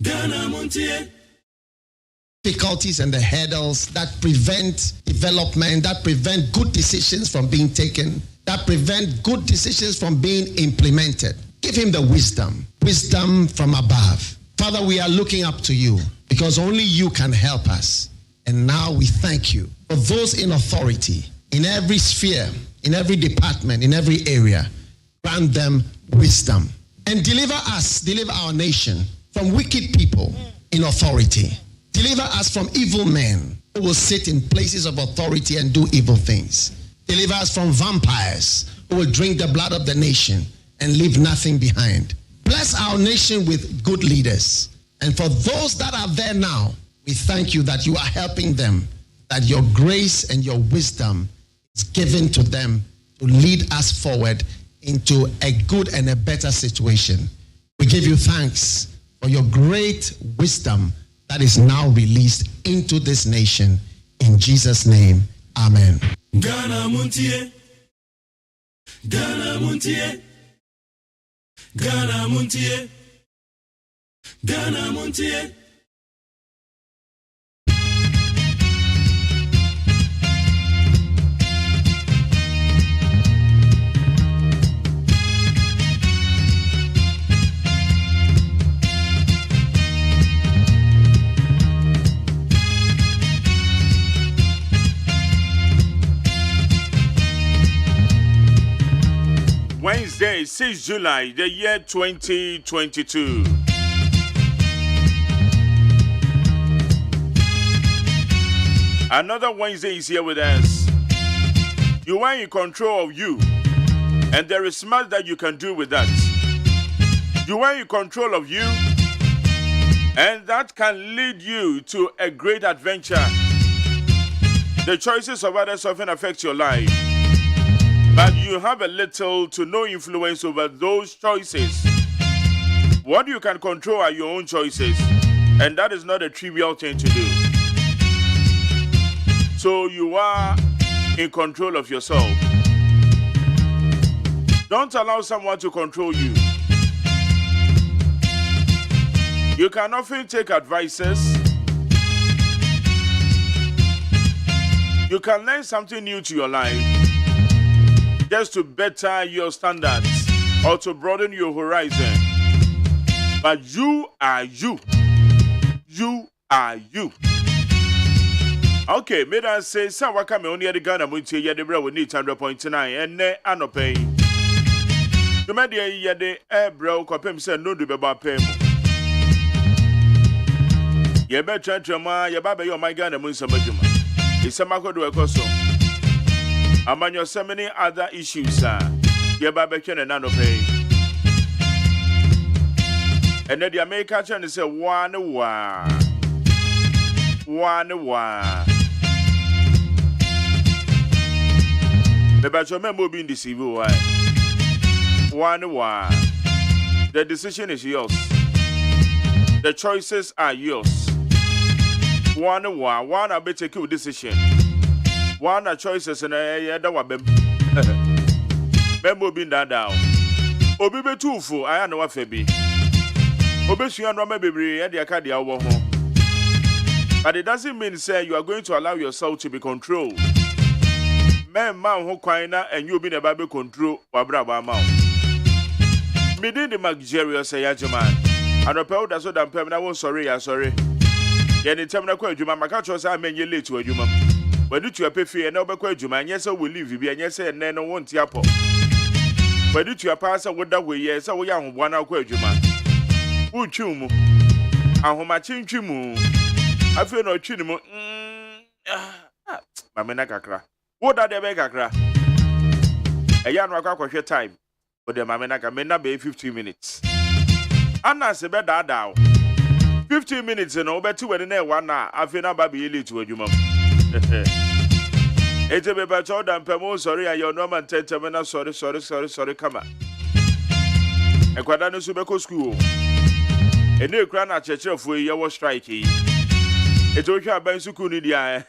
Ghana MONTIE. Difficulties and the hurdles that prevent development, that prevent good decisions from being taken, that prevent good decisions from being implemented. Give him the wisdom from above. Father, we are looking up to you because only you can help us. And now we thank you for those in authority, in every sphere, in every department, in every area. Grant them wisdom and deliver our nation from wicked people in authority. Deliver us from evil men who will sit in places of authority and do evil things. Deliver us from vampires who will drink the blood of the nation and leave nothing behind. Bless our nation with good leaders. And for those that are there now, we thank you that you are helping them, that your grace and your wisdom is given to them to lead us forward into a good and a better situation. We give you thanks for your great wisdom that is now released into this nation. In Jesus' name, amen. Ghana MONTIE. Ghana MONTIE. Ghana MONTIE. Ghana MONTIE. Wednesday, 6 July, the year 2022. Another Wednesday is here with us. You are in control of you, and there is much that you can do with that. You are in control of you, and that can lead you to a great adventure. The choices of others often affect your life, but you have a little to no influence over those choices. What you can control are your own choices, and that is not a trivial thing to do. So you are in control of yourself. Don't allow someone to control you. You can often take advices. You can learn something new to your life, just to better your standards or to broaden your horizon. But you are you. You are you. Okay, may I say, so what come on the Ghana MONTIE Yadebra we need 100.9 and ne anopay. The media yade bro kopem say no do beba pay mo. Ye be trama ye ba be your my Ghana MONTIE Samajuma. Isamako do ekoso. Among your so many other issues, ye ba be kene anopay. And then the American channel say one. The batch of member being deceived. One. The decision is yours. The choices are yours. One. I better take your decision. One a choices and a dawa bem. Member being that down. Obi be too full. I know what febi. Obi suya no maybe at the Acadia over home. But it doesn't mean say you are going to allow yourself to be controlled. Men man who quina and you be a baby control or brava mount. Midin the luxurious say AGYEMANG. And a pearl that's what I'm permanent. I won't sorry. Yet in terminal quite you, my catch was I mean you late to a human. But did you a pay fee and over quite you, man? Yes, I will leave you, and yes, and then I won't yapo. But did you a passer with that way? Yes, I will young one out quite you, man. Who chumu? And whom I change you. I feel no chinimo. Mamma Kakra. What are the Begakra? A young rock time. But the Mamma may not be 15 minutes. Anna Sebe Dada 15 minutes and over 2 and 1 hour. I feel not baby elite to a human. It's a baby child and Pemo. Sorry, I your normal 10 terminal. Sorry, come on. A Quadano Subeco school. A new crown at church of where you were striking. It's okay about Sukunidia,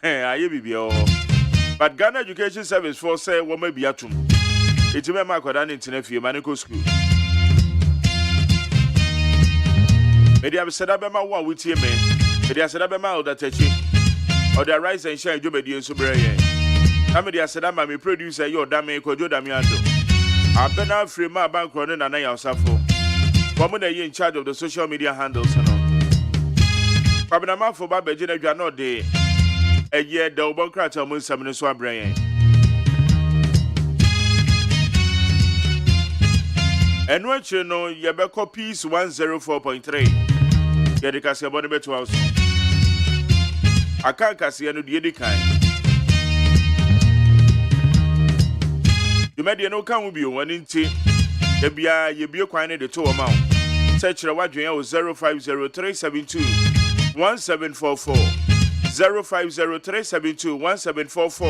but Ghana Education Service for say what may be atum. It's a member of an internet for Manico School. Media Sada Bema wa with ye men. Media Sada Bema or that or the rise and shine Jobedi and Subraye. Amedia Sada me producer your dame Kojo Damiando. I've been out free my bank running and I am Safo. Woman in charge of the social media handles and all. Pabinama for Babajina Jano Day. A year the Obocrat or Musamin Swabraye. And what you know, Yabeko Peace 104.3. Yadicas about the better house. I can't see any Yedikai. You made no come with you one in tea. The Bia, you be acquainted the 2 amount. Search the what you know 050372 1744 050372 1744.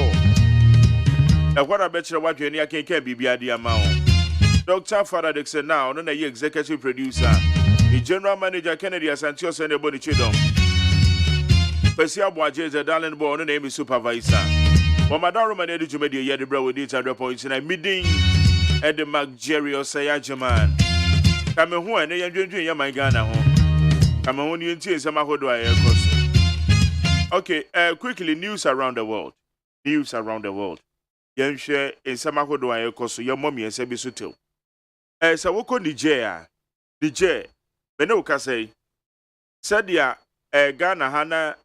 And what I bet you what you can be the amount. Dr. Father Dixon now, no executive producer, the general manager Kennedy Asantio and the body chidom. Persia Boaje is a darling boy, no name is supervisor. Well, Madame Roman to media yet bro with it 100 points in a meeting at the Jerry OSEI AGYEMANG. Come home and you're drinking your my Ghana home. Come home, you see some of okay, quickly news around the world. News around the world. You share in some of your mommy and Sebi Sutil. So woko Nigeria, bene ka say said ya Ghana hana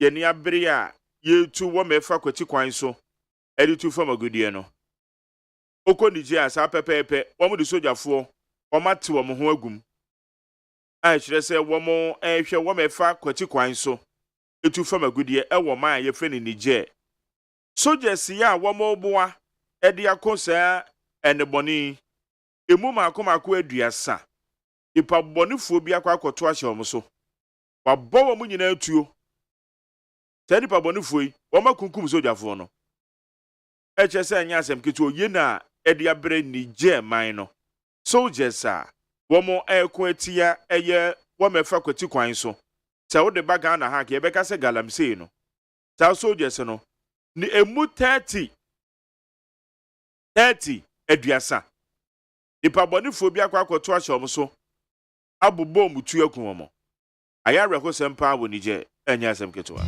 yeni abria ye tu wo mefa kwati kwan so edi tu fam agudie no woko Nigeria sa pepepe wo mu de sojafo wo mate wo ho agum a kire say wo mo hwe wo mefa kwati kwan so etu fam agudie e wo man ye fre ni Nigeria soldiers ya wo mo boa edi akosa eneboni emu makomako aduasa ipa bonifuo bi akwa akoto ahye omso wabɔ wo nyina atuo tani pa bonifuo yi wo makunkum sojafo no eche se anya asem keto ye na ede abre Niger man no soldiers a wo mo eko atia eye wo mefa kwati kwan so se wo de baga na ha ke e beka se galamsey no ta soldiers no ni emu 30 aduasa ipa bonifuo bi akwa akoto ahye omso abobom mutu akun mo aya reko sempa wo Niger anya asem keto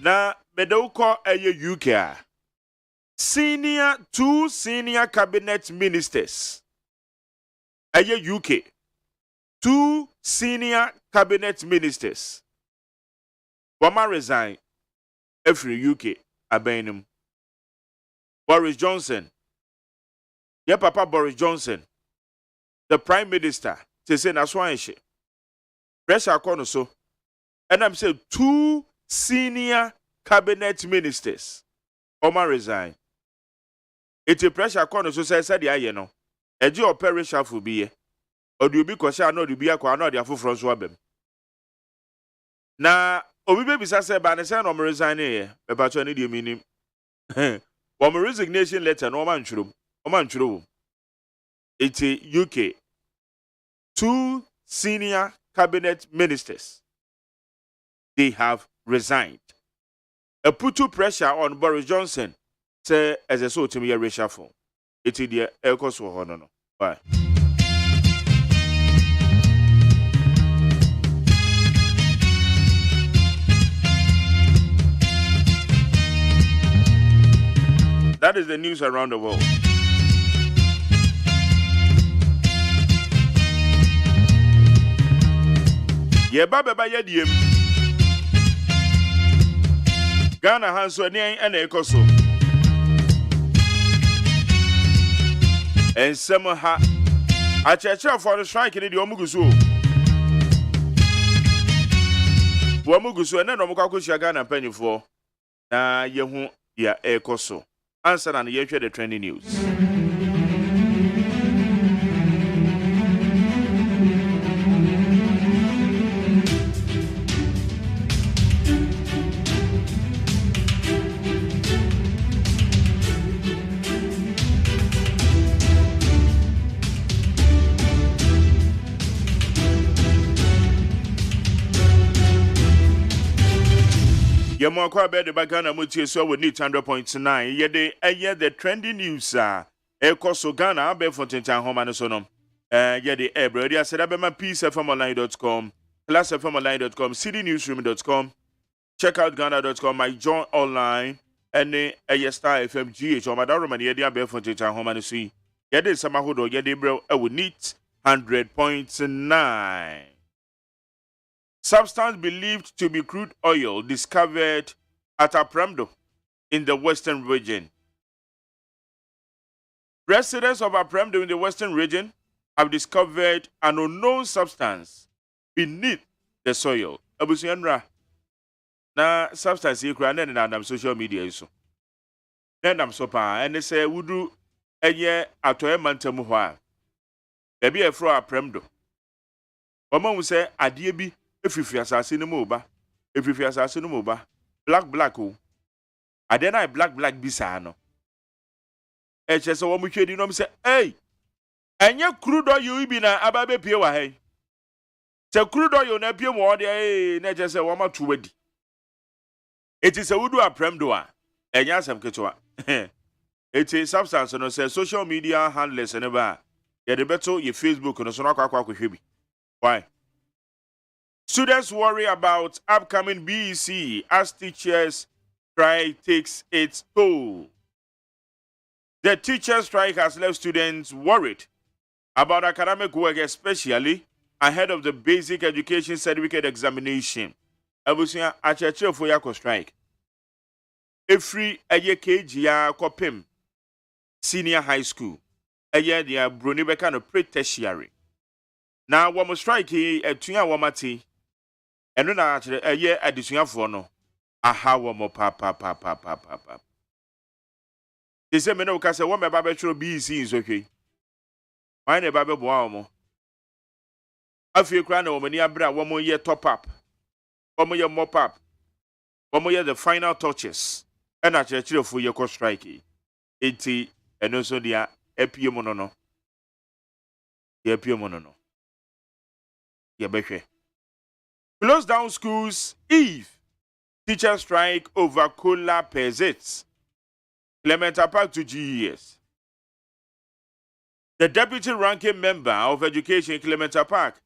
na medauko eye UK two senior cabinet ministers eye UK 2 senior cabinet ministers wama resign every UK abenum Boris Johnson your papa Boris Johnson the prime minister say na so anhye pressure akono so and I'm say 2 senior cabinet ministers oma resign it pressure akono so say de aye no eje operation for biye odu obi kwasha na odu bi akwa na odu afoforo so abem na obi be bisa say ba ne say no resign e be ba to ne de minim One resignation letter no man churo. It's UK 2 senior cabinet ministers. They have resigned. A put pressure on Boris Johnson say as a sort of me reshuffle. It's the echoes for no. Bye. That is the news around the world. Ye baba ye diem. Ghana hanso ni en ekoso. En sem ha. A cheche for the strike ni di omugusu. Bo omugusu na no mukwakoshia Ghana panyifo. Na ye hu ya ekoso. Answer and you share the trending news. Yamwa kwa bed the bagana mutie so we need 100.9 ye the trending news Ekoso Ghana be for tentan homa no so no. Yede ebro dia said abema peacefmonline.com, classfmonline.com, cdnewsroom.com, checkoutghana.com, my join online, and a star FM GH or Madame Roman Yedia be for tentan homa no see. Yede samahodo yede bro would need 100.9. Substance believed to be crude oil discovered at Apramdo in the western region. Residents of Apramdo in the western region have discovered an unknown substance beneath the soil. Abusianra na substance here kura na social media iso. Na nam so pa ene se wudu eye atoye mantamu ho a. Ebi efro Apramdo. Omo se ade bi efifi asase no mu ba. Efifi asase no mu ba. Black o. Ade na black bi sa no. Eche se wo mu hwedi no se hey enye crude oil bi na ababe pie wa hai. Se crude oil na pie mo de na eche se wo ma to wadi. Eti se wudu Apramdo a enye asem ketewa. Eti substance no se social media handlers ne ba ye de beto ye Facebook no so na akwa hwe bi. Why? Students worry about upcoming BEC as teachers strike takes its toll. The teacher strike has left students worried about academic work, especially ahead of the basic education certificate examination. Abusia acheche for yako strike. Every eye KG ya kopim senior high school. Eye dia broni beka no pre-tertiary. Na wamo strike etunya wamati. Eno na ache eye adisuafo no. Aha wamo pa. They say, "Meno kase wo me ba be tro BC is okay." Why ne ba be boa omo? Afie kra na wo mani abra wo mo ye top up. Wo mo ye mop up. Wo mo ye the final touches. And a church for your cost strike. Eti eno so dia epie mo no. Ye epie mo no. Ye behwe. Close down schools if teacher strike over cola pesets. Clement Park to GES. The deputy ranking member of education, Clement Park,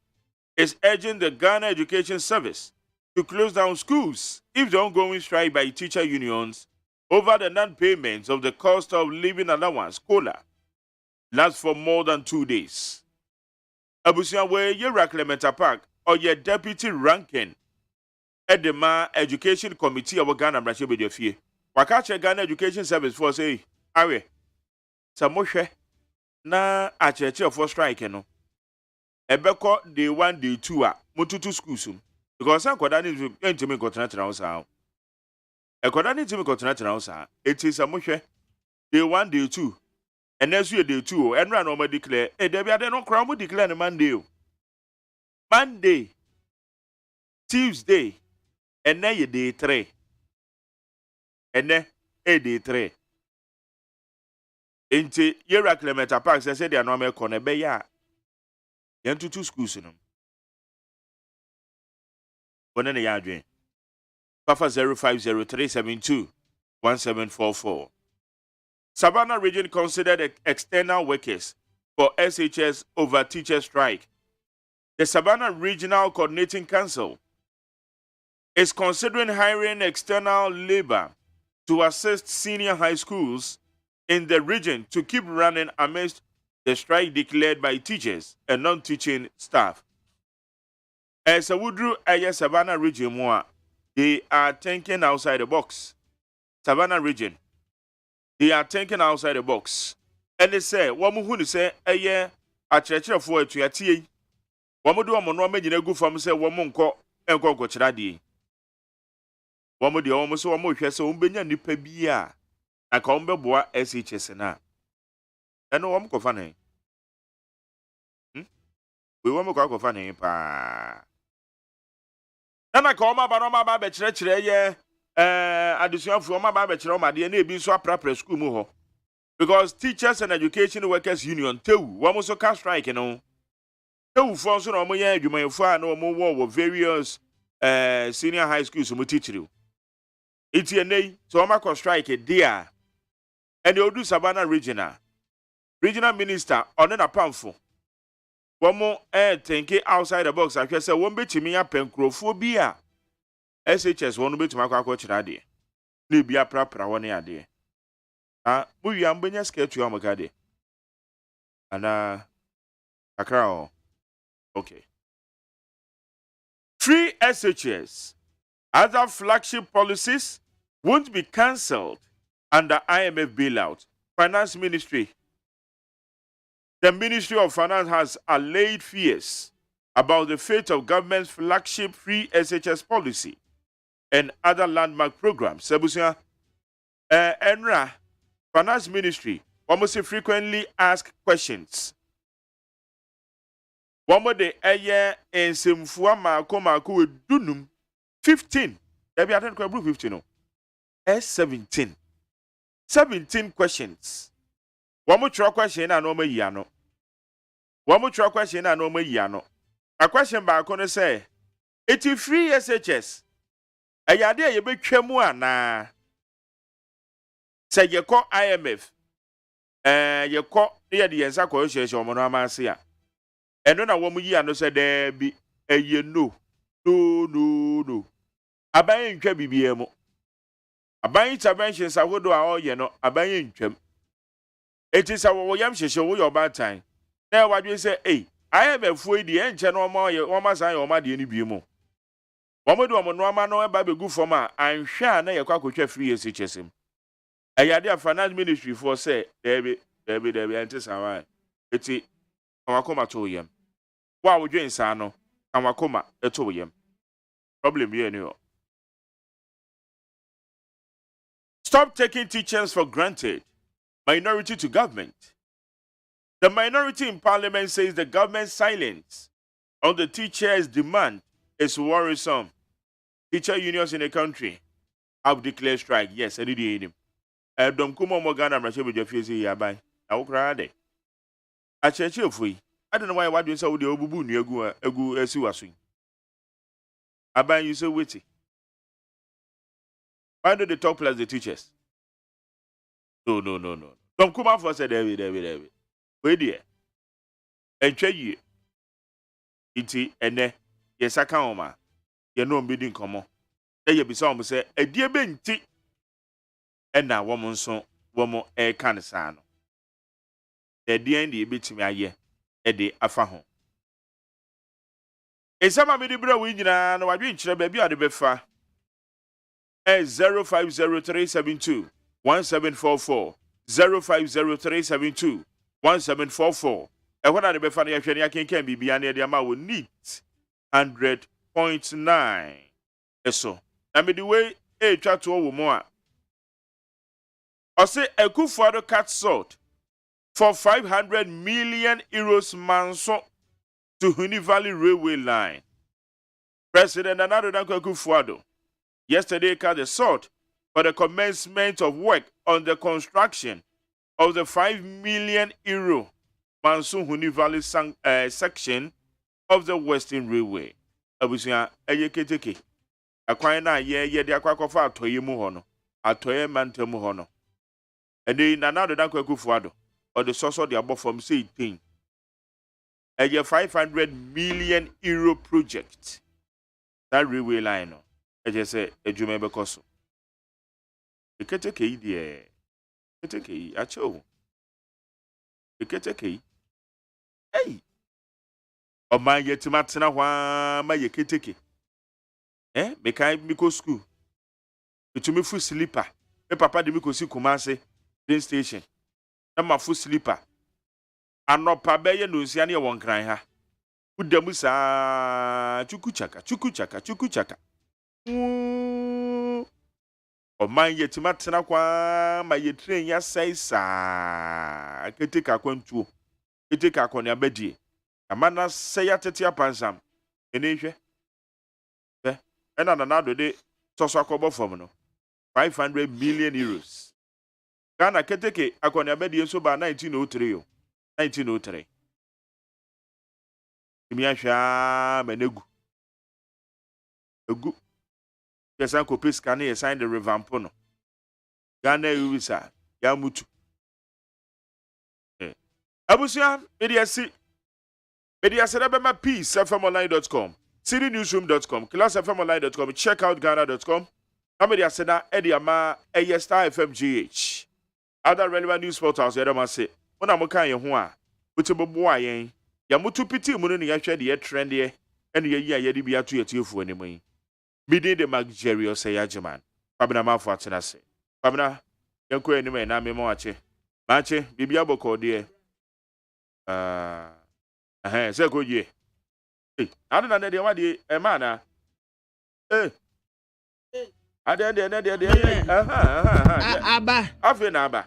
is urging the Ghana Education Service to close down schools if the ongoing strike by teacher unions over the non-payments of the cost of living allowance, COLA, lasts for more than 2 days. Abusia we yera Clement Park or your deputy ranking Edema Education Committee of Ghana Brashebe Wakache Ghana Education Service for say, awe, Samoshe, na acheche for strike no. Ebeko day 1, day 2 mututu schools. Because I could need to make continental house out. A could need to make continental house out. It is Samoshe, day 1, day 2. And next year, day 2, and run over declare, there be no crown would declare the Monday, Tuesday, and now you day 3. And then day 3. Into Yera Clement Park, they said they are normal corner bay ya. Into 2 schools in them. One in the yard. Papa 0503721744. Savannah region considered external workers for SHS over teacher strike. The Savannah Regional Coordinating Council is considering hiring external labor to assist senior high schools in the region to keep running amidst the strike declared by teachers and non-teaching staff. As a Woodru Aya Savannah region, they are thinking outside the box. Savannah region, they are thinking outside the box. And they say, Wamuhuni say, Aya, a church for it to your tea. Wamudu Amono made a good from say, Wamunko and Cocochadi. Wamudi almost one more so umbenya nipa bia na ka ombe boa SHS na eno wam ko fa ne we wam ko fa ne pa na ka oma ba be kire ye adesuafo oma ba be kire oma de na ebi so aprapra school mu ho because teachers and education workers union tewu wam so ka strike no tewu fo so na omo ye adwumayefo a na omo wo various senior high schools mo teacher. It's a nay, so I'm a strike a dear. And you do Savannah Regional. regional minister on na pamfo womo thinking outside the box I say won betimi apen krofo bi a SHS won betimi akwa kira de na bia prapra won ya de mu wi ambenya sketch you amaka de ana akra okay free SHS other flagship policies won't be cancelled under IMF bailout. Finance Ministry. The Ministry of Finance has allayed fears about the fate of government's flagship free SHS policy and other landmark programs. Sebusia, Enra, Finance Ministry, almost frequently asked questions. One more day, a year in Simfuama Komako Dunum 15. There be attended 15. S17. 17 questions. One more question and no yano. One more question and no yano. A question by Kone say, 83 SHS. A yade ye be twemu na. Say ye call IMF. Ye call near the Ensa Coalition or Monamasia. And then a woman yano said there be a ye no. No. Abayin twa BBM. Abayin interventions awodo a oye no abayin twam. It is our yam sheshe wo your bad time. Na wadwe say I am a fo di enche no ma ye wo ma san ye ma de ni biemu. Wo mo de wo no ma no e ba begu fom a anhwa na ye kwa kotwa free SHSM. Ayade a finance ministry for say there be antisawa. Eti awakoma to yam. Wa wo dwen sa no awakoma eto yam. Problem here ni o. Stop taking teachers for granted. Minority to government. The minority in Parliament says the government's silence on the teachers' demand is worrisome. Teacher unions in the country have declared strike. Yes, I did him. Dom Kumo Morgana Rashabu Jeffy Yabai. I will cry there. I church of we. I don't know why what you saw with the Obubu Egu Esuaswing. Abai, you so witty. Why do they talk plus the teachers? No. Don't come out for say David. Wait there. And try ye. Iti ene. Yes, I can't ma. You know bidding come on. Then you be some say a dear benti. And now woman son woman air can sano. The dear the bit me a year. A day afaho. A summer midi bro winjina no wadwinchire baby ade befa. 050372 1744 050372 1744. And when I be funny, I can be beyond the amount we need 100.9. So, I mean, the way a chat to a more. I say a good father cut salt for 500 million euros manso to Huni Valley Railway Line. President another than Kufuado yesterday cut the salt for the commencement of work on the construction of the 5 million euro Mansun Huni Valley section of the Western Railway. Abusia Ayeketeke. Aquina ye de aquacofa atoye muhono, atoye mante muhono. And then another than Kufuado or the source of the above from say thing. A 500 million euro project. That railway line. I just say a Jumebe Koso. The Keteke, dear. Keteke, acho. The Keteke. Hey. O my yetimatina wa my Keteke. Make I go school. It me full sleeper. Me papa de me go see Kumase train station. I'm a full sleeper. And no pabeye no si ane won kran ha. Udamusa chukuchaka. O man yetimatena kwa ma yetrain ya sai sa keteka kwantuo keteka akone abadie amana sai atete apansam ene hwe ena na do de soso akobo fom no 500 million euros Ghana keteke akone abadie so ba 1903 imi ahwa manegu egu Yesan ko peska na yesan the revampo no Ghana uwisa ya mutu Abusia, mediasi Bema peace fmonline.com, citynewsroom.com, classfmonline.com, checkoutghana.com. Mediasena Ediama Star FMGH. Other relevant news portals, Yadamase. When I'm okay, Yahua, which a boy, Yamutu Piti Mununi actually a trend here, and Yadi be at you for anyway. Bidin the Maggerio say Agyeman. Pabna Mafatanase. Pabna, Yanko anyway, Nami Moache. Mache, Bibiabo Cordier. Say good ye. I don't know that what the man. Abba. Afin Abba.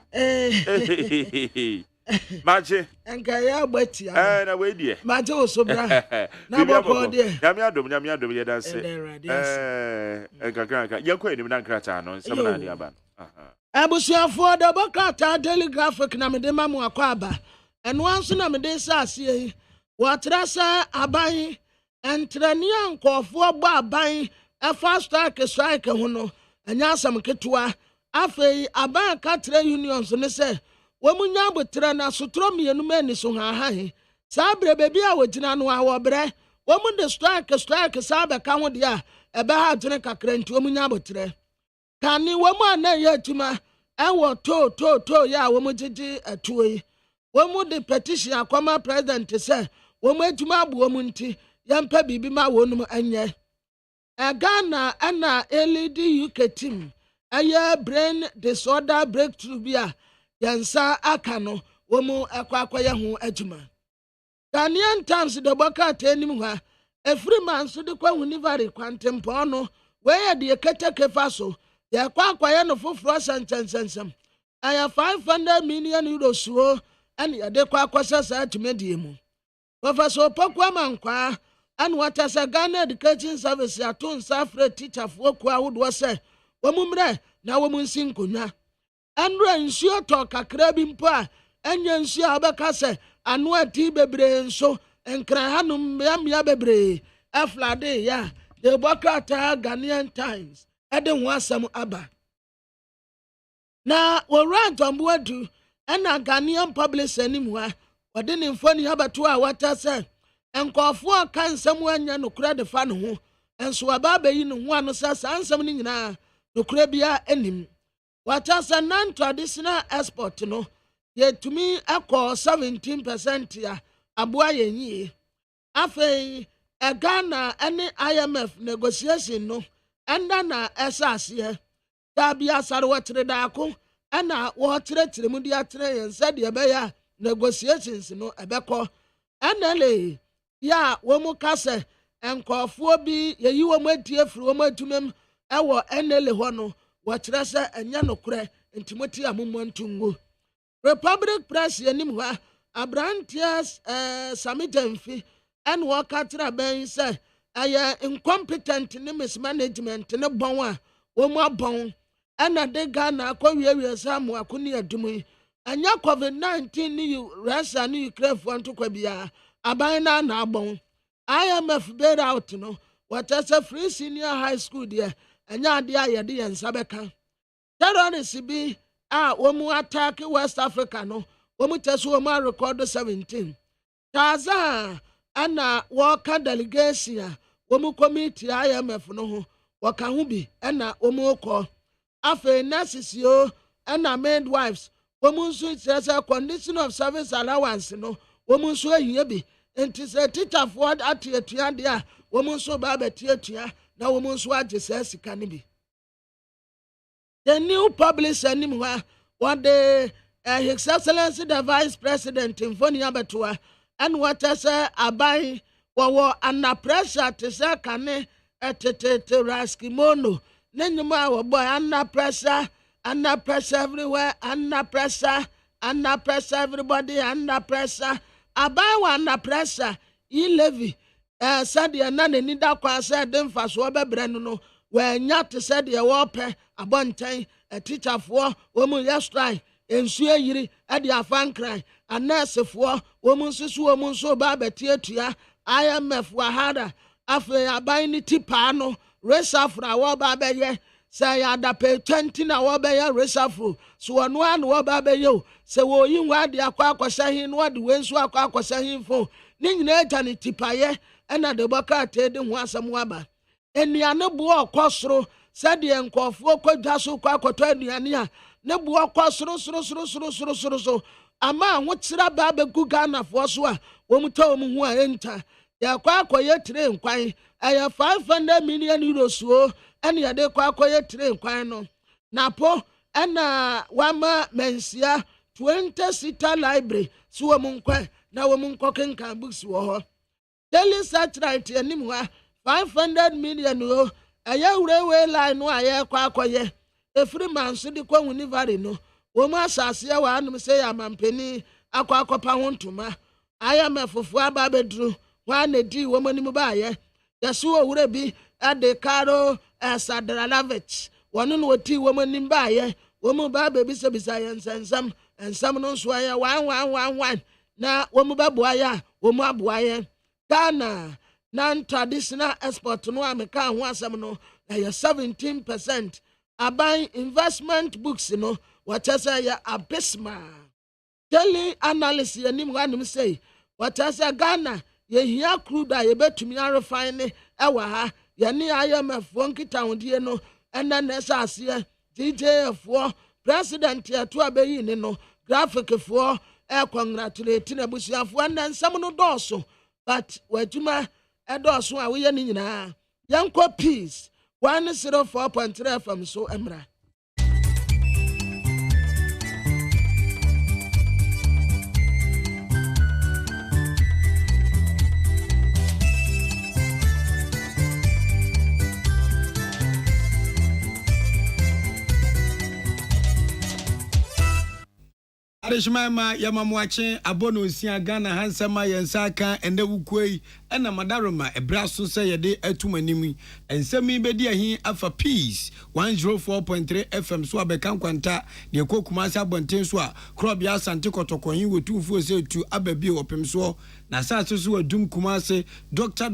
Mache. And Kaya Betty. And away, dear. Mache was so bad. Now, dear. Yamiadum, that's it. You're quite in Crata, no, some of the Abba. Abusia for the Bocata telegraphic Namedema Muakwaba. And once Namede Sassi, what Rasa Abai, and Tranian call for Babai. A fast strike hono anya sam ketua afei aban katre unions ne se womunya botra na sotro mienu mani so hahahe sa brebe bia wogina no a wobre womu de strike sa be ka ho de a ebe ha dwene kakra nti womunya botre kani womu ana ye atuma ewo to ya womu gigi atuoi womu de petition akoma president se womu atuma abu womu nti yampa bibi ma wonum anye Ghana ana LED UK team aya brain disorder breakthrough bia yansa akano womu akwakwaya ho adwuma Ghanaian Times de boka tanim ha every man so de kwa univari kwantempo no we de keteke faso ya kwakwaya no foforo sansensensem aya 500 million euros so ani ya de kwakwasa sa atmedie mu Professor Pokwa Mankwa and what as a Ghana education service ya ton safre teacher for kwa would was say womumre na womunsin kunya andra nsio to kakra bi mpo a enya nsio abeka se anu ati bebre nso enkran hanum ya bebre aflade ya de bokata Ghanaian Times ede ho asam aba na wo rant ambuadu ena Ghanaian public animwa wode ne mfoni abato a wata se enkofo aka nsam anya no kura de fa no ho enso aba bayi no ho ano sa ansam ni nyina no kura bia anim wata sa non traditional export no yetumi akọ 17% ya aboa yenyi afei Ghana ene IMF negotiation no enda na esase da bia sare wotre da ko ana wo tretre mu dia tre yensa de be ya negotiations no ebekọ enele ya womu kase enkofo bi yeyi womu atie firi womu atumem ewo enele ho no wo kire se enya nokure ntimoti amummo ntungu Republic Press yanim ha Abrantias Samitemfi en wo katra ben se aye incompetent ni mismanagement ne bon a womu abon ena de Ghana akọwiawie samu akuni adumi anya COVID-19 ni Russia ni Ukraine fo ntokwa bia abaina na abon IMF bailout no what as a free senior high school there anya ade ayede yensa beka terrorists bi a womu attack West Africa no womu teso womu record 17 taza ana waka delegation womu committee IMF no ho waka hu bi na womu okọ afa nurses yo na midwives womu nso tsese condition of service allowance no womu nso ahiye bi enti se teacher for atia de a womu nso ba betia na womu nso agye sika ne bi the new public anymore what the His Excellency the Vice President Mfoni Abetoa and what I say abai wo under pressure to say kane etete raskimono nenuma wo boy under pressure everywhere under pressure everybody under pressure abai wa under pressure e levy said ya na ni da kwa said dem fa so bebre no we nya to said ya wo pe abontan a teacher for wo mu yesterday ensuo yiri ade afankran anasefo wo mu nsusu wo mu nso ba betietua IMF wahada afi aban ni tipa no resafra wo ba beye say adape 20 na wobɛyɛ resafo so ɔno a no wɔbɛyɛ sɛ wɔyi nwa de akɔ hin no de wensu akɔ hin fo ne nyina agya ne tipaye ɛna de bɔka te de ho asɛm waba eniane bo ɔkɔsoro sɛ de nkɔfo kɔdwa so akɔtɔ aduane a ne bo ɔkɔsoro so ama ho tsira ba bɛgu Ghana fo so a wɔn tɔ wɔn ho a enta ya akɔyɛ tire nkwan ɛyɛ 500 million euros o ɛne yɛde akɔyɛ tire nkwan no na po ɛna wama mensia 20-seater library so wɔn nkwan na wɔn nkɔkenkan books wɔ hɔ daily satellite anim hɔ 500 million o ɛyɛ railway line no a yɛ akɔyɛ efiri manso de kɔ univari no wɔn asase wɔ anum sɛ yɛ amampani akɔpa ho ntoma ayamefofo aba bedru wana di wɔn anim ba ayɛ yɛso owura bi ɛde karo Sadralavich wɔn no wɔti wɔn anim ba ayɛ wɔn ba bisa yɛn nsɛm no nso ayɛ 1 na wɔn ba boa yɛ wɔn aboa yɛ Ghana non-traditional export no ameka ho asɛm no ɛyɛ 17% aban investment books no wɔkyɛ sɛ yɛ abysmal daily analysis anim wanum say wɔkyɛ sɛ Ghana yɛhia crude a yɛbɛtumi arefine ɛwɔ ha yɛne IMF nkitahodie no ɛna nɛsɛ aseɛ DJF president yɛto abɛyi ne no graphic foɔ congratulate na busuafoɔ na nsɛm no dɔɔso but wadwuma ɛdɔɔso a woyɛ ne nyinaa yɛnkɔ peace 104.3 FM so emra Arishmaima yamamwache abono nsia Ghana hansama yensaka ende wukoi ena madaroma ebraso se yede atumanimi ensemi bedi ahin afa peace 104.3 FM so abekan kwanta ne kokumasa bonten so a krobia asante kotokoyin wotumfuo se tu ababi opem so na sase so adum kumase Dr.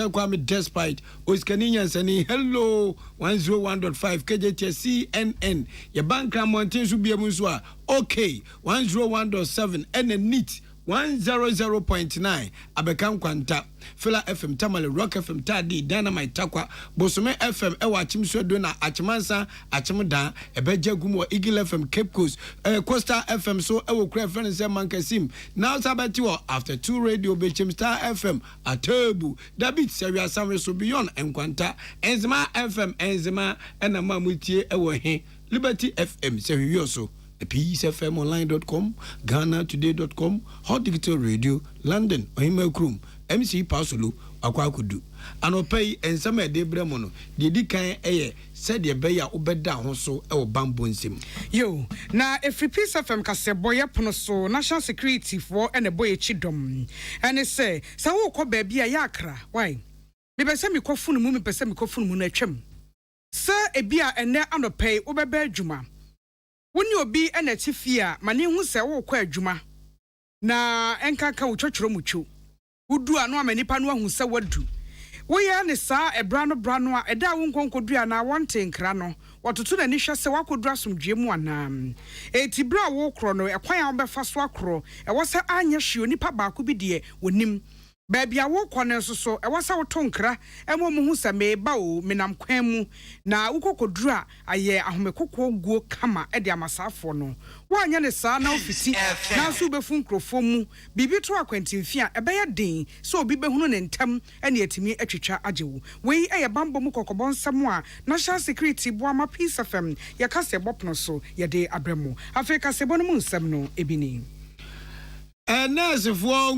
Kwame despite oskani nyansani hello 101.5 KJT CNN ye bankra monten so biam so a okay 101.7 and a neat 100.9 abekan kwanta Fela FM Tamale Rock FM Tadi Dynamite Takwa Bosome FM ewa chimso do na achimansa achimda ebeje gumo Eagle FM Cape Coast Coastal FM so ewo kra friend say mankasim now sabati after 2 radio Bechim Star FM Atebu David Seria Samre so beyond enkwanta Enzima FM Enzima ena mamutie ewo he Liberty FM se so peacefmonline.com, GhanaToday.com, Hot Digital Radio, London, Ohima Krum, MC Pasolo, Akwakudu. Anopay and some de Bremono, the Dikan Aye, said the Baya Obeda Honso, or Bambunsim. Yo, now if Peace FM Case Boya Ponoso, National Security for and a boy chidom. And they say, Sawo ko baby a yakra, why? Maybe send me kofun mummy, person kofun munachem. Sir, a beer and there anopay, Ober Juma. When you be an etifia, mani who say, oh, quite Juma. Na enkaka uchochro mucho. Udu anwa menipanwa who say what do. We are sa a brano a da won't kodria na wanting crano. What to the nisha se wako drasum jimwana. A tibra wo chrono, a quite fast wakro, a was a anya shuni papa could be dear with him. Baby, I walk on so I was our tonkra, and one who say me bow, minam quemu. Na uko dra, a year I me coco go kama at the amasafono. No. One yan son now fiti, now subefun crofomu, bibi to a quentin fia, a bear ding, so bibe hunun and tem, and yet me a chicha ajo. We a bambo mukokobon samoa, National Security boama piece of them, yakase bopno so, ya de abremo, Africa sebonum semno, ebini. Nurse for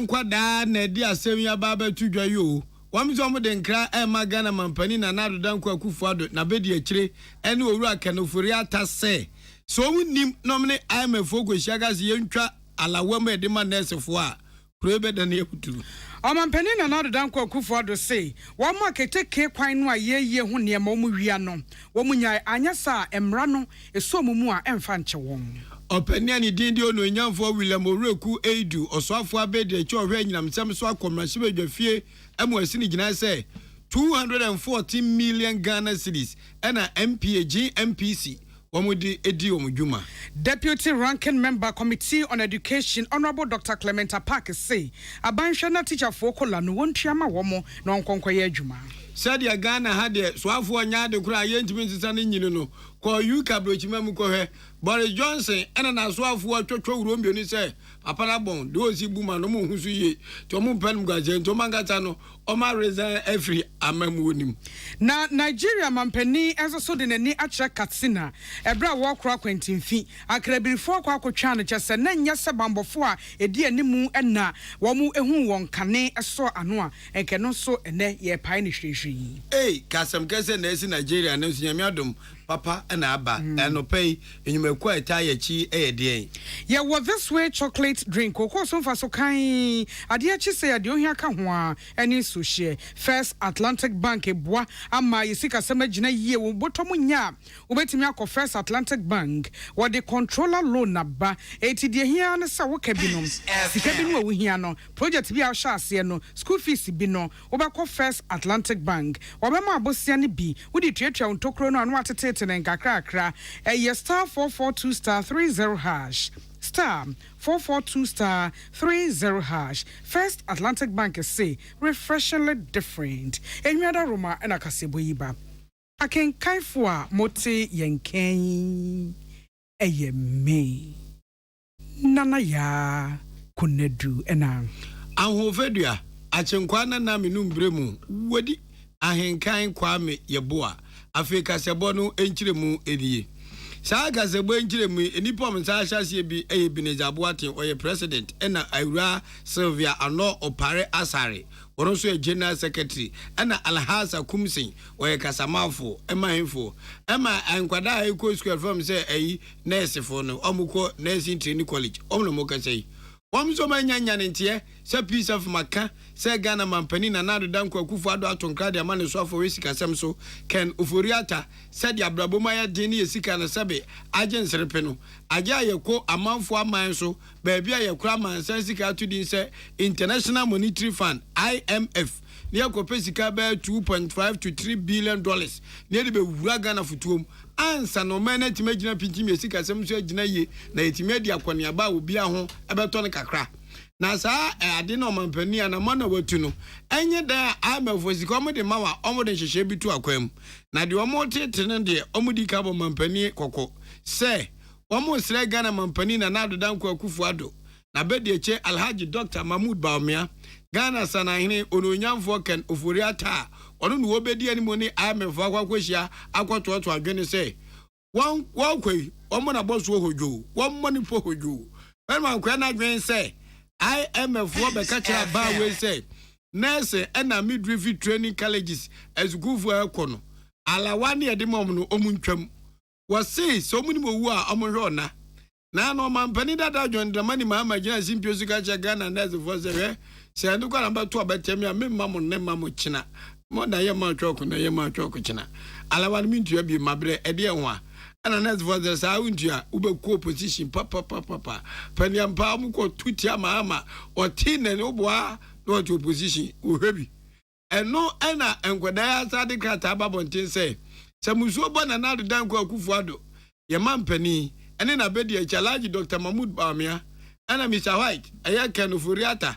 Quada, Nedia Semia Baba to Jayo. One is almost in cry, and my Ghana Mampani, and another Danko Kufado, Nabedia Chile, and Ura can Furiata say. So we name nominate I am a focus shagas yuntra a la woman demand nurse of war. Probably than able to. Mampani and another Danko Kufado say, one market take care quine why ye who near Momuiano. Womunya Anyasa, Emrano, a so mumua and fancha wong. Openiani dindio no nyam for William Oreku Edu or so for bed the cho regnam some so commercial de fie amwasini gina say 214 million Ghana cedis and a MPAG MPC. Deputy Ranking Member Committee on Education Honorable Dr. Clementa Park say Abanshana teacher for Kola no won chiama womo no nkonkoye adwuma. Said ya Ghana had the swafo anya de kura yentimi sisane nyino no ko yuka brochima mu ko he Boris Johnson ena na swafo atwotwo urombi ni say apana bon de osi buma no mu husu ye to mu pen gwaje to mangata no o ma resign every amamu onim na Nigeria mampani enso so de nani akyere Katsina ebra wo kura kwantimfi akrabirifo kwa akotwa no kyese na nya se bambofo a edi animu ena wo mu ehu won kane eso ano a enke no so ene ye pai ni hwehwe kasam kese na esi Nigeria na sunyamiadom papa na aba eno pay enyumaku etaya chi eyede ye wo this way chocolate drink kokọ so fa so kan ade achi say ade ohia ka ho a eni so share First Atlantic Bank eboa ama yesika samagina yie wo botom nya obetimi akọ First Atlantic Bank wo the controller loan naba eti de hia ne sa wo ka binom sika bi no wo hia no project bi a sha ase no school fees bi no obekọ First Atlantic Bank obema abosia ne bi wo di tuatua ntokro no anu atete kakra star 442 star 30 hash star 442 star 30 hash. First Atlantic Bank say refreshingly different. Enwada Roma and Akasebo yiba. Aken kaifua mote yenken me nana ya kunedu ena ahofedua achenkwana na minum bremu wadi ahenkan kwame yeboa Africa sebono enchiremu edie saa gasebo enchiremu enipa msa ahyasie bi Benezabo oye president ena Awura Sylvia Ano Opare Asare wono so general secretary ena Alhasa Kumsin oye kasamafo emahefo ema ankwada ayiko school from say nurse fo no omuko nursing training college omno mokasei Wamso manyanya ntie se piece of maka se Ghana mampani na nado danko akufu ado atonkra de amane so afo wesika semso ken oforiata se de abraboma ya de ne yesika na sebe agensrepe no agya yeko amanfo aman so baabi ayekura mansan sika atudin se International Monetary Fund IMF ne yakope sika ba 2.5 to 3 billion dollars ne de be wura Ghana futuom ansa no mena timagina pintim yesika semso agina ye na yetime de akwane aba obi aho ebeto ne kakra na saa ade no mampani na mana watu no enye da amefo sika omde mawa omde hyehye bitu akwam na de omotete ne de omudi ka bo mampani kokko se omo sre Ghana mampani na nado danko akufu ado na bedi eche Alhaji Dr. Mahmoud Baumia Ghana sana hine ononyamfo ken oforiata ono no obedi ani moni amefo akwakwehia akwototo adwene se won kwai omo na boso hojo won moni po hojo ema kwa na adwen se IMF wo be kacha ba we say nurse and midwifery training colleges ezukufu ekono alawani edimom no omuntwam wo say so muni mo wu a omhwe na no mampani dada John Dramani mama gina simpio suka cha Ghana nurse for say se andu kwa namba to abatemi a memma mo ne mamo china mo da ye ma twoko na ye ma twoko china alawani mintu abi mabre ede ho a ana nurse for the soundua ubeku opposition papa paniampa amko tuti ama otine ne oboa no to opposition uhwebi eno ena enkwada ya sade krata babontin se samusuo bona na danko akufu ado ye mampani ene na bedi e challenge Dr. Mahmoud Baumia ana Mr. White aya kanoforiata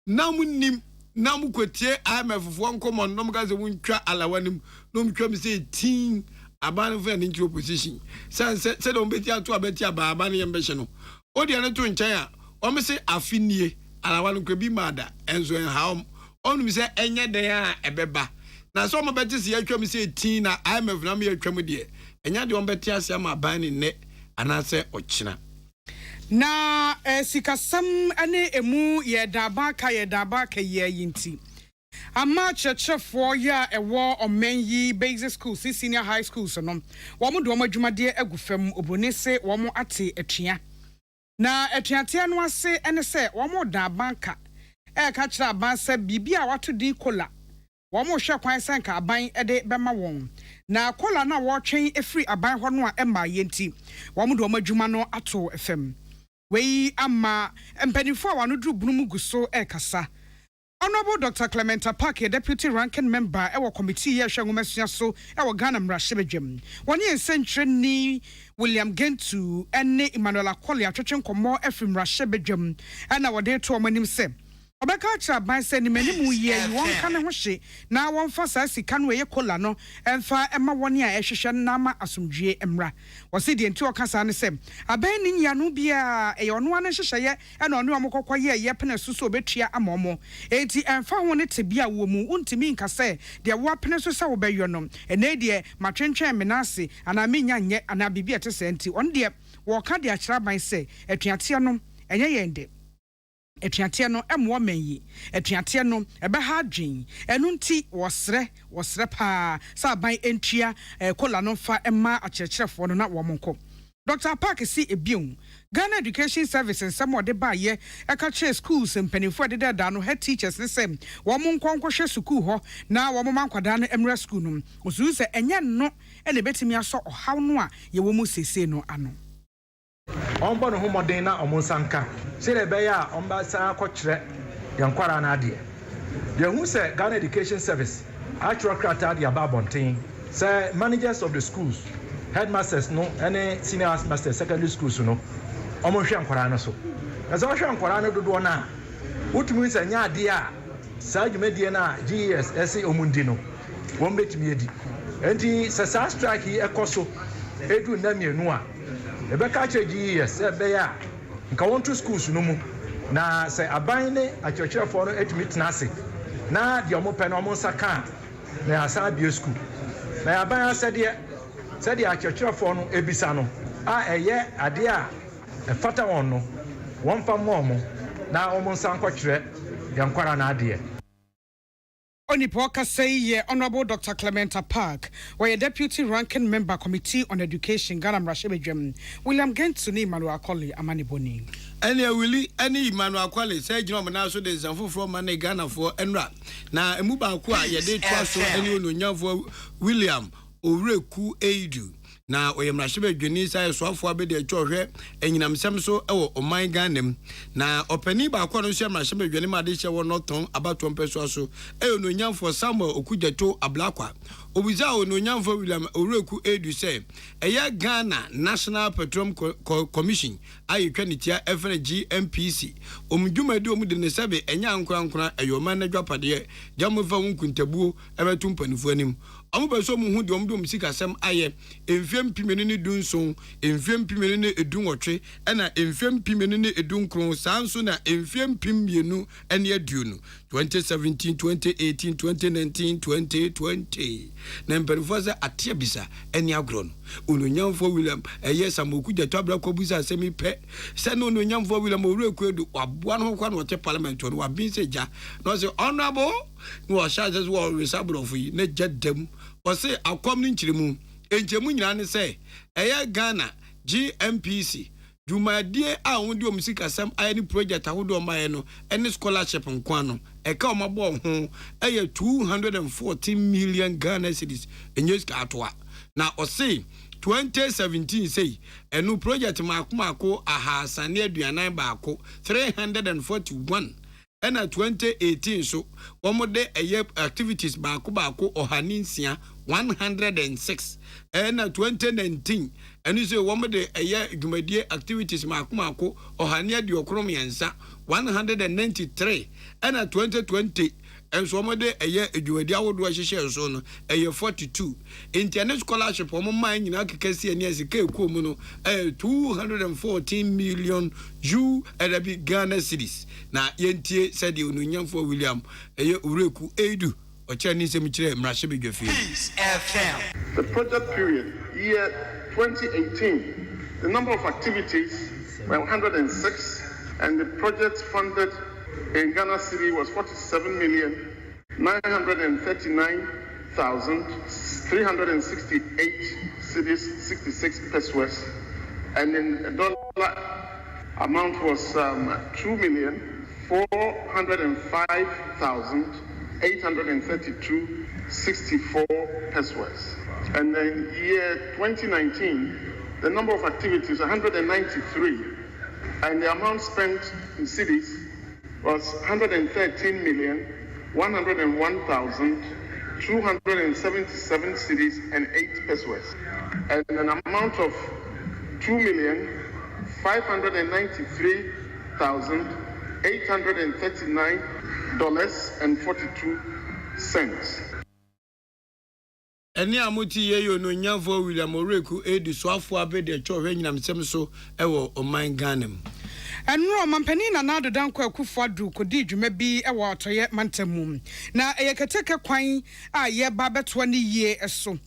namunim namukwotie amefofo nkomo nomgaze wuntwa alawanim nomtwa mi se tin aban fe ni opposition se do beti ato abeti aba ne yembe no odi ane to nchen a o me se afinie alawan kwabi mada enzo en haom onu mi se enye den a ebeba na so mo beti se yatwa mi se tin na IMF na me yatwa mu de enya de on beti ase ama aban ni ne anase ochina na sikasam ane emu ye daba ka ye yinti ama churchfo ya ewo omenyi basic school senior high school so no wo mo do mo adwumade agufam obonese wo mo ate atua na atuate no ase ene se wo mo da banka ka kira ban se bibia wato din kola wo mo hwe kwan sanka aban de bema won na kola na wo twen efri aban ho no a ema yenti wo mo do mo adwuma no ato fm wei ama empanifo a wano dru bunum guso kasa Honorable Dr. Clementa Park, Deputy Ranking Member, our committee here, Shangumesia, our Ghana Mrashibejim. 1 year century ni William Gentu, and Emmanuel Aquali, a church and more Ephraim Rashibejim, and our day to a man himself. Obakacha by sending many more years, one can washi. Now one for sassy can wear colano, and fire Emma 1 year, Eshishan Nama Asumji Emra. Was it the two Casan same? A ben in Yanubia, a on one Shaya, and on Namoko Yapan Suso Betia Amomo. 80 and 400 to be a woman, Untimin Case, their weapons to Sao Bayonum, and Nadia, Matrencha Menasi, and I mean Yan and I be better senti. On dear, walk out the Achrabai say, a Tiatianum, and ye Etiatia no woman yi etiatia no ebe ha dwen enunti wosre pa sa ban entua kola no fa ema akyerkyerefo no na wo monko Dr. Park si ebiun Ghana Education Services some de ba ye eka che schools mpanifo de da no head teachers ne sem wo monko hwe school ho na wo mankwada no emra school no osu se enye no ene betimi aso ohaw no a ye wo mu sese no ano Ombo no homodin na omonsanka se le be ya omba san akokire yankwara na ade ye hu se Ghana Education Service actual crata ade ababonten say managers of the schools headmasters no any senior masters secondary schools no omo hwe yankwara no so as o hwe yankwara no dodo na utumi se nya ade a sa dwumedie na GES ese omundi no won betimi edi enti se sa strike ekoso edu na mienu a Ebeka GES ebeya nka won to schools no mu na say aban ne akyerkyerefo no etumi tenase na de omo pe no omo saka na asa bio school na aban asede akyerkyerefo no ebisa no a eye ade a efata won no won fa mo na omo sankokyere yankwara na ade Onipoka say Honorable Dr. Clementa Park, where a Deputy Ranking Member Committee on Education, Ghana Mrashibejim, William Gentuni, Emmanuel Aquali, Amani Boni. Any Emmanuel Aquali, say, John so there's a full from Mane Ghana for Enra. Now, a Muba Kwa, ye did trust anyone for William Oreku Aidu. Na oyemrashibe dwani sai soafo abede atwohwe enyinam sem so ewo oman ganem na opani ba akwa no hyemrashibe dwani ma de hye wo noton abato mpeso so eyo no nyamfo Samuel Okudjato Ablakwa obiza o no nyamfo William Oreku Edu say eye Ghana National Petroleum Commission ayetwa nitia efere GMPC omdwumadi omde ne sebe enya ankorankora eyo man na dwapade jamofa wunkuntabuo ebetu mpanifo anim amubeso mu hu de omdom sikasem aye emfiem pimene ne dunson emfiem pimene ne edunwotwe na emfiem pimene ne edunkron sanso na emfiem pimienu ene aduonu 2017 2018 2019 2020 na mperfoza atia bisa ene agron ononyamfo William Samoku Jato Ablakwa busa asemi pe se no ononyamfo William Oreku Edu waboa no kwa no te Parliamentary no abinseja no se honorable no charges wo resabro of yi na jedem o se akwam ni nchiremu enchemu nyina ne se Ghana GMPC Jumadie a won di omusika sam ayani project ahodo omaye no any scholarship nkwa no eka omabo ho 214 million Ghana cedis enyeska atoa na o se 2017 say enu project makomako ahasane aduanan baako 341 ena 2018 so womode activities baako ohaninsia 106 ena 2019 enu say womode dwumadie activities makomako ohania de okrom yansa 193 ena 2020 and so mode edwadi awodo ahyehyɛ so no 42 internet scholarship o man nyina kekasi ani asika ekuom no 214 million Ghana cedis na yentie said onunyamfo William Oreku Edu ochani semikyere mrahye bedwafi The project period year 2018 the number of activities were 106 and the project funded in Ghana City was 47,939,368 cities, 66 pesos, and in a dollar amount was 2,405,832.64 pesos. And in year 2019, the number of activities 193, and the amount spent in cities was 113,101,277 cedis and 8 pesos, and an amount of $2,593,839.42. Eni amuti ye yo no nyafo William Oreku edi so afo abede chohwe nyinam sem so ewo oman Ganem. Enro mampani na nado danko akufo adu kodi dwuma bi ewo otoye mantamum na eyeketeke kwan a ye ba beto ne yie eso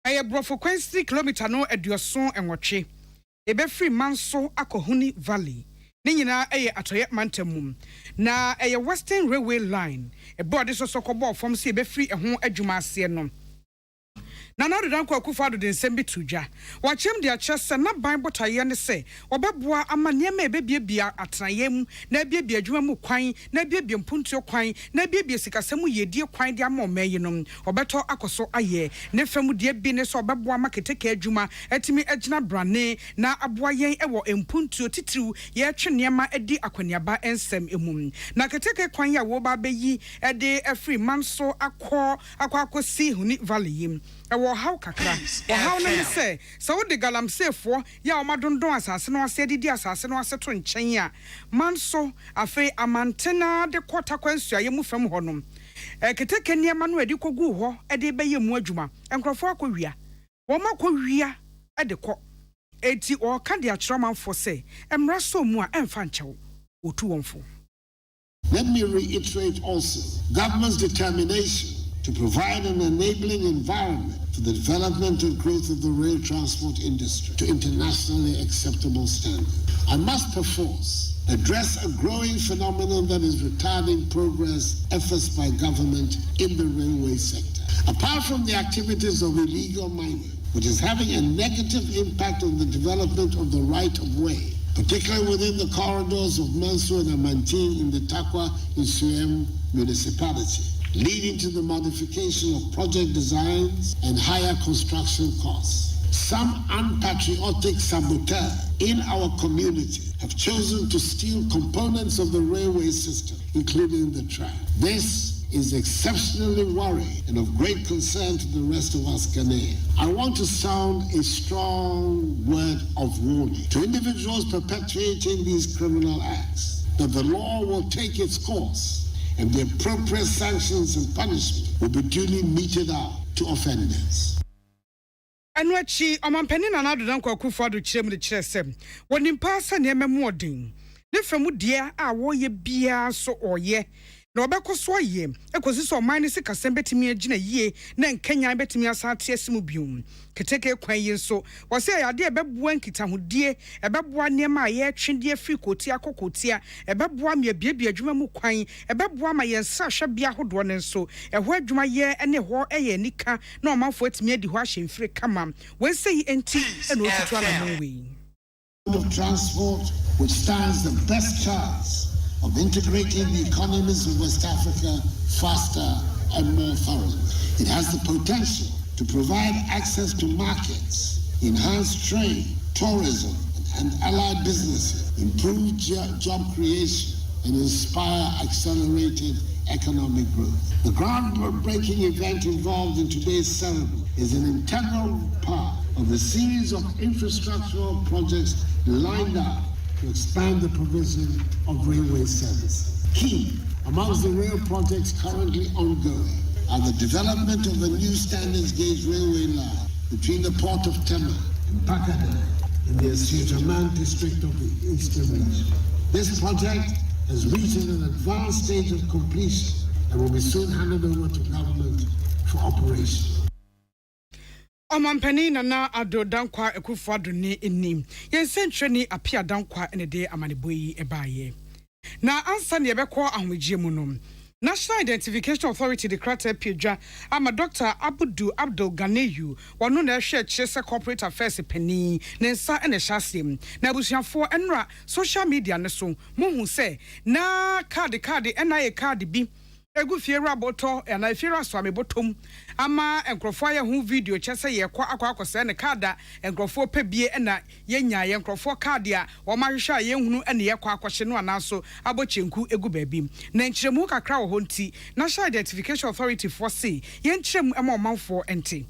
eye brofo kwan 3 km no eduoso enwotwe ebe free manso akohuni valley ne nyina eye atoye mantamum na eye Western Railway line e board so sokobo fom se ebe free eho adwuma ase no na na danko akufo adu den sembi tuja wachem de achese na ban botaye ne se obeboa amaniema ebebiebia atenayem na ebiebia adwuma mu kwan na ebiebia mpuntuo kwan na ebiebia sikasemu yedie kwan de amomayinom obeto akoso aye ne fam de bi ne so obeboa maketeke adwuma atimi agina brane na aboa yen ewo mpuntuo titiriw ye tweniema edi akwaniaba ensem emum na keteke kwan ya wo ba beyi ede afri manso akosi huni valley yim ewo haw kakra wo haw na se so wo de galamsefo ya o madondon asase no ase didi asase no ase to nchen a manso afi amantena de kwota kwansu ayemu fam honom keteke niema no edi kogu ho ede beye mu adwuma enkrofo akowia wo makowia ede ko eti o ka de achromanfo se emra so mu a emfa nchew otu wonfo. Let me reiterate also government's determination to provide an enabling environment for the development and growth of the rail transport industry to internationally acceptable standards. I must perforce address a growing phenomenon that is retarding progress efforts by government in the railway sector. Apart from the activities of illegal mining, which is having a negative impact on the development of the right-of-way, particularly within the corridors of Manso and MONTIE in the Takwa Isuem municipality, leading to the modification of project designs and higher construction costs. Some unpatriotic saboteurs in our community have chosen to steal components of the railway system, including the track. This is exceptionally worrying and of great concern to the rest of us Ghanaians. I want to sound a strong word of warning to individuals perpetuating these criminal acts that the law will take its course and the appropriate sanctions and punishment will be duly meted out to offenders. Anwachi omampani na nado danko akufo adu kirem de kiresem wonimpa asa ne ememu odin ne famu die a wo ye bia so oye na obekoso ye ekosi so man ne sikasem betimi agina yie na nkanya betimi asate asimu bium keteke kwan yi so wose ade ebeboa nkitahodie ebeboa niema ye twendie firi kotia kokotia ebeboa me biebia adwuma mu kwan ebeboa ma yensa hwebia hodo ne so eho adwuma ye ene ho eye nika na omanfo atimi adi ho ahemfire kama wese enti eno otutu anamwe of transport which stands the best chance of integrating the economies of West Africa faster and more thoroughly. It has the potential to provide access to markets, enhance trade, tourism, and allied businesses, improve job creation, and inspire accelerated economic growth. The groundbreaking event involved in today's ceremony is an integral part of a series of infrastructural projects lined up to expand the provision of railway services. Key amongst the rail projects currently ongoing are the development of a new standards gauge railway line between the port of Tema and Pakada in the Asiaman district of the Eastern region. This project has reached an advanced stage of completion and will be soon handed over to government for operation. Omampani na ado dankwa ekufo ado ne enim yensentre ni apia dankwa ene de amaneboyi ebaye na ansa ne yebekọ ahomegye mu no National Identification Authority declared Pidja ama Dr. Abdul Ganeyu wano na ehwe chese corporate affairs pani nensa ene hyasem na abusuafo enra social media ne so mohu se na card ena ye card bi egu fiera boto na fiera so amebotom ama enkrofo aye ho video chese ye akwa ne kada enkrofo pebie na yenya ye enkrofo card a wo mahwehwe a ye hunu na ye akwahye no anaso abochenku egu baabim na nkyeremu kakra wo ho nti National Identification Authority for say ye nkyeremu ema omanfo ente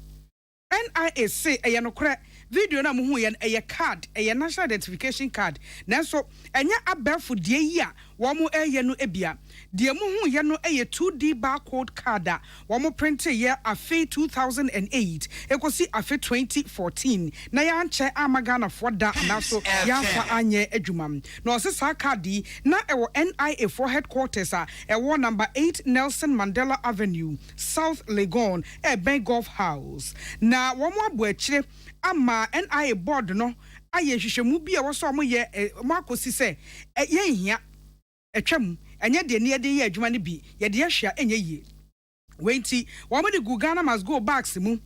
NIA say eye no kre video na mu hu ye eye card eye national identification card nanso enya abefo de yi a wo mo eye no ebia de mu hu ye no eye 2D barcode card a wo mo print ye afi 2008 ekosi afi 2014 na ya nche amagana for da naso ya fa anye adwuma na osesa card na ewo NIA for headquarters a ewo number 8 Nelson Mandela Avenue South Legon Ben Golf House na wo mo abo akire ama NIA board no aye hwehwemu bi a wo so mo ye mo akosi se ye hia etwam enye de ne de ye adwuma ne bi ye de ahia enye yie wenti wo mo de Ghana must go backs mu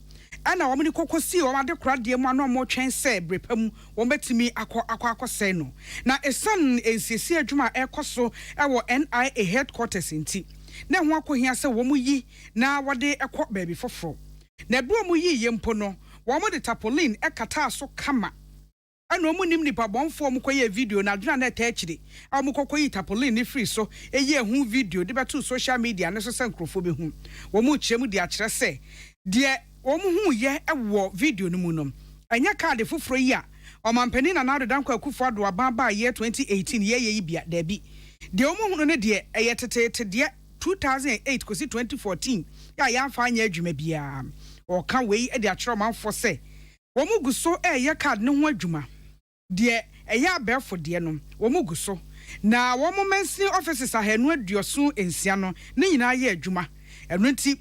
ana wo mo de kokosi wo ma de kora de mu ano mo twen se brepam wo betimi akọ no na esan ensisi adwuma ekoso ewo NIA headquarters nti na ho akohia se wo mo yi na wo de ekọ baabi foforo na bro mo yi ye mpo no wo mo de tapolin ekata so kama ana omu nim nipa bonfo mo koye video na adwuna na taachire a mo kokoyi tapolin ni free so eye hu video de beto social media ne so sankrofo be hu wo mo kyeremu de akere se de wo mo hu ye ewo video no mu no anya card foforo yi a omampani na na dodan kwa akufo ado ababa ye 2018 ye yi bia da bi de wo mo hu no ne de eye tetete de 2008 kosi 2014 ya amfa anya adwuma bia o kan we e de akere manfo se wo mo guso ye card ne ho adwuma de eya abefo de no wo mo guso na wo mo mensi offices ahanu aduoso ensia no ne nyina ye adwuma eno nti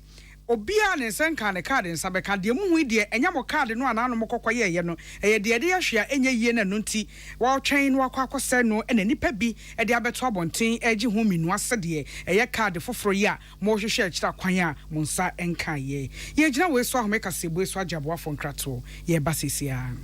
obia ne senka ne card nsa be ka de mu hu de enya mo card no anano mo kokoye ye no eye de de ahwea enya yie na no nti wo twen no akwa no ena nipa bi e de abeto abonten agi hu minu ase de eye card foforo ye a mo hwehwe akira kwan a mo nsa enka ye ye gina we so ahome kase bo so agabo afo nkrato ye basisia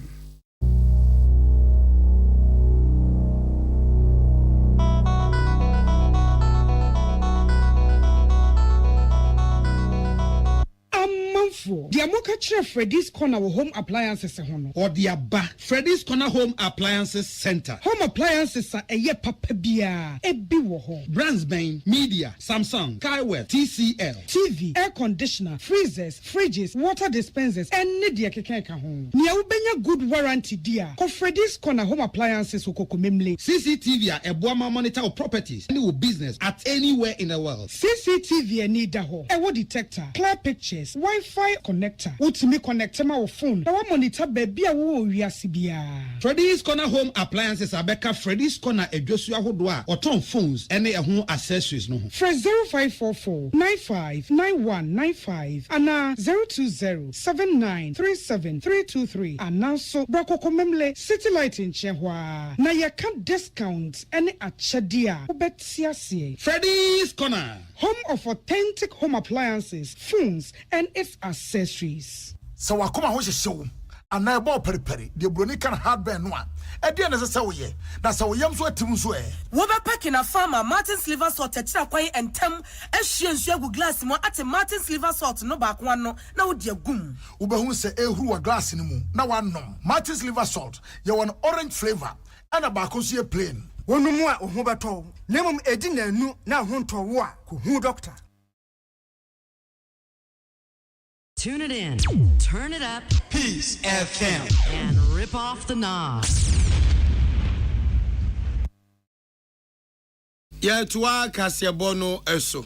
The Amoka Chef Freddy's Corner Home Appliances or the Abba Freddy's Corner Home Appliances Center. Home appliances are a ye papabia, a biwoho. Brands Bain, Media, Samsung, Kaiwell, TCL, TV, air conditioner, freezers, fridges, water dispensers, and Nidia Kekeka home. Nia ubenya good warranty dear. For Freddy's Corner Home Appliances Okokomemle. CCTV a Boama monitor of properties and business at anywhere in the world. CCTV and Nidaho. A what detector, clear pictures, Wi-Fi connector. Utimi connector my phone. Na monitor baby a wo wiase bia. Freddy's Corner Home Appliances abeka Freddy's Corner edwosua hodoa oton phones ene ehun accessories no. Fresh 0544 959195 ana 0207937323 ana so Brakokomemle City Light in Chehwa. Na ye can discount ene achedia obetiasie. Freddy's Corner, home of authentic home appliances, phones and its accessories. So wakoma ho hyehyɛ ana ebo periperi de broni kan hardware no a e de na se wo ye na se wo yam so atim so e wo be pack na farmer Martin's liver salt akira kwan entem ahwie nsu agu glass mo ate Martin's liver salt no ba kwa no na wo de agum wo be hu se ehuru wa glass ni mu na wanom. Martin's liver salt ye won orange flavor ana ba ko so ye plain wonumu a ho beto nemum edi na anu na ho nto wo a ko hu doctor. Tune it in, turn it up, Peace FM, and rip off the knob. Ya tuwa kasebo no eso.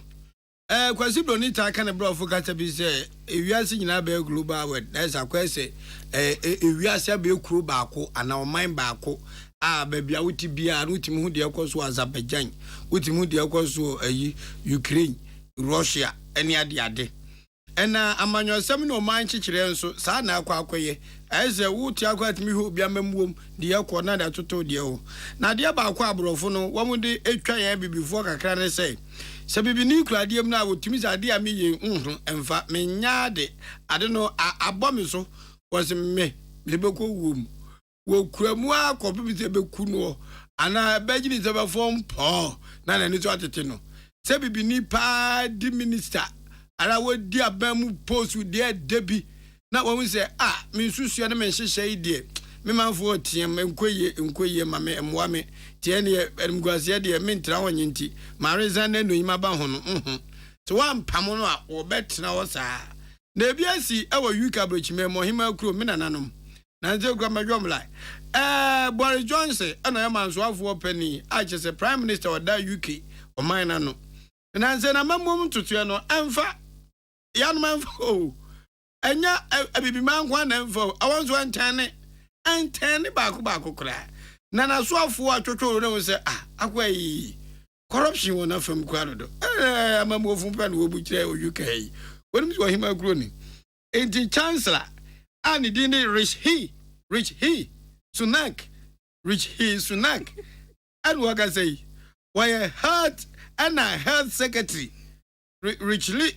Kwasi Bronita kan ebro focus bi say ewiase nyina be global world. That's akwese ewiase be kuro baako ana oman baako a babia wuti bia wuti hu de ekoso Azerbaijan, wuti hu de ekoso Ukraine, Russia, any ade. Ena amanyosem no man chichire nso saa na akwakoye eze wuti akwatimi hu bia mamuom de yakọ na da toto de ho na de ba akwa abrofo no wamude etwa ya bibifo kakra ne se bibi ni kuradiem na wotimi za de amiye emfa menya de ade no abomi so was me lebeko wum wo kuramu akopi bi se beku no ana bejini se be fom po na ni to atete no se bibini pa di minister ara wo di abamu post with there debi na wo say me susu na me hyehyɛ ide me manfo tiem nkoye ma me mwa me tie ne mguase de me ntra wonyinti ma reason na nonyima ba ho no so wan pam no a wo betena wo saa na ebiasi e wo yuka brochime mo hima kuro me nananom na nze gwa madwom lai Boris Johnson ana ya manso afo pani a chese prime minister of that UK o man na no na nze na mamom tutu no emfa ya no manfo enya abibi man kwa na emfa awonso antane baako kra na so afo atwotwo no se akwai corruption wona fam kwa do amamo fumpa no obu kire o UK woni mi hima kuro ni enti chancellor ani dini rich he Sunak and what I say why a heart and a health secretary rich he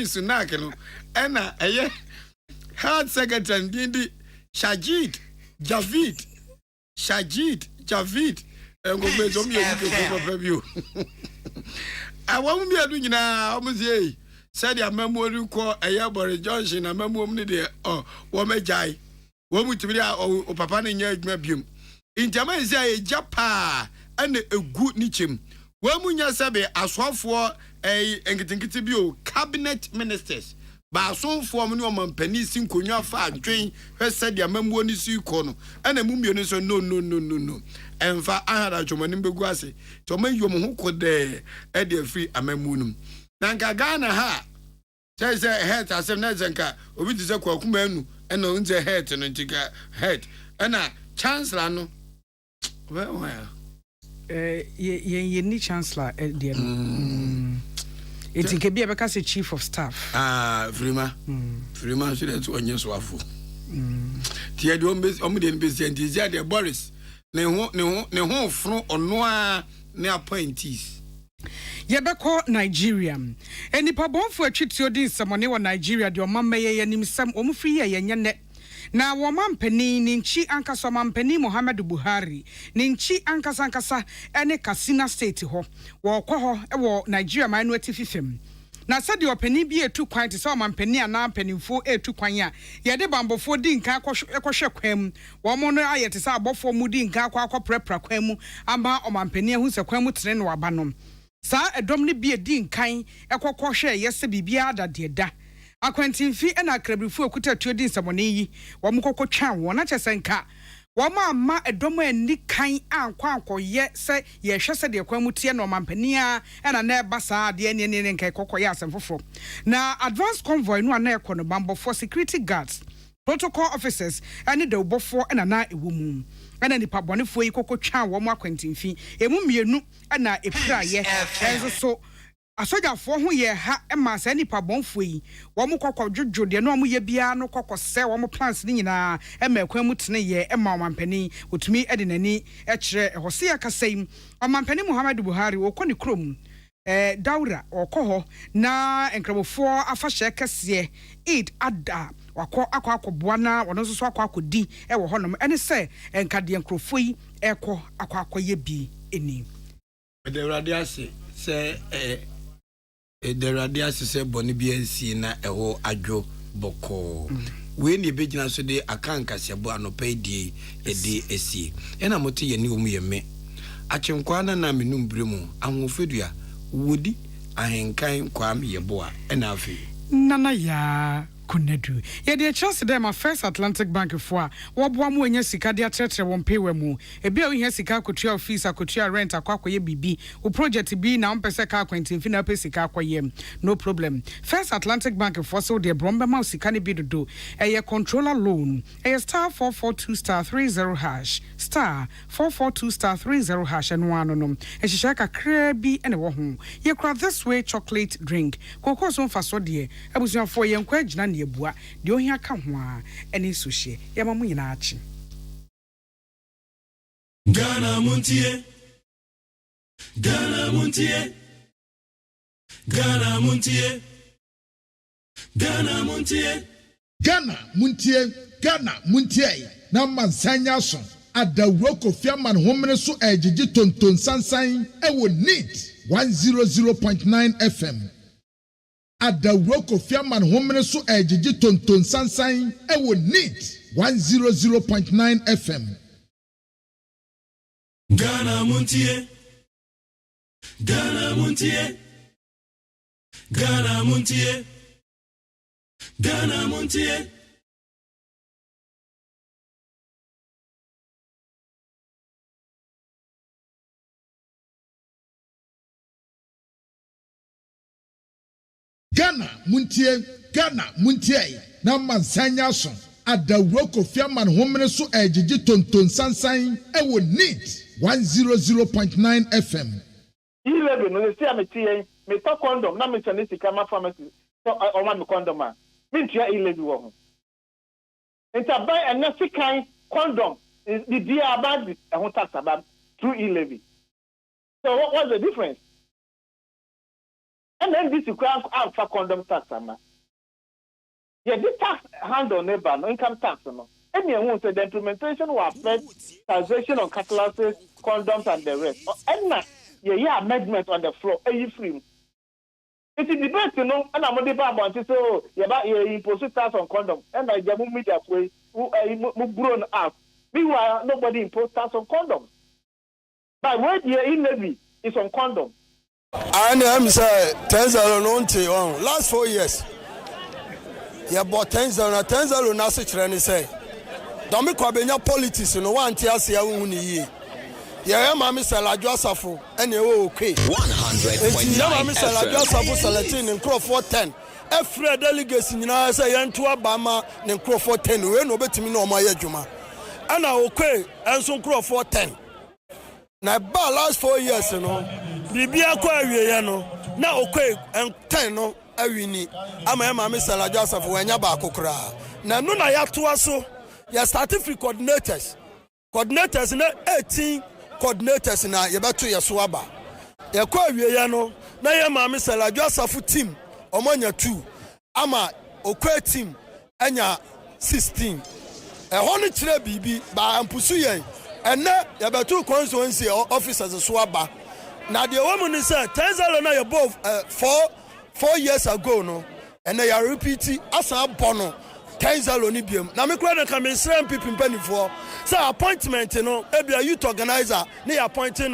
Sunak and a health secretary and dindi Shajid Javid and go based on you I won't be a doing now almost said your memory call a Yabori Johnson a memory there woman jai womu tibia o papa ne nya adwuma biom intama isia e japa ane egu nichem womu nya sebe aswafo engitinkiti bio cabinet ministers ba asonfo mo ne o mampani sinkonwa fa adwen hwese dia mamuo ni si ko no ane mumio ni so no emfa ahara dwomani begu ase to mayom ho kode e de free amamu num nanka Ghana ha say head asem na zenka obi dize kwa kuma anu and on the head and the head and chancellor no well ye ni chancellor dear it can be a chief of staff Frima so that one years wafo tie do omden president is there Boris ne ho fro ono ne appointees Yebeko Nigeria. Enipa bonfo atwitio din samone wa Nigeria de omameye yanim sam omfri ye yenye na womampani ninchi ankasa mampani Muhammadu Buhari ninchi ankasa ene Katsina state ho wo kwo ho e wo Nigeria man no atififem na sade opani bi etu kwan te so mampani ana panimfo etu kwan a yede bambofo din kan ekohwe kwam wo mo no ayete sa abofo mu din kan akwaprepra kwan mu ama omampani hu se kwan mu tene no aba no sa edom ne bi edin kan ekokwohwe yese bibia dadeda akwantimfi ena akrabrifu okuta tuodin samone yi wo mkokotwa wona chesenka wo ma edom ani kan ankwankoye se ye hwese de kwan mutie no mampania ena na eba sa de ne nkai kokoye asemfofo na advance convoy no na ekono bambo for security guards protocol officers and the bofo ena na ewumu ena nipa bonefo yi kokotwa wo mo akwantimfi emu mienu ena epira ye enzo so asojafo ho ye ha ema sa nipa bonfo yi wo mo kokodwodwo de no mo ye bia no kokose wo mo plans ni nyina ema kwan mu tene ye ema omampani otumi ede nani kire hose akasai omampani Muhammadu Buhari wo koni krom Daura okoho na enkrabofo afahye kase Eid Adha akwa na wono so akodi e wo honom ene se enkade enkrofo yi akwa ye bi eni the radiasi se the radiasi se boni bi ansi na eho adwo boko we ni begina so de akanka sebo anopa die edi esi ena mote ye ni omu ye me achenkwa na menum bremu ahofedua wodi ahenkan kwam yeboa ena afi nana ya kunadu ye de chance dem a First Atlantic Bank for wo boa mu enya sika de atrɛtrɛ won pewa mu ebi a ohia sika akotua office akotua rent akwakoye bibi wo project bi na on pese ka akwantimfi na pese ka akoye no problem First Atlantic Bank for so de bromba ma sika ne bi dodo eye controller loan eye star 442 star 30 hash star 442 star 30 hash and one no ehihya kakra bi ene wo ho ye kra this way chocolate drink kokos on fa so de abusuafo ye nkwa agina ebua de ohia ka ho a ene suhye yamamu nyina achi Ghana Montie Ghana Montie Ghana Montie Ghana Montie Ghana Montie Ghana Montie na mansanya so adawro Kofi Amman homene so ejiji tonton sansan e wo need 100.9 FM. At the Roko Fiaman Homene so ejiji tonton sansan ewo NEAT 100.9 FM. Ghana Montie. Ghana Montie. Ghana Montie. Ghana Montie. Ghana Muntie na mansanya so adawroko fiaman homene so ejiji tonton sansan ewo NEAT 100.9 FM. Eleven no say am tie me to condom na me tane sika ma pharmacy so o ma me condom a me ntia 11 wo ho enta buy a next kind condom is the dear about the whole tax about through 11. So what's the difference? And then this you can't out for condom tax, ama. Yeah, this tax handle never no income tax, no. Any one said the implementation will affect taxation on catalysis, condoms, and the rest. And yeah, amendment on the floor, free. It's a debate, you know, and I'm on the bar to say, oh, yeah, impose tax on condom, and I just move that way, who grown up. Meanwhile, nobody impose tax on condoms. But what you're in Navy is on condom. And I'm saying, 10,000 last 4 years. Yeah, but 10,000 na se chere say. Don't me kwabenya politics no one tia se uni. Yeah, mama say la Josafo and you okay. 100.9. Yeah, mama say la Josafo selecting in Crawford 10. Every delegates nyina say yanto abama in Crawford 10 we no betimi no ma yadwuma. And I okay and so Crawford 10. Na ba last 4 years no. Bibia kwa awie no na okwe en 10 no awini ama mama Sala Joseph wanya ba kokora na no na ya toa so ya statistical coordinators na 18 coordinators na ye beto ye so aba ya kwa awie no na ya mama Sala Joseph team omonya 2 ama okwe team anya 16 hono kire bibi ba ampusu yen ene ya beto constituency officers so aba. Now the woman is 10,000 na above 4 years ago no, and they are repeating as a bono 10,000 ni biam. Now me kwena come same people penny for. So appointment you know, e be a youth organizer, ni appointing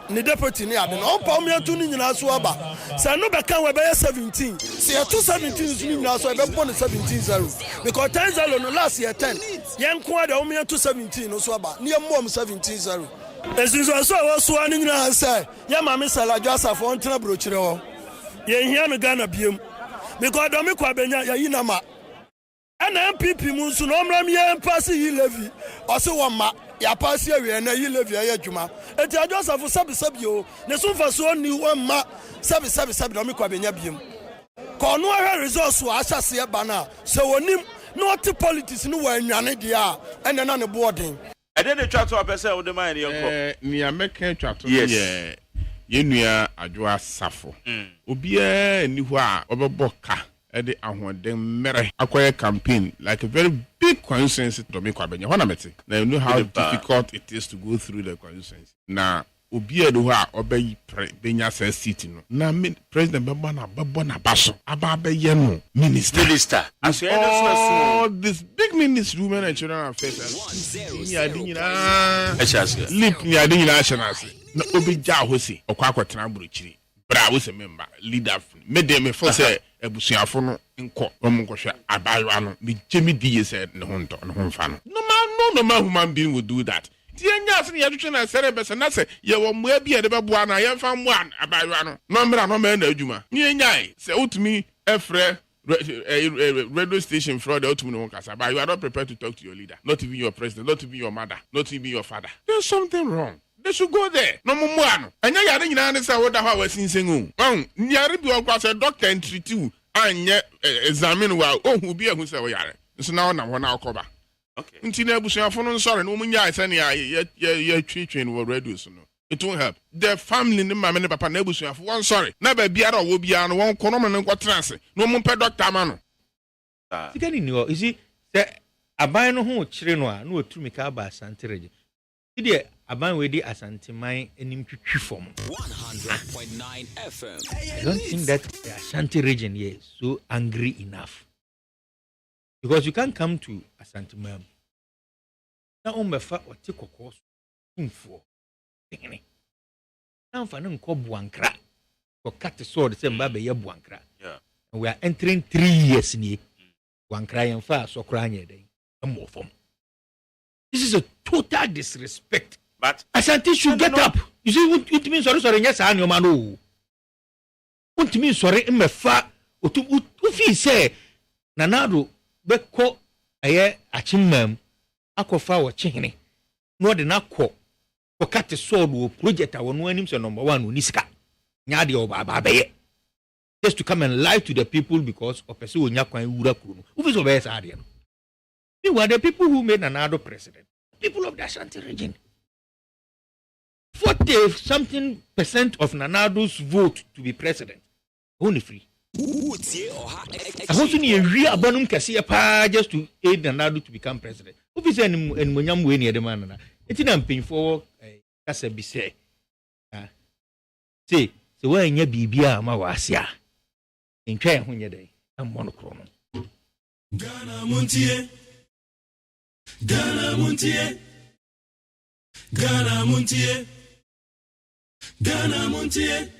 ni deputy ni ade. On pa me atu ni nyina so aba. Say no be kan we be 17. Say 217 ni nyina so e be born 17-0. Because 10,000 no last year 10. Yen kwa de o me 217 no so aba. Ni mom 17-0. Ezizo so so ani nyina say ya mama Sala Joseph on tena brochire ho ye hia no Ghana biem because do me kwa benya ya yinama ana MPP mu nso no mram ye pass yi levy o se wo ma ya pass awie na yi levy ya adwuma enti Joseph sabi o ne so fa so ni wo ma sabi do me kwa benya biem ko no ahwe resource wo ahyase e ba na se wonim no te politics no wa anwane dia ene na ne boarding. I didn't try to person with the mind in your near American chat. Yes, you near Adwa Safo. Ubia Niwa Oberboka at the Ahwandem Mere acquire campaign like a very big consensus to make Quabenya. Now you know how difficult it is to go through the consensus. Now Ubia Dua obey Benya says sitting. Now President Babana Basso Ababe Yeno Minister. As all this big ministry women and children affairs. Lip near the national. No Obija Hosi or Quaquatana Bruchiri. But I was a member, leader, made them a first Ebusiafono in court, Omokosha, Abayano, the Jimmy D said, no hunter, no home fan. No man human being would do that. The education I said, and I say, you will be at the Babuana, I am from one, Abayano, no man, no Juma. Yay, say to me, Efre. Radio station fraud out to no but you are not prepared to talk to your leader, not even your president, not even your mother, not even your father. There's something wrong. They should go there. No more. And I didn't understand what I was saying. Nyari was a doctor and treat you and examine well. Oh, who be a who say, so now I'm 1 hour cover. Okay. Until I was sorry, no one ya send ya treating will reduce. It won't help. The family in my many papa neighbors have one sorry. Never be out of will be on one corner and what transit. No more per doctor mano. You getting you see, a buy no home children no to make up by Santerege. Idiot, aban we di asanteman enim twitwi form 100.9 FM. I don't think that the Ashanti region here is so angry enough, because you can't come to asanteman na ombefa ote kokos info thing na mfa no nko buankra ko cut sword say mba be ye buankra. Yeah, and we are entering 3 years ni buankra yemfa so kra anya den more form. This is a total disrespect. But Ashanti should get up. You see, it means sorry, yes, I know, man. What means sorry, mefa. Ufi say, Nanado, beko aye achimem, akofa wa chihini. No de na ko cut the sword wo project awon no anim so number 1 uniska. Nya de oba beye. Just to come and lie to the people because of person onya kwan wura kuro. Ufi so be sa ade no. We were the people who made Nanado president. People of the Ashanti region. 40-something% of Nanado's vote to be president. Only free. I want to need a real abonum kasi pa just to aid Nanado to become president. Who is any munyam we near the man? It's not paying for kasa bi say. Say, so when you bibia ma wasia. In try ho nye dey. Am monochrome. Ghana Montie. Ghana Montie. Ghana Montie. Ghana Montie.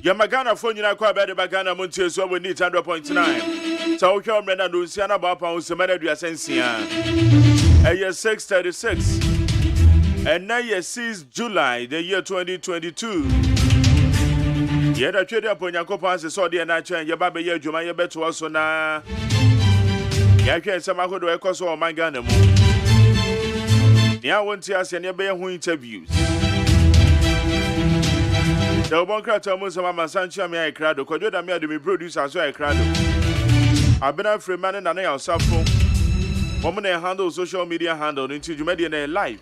Yamagana phone na kwa bede bagana Montie so we need 100.9. So we come na do sia na ba pa usema du asensia. 6:36. And now 6 July the year 2022. Yeda twede aponyakopa se so de na chen ye ba be ye adwuma ye beto so na. Ya hwe nsema hodo ekoso o mangana mu. Nia wonti ase ne be ye hu interviews. The Obonkra Mosa Masancha me crowd, Kojoda me the producer so I crowd. I've been a free man and I also woman handle social media handle into Jumedia live.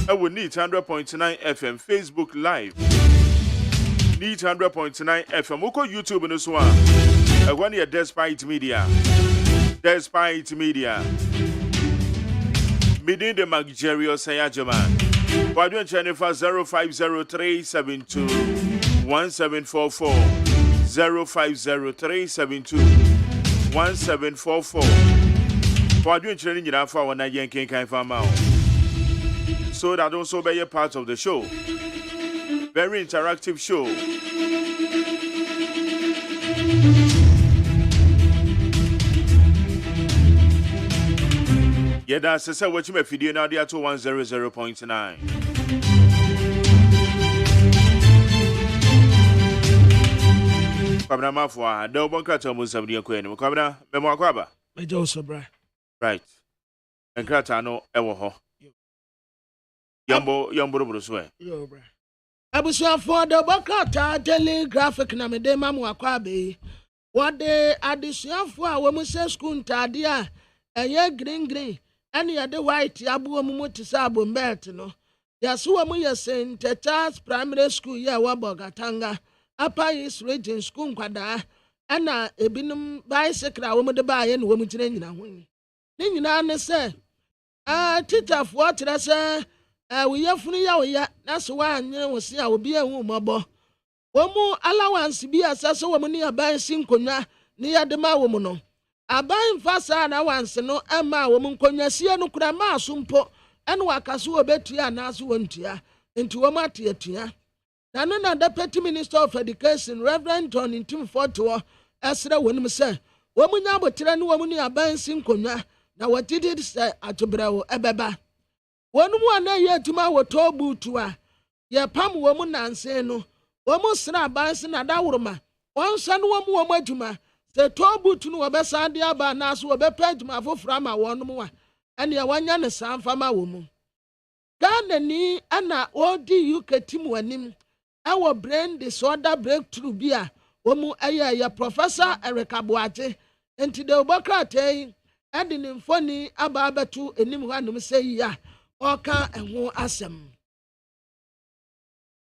I would need 100.9 FM Facebook live. Need 100.9 FM. We'll call YouTube in this one. I want your Despite Media. Despite Media. Meeting the Maggerio Sayajaman. Why don't you 050372 1744 050372 1744. Why don't you need that for when I yanking kind of amount? So that also be a part of the show. Very interactive show. Yeah, that's the what you may video now. They are to 100.9. Kwabna mafwa da obonka to mo sabri akwen kwabna me mo akwaba me jo so bra right enkrata no ewo ho yambo bro so e yo bra abusuafo da obonka daily graphic na me de mamu akwabe wode adesuafo a wo mu se school ntade a eye green and ya de white abu mu tisa abu mbet no ya so mu ye St. Charles Primary School ya wa Bogatanga Upper East Region School kwada ana ebinum bicycle a wo mu de ba ye no wo mu tire nyina ho ni nyina ne se teacher fo tire se we yafunu ya we ya na so wa anye wo se a obi ehu mobo wo mu allowance bi asase wo mu ne aban sinkonwa ne ya de ma wo mu no aban fasa na wanse no ema wo mu nkonyasie no kura ma asumpo ene wakaso obetua na aso wontua enti wo mate atua na no na Deputy Minister of Education Reverend John Intimfoto esre wonum se wo mu nya botere ne wo mu ne aban sinkonwa na watidi se atobrawo ebeba wonum ana ye atuma wo tobutu a ye pam wo mu nanse no wo mu sra aban se na dawuruma wonsa no wo mu adwuma se tobutu no obesa de aba na so obepa adwuma foforo ma wonum wa ene wanya ne sanfa ma wo mu Ghana ni ana odi UK team wanim ɛwɔ brain disorder breakthrough bi a wɔn ɛyɛ Professor Erica Boate nti de obokrata yi ɛde ne mfoni aba abɛto anim hɔ anum sɛ yi a ɔka ɛho asɛm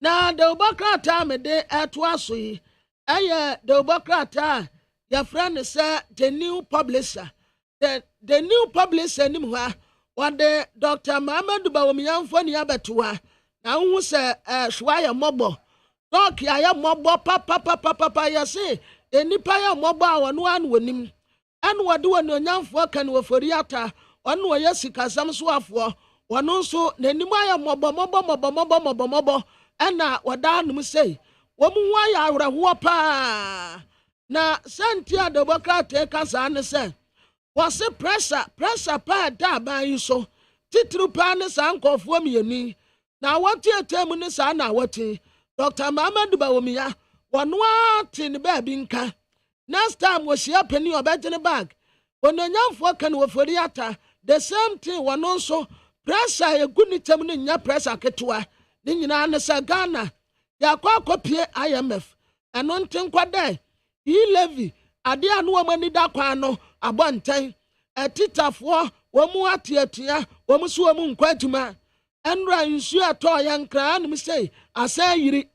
na de obokrata mede ɛto aso yi ɛyɛ de obokrata yɛfrɛ ne sɛ the new publisher the new publisher nim hɔ a wɔde Dr. Mahamadu Bawumia mfoni abɛto hɔ na wohu sɛ hwa yɛ mmɔbɔ dɔk ayɛ mmɔbɔ papapapapa yɛse enipa yɛ mmɔbɔ a wɔno ano wɔnim ɛne wɔde wɔ neonyamfoɔ ka ne wɔfori ata ɔno wɔyɛ sikasɛm so afoɔ wɔno nso n'anim ayɛ mmɔbɔ ɛna wɔda anom sei wɔn ho ayɛ awerɛhoɔ paa na sɛnti a Democrat ka saa ne sɛ wɔse pressure paa da aban yi so titiri paa ne saa nkɔfoɔ mmienu na wɔte mu ne saa na wɔte Dr. Mahamadu Bawumia wɔno ate ne baabi nka next time wɔhyia panin ɔbɛgyene bag ononyamfoɔ ka ne wɔfori ata the same thing wɔno nso pressure egu ne tam ne nya pressure ketewa ne nyinaa ne sɛ Ghana yɛakɔ akɔpie IMF ɛno nte nkɔdɛ levy ade a no wɔn ani da kwan no abɔntɛn ɛtitafoɔ wɔn mu ateatua wɔn so wɔn nkɔ adwuma ɛnura nsuo atɔ yɛn nkraa nom sɛ asɛn yiri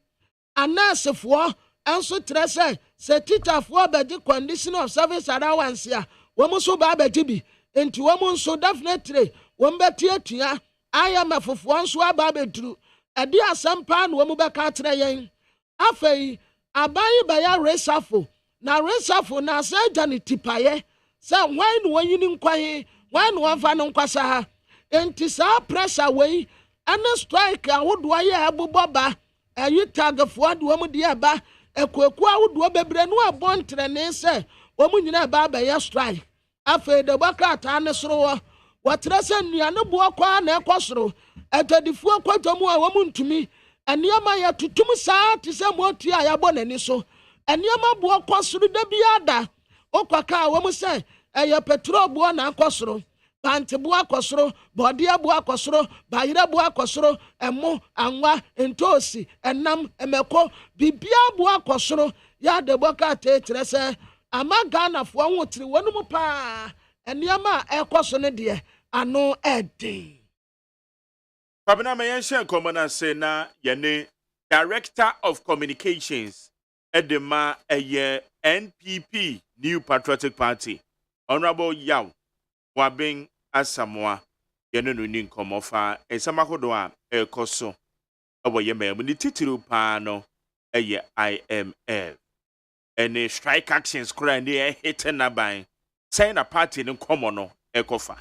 anɛɛsefoɔ ɛnso trɛ sɛ titafoɔ bɛgye condition of service allowance a wɔn nso ba abɛgye bi nti wɔn nso definitely wɔn bɛteatua IMF fofoɔ nso aba abɛduru ɛde asɛm paa na wɔn bɛka akyerɛ yɛn afei aban bɛyɛ resafo na resafo na asɛ agya ne tipaeɛ sɛ hwan na wɔyi ne nkwahe hwan na wɔmfa no nkwasa ha nti saa pressure wei ɛne strike ahodoɔ yɛ ɛbobɔ ba ɛyi tagfoɔ de wɔn de ɛba ɛkuaku ahodoɔ bebree no abɔ ntrɛne sɛ wɔn nyinaa ɛba abɛyɛ strike afei de bɔkrataa ne soro wɔ wɔtrɛ sɛ nnuane boɔ kɔa na ɛkɔ soro ɛtɔdifoɔ kɔtɔ mu a wɔn ntumi nneɛma yɛ tutum saa te sɛ mɔtu a yɛabɔ n'ani so nneɛma boɔ kɔ soro da bi ada okɔka a wɔn sɛ ɛyɛ petrol boɔ na akɔ soro panti boɔ akɔ soro bɔdeɛ boɔ akɔ soro bayerɛ boɔ akɔ soro ɛmo anwa ntoosi ɛnam ɛmɛko bibia boɔ akɔ soro yɛade bɔka teetere sɛ ama Ghanafoɔ ho tiri wɔn mu paa nneɛma a ɛkɔ so ne deɛ ano ɛden Pabina Mayenshia Commonase na yene Director of Communications Edema eye NPP New Patriotic Party Honorable Yaw Wabing Asamoah yene no ni nkomofa esamakodo a ekoso obo yeme mu ni titiru pa no eye IMF ene strike actions kura ni hit na ban say na party ni nkomo no ekofa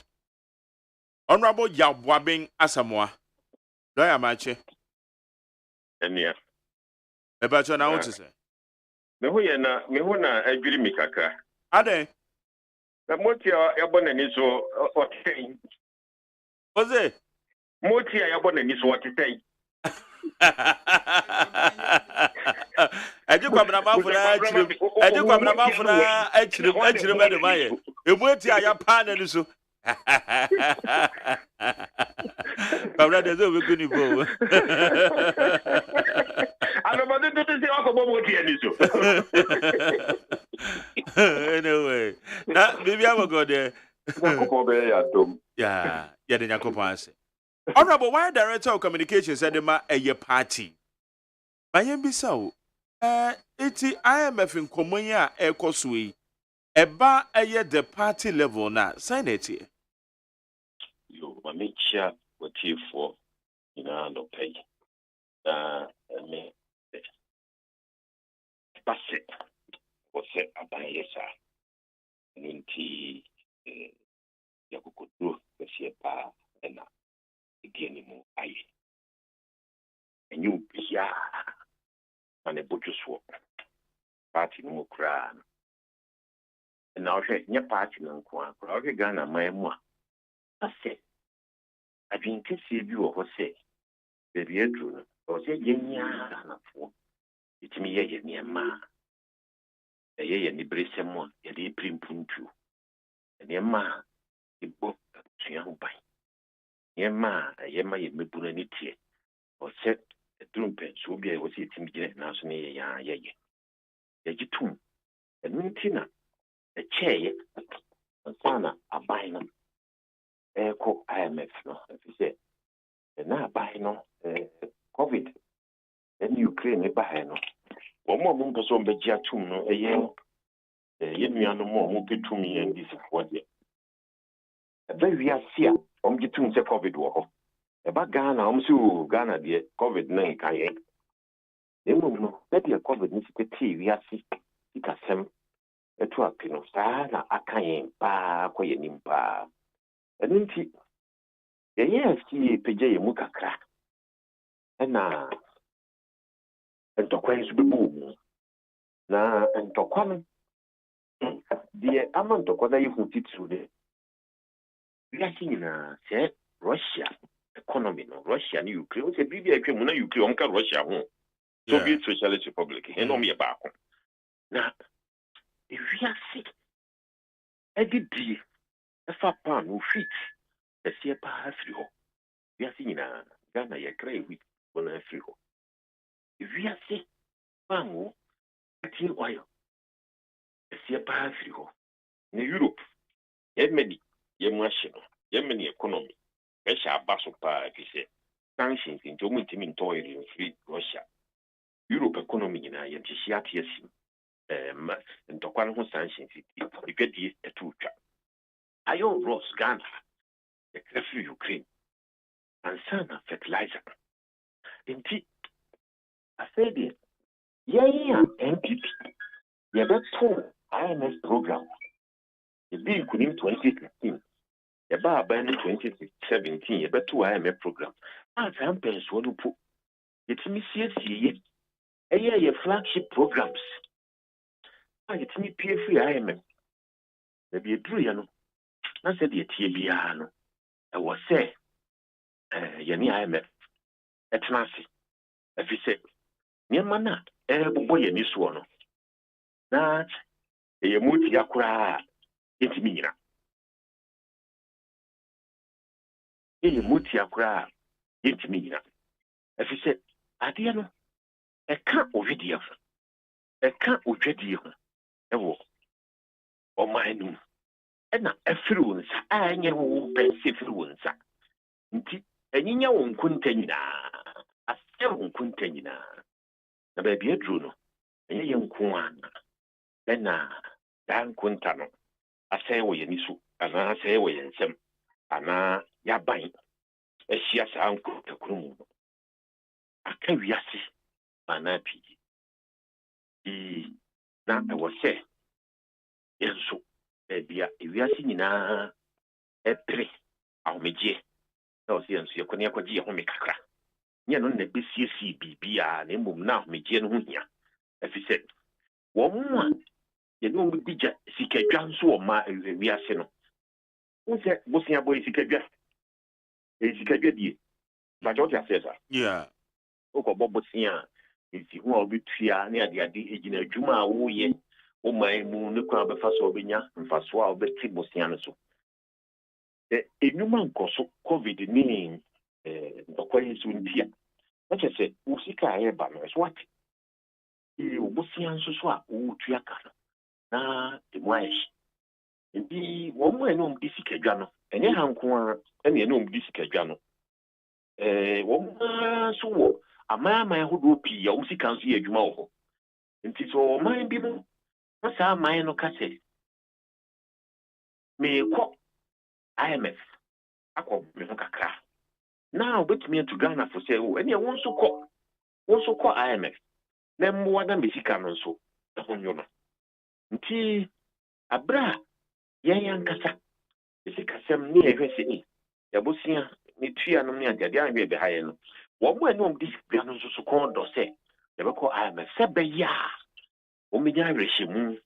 Honorable Yaw Wabing Asamoah Doya mache. Enia. Ebacho na wonte se. Me hu na adwiri mi kakra. Ade. Na moti a yabɔ n'ani so ɔtɛn. Oze. Moti a yabɔ n'ani so ɔtɛn. Eji kwabra mafuna achirim. Eji kwabra mafuna achirim ade maye. Ebueti a ya pa n'ani so. Pablo de zo be kuni bo. Anobade to se akobo mo ti ani so. Anyway, na bibi amogo de. Akobo be ya dom. Yeah, ya de nyakopo ase. Honorable why Director of Communications said ma eye party. Bayen bisa o. Iti IMF nkomo yi a ekoso yi. Eba eye the party level na senate. Yo, mamicha for no pay. Me passe você abanhesa ninti yakukudu você pa na igeni mu aye enyu bia ane bojuso party no kra na ohwe nya party no nko akra ohwe Ghana maemu a ase adwinkesi bi wo ho se bebi edru no o se yenya anafo itimi ye niema ye ni bresemo ye di primpuntu niema ibo tuya ubai niema ye ma ye mebuna ni tie o se drumpen so bi a wo se tim gire na so ne ya ye gitum enuntina cheye sana abai no ko IMF no fi se na abai no covid en Ukraine ba no wo mo mpeso mbeji atum no ye nuano mo petum ye ndisi kwode ebe wi asia gitum se covid wo ho eba Ghana Ghana de covid 19 kan ye no be covid ni siketi wi asi ikasem etu apino saa na akayen pa koye nimpa enunti ye si peje ye mukakra na entokwa su bebu na entokwa no die ama ntokwa da yihu titru de yaki na se Russia economy no Russia ni Ukraine se bibi atwa mu na Ukraine onka Russia ho Soviet Socialist Republic eno me ba ko na ewiase edidi efa pan o fit esie pa afri ho wiase nyina Ghana ye krai wi bona afri ho wiase pan o ati oil esie pa afri ho na Europe yemedi yemwashi no yemeni economy esha abaso pa kise sanctions into mutimi ntoyiri free Russia Europe economy nyina yemtishi atiasi ntokwan ho sanctions ikedi etutwa ayo Ross Ghana the free Ukraine and sana fertilizer inti afedi yeah MPP yebeto IMF program ebi kunim 2015 yeba ban 2017 yebeto IMF program am penso no po yetimi siesie ye flagship programs yetimi PF IMF na bi eduru ya no na se de tie bia no e wo se ye ni IMF etnasi efise niema na bobo ye ni so no na ye muti akura yetimi nyina ye muti akura yetimi nyina efise ade no eka ovidie ho eka odwedie ho ewo o manu ena efiri wonsa anye wo pense efiri wonsa nti enyinya won kunta nyina asem won kunta nyina na ba bia duro no enye yenko ana ena dan kunta no asai wo yenisu ana asai wo yensem ana yaban ehia sa anko takurumu aka wiase ana pigi na ewo se yenso bia ewiase nyina epre awmeje na o se yenso yekoni akwaji ye ho mekakra nye no na besiesi bibia na emum na awmeje no ho hia afise wo mwa ye no mu dija sikadwa nso o ma ewiase no nse bosia boy sikadwa sikadwa die ba joja sesa oko bobosia isi hu obitua na ade ejina adwuma a wo ye o mai mu ne kwa befa so obenya mfaso a obeti bosia no so enuma nkoso covid ni ndokwa yesu ntia na chese usika ayeba no so what obosia nso so a utua ka na demwaesh ndi wo mu eno mdisikadwa no enye hanko a ene eno mdisikadwa no wo mu so wo ama hodo pi ya usika nso ye adwuma wo nti so man bi no na sa man no ka se me ko IMF akọ me ho kakra na obetumi to Ghana for say ene won so kọ IMF na mwa na mesika no nso na honyo no nti abra yan kasa esika sem ni ehwese ni ya bosia ni tua no ni agade an be haye no wo mo ene discipline no nso so kon do se ya be ko IMF se be ya o me nya rehemu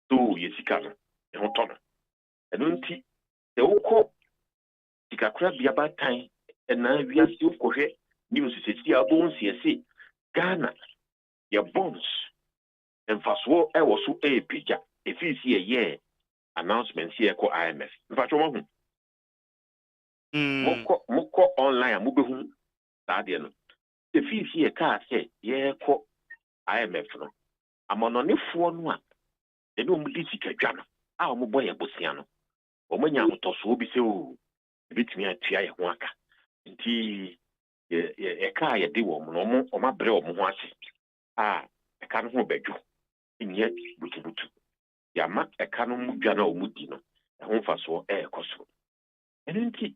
to yesika no e ho to no eno nti e wokọ sikakura bia batan na wiase ukohwe news sisi abonsi ese Ghana ya bonds emfaso e wo so pija efisi ye announcement here ko IMF mfacho mo hu moko online amubehu saade no the fees here car say yeah ko IMF no amononefo no a de no mudi sika dwa no a omo boy abosia no omo nya hotoso obi se o bitimi atua ye ho aka nti ye car ye de wo no omo abre omo ho ase e ka no ho badwo nye butubutu yama e ka no mu dwa na omo di no e ho fa so e koso nti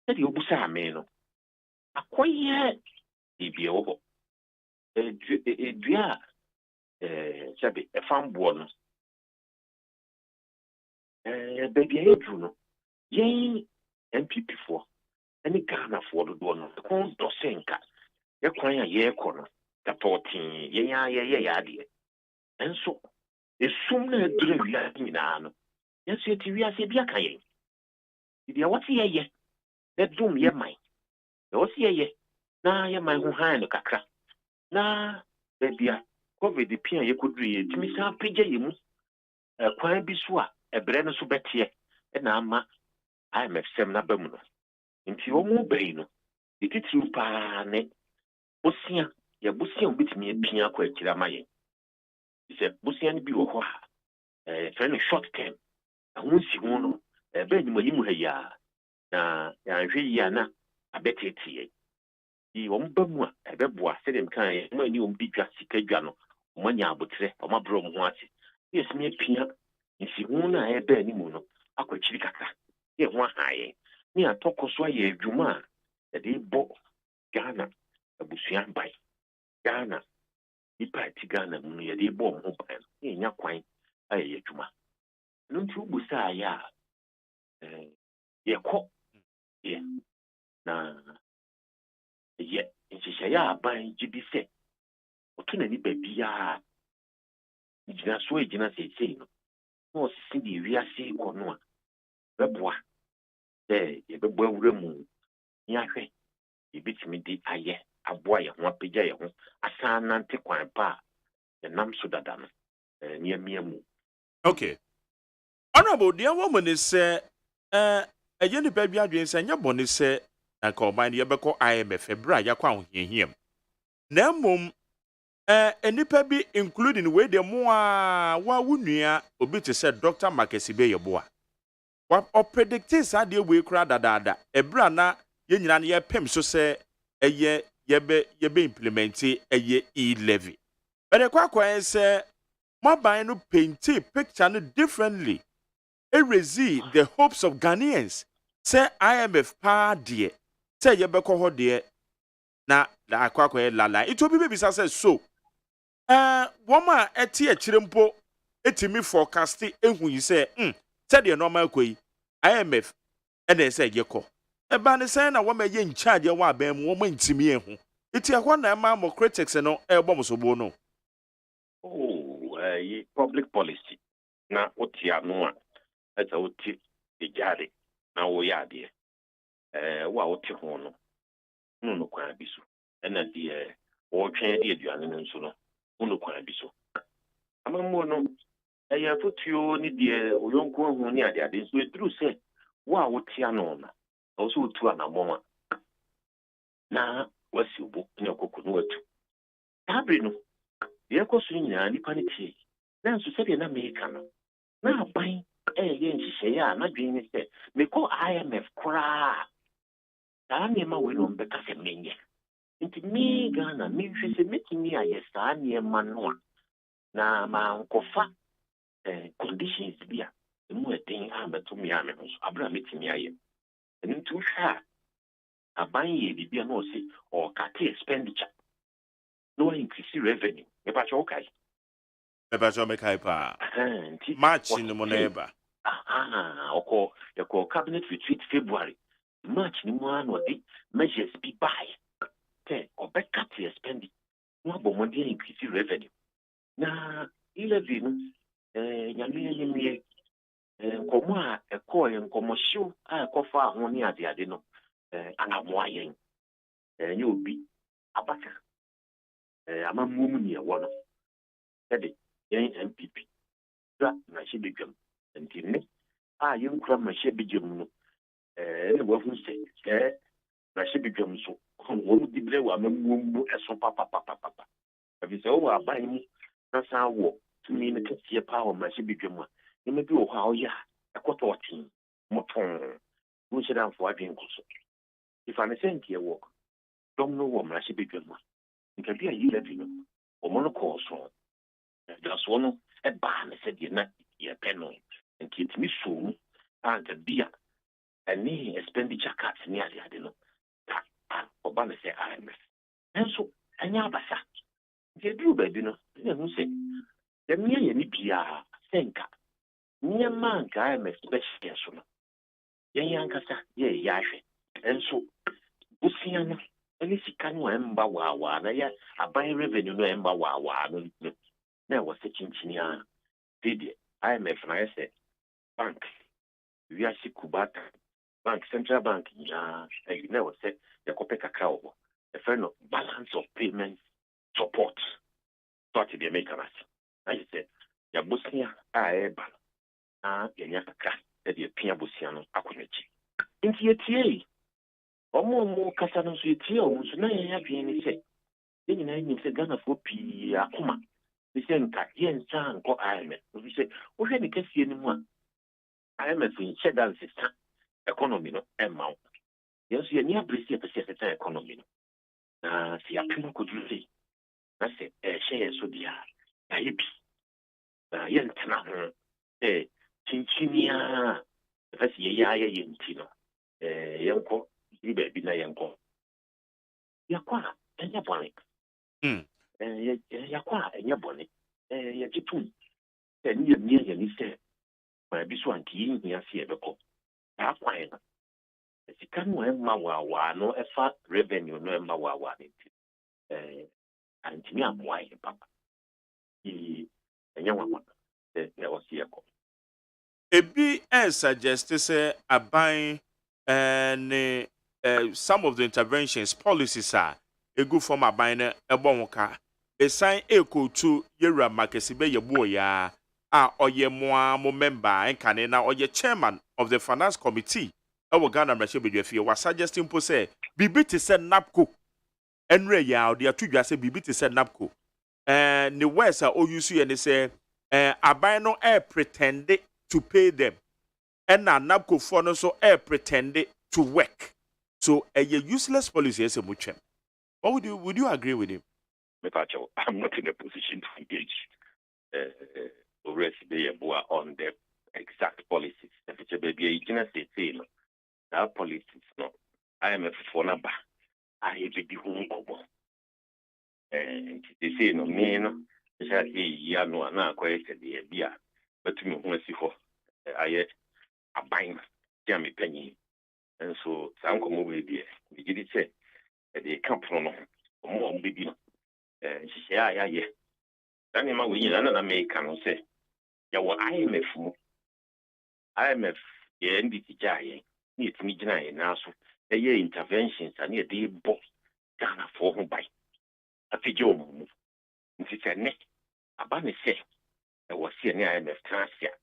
e de obusa ame no akoye ibie wo edua sabe e fambo no baby edru no yen MPP for any Ghana for the do no kon do senka ye kwan ya ye ko no supporting ye ya de enso esum na edru wia nyina no yeso ti wia se bia kan yen dia what ye that dum ye mai what ye na ye mai ho han no kakra na bebia covid pia ye kodru ye timi sa pagya ye mu kwan bi so a ebre no so betie na ama IMF sem na bamu no nti wo mu bai no ititiri pa ne bosia ye bosia obitimi apia kwa akira maye se bosia ne bi wo ho friend short term ahunsi ho no be ni mayimu ha ya na ya hwe ya na abetetie yi wo mbamu a ebeboa se dem kan ye ma ni ombi dwa sika dwa no omanya abotre omabro mo ho ate yesimi apia nsi ho na ebe ni mu no akwachiri kaka ye ho ahaye ni atoko so ye adwuma de bo Ghana abusua bai Ghana ipati Ghana mu ye de bo mo bai ye nya kwan aye adwuma no nti ubusa ya ye ko ye na ye nsi ya bai gibi se otuna ni babia jina so ejina se no no si di wiase ko no a beboa ye bebo awura mu ya hwe ibitimi di aye aboa ye ho apagya ye ho asana nte kwan pa ye nam so dada no ne amia mu okay honorable dear woman is say eye ni pa bi adwen say nya bone say na ka oban ye beko IMF bra ya kwa hohiahiem na mom enipa bi including we de mo a wa wunua obi te say Dr. Makesibe yeboa wa predicting sa de we kura dada ebra na ye nyina na ye pem so say eye yebe implement eye e-levy but ekwa say moban no painted picture no differently erase the hopes of Ghanaians say IMF pa de say ye beko ho de na akwa lala it will be baby say so woman eti ekirempo etimi forecast ehu yi say say the normal koi IMF ene say ye ko eba ne say na woman ye in charge ye wa aban mu woman ntimi ehu iti akwa na ma mo critics no ebo musobo no public policy na otia no a ata oti ejare na wo ya de wa oti ho no kwa biso ena de wo twen de aduane no nso no kwa biso amammo no ya fotuo ni de oyonko ho ni ade nso eduru se wa wotia no na also otu anamoma na wasi obo ni okoko no watu tabre no ye koso nyina nipa ne tie na nso se de na America no na aban ye nhihye ya na dwen ni se me ko IMF kra ta ne ma we no mbeka se menye nti mi Ghana mi hwe se metimi aye sa ne ma no na ma nkofa conditions bia mu eden abeto mi ame so abra metimi aye nti hwa aban ye bibia no se o cut expenditure no increase revenue e ba cho kai eba jo me kai pa March ni mo na eba oko yako cabinet retreat February March ni mo ano di measures be by or back cut expenditure no bo mo dey increase revenue na e-levy no nyame komo a ekoye nkomo hyew a ekofa ho ni ade no anamoa yen nye obi abaka amammu ni ewo no ede yen MPP da na hye bedwam ntine a yen kura ma hye bedwam no ne wo hu se she be drum so won di bre wa mamu eso papa. If you say buy me that's how work to me the kesi pa o ma she be drum you may be o ha o ya ekwoto otin moton we should have for adwin kuso if I send here work don't know what ma she be drum it can be a year you know o mo no call so that's one e ba me said you na ye penno and keep me so and the beer and me expenditure cuts near the adeno or ban say IMF and so anya basa je du baby no who say the me ye bia senka me man ka IMF special so no ye yankasa ye yahwe and so busia no any sika no emba wa na ya aban revenue no emba wa no na was chinchinia did IMF na say bank we are Kubata Bank, Central Bank, you never said the Copeka Crow, the friend of balance of payment support. Thought to be a maker. I said, Ya Bosnia, Yaka, the Pia Bosiano, Akunechi. In TTA, or more Casanos with Tio, so now you have any say. Then you say Ghana for P. Akuma. We send Yen San, go IMF. We say, what any case anymore? IMF in Cheddar system. Economy no amount. Yes, you near British economy. See a pin could you see? I said, share so dear. Yentana, Chinchinia, that's Yentino, Yanko, baby, Yanko. Yakwa, and your bonnet. Yakwa, and your bonnet. Yajitu. Then you near you say, my biswan tea, yes, here, that's why the can wa no effort revenue no emma wa and me am why papa e enya wa there was here ebi suggest say aban and some of the interventions policies are a good form aban na ebo nka besan ekotu yewura makesi be yebo ya oye mo member enkane na oye chairman of the finance committee ewo Ghana Mrachie Bedwafie was suggesting po say bibi te say napco enre ya de atudwa say bibi te say napco the words are OUC and they say aban no pretend to pay them and na napco for no so pretend to work so a useless policy as a muchem. What would you agree with him? I'm not in a position to engage already on the exact policies. If it's a baby, you that policies, no. I am a phone number. I have to be home. And they say, no, me, no, yeah, no, I'm not quite a dear, but to me, when I bind Jamie Penny. And so, some come over there. We did it say, they come from more baby. And she said, yeah. Then in my way, another American say, yeah, well, IMF, yeah, and the giant. It's me now, so the interventions and yet they bought Ghana for home by a figure. It's a neck. A banner say, I was here near IMF transfer.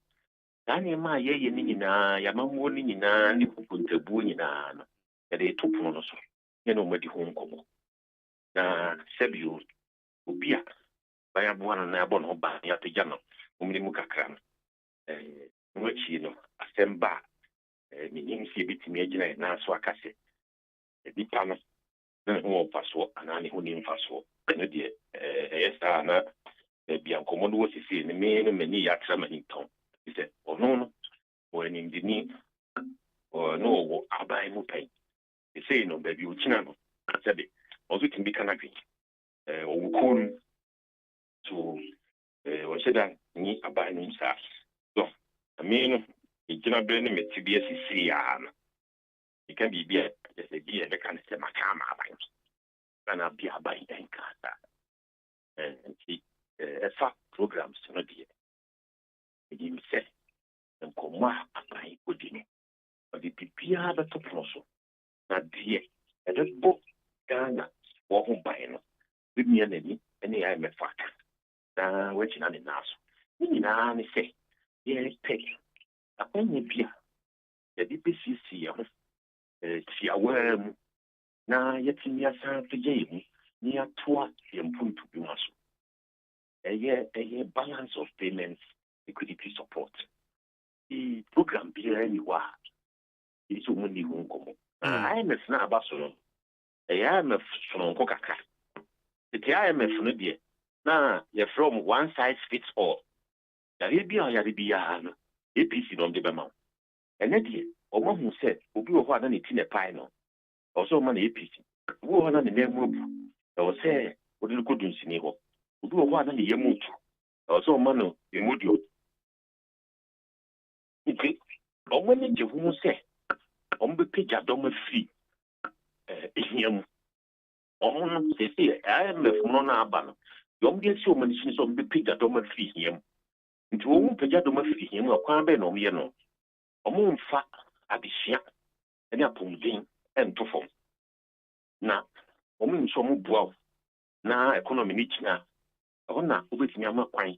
Daniel, my ye, Nina, Yamamu, Nina, Nipunta Bunina, and they took on us. You know, where the home come. Now, Sebu will be by a one and a bon or by a piano, Umimukakran, which you know, a semba. Me see bit me na so akase di pana na ho paso anani ho ni mfaso no de esta na bia nkomo no sisi ne me no mani ya tra mani ton ise ono o ni ndini o no wo abai mu pai ise no ba bi o china no sabe o so timbi kana gwi o kun to o sheda ni abai no sa so me no igina be ne metibia sisi ya no it can be bia just a bia be kan se makama abai kana bia abai enkata and EFA programs no die e say en koma abai odini o di bia ba to proso na die e de bo Ghana wo ho bai no bi mi anani ene ya me faka na wechi na ne naso ni na ne say ye take akwanye bia ya di PCC ya ho ti awam na yɛtumi asan pagya yɛ mu na yɛatoa yɛn mpuntu bi mu aso. Ɛyɛ balance of payments liquidity support. The program biara ni wa isi omu ni hu nkɔmɔ. IMF na aba so no IMF sononko kakra. Iti IMF no deɛ na yɛfrɛ one size fits all. Yare bi ya no APC no de bɛma. Ɛnɛ deɛ ɔmo hu sɛ obi wɔ hɔ a na ne ti ne pae no. Ɔsɛ ɔma na APC. Obi wɔ hɔ na ne nan mu abu. Ɛwɔ sɛ ɔde no kɔdu nsini hɔ. Obi wɔ hɔ a na ne yam otu. Ɛwɔ sɛ ɔma no emodio. Nti ɔmo ne gye ho sɛ ɔmo bɛpagya dɔm afiri ehia mu. Ɔmo no sɛsɛ IMF no na aba no. Ɔmo de asi ɔmo ne sɛ ɔmo bɛpagya dɔm afiri ehia mu. Nti wɔn pagya dɔm afiri ehia mu akwan bɛn na ɔmo yɛ no. Ɔmo mfa adesua ɛne apɔmuden ɛnto fam. Na ɔmo nso ɔmo boa na economy ne gyina. Ɛhɔ na wobɛtumi ama kwan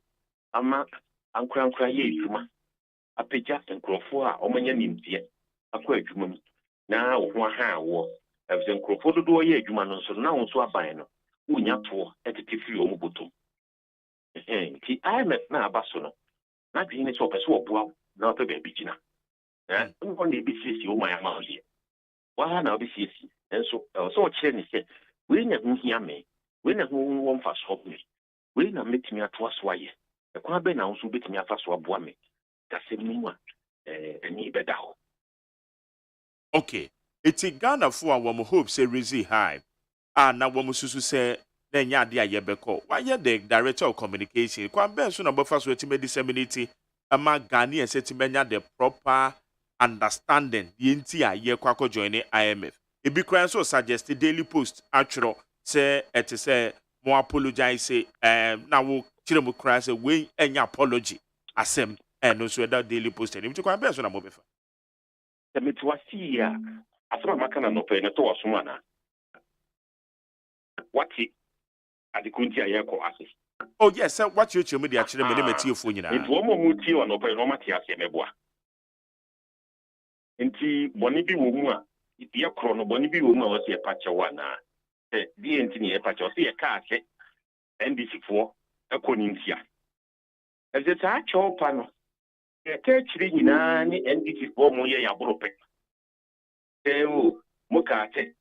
ama ankorankora yɛ adwuma. Apagya nkurɔfoɔ a ɔmanya nimdeɛ akɔ adwuma mu na wo ho aha awɔ. Ɛfisɛ nkurɔfoɔ dodoɔ yɛ adwuma no nso na wo nso aban no wonya toɔ ɛtete firi ɔmo bɔtɔm. Nti IMF na aba so no na adwene ne sɛ ɔpɛ sɛ ɔboa na ɔpɛ baabi gyina. Nkɔ na ɛbɛsiesie wo man ama wo deɛ. Waa na ɔbɛsiesie. Nso ɛwɔ sɛ ɔkyerɛ ne sɛ wei na ho hia me. Wei na ho wɔ mfa so me. Wei na mɛtumi atoa so ayɛ. Ɛkwan bɛn na wo nso wobɛtumi afa so aboa me. Dasɛm no mu a ɛni bɛda hɔ. Okay. Iti Ghana for a woman hope say raise high. Na woman susu say then ya dia yebeko. Why ya the director of communication? Kwan ben so na bofa so eti disseminate ama Ghana setimenya the proper understanding. Yenti a ye kwako join IMF. Ebi kran so suggest Daily Post actually say et say mo apologize say na wo chire mo kran say we enya apology asem no so that Daily Post and kwan ben so na mo befa. The mitwasi ya asema makana no pe to wasoma na wati adikunti ayeko ase. Oh yes, sir, what you chemu dia chire me ne matiefo nyina. Nti wo mo muti wa no pe no mate ase meboa. Nti boni bi wo mu a ye kro no boni bi wo mu a wo se pacha wa na di enti ne pacha wo se ye ka ase NDC fo ekoni ntia. Eze ta cho pa no ye ka chire nyina ni NDC fo mo ye yaboro pe. Mokate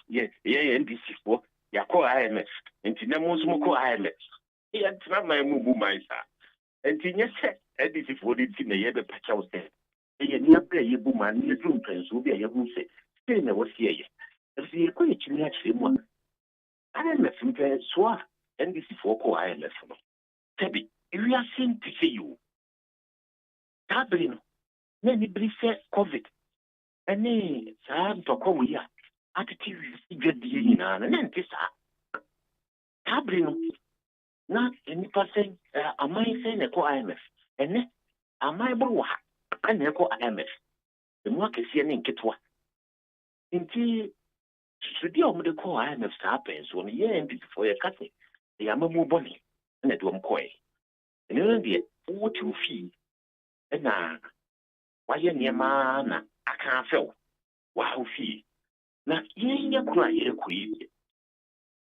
yes NDC fo yakọ IMF nti na mo nso mokọ IMF ya tena na mu bu mai sa nti nyese NDC fo di na ye be pacha wo se ye ni abra ye bu man ye drum penso bi ye hu se se na wo se ye se ko ye chini a chire mu IMF mpe so a NDC fo kọ IMF no tabi wi asin ti se you tabri no na ni brife COVID any sad to come here. Attitude is good, and then this Tabrino. Not any person, a my saying a IMF, and then a my boy, and echo IMF. The market is in Kitwa. Indeed, should the only call IMF happens when you end for your cousin, the Amamu Bonnie, and at one coy. And then the 42 feet, and now, why you near man? I can't feel. Wow, fee. Na yenya kura ye kuyi.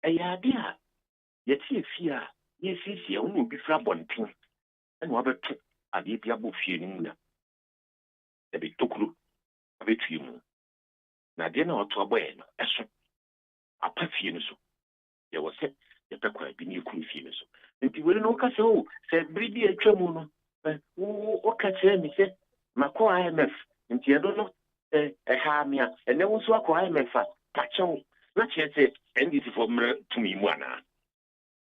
Ayade ye tie fie a ye sisi unu bi fra bonten. En wa beto ade bia bo fie ni mu na. E be tokuru abetu mu. Na de na oto aboye no eso. Apa fie no so. Ye wo se ye pe kwa bi ni kuru fie no so. Nti wele no ka se o se bridi atwa mu no. O ka che mi se mako IMF nti edo no hamia and then also acquire my fat pacho not yet NDC for to me one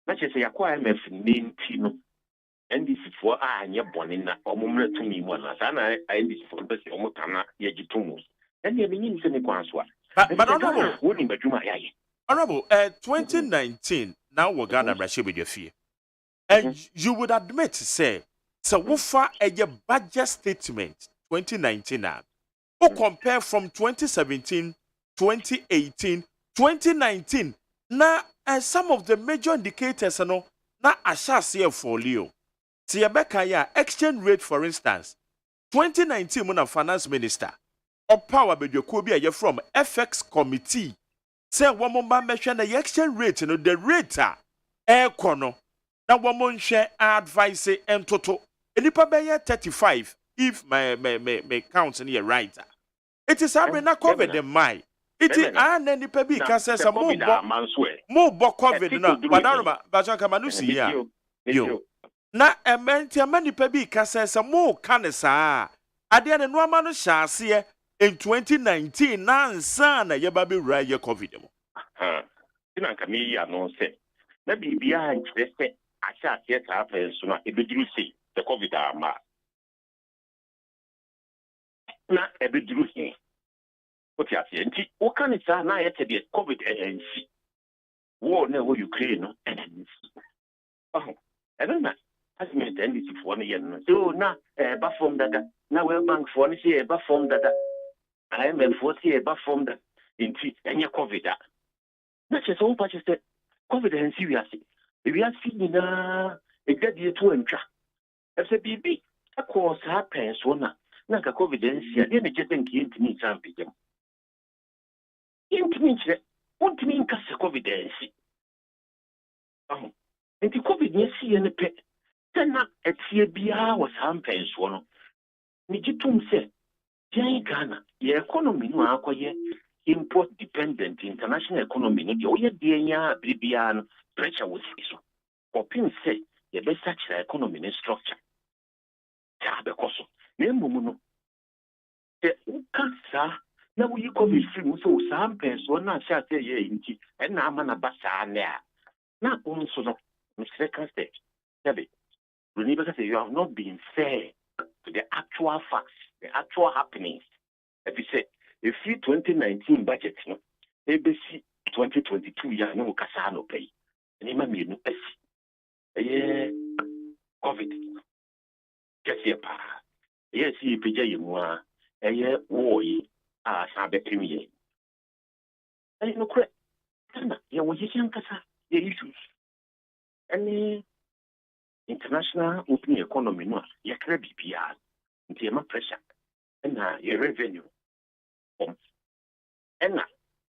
not yet acquire my name tino NDC for and your bonina or moment to me one as I NDC for the Omotana Yajitumus and the means in the Quanswa. But honorable, wouldn't but you my eye. Honorable, 2019 now we're gonna brush with your fear. And you would admit to say so woofa a budget statement 2019 now. Who compare from 2017, 2018, 2019. Now, some of the major indicators are now ashasi for Leo. Tiabeka ya exchange rate, for instance, 2019 when a finance minister or power be your from FX committee Say woman ba mehwe na the exchange rate no the rate a ekɔ no na woman share advice entoto enipa be 35 if my count in here right. It is happening na COVID in my. It is nipa bi ka say some more COVID na badaroma bacha kamanu si ya. Yo. Na nipa bi ka say some more kan saa. Ade ne no ama no hyase in 2019 na nsa na yeba be ra ye COVID mo. Ina ka me ya no say. Na bibia nkyere say acha ase ta afa so na ebeduru say the COVID ama. Na ebeduru hin. What you say? Nti o kan sa na ye the COVID ANC. War na wo Ukraine no ANC. Na as me the NDC for no ye no. So na ba form dada. Na World Bank for no say ba form dada. IMF for say ba form dada. Nti enye COVID a. Na che so pa che say COVID ANC we ase. We ase ni na egadi etu antwa. Ese bibi akọ sa pen so na ka COVID ANC a ne je think intimi champi jam. Intimi che untimi nka se COVID ANC. Nti COVID ne si ye ne pe. Tena etie bia was sa pen so no. Ni jitum se Jan Ghana ye economy no akoye import dependent international economy no de oye de nya bibia no pressure was so. Opin say ye be such economy ne structure. Ta be koso. Na emumu no e ukasa na we COVID free so some person na sha say ye nti e na ama na basa na so no second stage. Sabe, remember say you have not been fair to the actual facts, the actual happenings. If you say, if you 2019 budget, no, ABC 2022 ya no kasa no pay. And ima mi no pay. COVID. Just here pa. Yes, you pija yimwa. War yi sabe premier. And no correct. Ya wo yisian kasa the issues. And international open economy no ya kra bibia. Nti ma pressure. Na your revenue. And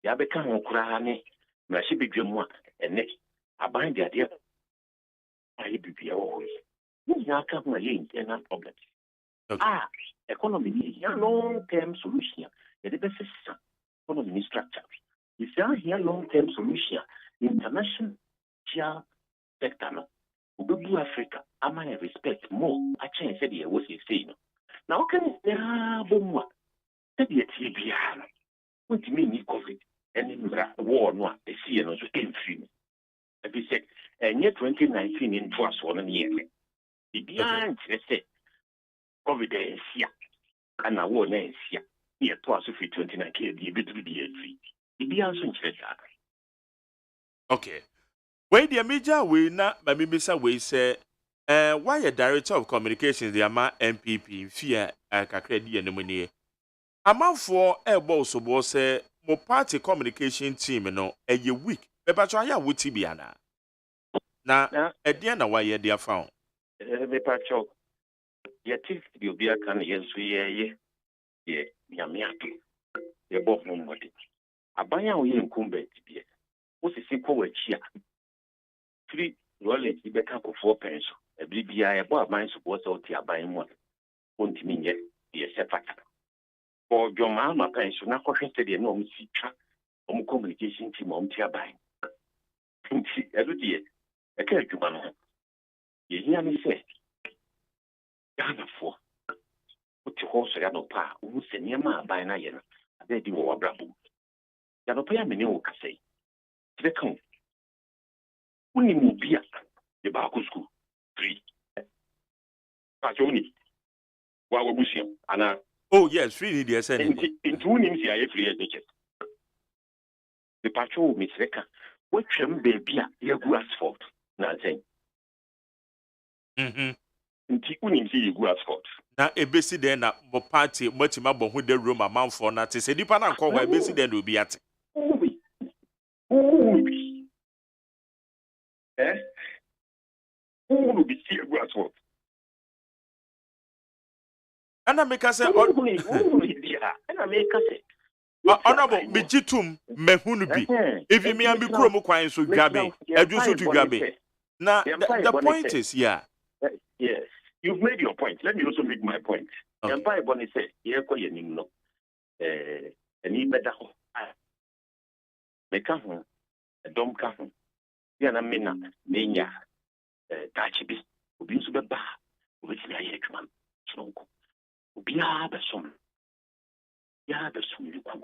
ya beka ho kura ne na shi bidwam a ene aban de ade ayi bibia wo ho. Ni ya ka ho ye internal problems. Economy ni ya long term solution. Ya de best economy structure. If you here long term solution, international sector no ubebu Africa ama respect more a chance said ye was say no. Now can ya bomwa said ye tibia. What do you mean COVID? And war no e see no so infim. If you say and year 2019 in twas 1 year. Bibia say COVID is here. And a war na here. Year twas 2019 be bit be free. Bibia so nchire. Okay. Wait the major we na babisa we say why a director of communications the ama MPP fear kakra di anemuni. Amanfo ebo so bo say mo party communication team no eye week. Be pa ya wuti bia na e na why dia found. Be pa cho. Ye tif di obi aka na yenso ye nyamiato. Ye bo mo modi. Abanya wo ye incumbent bia. Wo sisi ko wachi a. Three rollers be ka ko 4 pence. E bia e bo aban so bo so ti aban mo. Kontimi nye ye sepata. For your mama pension, na question study no msitwa communication team MONTIE aban. Nti elu die e ka adwuma no. Ye hia ni se Ghana for uti ho so ya no pa wo se niam aban na ye no ade di wo wabrabo. Ya no pa ya meni wo kasai. Tire kan. Uni mu bia de ba ko school free. Pa joni. Wa wo busiam ana. Oh yes, free the SN. Into him see I free education. The patrol Misreka, what trim baby ya go asphalt. Na saying. Into him see you go asphalt. Na ebesi den na mo party much ma bo hu de room amount for na te se dipa na nko wa ebesi den do bi ate. Who be see you go asphalt. And I make us say, and I make us say, Honorable Mijitum Mehunubi. If you mean Bikromo Quine so Gabe, Eduso to Gabe. Now the point is, yeah. Yes, you've made your point. Let me also make my point. Empire Bonnie said, "Here, call your name no. And he better make a dom caffin. Yana Mina, Nina, Tachibi, Ubin Subaba, which I man, Snow. Ubia Besson. Ya Besson, you come.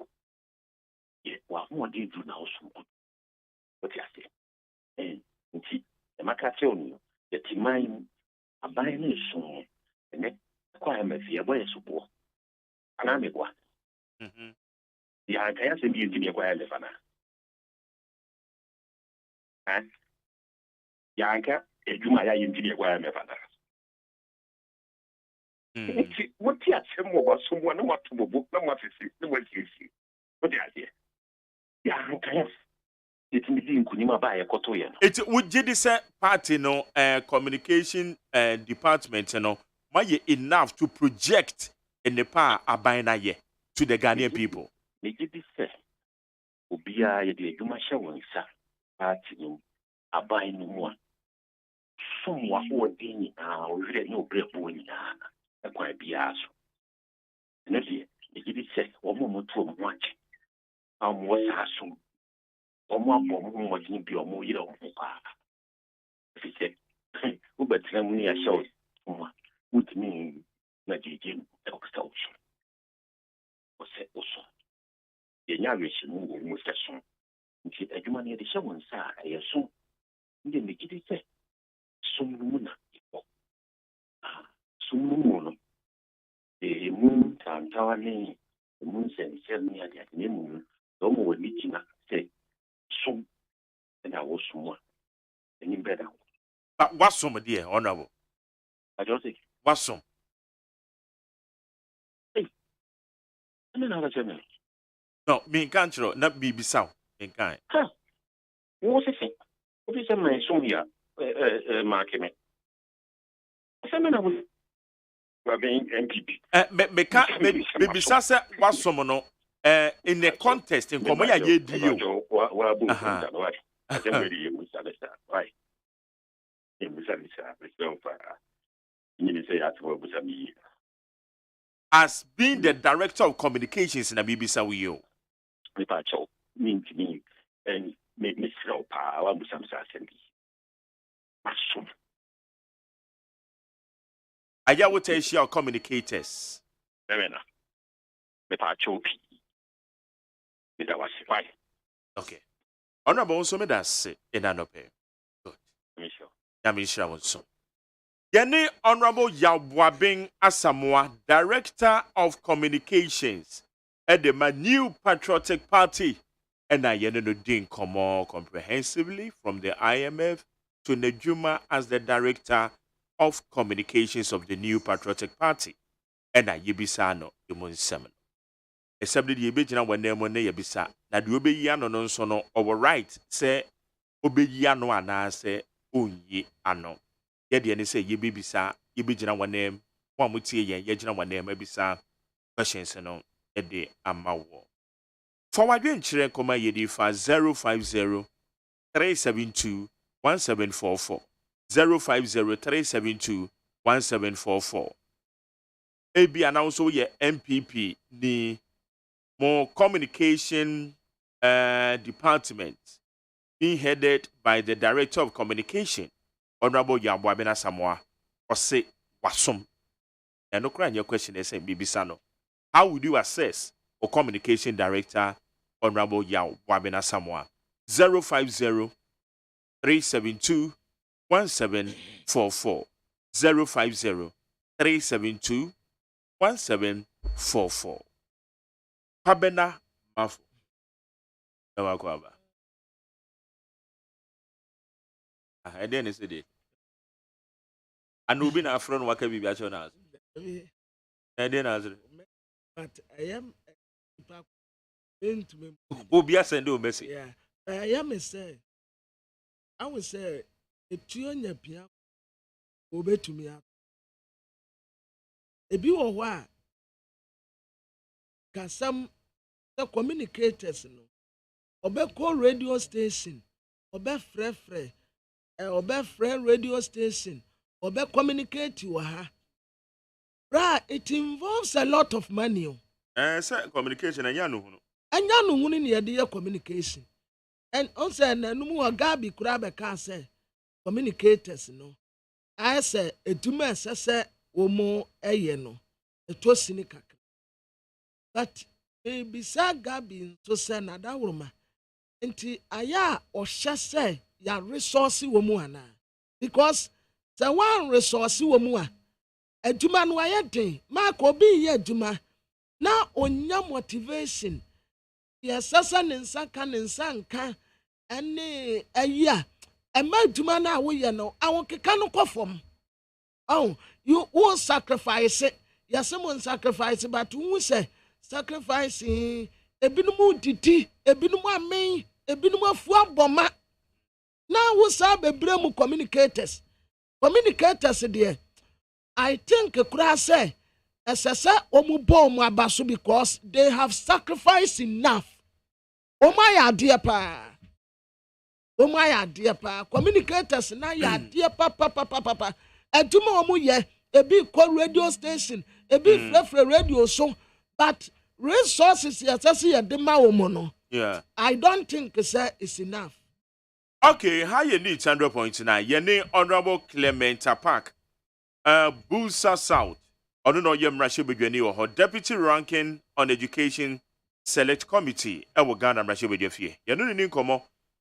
Yet, what more did you now? What you say? And the Macatoni, the Timine, a buying song, and then acquire me for a boy support. And I'm a one. Yeah, I can't say you give me a while, Levana. And Yanka, a Jumaya, you give me a while, Levana. What you say more about someone, what to book, no what you see, no what you see. What you say? Yanka, it's me in Kunima by a Kotoyan. It would JDC party, no, communication department, you know, may enough to project in the power abina to the Ghanaian people. JDC, Ubia, the Jumasha one, sir, party, abine one. Somewhat more ding now, really no break winning, a quite be asked. And if the JDC, one moment to watch, was assumed. More what you be or more you don't. If he said, who but me a show, would mean that you didn't extortion. Was said also. The Yarish move with the song. If you money at the show and side, I assume. Then the kitty said, Some moon. Some moon. The moon, Tower name, the moon said, tell me at the moon, no more meeting up, say. Some and I was someone. And in better. But what's some, dear, honorable? I don't think. What's some? Hey, I mean, how general. No, me can't you not be beside in kind. Huh? What's the thing? What is a man soon here? Marking me. I said, I was being MPP. Me can't be Sasa was some no. In the contest in Komoya ye dio. I don't really misunderstand. Right. You misunderstand. You say at what was me. As being the director of communications in a BBC with you. Repacho mean to me and make me slow power with some certainty. I will tell you communicators. Repacho. That was why. Okay. Honorable also made us say in an open. Good. I'm sure also. Yeni Honorable Yabwabing Asamoah, Director of Communications at the New Patriotic Party, and I didn't come more comprehensively from the IMF to Nejuma as the Director of Communications of the New Patriotic Party, and I yibisano Imun Semen. Except the Abijana when they money yabisa, that you be yano non sono over right, say Obeyano and say Unye ano. Yet the say ye bisa, Yibijana one name, one would see ye yajana one name, ebisa, questions and on a day amawo. Forward in Chile, Coma Yedi for 050 372 1744 050 372 1744. AB announced ye MPP ni more communication department being headed by the Director of Communication, Honorable Yabwabena Samoa, or say Wasum. And no crying your question is saying Bibisano. How would you assess a communication director, Honorable Yabwabena Samoa? 050 372 1744 050 372 1744. Pabena Mafu. Nawakwaba. I didn't say it. And we've been a friend what can be better now. I didn't answer. But I am into me. Obia send you a message. Yeah. I am a say. I will say a tunya pia obey to me. A be or why. Can some the communicators no call radio station frɛ radio station communicate wɔ ha. Right, it involves a lot of money. Say communication anya no hunu. Anya no hunu ne yɛde communication. And also na no mu Gabi kura be ka say communicators no. I say etuma sese omo eye no. Eto sini kakra. But bisa Gabi to say na da woroma. Nti aya ohye say ya resource wo mu ana. Because the one resource wo mu a adwuma no ayɛ den mark obi yɛ adwuma na onya motivation yɛsasa ne nsa ka ne nsa nka ɛne ayia ɛma adwuma no a woyɛ no awokeka no kɔfam. Oh, you will sacrifice it. Yɛsɛ sacrifice but who say sacrifice ebinom didi ebinom amen ebinom afu abɔma na wo sa bebre mu communicators there. I think kura say esese omu bo omu abaso because they have sacrificed enough. Omaya dear pa. Communicators na ya dear papa. Eduma omu ye ebi call radio station, ebi frefre radio so, but resources yasasi ya dema omu no. Yeah. I don't think it's enough. Okay, how you need 100.9? Your name Honorable Clement Park. Busa South. I don't know your Mrashibigani or Deputy Ranking on Education Select Committee. I will Ghana Mrashibigafie. You know the name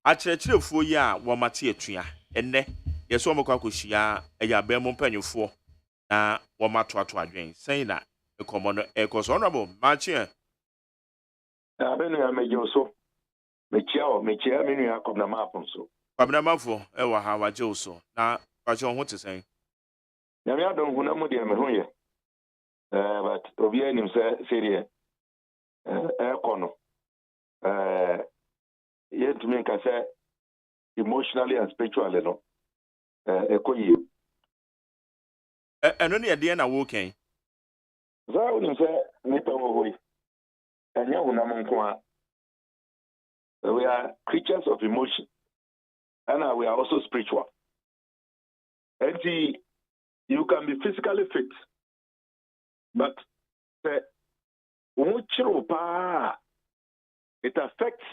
actually 4 years, one Matia Tria, and ne, yes, one Makakushia, a Yabemon penny for one Matwa drain, saying that a common echoes honorable Marchia. I mean, I made you so. Mechia, meaning I come the map on so. Pabnamafo, Ewa Hawa Joso. Now, what to say? I don't know but Obianim say, Econo. Yet to make us say emotionally and spiritually, no. Echo you. And only at the end of walking. So I wouldn't say, Nipa Woy. And Yahunamonkwa. We are creatures of emotion. And we are also spiritual. And you can be physically fit, but it affects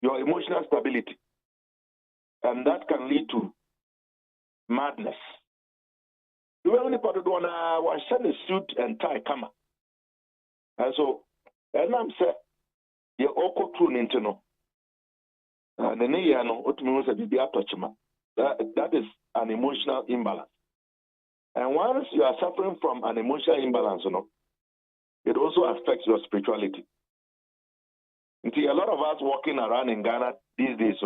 your emotional stability, and that can lead to madness. You only put it on a suit and tie, come. And so, and I'm saying, you're all true into and the Nayano, that is an emotional imbalance. And once you are suffering from an emotional imbalance, it also affects your spirituality. See, a lot of us walking around in Ghana these days,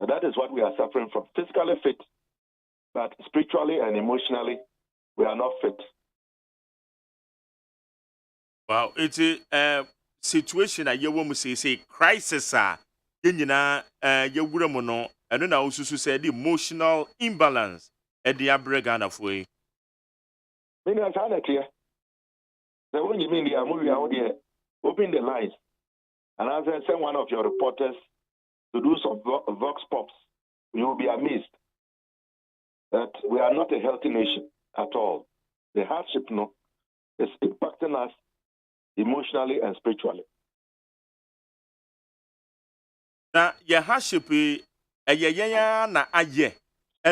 that is what we are suffering from. Physically fit, but spiritually and emotionally, we are not fit. Wow, it's a situation that you want to say crisis. You know, and then I also said the emotional imbalance at the Abregana way. When you are clear, so when you mean the movie out there, open the lines, and as I send one of your reporters to do some vox pops, you will be amazed that we are not a healthy nation at all. The hardship, is impacting us emotionally and spiritually. Now, your hardship na aye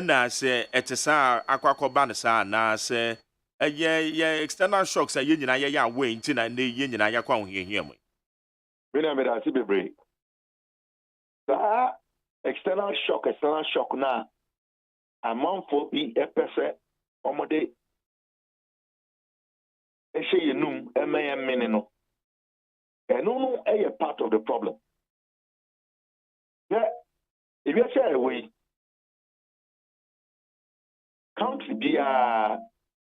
na say etesa akwakoba na sa na say external shocks aye nyina ye ya we nti na ne ye nyina ya kwa hohie mu. We na me da si bebre. External shock na amanfo bi epese omode ehye yenum emeyemene no. No a part of the problem. Yeah, if you say away, country be a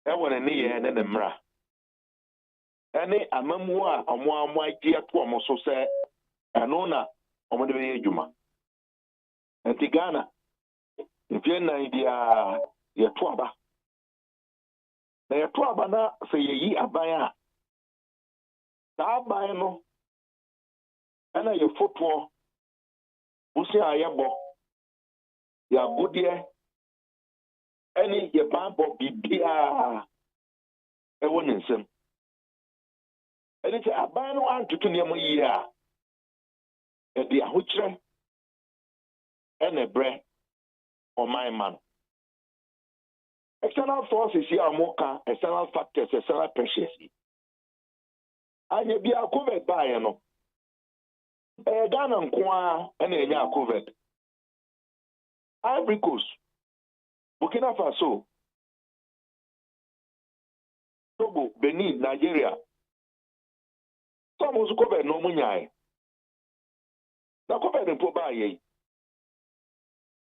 one and the mra. Any amamua, a more dear to almost so say, and owner of the Juma. And Tigana, if you're an idea, you're twaba. They are twaba say ye abaya. That by no, and a your football, Busia Ayabo, ya good year, any your bambo bibia, a one in some. And it's a ban one to Kinyama year, and the Ahutre, and a bread, or my man. External forces here are more external factors, external pressures. And you be a covered by no. A Ghana and Kwa and a covered. Ivory Coast, Burkina Faso, Togo, Benin, Nigeria. Some also covered no money. The covered in Pobaye.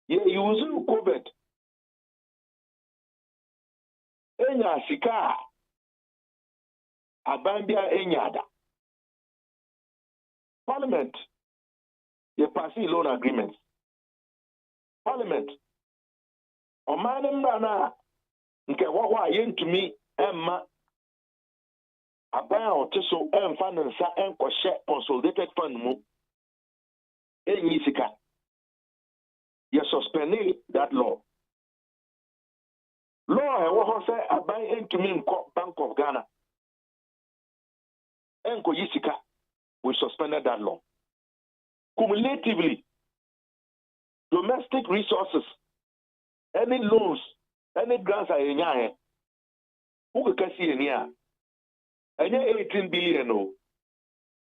Ye using covered. Enya sika abambia enyada. Parliament, ye passing loan agreements. Parliament, omanem rana nke wawa yentumi emma abaya otiso emfa nsa enkoshe consolidated fund mu enyi sika. Ye suspending that law. Law I want to say abaya entumi nko Bank of Ghana. Enko yisika. We suspended that law. Cumulatively, domestic resources, any loans, any grants are in here. Who can see in here? And 18 billion,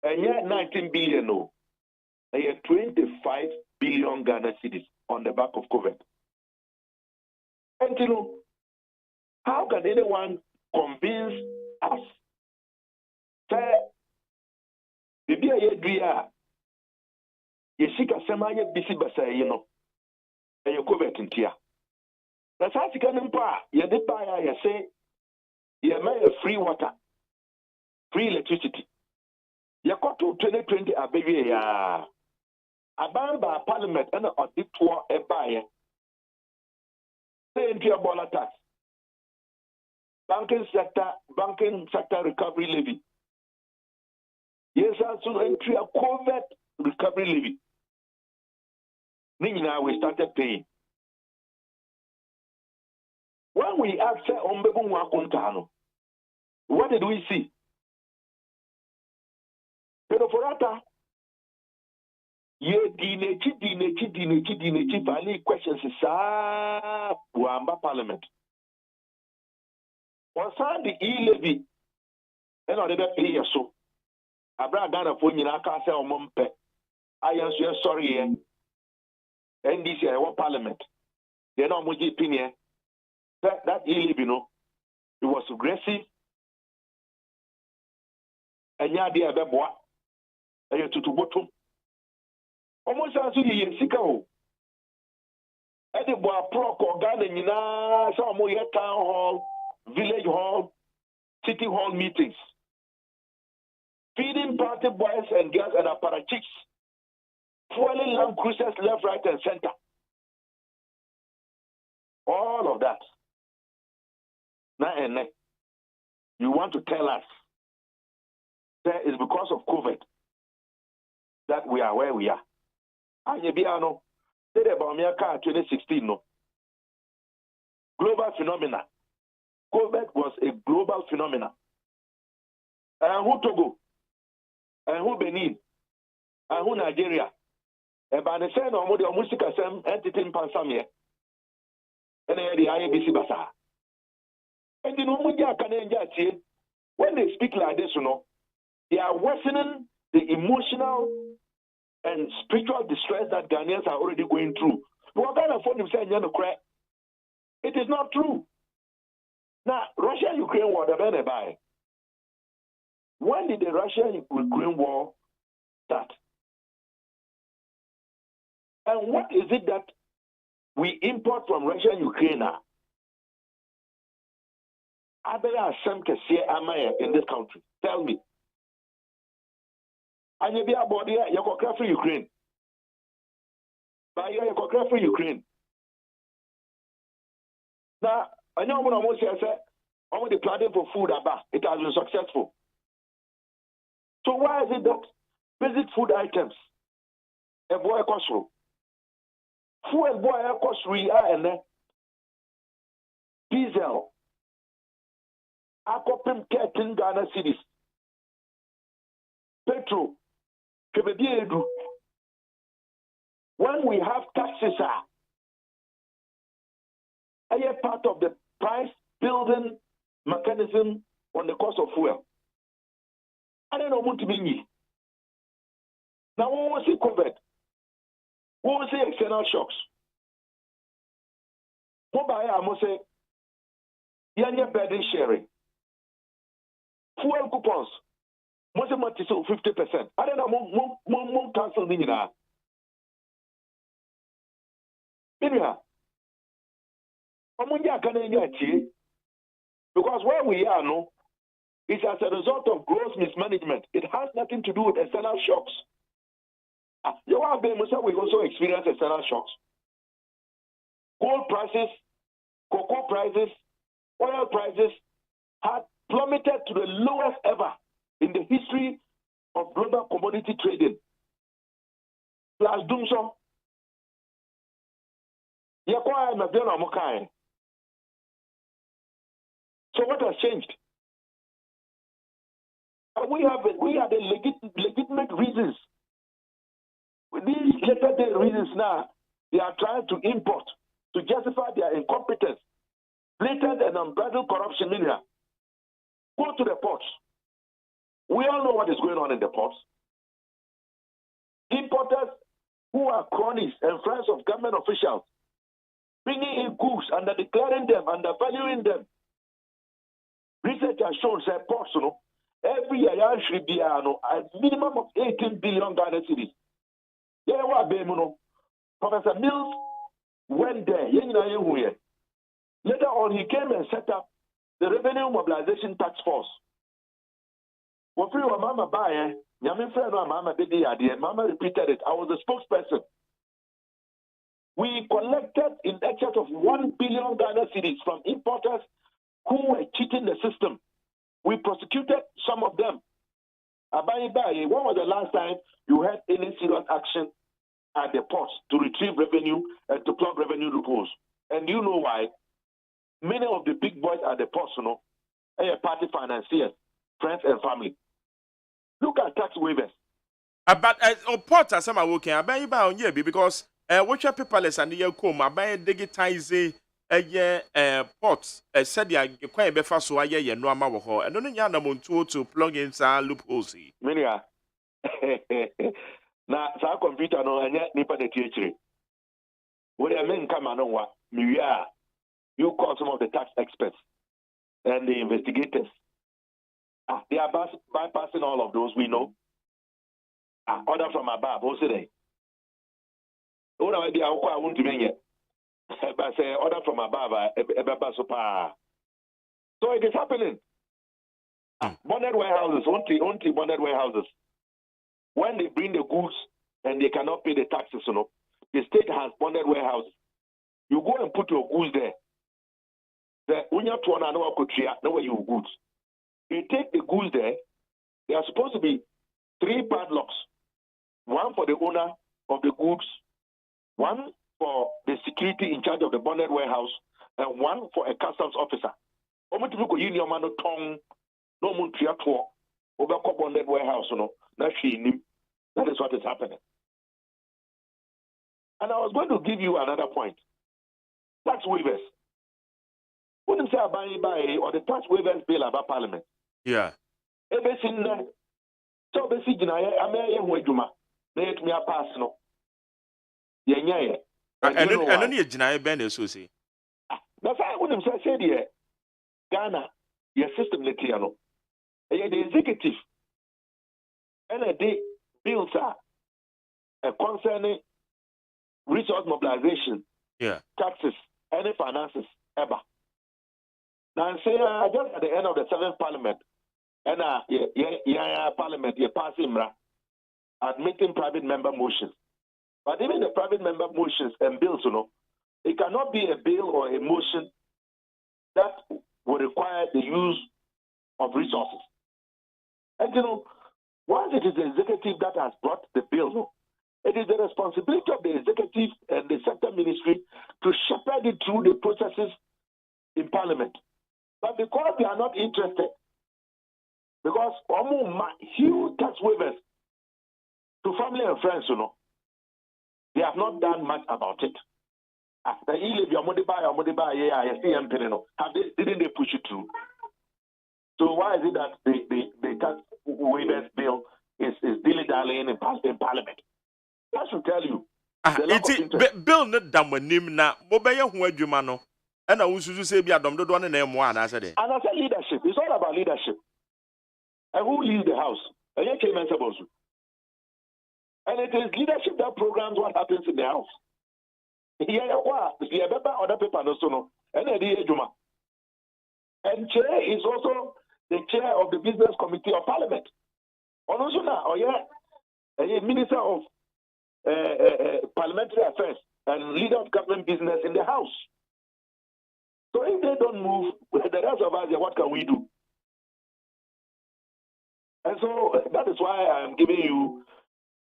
and 19 billion, and 25 billion Ghana cedis on the back of COVID. And you know, how can anyone convince us that bibi a yedua yesika sema ye bisi basa yi no e COVID ntia na sa sika nimpa ye de ba ya ye say ye may free water, free electricity. Ye koto 2020 abewie ya abamba Parliament and auditor e ba ye say ntia bola tax, banking sector recovery levy. Yes, also entry a COVID recovery levy. Meaning now we started paying. When we asked what did we see? Pedoforata, ye dinechi, valid questions is Wamba Parliament. On the e-levy, and on the pay so. Abra Ghana for you, I can't say on Mumpe. I answer sorry, NDC, I want Parliament. They're not much opinion. That you know, it was aggressive. And yeah, they are the boy. And you're to bottom. Almost as you see, Sika. And the boy proc or Ghana, you know, some more town hall, village hall, city hall meetings. Feeding party boys and girls and apparatchiks, fueling Land Cruisers left, right, and center. All of that. Now and then, you want to tell us that it's because of COVID that we are where we are. And you know, said about America 2016, no. Global phenomena. COVID was a global phenomena. And who Togo? And who Benin, and who Nigeria, and by the same or the Musika Sam entity in Pansamia, and the IABC Basa. And you know, when they speak like this, you know, they are worsening the emotional and spiritual distress that Ghanaians are already going through. What kind of phone you say, it is not true. Now, Russia-Ukraine war, the better by. When did the Russia-Ukraine war start? And what is it that we import from Russia and Ukraine now? Are there some in this country? Tell me. And you be about here, you go cry for Ukraine. But you go cry for Ukraine. Now, I know what I'm going to say. I'm planning for food, it has been successful. So why is it that basic food items, a boy cost fuel boy cost and diesel, akopim 13 Ghana cities, petrol, kebediedu. When we have taxes, are part of the price building mechanism on the cost of fuel. I don't know what to mean. Now, what was it covered? What was the external shocks? What by I must say, Yanya burden sharing. Fuel coupons. Most of it is 50%. I don't know, more cancel me now. Because where we are now is as a result of gross mismanagement. It has nothing to do with external shocks. We also experience external shocks. Gold prices, cocoa prices, oil prices had plummeted to the lowest ever in the history of global commodity trading. Plus doom so. So what has changed? We have the legitimate reasons. With these later day reasons now, they are trying to import to justify their incompetence, blatant and unbridled corruption. Go to the ports. We all know what is going on in the ports. Importers who are cronies and friends of government officials, bringing in goods, under declaring them, undervaluing them. Research has shown that ports, every year should be a minimum of 18 billion Ghana cedis. Professor Mills went there. Later on, he came and set up the Revenue Mobilization Task Force. Mama repeated it. I was a spokesperson. We collected in excess of 1 billion Ghana cedis from importers who were cheating the system. We prosecuted some of them. When was the last time you had any serious action at the ports to retrieve revenue and to plug revenue loopholes? And you know why? Many of the big boys at the ports, are party financiers, friends and family. Look at tax waivers. But ports are some are working. I buy on here because what your people is and you come. I buy digitize ports. Said ya quite be fast so I ye no ama wo and no nya na montuo to plug in some loopholes. Minia. Na sa computer no anya nipa de tiechire. What I mean come no wa miwia. You call some of the tax experts and the investigators. They are bypassing all of those, we know. Order from above, what's it? I want to be but say order from above, so it is happening. Bonded warehouses, only bonded warehouses. When they bring the goods and they cannot pay the taxes, the state has bonded warehouses. You go and put your goods there. When you know where your goods. You take the goods there, there are supposed to be 3 padlocks. One for the owner of the goods, one for the security in charge of the bonded warehouse, and one for a customs officer. Bonded warehouse, that is what is happening. And I was going to give you another point. Tax waivers. Wouldn't say buy or the tax waivers bill about Parliament. Yeah. Everything so basically I may wejuma. Let me pass no. Yeah. And only a Jinai Ben so say. That's why I wouldn't say there. Ghana, your system letiano. The executive and a day bills are concerning resource mobilization, taxes, any finances ever. Now say just at the end of the 7th Parliament, and Parliament you pass admitting private member motions. But even the private member motions and bills, it cannot be a bill or a motion that will require the use of resources. And once it is the executive that has brought the bill, no, it is the responsibility of the executive and the sector ministry to shepherd it through the processes in Parliament. But because they are not interested, because huge tax waivers to family and friends, they have not done much about it. The didn't they push it through? So why is it that the tax waivers bill is dilly-dallying in Parliament? That should tell you. Bill not damanim na mobile who adwuma and I was to say be a dom do one name one as I said. And I said leadership. It's all about leadership. And who leads the house? And it is leadership that programs what happens in the house. Other people no. And chair is also the chair of the business committee of Parliament. Minister of Parliamentary Affairs and leader of government business in the house. So if they don't move, the rest of us, what can we do? And so that is why I'm giving you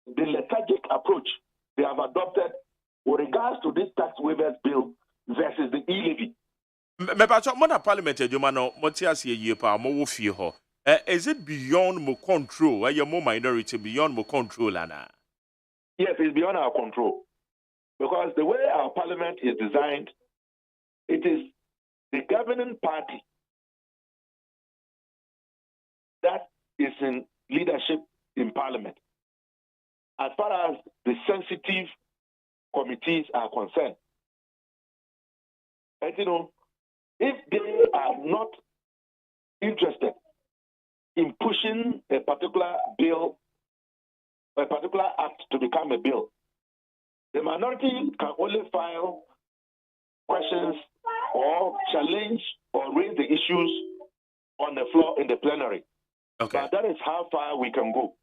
the lethargic approach they have adopted with regards to this tax waivers bill versus the e-levy. Parliament, is it beyond more control? Are you more minority beyond more control, Anna? Yes, it's beyond our control. Because the way our parliament is designed, it is the governing party that is in leadership in parliament. As far as the sensitive committees are concerned. And if they are not interested in pushing a particular bill, a particular act to become a bill, the minority can only file questions or challenge or raise the issues on the floor in the plenary. Okay. But that is how far we can go.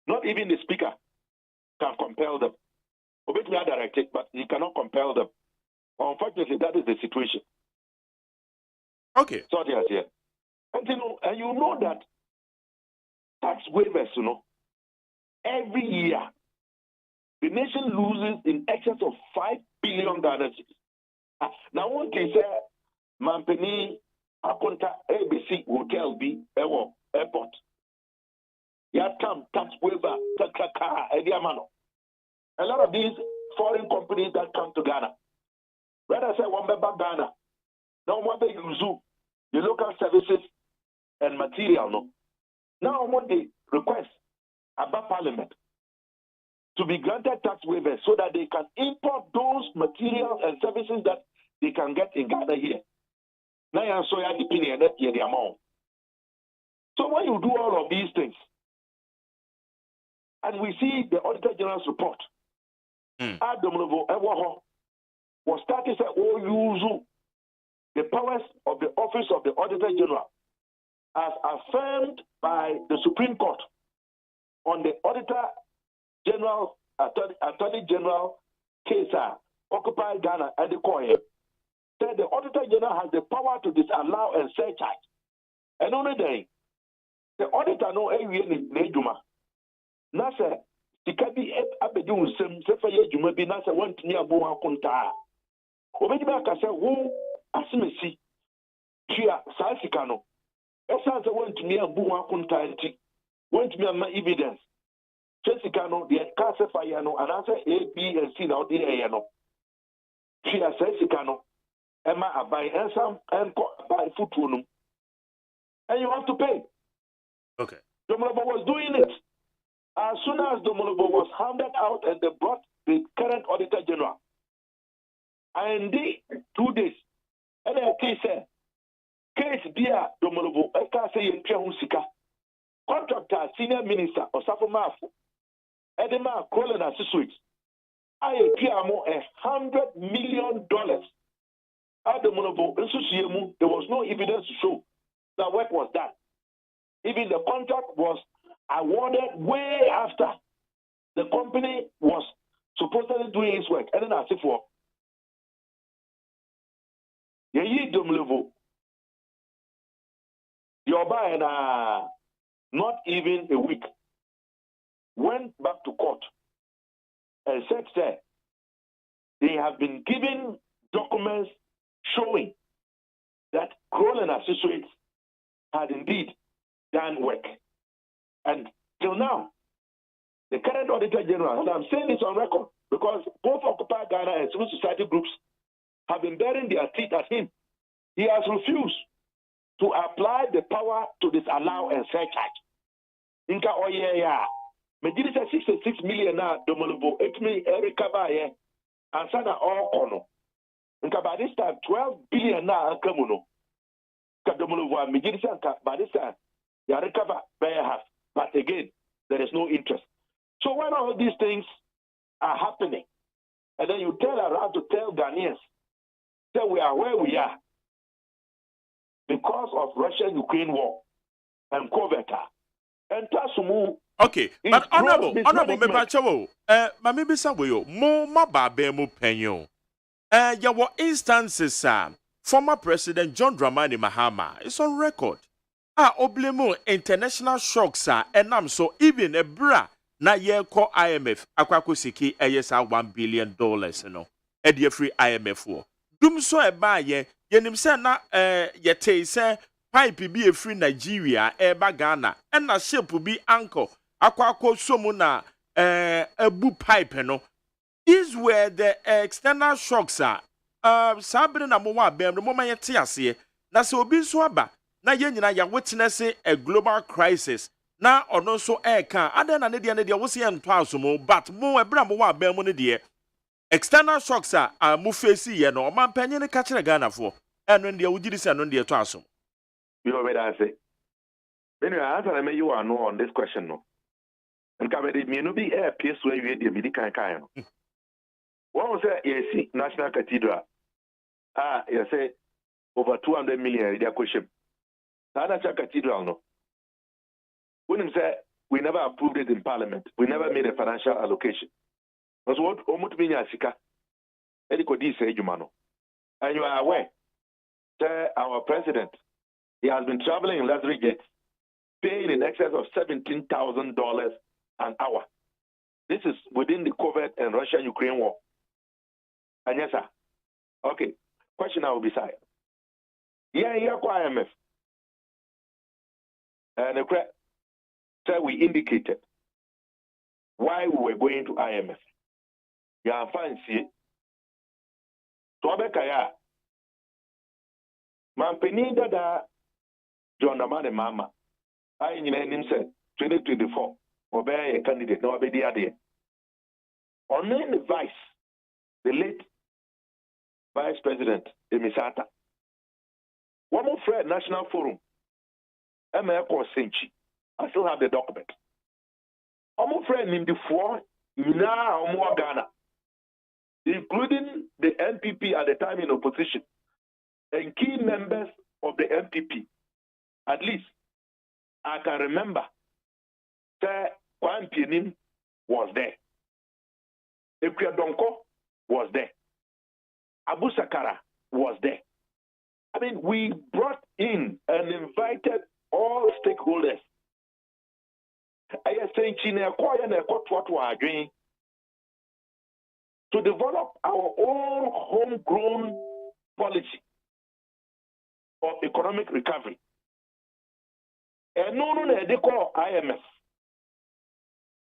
Not even the speaker can compel them. Obviously, I direct it, but he cannot compel them. Unfortunately, that is the situation. Okay. So yes, yeah. And you know that tax waivers, every year the nation loses in excess of $5 billion. Now, one can say, Mampeni, Akonta, ABC, Hotel B, Airport. Yatam, tax waiver, Ediamano. A lot of these foreign companies that come to Ghana, rather say one member Ghana, now one they use the local services and material. No, now what they request about Parliament to be granted tax waivers so that they can import those materials and services that they can get in Ghana here. Now you so you depending on the amount. So when you do all of these things, and we see the Auditor General's report, was started to use the powers of the Office of the Auditor General as affirmed by the Supreme Court on the Auditor General, Attorney General case, Occupy Ghana and the COE, said the Auditor General has the power to disallow and surcharge. And only then, the auditor no Nejuma. Nasa, Tikabi Abedun Sem, Sefaye Jumabi Nasa went near Boa Kunta. Obedibaka said, who Asimesi, Chia Salsikano, Essence went near Boa Kunta, went near my evidence. Chesikano, the Casafayano, and answer A, B, and C now, the Ayano. Chia Salsikano, Emma Abai, and some and buy food. And you have to pay. Okay. Domolobo was doing it. As soon as Domolobo was handed out and they brought the current Auditor General, and they 2 days, and then he said, Case dear Domolobo, I can't say in Sika. Contractor, senior minister, or Safomafu, Edema, Colin Associates, I appear more $100 million. At the Monobo, there was no evidence to show that work was done. Even the contract was awarded way after the company was supposedly doing its work. And then I say for Domlevo, you're buying not even a week. went back to court and said that they have been given documents showing that Kroll and Associates had indeed done work. And till now, the current Auditor General, and I'm saying this on record, because both Occupy Ghana and civil society groups have been bearing their teeth at him. He has refused to apply the power to disallow and surcharge. Inka oye ya. Mediri sa 66 million na domolobo etmi recover ye. Ansa na all kono. Inka by this time 12 billion na ankamuno. Ka domolobo mediri sa nka by this time ya recover by half. But again, there is no interest. So when all these things are happening, and then you tell around to tell Ghanaians that we are where we are because of Russia-Ukraine war and COVID. And Tasumu. Okay, but honorable, me pachawo. Mami bisa weyo mo mababe mo penyo. Ya were instances former President John Dramani Mahama is on record. Oblemo international shocks enam so even a bra na ye call IMF akwako siki eyesa $1 billion no. E free IMF wo. Dum so e ba ye yenim se na ye tey se pipe bi e free Nigeria e ba Ghana e na ship bi anchor akwako somu na ebu pipe no. These were the external shocks sabre na mo wa bem no mo ma ye te ase na se obi so aba na ye nyina ya witness a global crisis na ono so eka adan na ne de wo se ento asomo but mo ebra mo wa bem mo ne de external shocks mo face ye no man panyin ne ka kire Ghana fo eno de wo giri se no de to asom you know what I say anyway answer me you are no on this question no and come it me no be a piece where you dey me kan no what was say National Cathedral you say over 200 million they question National Cathedral no when him say we never approved it in Parliament, we never made a financial allocation. That's what Omutuminya Sika. Edikodi say Jumano. And you are aware that our president, he has been traveling in luxury jets, paying in excess of $17,000 an hour. This is within the COVID and Russia-Ukraine war. And yes, sir. Okay. Question I will be side. Yeah, IMF. And so we indicated why we were going to IMF. Yeah, fancy. So Abekaya, Mampeni Dada, John Amane Mama, I in himself 2024, Obey a candidate, no Abedi Ade. On the vice, the late Vice President Emisata, one more friend, National Forum, Emeko Senchi. I still have the document. I'm a friend in the four now Ghana, including the MPP at the time in opposition and key members of the MPP. At least I can remember that Kwan Pienim was there. Ekwia Donko was there. Abu Sakara was there. I mean, we brought in and invited all stakeholders. To develop our own homegrown policy of economic recovery. And no, they call IMF.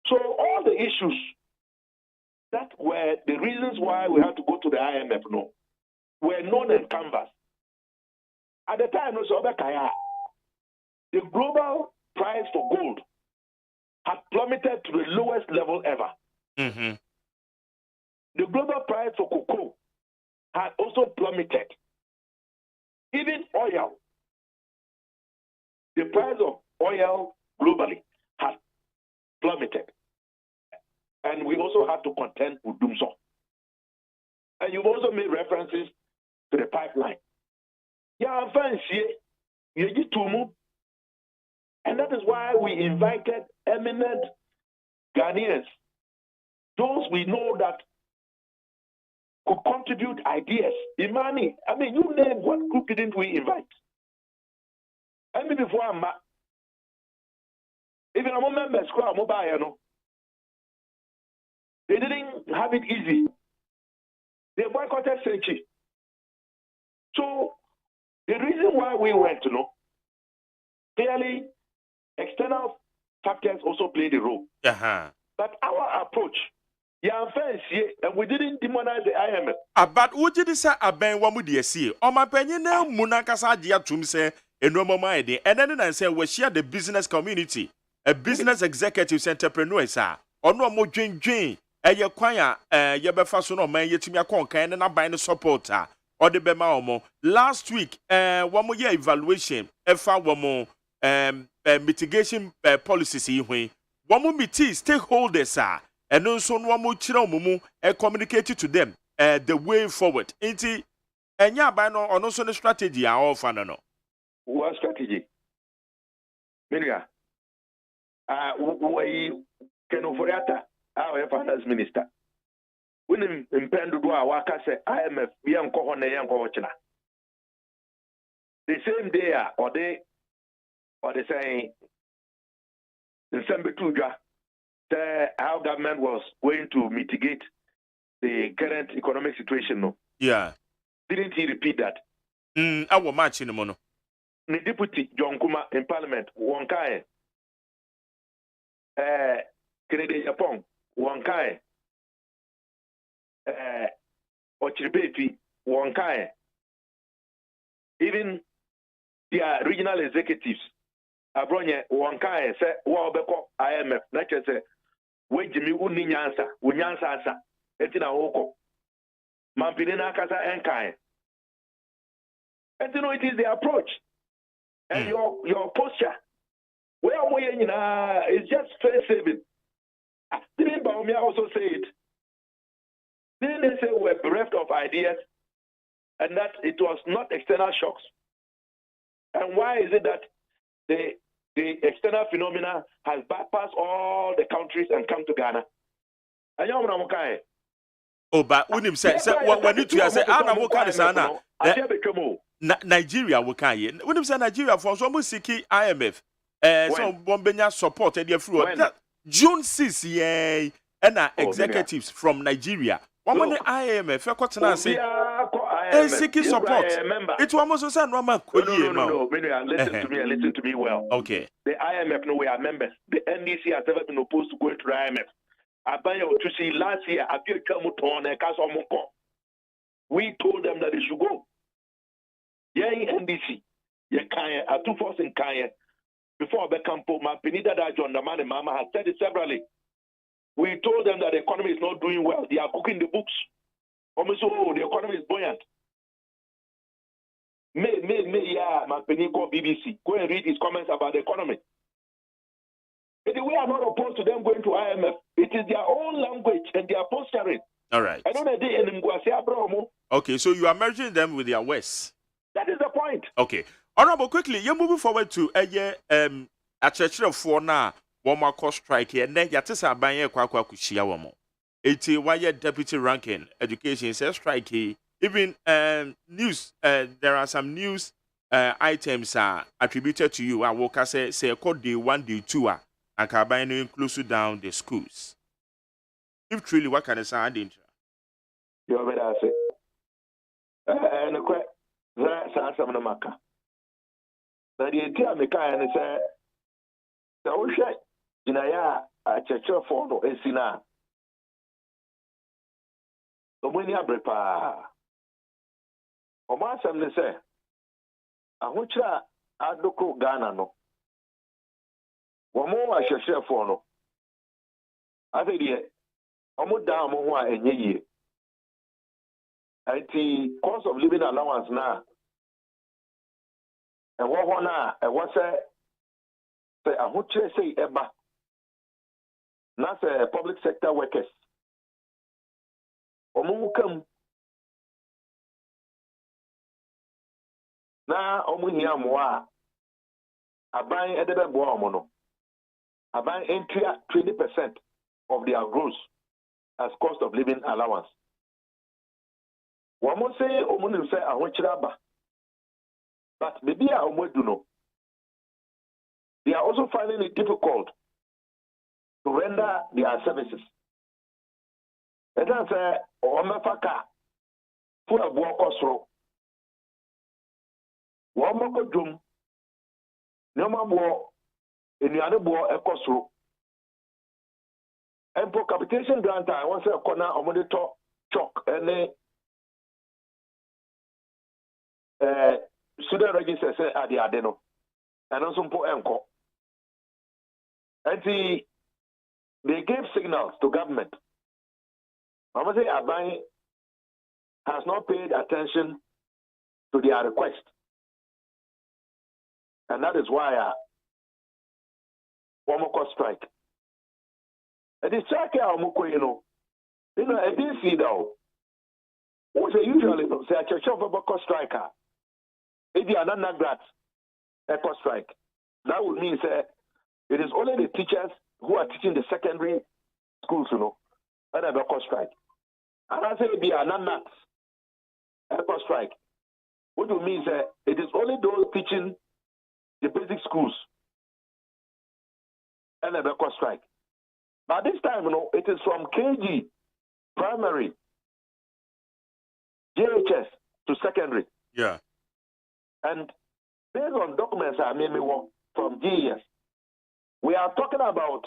So all the issues that were the reasons why we had to go to the IMF were known and canvassed. At the time, the global price for gold had plummeted to the lowest level ever. Mm-hmm. The global price for cocoa had also plummeted. Even oil, the price of oil globally has plummeted. And we also had to contend with Doomso. And you've also made references to the pipeline. Yeah, and that is why we invited eminent Ghanaians, those we know that could contribute ideas. Imani, I mean, you name what group didn't we invite? I mean, before I'm even a member, mobile, They didn't have it easy. They boycotted Senchi. So the reason why we went to know, clearly external factors also played a role. But our approach, and we didn't demonize the IMF. But what did you say about what would you see? On my penny now, Munakasa dia tumse, and no more idea. And then I say, we share the business community, a business executives, entrepreneurs, sir. Or no more dream. Your choir, your befasono, man, yet to me a conquer and a buying supporter. Or the Bema last week, 1 more year evaluation, one more mitigation policies here. 1 more meeting stakeholders, sir. And also, 1 more children, communicated to them the way forward. Inti, and ya by no, or no sort of strategy, I offer no. What strategy? Minia, we can offer our finance minister. When impend to do our work as IMF, young Kohone, young Kohona. The same day, or they say, in Sambituja, how government was going to mitigate the current economic situation. No? Yeah. Didn't he repeat that? I will match in the mono. The deputy John Kuma in Parliament, one kind. Canadian Japan, one kind. Ochiribeti, one kind. Even their regional executives, Abronya, one kind, say, Wabeko, IMF, not just say, wait, Jimmy, Unyansa, Unyansa, Etina Oko, Mampinina Casa and kind. And you know, it is the approach. And your posture. Where are we in? It's just face saving. Didn't Baumia also say it? Didn't they say we're bereft of ideas and that it was not external shocks? And why is it that the external phenomena has bypassed all the countries and come to Ghana? Oh, but when him say, when you say, Anna Mokana, Nigeria, we can't. When him say Nigeria for some Siki IMF, some Bombenia supported their fruit. June 6, yeah, and executives from Nigeria. One money IMF, I say, seeking support. It was almost a normal. No, listen to me well. Okay. The IMF, no, we are members. The NDC has never been opposed to going to the IMF. To see last year, we told them that they should go. Yeah, in NDC, yeah, Kanye, a 2 force in Kanye. Before Becampo, Penida John, the man and Mama has said it severally. We told them that the economy is not doing well. They are cooking the books. Almost, the economy is buoyant. Peniko BBC. Go and read his comments about the economy. We are not opposed to them going to IMF. It is their own language and their posturing. All right. I don't know. Okay, so you are merging them with their West. That is the point. Okay. Honorable, quickly, you're moving forward to a church of 4 now. One more cost strike here, and then Yatisa Banya Kwakwa Kushia Wamo. 81-year deputy ranking education says strike here. Even news, there are some news items attributed to you. I will say called day 1, day 2, and Kabino inclusive down the schools. If truly, what can I say? You better say. And that's some of the maca. Now, the idea me kind of say, the ocean. Inaya a church for no esina. So when you brepa, Omasam ne say, Ahucha adoko Ghana no. Wamo a church for no. I think Omo down mo wa enye ye. The cost of living allowance now. And what na and what say Ahucha say eba. That's public sector workers. Omukam. Na omuhia moa. Aban edebe boa omono. Aban entry 20% of their gross as cost of living allowance. Wamo say omunu say ahonchiraba. But maybe omodu no. They are also finding it difficult to render their services. And that's Omefaka for a walk or so. One more doom. No more in the other boy a costro. And for capitation grant, I want to say a corner of the top chalk and student register at the Adeno. And also for Enco. And they gave signals to government. I must say Abai has not paid attention to their request. And that is why one more strike. And the strike I didn't see that. What's usually say a church of a striker? If you are not that eco strike, that would mean it is only the teachers who are teaching the secondary schools, that have eco strike. And I say if you are not eco strike, what do you mean it is only those teaching the basic schools and have eco strike. But this time, it is from KG, primary, JHS to secondary. Yeah. And based on documents I made me work from GES, we are talking about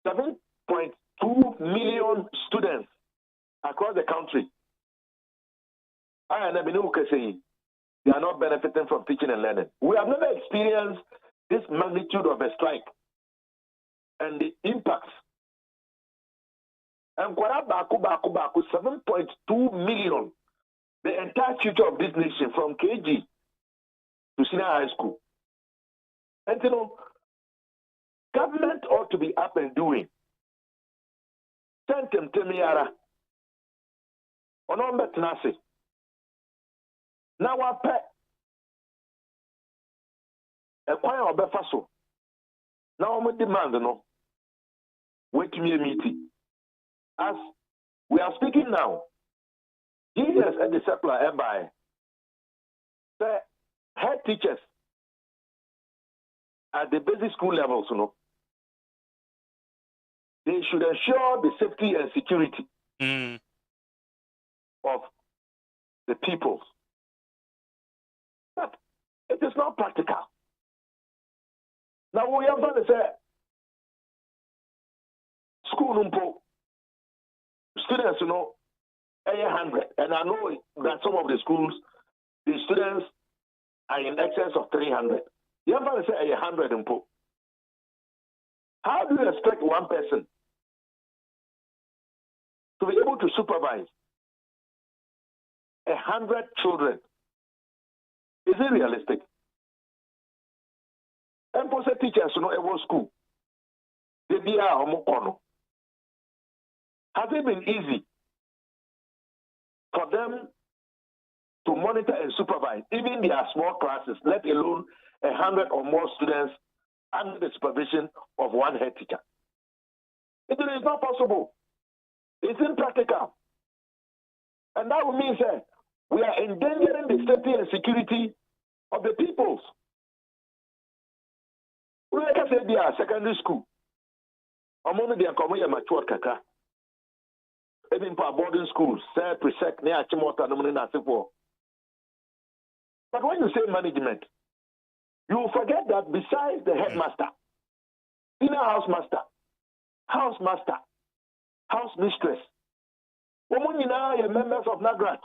7.2 million students across the country. They are not benefiting from teaching and learning. We have never experienced this magnitude of a strike and the impacts. And 7.2 million, the entire future of this nation from KG to senior high school. And government ought to be up and doing. Sentem Temiara. Onombe Tenase. Now I pet a choir of Befaso. Now I'm demand wait to me a meeting. As we are speaking now, Jesus and the circular by the head teachers at the basic school levels, they should ensure the safety and security of the people. But it is not practical. Now we have done is school students, 100, and I know that some of the schools, the students are in excess of 300. You have to say 100 and po. How do you expect one person to be able to supervise 100 children? Is it realistic? And for teachers, it was school. They be has it been easy for them to monitor and supervise even their small classes, let alone 100 or more students under the supervision of one head teacher? It is not possible. It's impractical. And that would mean we are endangering the safety and security of the peoples. Like I said, they are secondary school. Among the mature kaka. Even for boarding schools, but when you say management, you forget that besides the headmaster, inner housemaster, housemaster, house mistress, women are members of NAGRAT.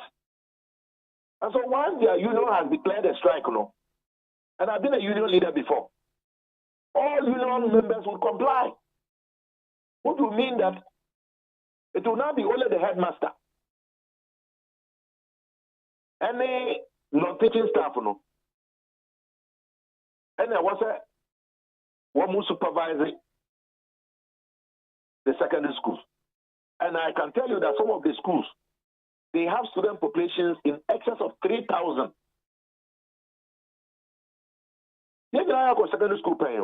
And so once their union has declared a strike, and I've been a union leader before, all union members will comply. What do you mean that it will not be only the headmaster? Any non-teaching staff, and there was one who supervising the secondary schools. And I can tell you that some of the schools, they have student populations in excess of 3,000. You have a secondary school pay.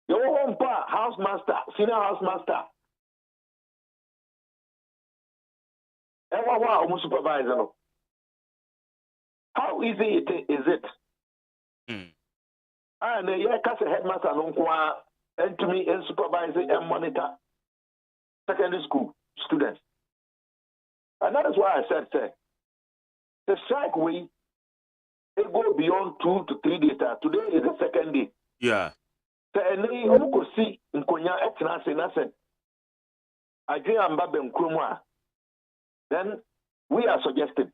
Your home housemaster, senior housemaster, supervisor. How easy is it? And the headmaster and to me and supervising and monitor secondary school. students. And that is why I said, say, the strike way, it go beyond 2 to 3 days. Today is the second day. Yeah. So, and then you could see in Konya Etna Senase, AGYEMANG, then we are suggesting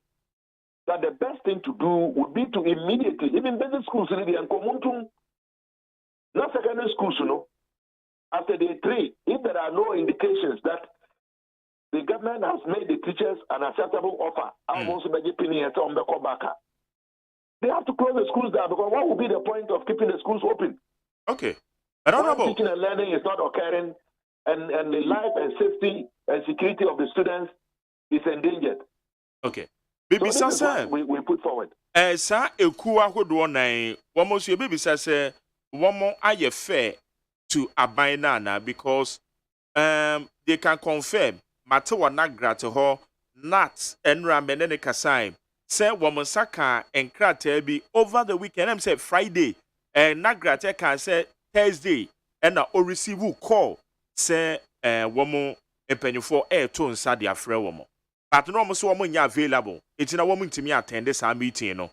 that the best thing to do would be to immediately, even basic schools, not secondary schools, you know, after day 3, if there are no indications that the government has made the teachers an acceptable offer, they have to close the schools down, because what would be the point of keeping the schools open? Okay. I don't know. Teaching and learning is not occurring, and the life and safety and security of the students is endangered. Okay. Baby so Sasa, we put forward. Sa ekuwa hodo na womo baby Sasa womo aye fair to Abainana because they can confirm Matewa Nagrate ho Nat Enra Menene Kasai say woman saka and krate be over the weekend. I'm say Friday and Nagrate can say Thursday and or receive call say woman epenifo air to nsa dia frɛ woman. But no almost woman ya available. It's in a woman to me attend this meeting no.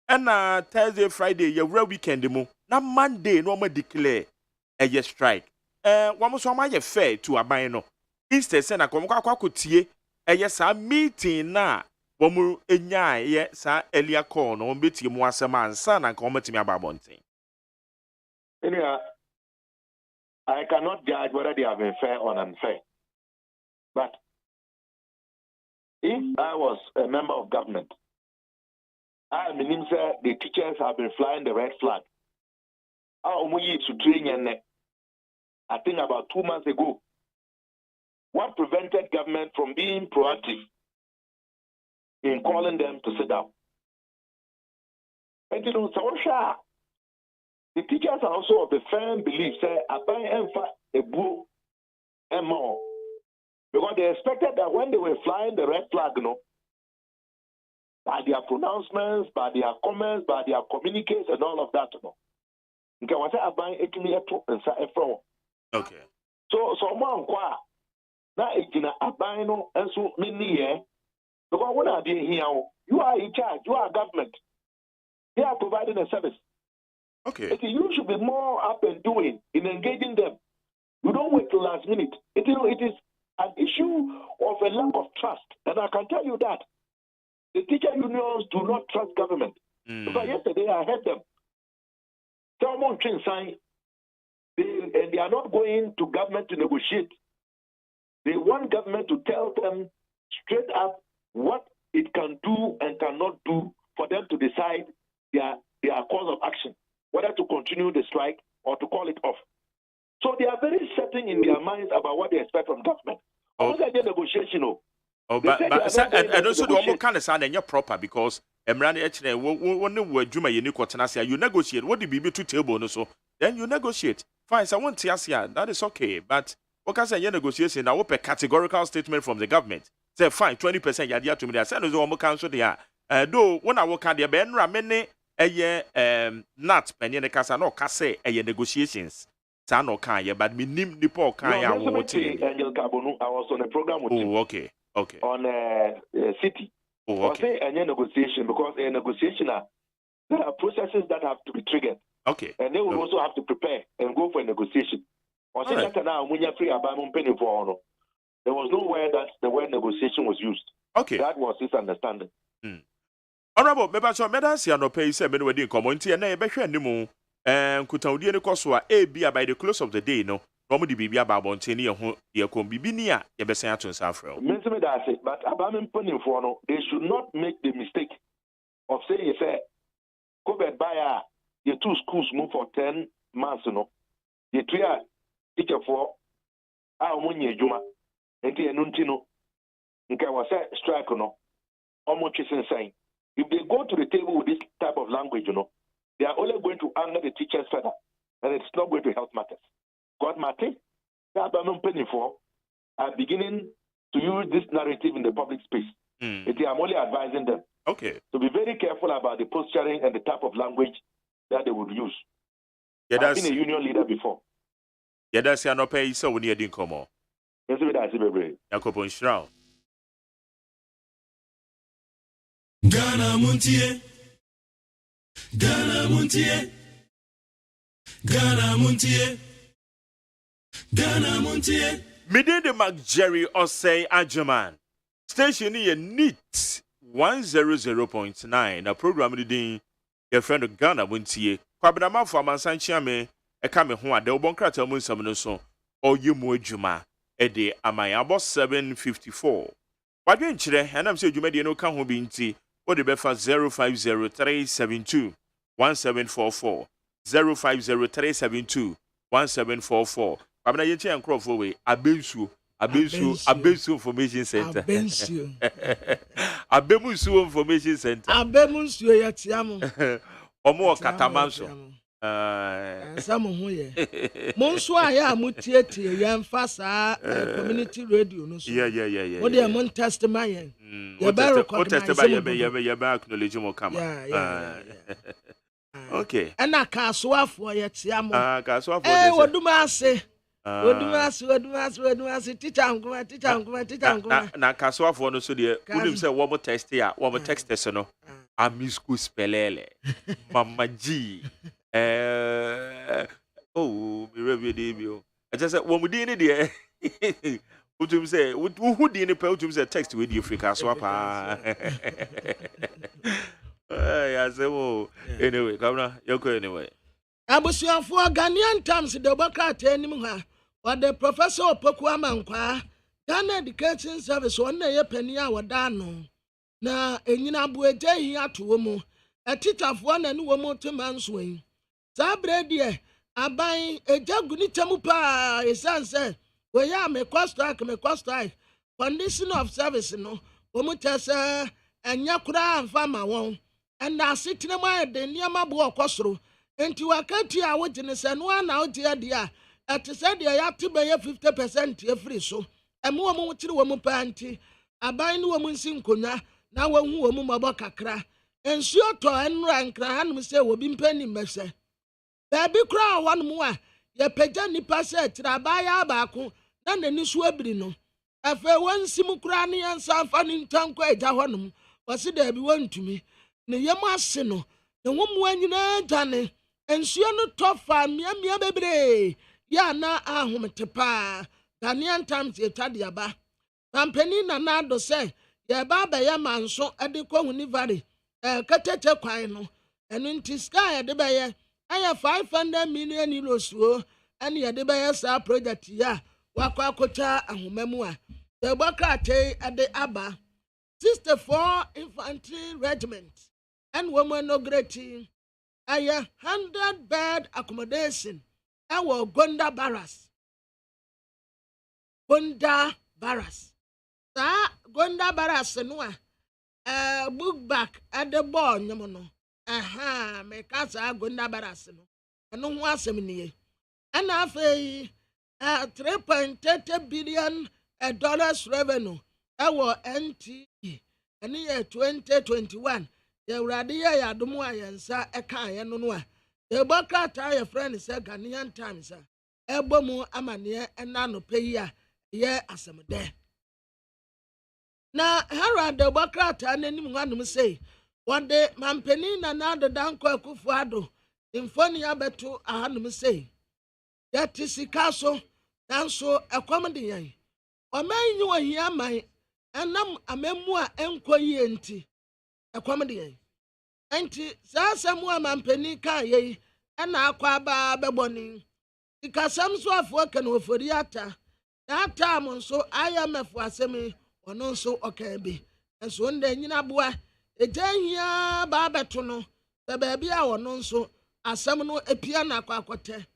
And Thursday, Friday, your real weekend mo. Na Monday no more declare a strike. Woman so my fair to Abai no. Instead say na kwa tie a meeting na woman enya ye sa earlier call no beti mu asema ansa na nka omatimi ababonten. Anyhow, I cannot judge whether they have been fair or unfair. But if I was a member of government, I mean, the teachers have been flying the red flag. I think about 2 months ago. What prevented government from being proactive in calling them to sit down? And you know, the teachers are also of the firm belief, say, a boo and more. Because they expected that when they were flying the red flag, you know, by their pronouncements, by their comments, by their communiques, and all of that, you know. Okay. So someone now and so many because when I did here, you are in charge, you are government. They are providing a service. Okay. You should be more up and doing in engaging them. You don't wait till last minute. It is an issue of a lack of trust. And I can tell you that the teacher unions do not trust government. Because yesterday I heard them. Someone saying they are not going to government to negotiate. They want government to tell them straight up what it can do and cannot do for them to decide their course of action, whether to continue the strike or to call it off. So they are very certain in their minds about what they expect from government. Negotiation. And also the one kind of sound and you're proper because you negotiate. What the BB to table so then you negotiate. Fine, so I want to ask you, that is okay. But what can say negotiation now a categorical statement from the government. Say fine, 20% you to me. I said no more council there. Though when I work at the Ben Ramene not penny the casa no case negotiations. Sano Kaya, but me nim nipo Kaya. I was on a program with him. Okay. On city. Okay. A negotiation because a negotiation there are processes that have to be triggered. Okay. And they will also have to prepare and go for a negotiation. There was nowhere that the word negotiation was used. Okay. That was his understanding. Honorable, maybe so medals no pay say me wedding community and e behwe animu kutaudie ne koso a bia by the close of the day no no mo di bibia ba bonten ne ho ye kom bibi ni a ye besen ato nsa afro. Mentally that say but abam putting for no they should not make the mistake of saying you say COVID by your 2 schools move for 10 months no. The 3 teacher for omunye adwuma enti enunti no nka wa say strike no omo twisen sign. If they go to the table with this type of language, you know, they are only going to anger the teachers further, and it's not going to help matters. God matter, are beginning to use this narrative in the public space. I'm only advising them. Okay. To be very careful about the posturing and the type of language that they would use. I've been a union leader before. Yeah, that's no pay so when you didn't come on. Yes, we that's it. Yakobon Shroud. Ghana Montie. Ghana Montie. Ghana Montie. Ghana Montie. Midin de Mac Jerry OSEI AGYEMANG. Station here NEAT 100.9. Na program reading your friend of Ghana Montie. Kwabinama for Mansanchia me. Eka me ho ade obonkrata mu nsam no so. Oyemu adwuma. Ede amayabo 754. Wadwe nkyere anam se adwuma de no ka ho bi nti. Ode befa 050372 1744 050372 Abena yechi enkrofo we abensu information center abensu abemusu information center abemusu yetiam omo katamanso samu ho ye monso aya mutietie yemfa saa community radio no so yeah what dey mon testimony ye be acknowledge mo kama okay ana kasoafo yetiam kasoafo wodumase teacher nguma na kasoafo no so de unim say wo mo test ya wo mo text no amisku spelele mama g mi review dey bio I just say wo mu din de utum say who din pe utum say text we di Africa so pa I say anyway come na yoko anyway abusuafo Ghanaian Times de bokata anim ha or the professor Opoku Amankwa Ghana Education Service on na ye pani a woda no na enyina bueje hi ato mu atitafo na ne wo mu temanso yi sabre de aban ejaguni temu pa esanse we ya me strike condition of service no wo mu tese enya kura amfa ma won and na sitine ma de niam bo okosoro enti wakati a wogine se no na odi ade a ate se de ya te be 50% e free so emu wo mu tire wo mu pa anti aban ne wo mu nsi nkonya na wo hu wo mu mabo kakra ensuo to enra nkra hanum se wo bi mpani mmese baby kra won mu a ye pagya nipa se tira ba ya baako na nani so abiri no afa wonsi mu kra ne yansa afa ne ntanko agya honum wose da bi wontumi ne yem ase no ne wo mu anyina dwane ensuo no tofa mia bebre ya na ahomte pa Ghanaian Times etade aba campaign na do say ya baba ya manso ade ko huni vare kateche kwan no enu nti sky de beye aya 500 million euros o ene ya de beye sa project ya wakwa akota ahomam a de bokate ade aba 64 infantry regiment and women no great aya 100 bed accommodation awo Gonda Barracks Gonda Barracks no book back at the ball nyamo no me kasa Gonda Barracks no eno ho asem niye ana afei 3.30 billion dollars revenue awo NTE ene ye 2021 ye urade ye yadomu ayensa eka ye no no a ye bokata ye friend say Ghanaian Times ebomu amane ena no peyi a ye asemde na Herald bokrata nanim nwanum say one day mampeni na do danko akufo ado infoni abeto ahanum say that is sikaso nanso ekomde yan oman nyi ohia man enam amemu a enkoyi enti ekomde yan enti sasamu mampeni kan ye ena akwa ba beboni ikasam so afo kan ofori ata na tam so IMF asemi ono nso okabe enso nda nyina boa ejahia ba beto no be baabi a ono nso asem no epia na akwakote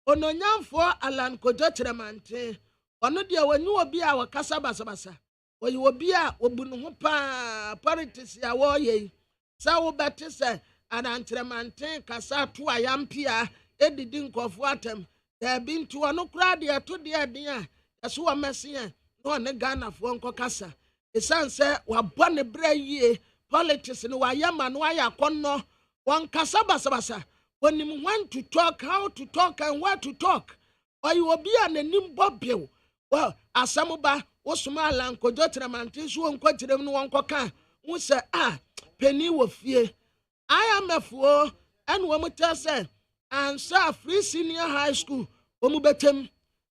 ononyamfo Alan Kojo Tremante ono de wanyi obi a wakasa basabasa oyi obi a obunu ho pa politics ya wo ye sa wo bete se Alan Tremante kasa to ayampia edidi nkofo atem da bintu ono kra de to de den a eso wa mesia no ne Ghana fo nko kasa esanse wa bone bra yie politics no wa yama no aya konno won kasa basabasa wonim when to talk, how to talk and where to talk oyi obi a nanim bobew well asamuba wosuma lanko jotramanti so wonko tirem no wonko ka wo se penny wo fie IMF wo and wo muta se ansa free senior high school wo mu betem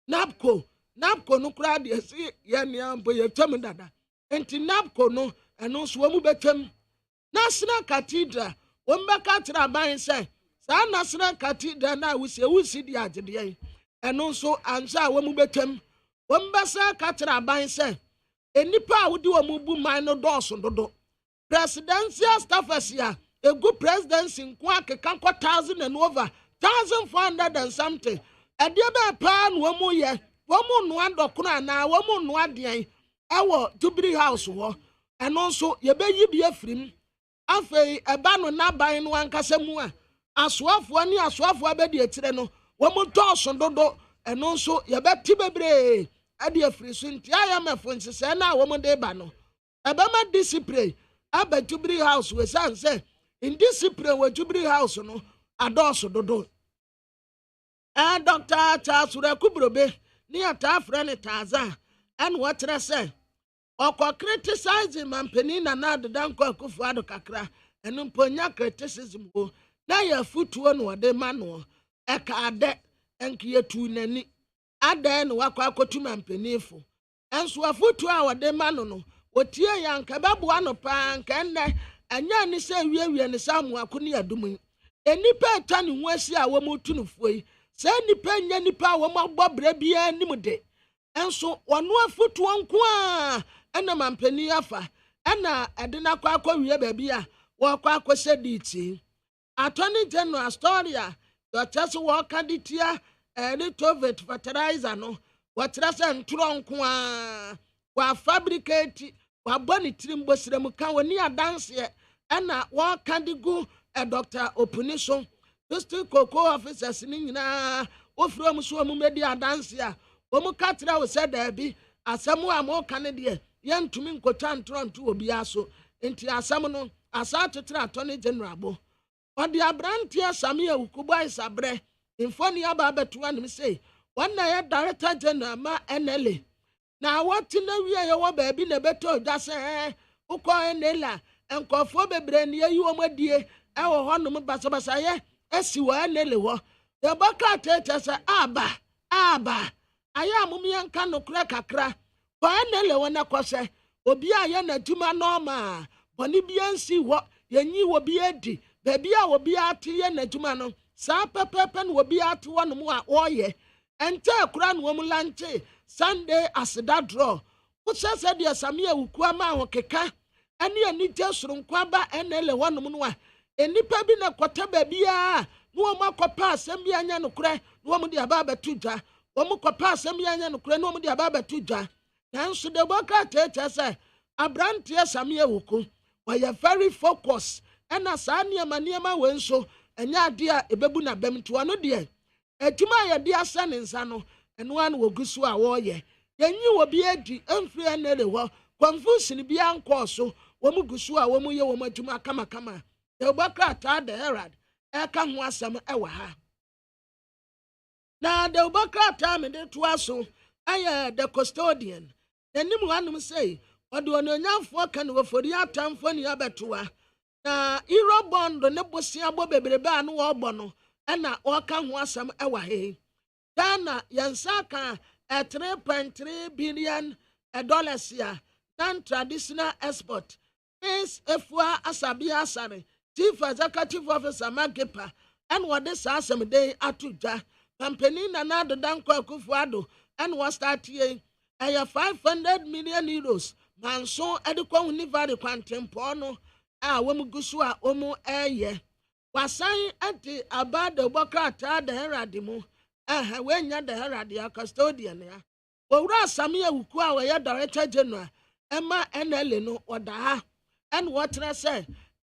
NABCO no kra de si ye nia mbo ye tem dada enti NABCO no eno so wo mu betem National Cathedral wo mbeka tra ban se sa National Cathedral na wusi di agede eno so ansa wo mu betem wo mbesa ka tra ban se enipa wodi wo mu bu man no dɔɔso dodo presidential staffers ya a good presidency nko akeka 1,000 and over 1,400 and something ade be pa no wo mu ye wo mu no adokuna na wo mu no adean ewo Jubilee House wo eno so ye be yi bi afrim afei eba no na ban no ankasa mu a asoafo ani asoafo abedi etire no wo mu dɔɔso dodo eno so ye be ti bebre ade afiri so nti IMF nsese na wo mu de ba no ebema discipline aba Jubilee House we say indiscipline we Jubilee House no adɔɔso dodo Dr. Charles Rekubrobe ni atafra ne taza and what I say oko criticize mampeni na danko Akufo-Addo kakra enu mponya criticism go na ya futuo no de mano eka ade enkiye tu nani ade no wakwa akotu mampeni fo enso afutuo a wode mano no wotie yanka baboa no pa nka nne anya ni se wie ni samu akoni adum enipa etani ho asi a wo mutu no fuoi se nipa nya nipa wo magbobra bia nim de enso wono afutuo nko a ena mampeni afa ena ede na kwa wie ba bia wo kwa sediti Attorney General Astoria do chaso wo kaditia ni tovet fertilizer no wo trasa ntro nko a wa fabricate wa boni trimbo sirem kan woni adanse ena wo kandigu Dr. Opuniso district cocoa officers ni nyina wo from so mu medi adanse a wo mu katra wo se da bi asemu a mo kan de yentumi nkota ntronto obi aso enti asem no asa tetra Attorney General bo odi abrantia Samia Ukuba isabre infoni aba betu anim say wanna ya Director General ma NLA na wati na wiye wo baabi na beto da se ukọ NLA enkofo bebre ne yi wo madie ewo honom basabasa ye esi wa NLA wo de baka tete se aba aya mumi yanka no kra kakra kwa NLA wo na kwose obi aye na tuma normal boni bia nsi wo yenyi wo bi edi baabi a wo bi ate ye na tuma no sa pepepe no wo bi ate wo no mu a wo ye ente kura no mu lanche Sunday asida draw usese dia Samia Ukua ma ho keka ene ani jesuru nkwa ba NLA wonom no a enipa bi na kwota ba bia no wo makopa asem bia nya no kure no wo mu dia ba batudwa wo mu kopa asem bia nya no kure no wo mu dia ba batudwa nanso de boka tete se abrantie Samia Uku wa very focus ena saa niema wenso enya ade a ebebu na bem to no de etuma ye de asa ne nsa no eno an wogusu a wo ye yenyi wo bi edi emfri enele wo confusion bi ankoso wo mu gusu a wo mu ye wo matuma kama de obakra ta de herald e ka ho asem e wa ha na de obakra ta me de to aso aye the custodian enim wanum say ode ononyamfo ka ne wofori atamfo ni abetoa na iro bondo ne bosia bo bebrebe anu wo gbo no na wo ka ho asem e wa he Ghana yansaka $3.3 billion ya non-traditional export. Is Efua Asabi Asare, Chief Executive Officer Magepa, and what this awesome day atuja. Company Nana the Danko Akufo-Addo, and was start here. I have 500 million euros. Manso Edukon Univari Quantempono, Wemugusua Omo Eye. Wasai anti Abade Bokata the Heradimu. When you're the Heradia custodian, ya. Owura Samia Ukua, where you're Director General, Emma NLA no Odaha, and what I say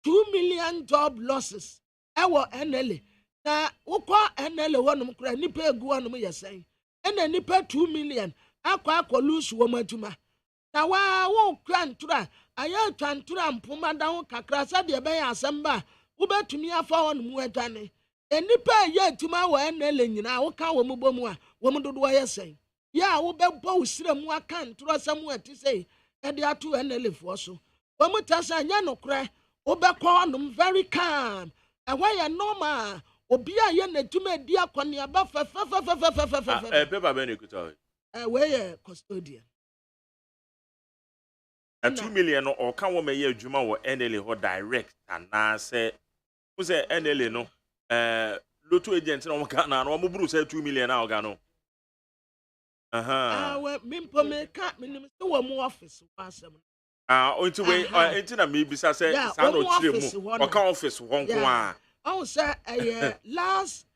2 million job losses. Ewa NLA. Na Ukwa NLA one mukra nipe guanum yasay. And then nipe 2 million. Aqua lose womajuma. Na wa krantura, aya chantura mpuma down kakrasa de bay asamba, ube to me a phone muetane. Enipa ye tuma wa NLA nyina wo ka wo mu bomu a wo mu dodo ye sen ya wo be bo usire mu aka ntro sam ati say e de ato NLF so wo mu tasa nya nokre wo be kwa nom very calm e why ya normal obi a ye na dwuma di akone aba fa paper be ne kuta we ye custodian 2 million or can we make adwuma wo NLA ho direct and na say who say NLA no lotto agent no ka na no mo buru say 2 million na oga no we mimpo me ka minim se wo mu office wa asem onti we enti na me bisa say sa no kire mu o ka office ho nko a say last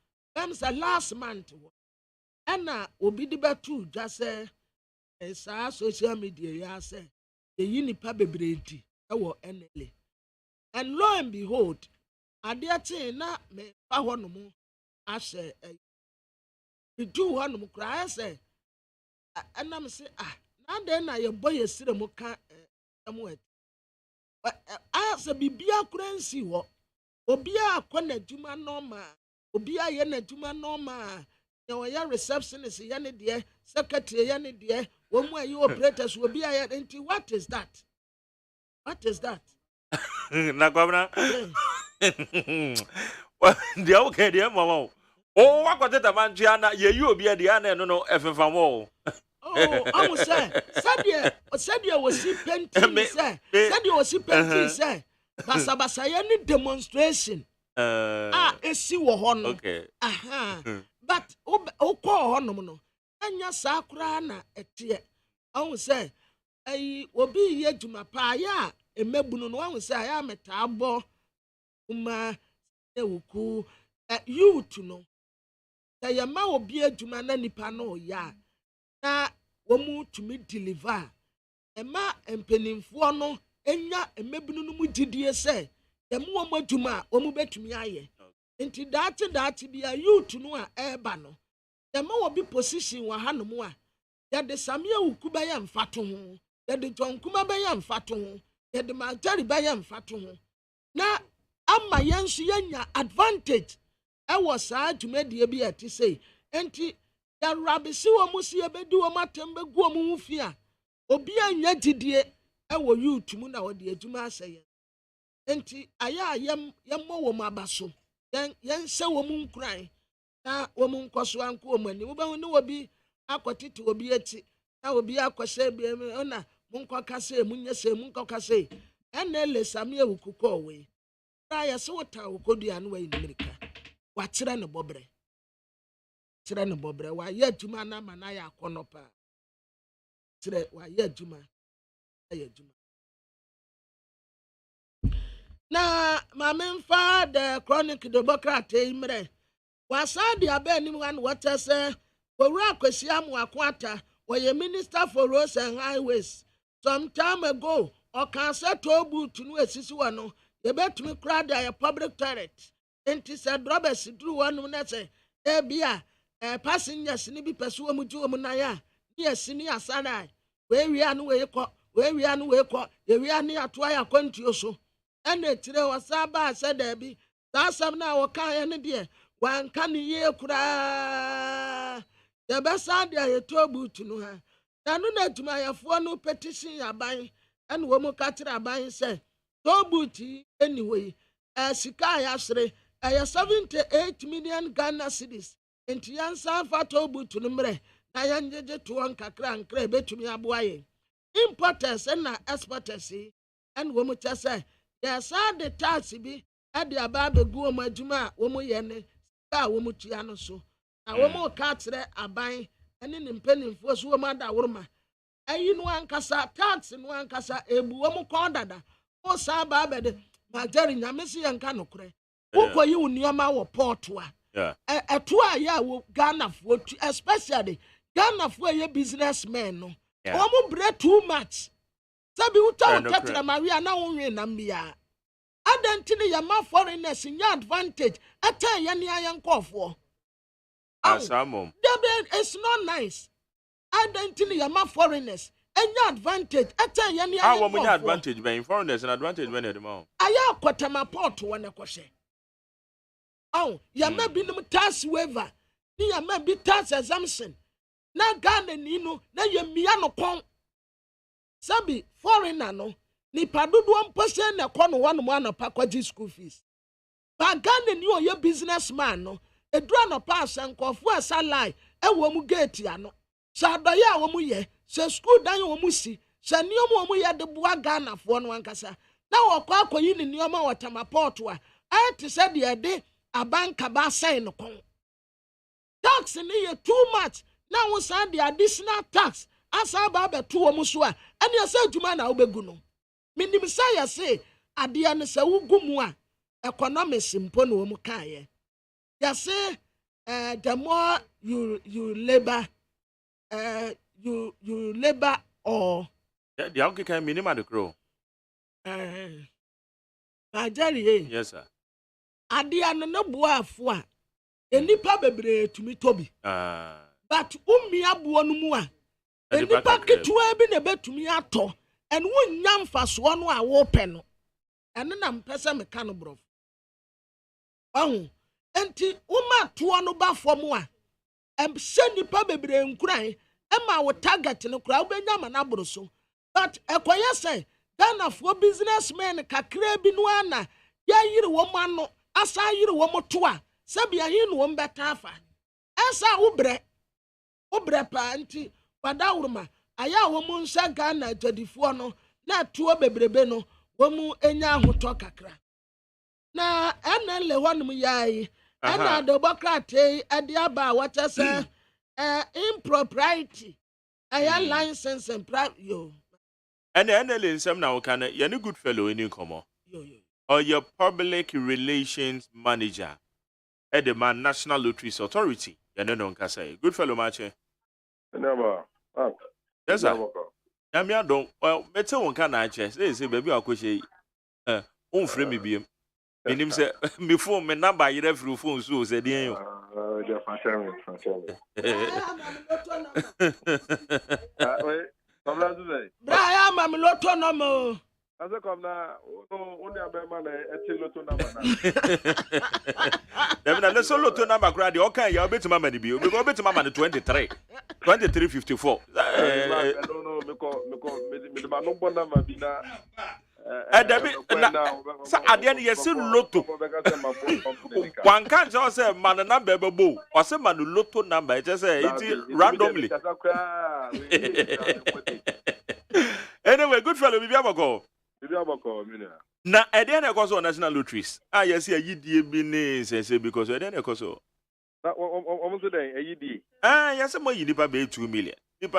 last month and obi di betu just say sa social media ya say the unipa bebredi ewo NLA and lo and behold adeate na me fa honom ahye we do honom kra say anam say na de na ye boy esire mu ka amwet say bibia kra nsi ho obi akona dwuma normal obi aye na dwuma normal ya receptionist ya ne de secretary ya ne de womu ayi operators will be aye enti what is that na kwabna dia okay dia mama o wakwateta manjia na ye yu obi dia na no efemfamo I said you was see painting say say basa ya ni demonstration esi wo ho no okay but o ko ho no no anya sakura na etie ahun say ayi obi ye dwuma pa ya emebunu no ahun say ya meta abo uma ewuku youth no say ma obi adwuma na nipa no ya na womu tumi deliver ema empenimfo no enya emebunu no mu gidie say yemu womu adwuma womu betumi aye enti dati bia youth no a eba no yema obi position wa hanom a ya de samia wuku ba ya mfato ho ya de tonkuma ba ya mfato ho ya de majari ba ya mfato ho na ama yensu yenya advantage ewo saa dwumadie bi ati sei enti ya rabisi wo musi ebedi wo matembe gu wo mu fi a obi anya gidie ewo youth mu na wo de adwuma aseye enti aya yemmo wo mabaso yen se wo mu nkran na wo mu nkoso anko wo mani wo ba ni obi akotiti obi eti na obi akose bi na mu nkokase mu nyese mu nkokase enele samia wukuko we na ya se wota wukodua no wa America wa kire ne bobre wa ye adwuma na ma na ya akonopa kire wa ye adwuma na mamemfa the chronic democrat imre wasadi abeni wan water say owura kwesiam wakwata was minister for roads and highways some time ago or can set obu to no esisi wano ye betumi crowd a public toilet enti said robbers drew one na say e bia passengers ni bi peso mu ju mu na ya ni asini asana we wi anu we ko ye wi ani atoa ya kwantuo so ene tire wasaba said e bi asam na wo kan ye ne de wan kan ye kura ye besa de ye tobu tunu ha na no na tuma yafo no petition yaban ene wo mu ka tire aban say tobu ti anyway sika ya sere 78 million Ghana cedis enti yansa fa tobu tunu mre na yanjeje to nkakra nkra betumi aboaye importers na exporters ene wo mu tese yes the tax bi ade aba begu o madwuma wo mu ye ne ka wo mu tua no so na wo mu ka kire aban ene ne mpanimfo so wo mada worma ayi no ankasa tax no ankasa ebu wo mu kon dada o sa ba be de majari nyamesi yanka no kure wo koyi unioma wo port wa eto a ya wo Ghana fo especially Ghana fo ye businessmen no wo mu bre too much sabi uta tetra Maria na wonwe na mbia adantini ya ma foreigners nya advantage ata ya ni ayan kofo asamom it's not nice adantini ya ma foreigners enya advantage ata ya ni ayan kofo wo nya advantage ben foreigners an advantage ben dem all aya kwatama port wona kwhye ya ma bi nim tax waiver ni ya ma bi tax exemption na Ghana ni no na ye mia no kon sabi foreigner no nipa dodo mpose na kɔ no one man apakwaji school fees ba Ghana ni o ye businessman no edura no pass nkɔfo asalai ɛwɔ mu gate ya no sɛ adɔyɛ a wɔn yɛ sɛ school dan wɔn mu si sɛ nneɛma wɔn yɛ de boa Ghana foɔ no ankasa na wɔkɔ akɔyi ne nneɛma wɔ tamapɔt a ɛte sɛ deɛ de abanka ba sɛn no kɔn tax ni yɛ too much na wɔn san de additional tax asa ba abɛto wɔn so a ɛne ɛsɛ adwuma na wɔbɛgu no minim sɛ yɛ sɛ adeɛ no sɛ wogu mu a economics mpo na wɔn kaayɛ yɛ sɛ the more you labor you labor or the uncle can minimum the crow. Nigeria. Yes, sir. Adia no boa afo a enipa bebre tumi tobi. But umia buo no mu a enipa ketewa bi na betumi ato en wonnya mfaso no a wo pɛ no. Ene na mpese meka no brof. Enti uma to no ba fom a se nipa bebre nkuran ema wo target no kura wo benya ma na boro so. But ekoye say Ghana for businessmen kakra bi no ana ya yiri wo mano asa yiri wo moto a sabia hin wo mbeta afa esa wo bre pa anti wadawuruma aya wo mu nsa Ghana jadifo no na tuo bebrebe no wo mu enya ahoto kakra na ena le honum yayi ena democracy ade aba wacha say impropriety aya license and yo and the some now can you're a good fellow in Komo. Or your public relations manager at the man National Lotteries Authority. You know, can say good fellow match. Never. Yes, sir. I don't. Well, better one can I chess. They say, baby, I could say, frame me be. And him say, before me number, you have through phone, so said, yeah. Brian, I'm a lot of no. As I come now, only a man a lot of number. Then let's solo to number grade. Okay, you'll bet to Mamma the bill. We go bet to Mamma the 23, 2354. I don't know because my number number be now. So at the end, you see lotto. One can't just say man number babo or say man lotto number. Just say it randomly. Anyway, good fellow, we have a go. Now, at the end, I go national lotteries. Yes, yeah, you did because at the end, I go so. Almost a day, yes, I'm going to 2 million. 2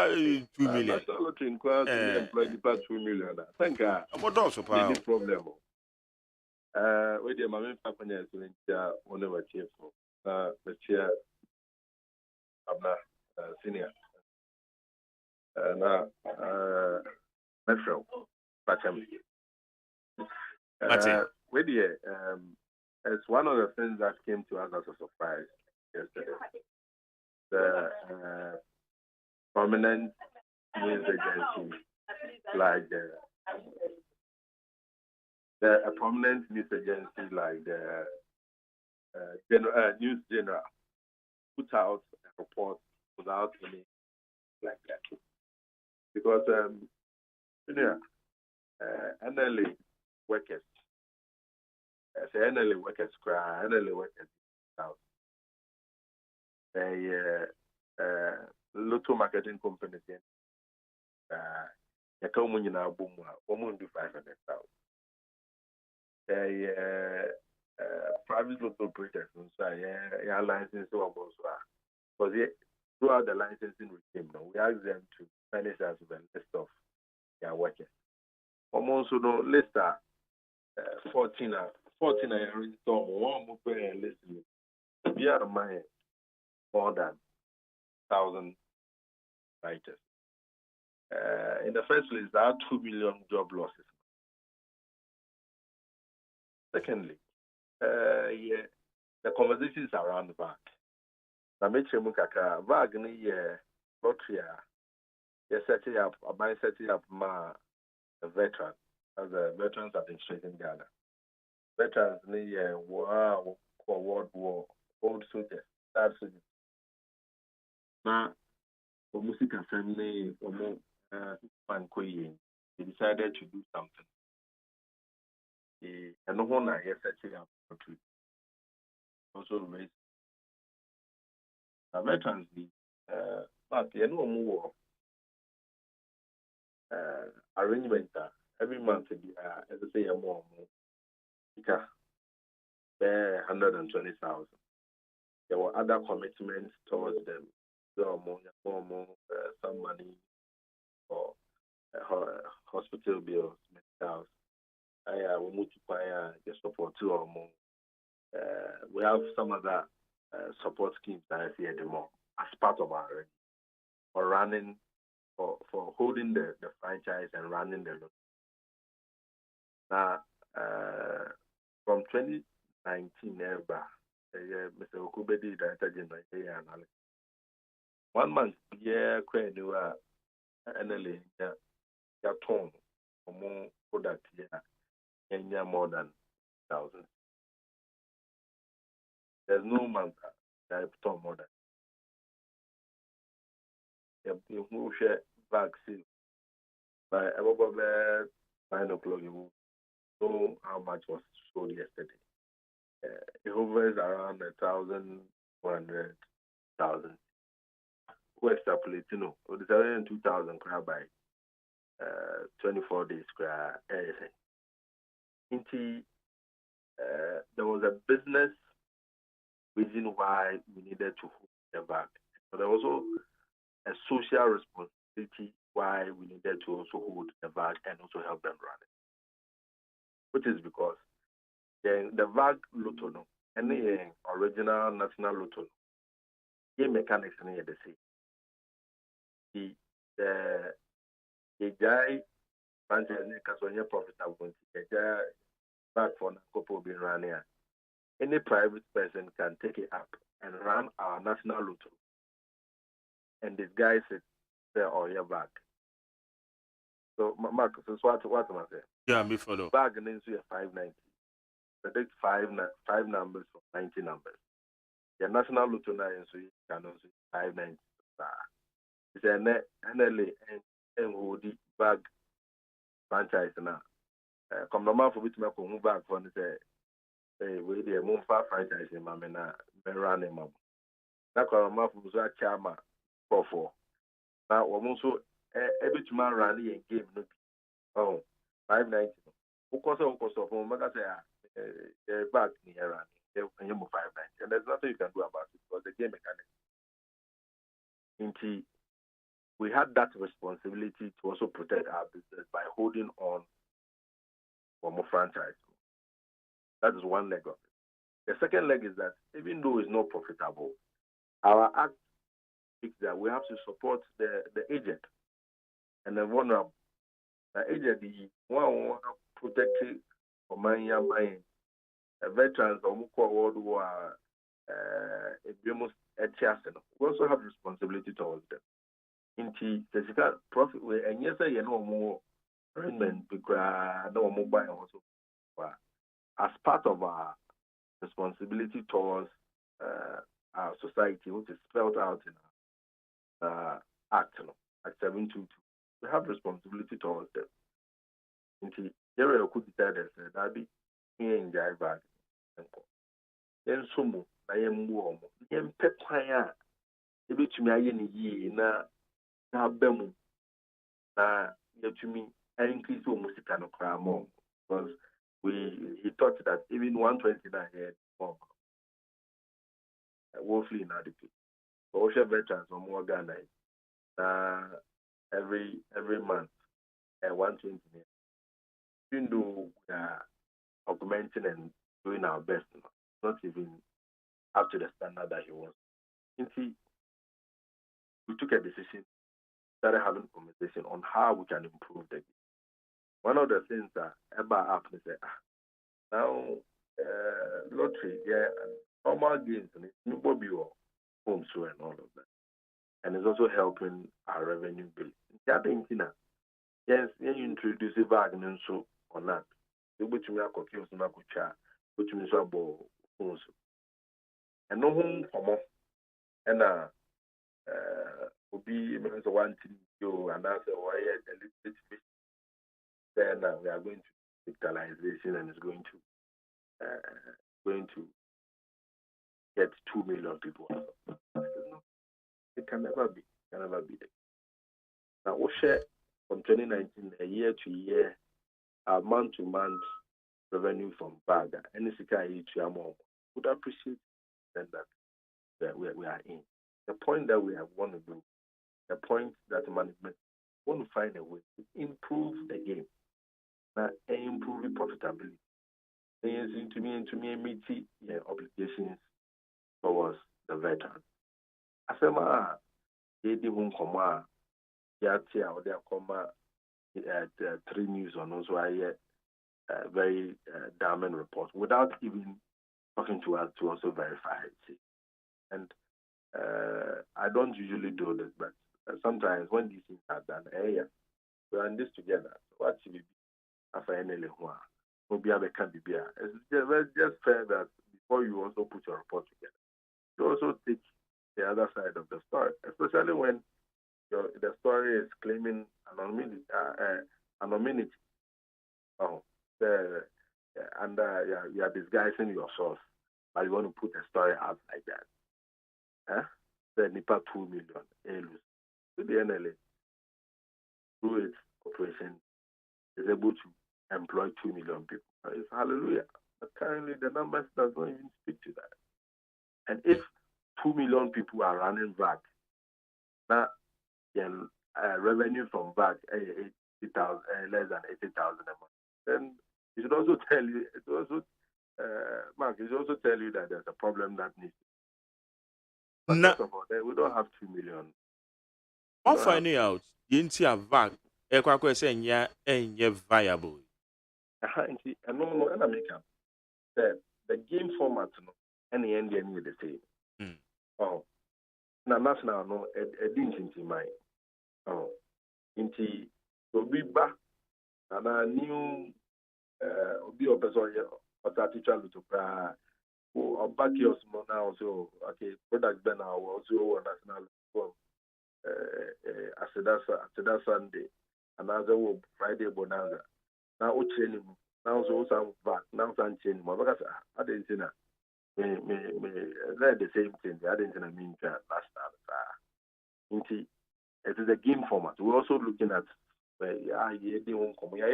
million. National lottery inquired to employ the 2 million. Thank God. What also problem? With the mammy Papania to one of our chief, the chair of senior. Metro, with the it's one of the things that came to us as a surprise yesterday. The prominent news agency, like a prominent news agency like the News General, put out a report without any like that, because NLA workers, say NLA workers cry, NLA workers out. Lotto marketing companies, you come in our boom, woman do 500,000. Private lotto operators, so yeah, license almost because throughout the licensing regime, we ask them to furnish us with a list of their workers. Almost no list 14 store one more list. We are my more than 1,000 writers. In the first place, there are 2 million job losses. Secondly, the conversations around the back. Na meche mukaka vagni lottery you're setting up my veteran as a Veterans Administration Ghana. Veterans wow for World War, old soldiers, that soldiers. Now music assembly, they decided to do something. And no one I guess actually also raised veterans but you know more arrangement every month as I say more 120,000. There were other commitments towards them. More, some money for hospital bills, medical. We multiply the support to or more. We have some other support schemes that I see at the moment as part of our for running for holding the franchise and running the loan. Now from 2019 Mr. Okubedi Director General 1 month NLA ton more product more than 1,000. There's no month that I've ton more than you share vaccine by about 9 o'clock. You know how much was sold yesterday. It hovers around 1,100,000. We extrapolate, you know, with 2,000 crab by 24 days. There was a business reason why we needed to hold the back, but there was also a social responsibility why we needed to also hold the back and also help them run it, which is because the VAG Lotto and the original national Lotto, the mechanics in the same. The guy franchise is profitable. The guy back for the couple being run here. Any private person can take it up and run our national Lotto, and this guy said, "There or your back." So, Marcus, what am I saying? Yeah, me follow. Bag and then 590. Predict five numbers from 90 numbers. The national Lotto now so you can also 590. It's a NLA and the bag franchise now. Come no man for which me come back for say, hey, we the moon far franchise in Mamena, run him up. That come man for so chama for. Now we also every man run the game no. Oh, 590. Of course, for Maka say back near running, and you move 590, and there's nothing you can do about it because the game mechanics. We had that responsibility to also protect our business by holding on for more franchise. That is one leg of it. The second leg is that even though it's not profitable, our act is that we have to support the agent and the vulnerable. The agent, the one protected for money, veterans, or world war, we also have responsibility towards them. Into physical profit, and yes, I know more arrangement because no more buying also as part of our responsibility towards our society, which is spelled out in our Act 722. We have responsibility towards them. Into there, could decide that be here in the bag. Then some I am warm. Then pepper. If it's me, na bemu na yetumi increase almost kind of crime more because he thought that even 129 here more woefully inadequate. So we have veterans or more Ghana every month 120. Even though we are augmenting and doing our best, not even up to the standard that he was. We took a decision, started having a conversation on how we can improve the game. One of the things that Eba happened is now lottery, normal games, nobody home show and all of that. And it's also helping our revenue bill. Yes, you introduce a bag and so on that. You put me a cocky or some akucha, put me so bo and no home for more. And be one thing you and that's why a little bit. Then we are going to digitalization and it's going to get 2 million people. It can never be. Now, we share from 2019, a year to year, our month-to-month revenue from BAG, any security would appreciate that we are in. The point that we want to do, the point that management want to find a way to improve the game, improve the profitability, and to me meet obligations towards the veteran. Asema yedi hun koma yati a ode akoma 3 news on also a very damning report without even talking to us to also verify it. And I don't usually do this, but sometimes when these things are done, we are in this together. What should we be? After any it's just fair that before you also put your report together, you also take the other side of the story, especially when the story is claiming anonymity. You are disguising your source, but you want to put a story out like that. The NIPA 2 million to the NLA through its operation is able to employ 2 million people. It's hallelujah. But currently the numbers does not even speak to that. And if 2 million people are running VAC, now revenue from VAC 80,000, less than 80,000 a month, then it should also tell you. Mark, it should also tell you that there's a problem that needs. But first of all, we don't have 2 million. I'm finding out you VAC. Ekwa say nya viable. And no, and I make up the game format and the end the same. Oh, now national no a didn't into mind. Oh, into so be back and a new be a person or that teacher to pra or back your small now so okay product then also national Aseda Sunday another Friday bonanza. Now what training now so some back now some training because I didn't see that me the same thing I didn't mean last time it is a game format. We're also looking at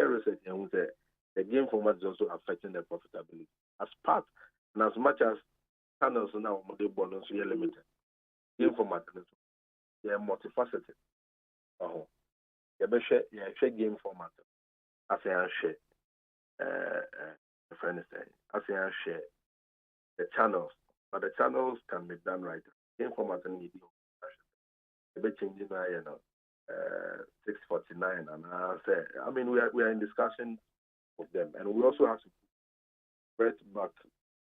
research and the game format is also affecting the profitability as part and as much as channels now the bonus are limited. Game format is multifaceted. You game format. I say I share. Friend is saying, I say I share the channels, but the channels can be done right. Game format and need a bit changing. 649, and I say, I mean, we are in discussion with them, and we also have to bring back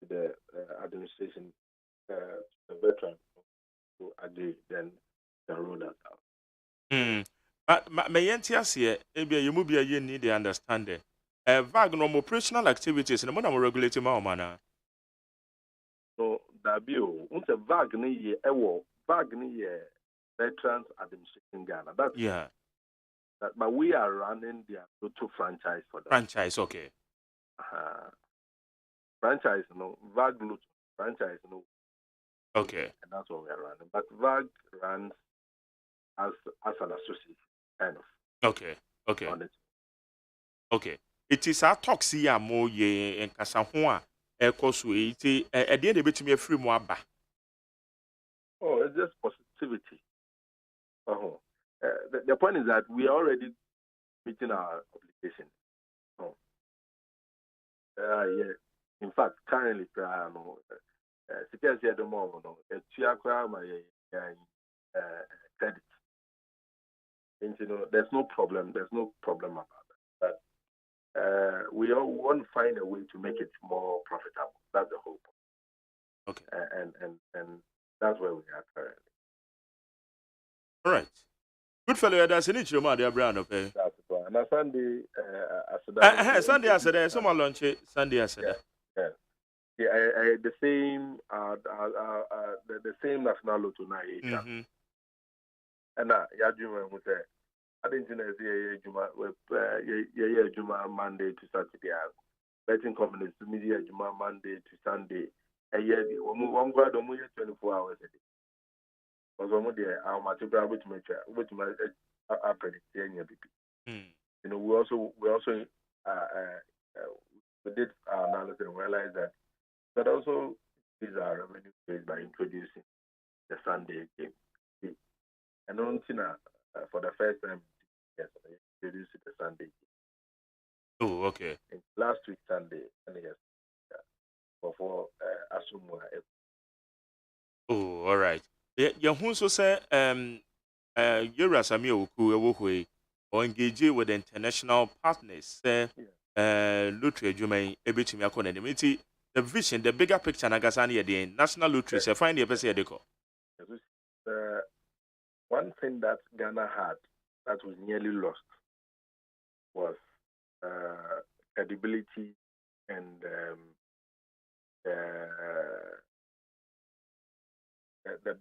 to the administration, the veteran to agree. Then roll that out. But my NTS maybe you move you need to understand it. VAG no operational activities and more regulating my man. So that be a VAG ni VAG ni veterans administration Ghana. That's but we are running the Auto franchise for them. Franchise, okay. Franchise no VAG franchise no. Okay. And that's what we are running. But VAG runs as an associate. Kind of. Okay. Okay. It is a toxic more ye and Casahoa, Ecosu, at the end of it, me a free more. Oh, it's just positivity. The point is that we are already meeting our obligation. In fact, currently, security at the moment, credit. And, there's no problem. There's no problem about that. But we all want to find a way to make it more profitable. That's the whole point. Okay. And that's where we are currently. All right. Good fellow, that's an issue, my dear Brown. Okay. That's the point. And Sunday, Sunday, I said, someone launch it. Sunday, I said. Yeah, the same, the same national lotto now. and ya adwuma mu say I didn't know say adwuma with adwuma Monday to Saturday. Betting companies to media adwuma Monday to Sunday. A year one go do 24 hours a day. Because one there our material which my predict any BP. You know, we also we did our analysis and realized that also these are revenue based by introducing the Sunday game. And on for the first time, yes, introduced the Sunday game. Oh, okay. And last week Sunday, and yes, before Asumwa. Oh, all right. You also say you're Rasami Oku or engage with the international partners. Lottery Jume Ebitimi Akon. The vision, the bigger picture, Nagasani, the national lottery, so find the best deco. One thing that Ghana had that was nearly lost was credibility and the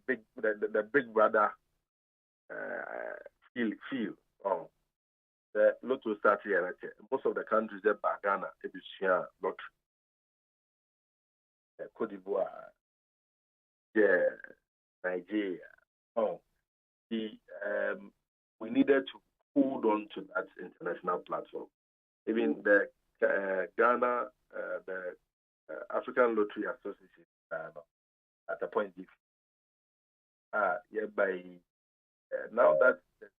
big brother feel. Oh, the lotto started here. Most of the countries that by Ghana, it is share lottery. Cote d'Ivoire, yeah, Nigeria. Oh, we needed to hold on to that international platform. Even the Ghana, the African Lottery Association, at a point, now that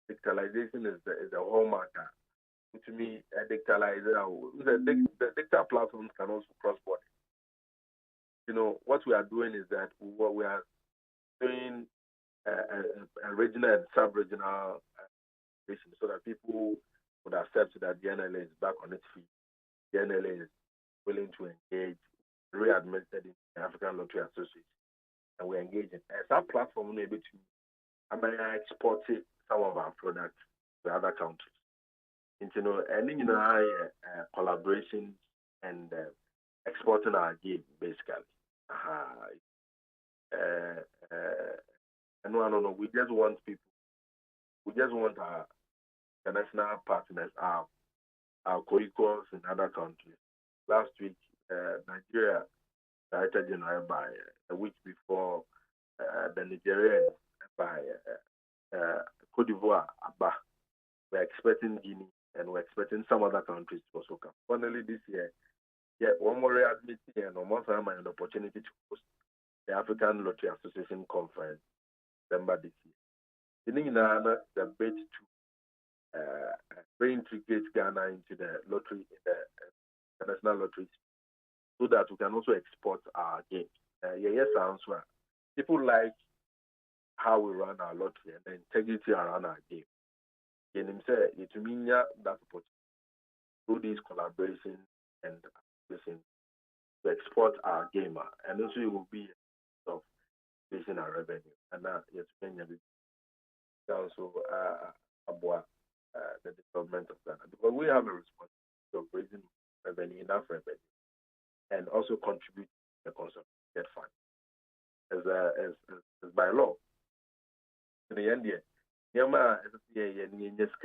digitalization is the hallmark, to me, the digital platforms can also cross borders. You know, what we are doing is that we are doing a regional and sub-regional so that people would accept that the NLA is back on its feet. The NLA is willing to engage, readmitted in the African Lottery Association, and we're engaging. As our platform, we're able to export some of our products to other countries. And, you know, collaboration and exporting our game, basically. And no, we just want people. We just want our international partners, our co-equals in other countries. Last week, Nigeria, Auditor General by a week before the Nigerians by Cote d'Ivoire, Abba. We're expecting Guinea and we're expecting some other countries to also come. Finally, this year, one more admitting and almost have an opportunity to host the African Lottery Association Conference, December this year. The bid to reintegrate Ghana into the lottery, the international lottery, so that we can also export our games. Yes, answer. People like how we run our lottery and the integrity around our game. And him say, it means that opportunity through these collaborations and associations to export our game, and also it will be of raising our revenue. And that yes, also about the development of Ghana, because we have a responsibility of raising revenue, enough revenue, and also contribute to the consolidated fund as by law. In the end, this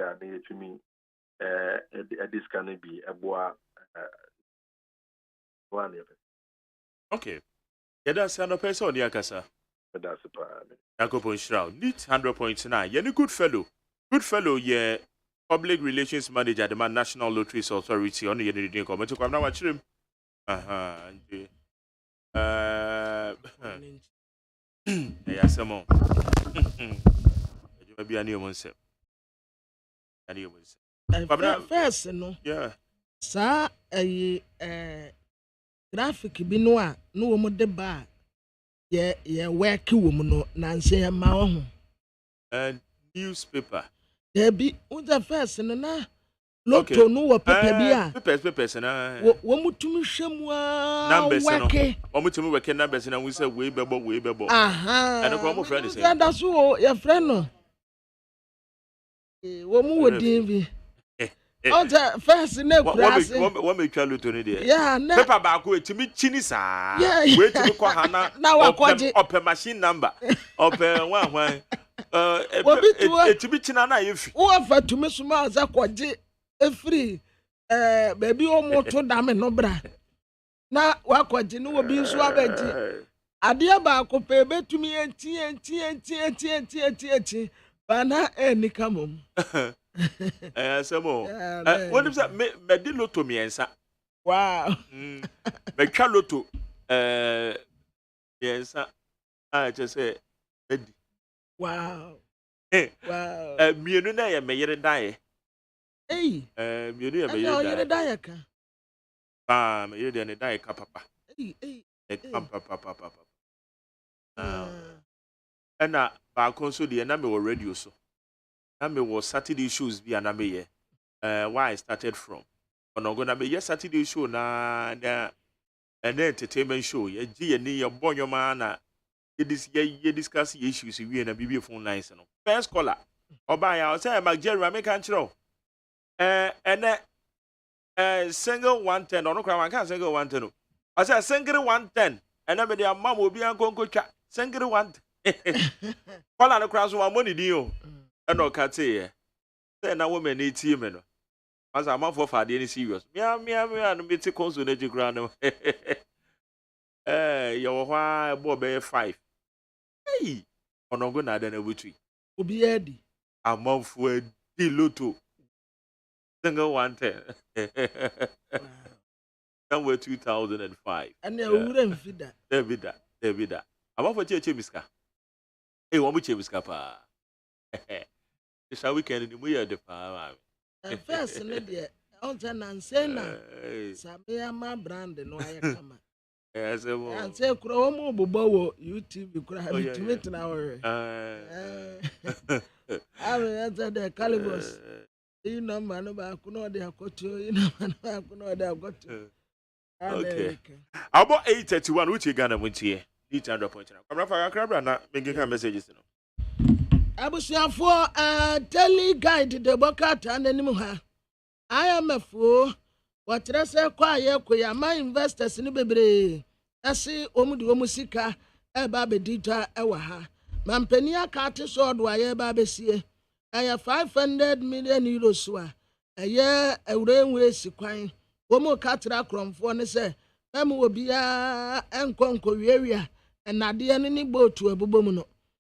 can be a boa. Okay. That's another person on the Akasa. That's a problem. Yakopon Shroud. Need 100.9. You're a good fellow. Good fellow, yeah. Public Relations Manager, the National Lotteries Authority. On the editing comment to come now. Watch him. Yeah, some more. You may be a new one, sir. A new one, First, no. Yeah. Sir, graphic bi no a no wo mo de ba ye work wo mo no na nse ma wo ho newspaper there be the first no na lotto no wo paper bi a papers na wo mutum hwemu a work wo mutum work numbers na we say we bebo aha and ko mo friend say that so your friend no wo mu wo din bi on the first na kurase what make you lotto ni there yeah na paper ba ko etimi chini sa yeah we etimi ko hana na wa kwaje open machine number open one Etibi china na yefi. Wo fa tumi suma za kwaje efiri baby o moto dame no bra. Na wa kwaje no obi nso abaji. Ade ba ko pe betumi enti bana eni kamom. Samo. What is that? Me di loto miensa. Wow. Me twa loto miensa. Just say Eddie. Wow. Wow. Mienu na ye me yere dae. Mienu ye me yere dae ka. Me yere ne dae ka papa. Papa. Na ba konso de na me wo radio so. Na me wo Saturday shows bi na me ye. Where I started from. Ono go na me ye Saturday show na an entertainment show. Ye gi ye ni ye bonyo ma na ye discuss issues we na bibi phone lines no. First caller. Oba ya say McJerry make kan chiro. Single 110 ono kra man kan single 110 no. I say single 110 and me dey am obi an konko twa single 110. Caller no kra so wa money din o. E no ka te ye. Say na woman e tie me no. As am for fade any serious. Me no me te console na jikra no. Yo hwa bo be 5. Hey, ono go na da na wetui. Obi edi. Amamfo di loto. Single 110. Somewhere 2005. And you wouldn't feed that. David. Amamfo che miska. Eh, wo mu che miska pa. This weekend ni mu ye de pa. First ne de on and say na. Sabe ama brand no ayakama. Yes, and say kuro mo bobo wo YouTube kura bitimi na wo. I enter the calibers. You know man ba kuno de akoto, you know man ba kuno de akoto. Okay. About 8:31 which Ghana Montie. Each 100 point. Come for Crabra na make messages no. Abusuafo tele guide de bokat ananim ha. I am a fool. Wakyerɛ sɛ kɔ ayɛ kɔ ya ma investors ni bebre ɛse omu de omu sika ɛba bedita ɛwɔ ha mampani aka te so do ayɛ ba besie ɛyɛ 500 million euros so a ɛyɛ ɛwrenwe sikwan omu ka tra kromfo ne sɛ ɛmu obia ɛnkɔnkɔ wiewia ɛnade ne ni boatu abubomu no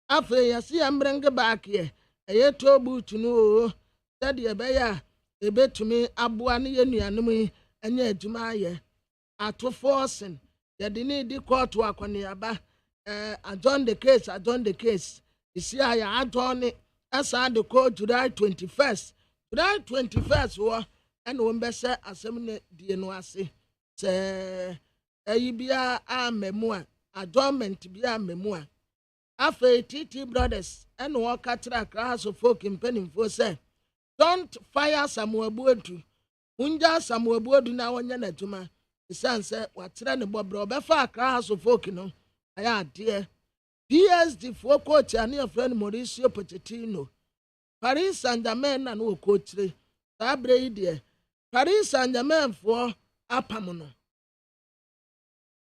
afa yɛse ambrenge back yɛ ɛyɛ to boot no sɛ de ɛbɛyɛ ebetumi aboa ne yenuanom yi anya adwuma ayɛ ato forcing yɛde ne di court akɔneaba adjourn the case isi aya adjourn asa de court July 21st wɔ ɛna wɔn bɛsɛ asɛm ne die no ase sɛ ayi bia amemu a adjournment bia amemu a afei TT brothers ɛna wɔka kyerɛ Accra House of Folk mpanimfoɔ sɛ don't fire Samuel Buodu. Unja Samuel Buodu na wanya na juma. Isan se watere ne bobro obefa Accra House of Folk no. Aya dear. PSD for coach ani a friend Mauricio Pochettino. Paris Saint-Germain na no coach re. Sabre dear. Paris Saint-Germain for apamono.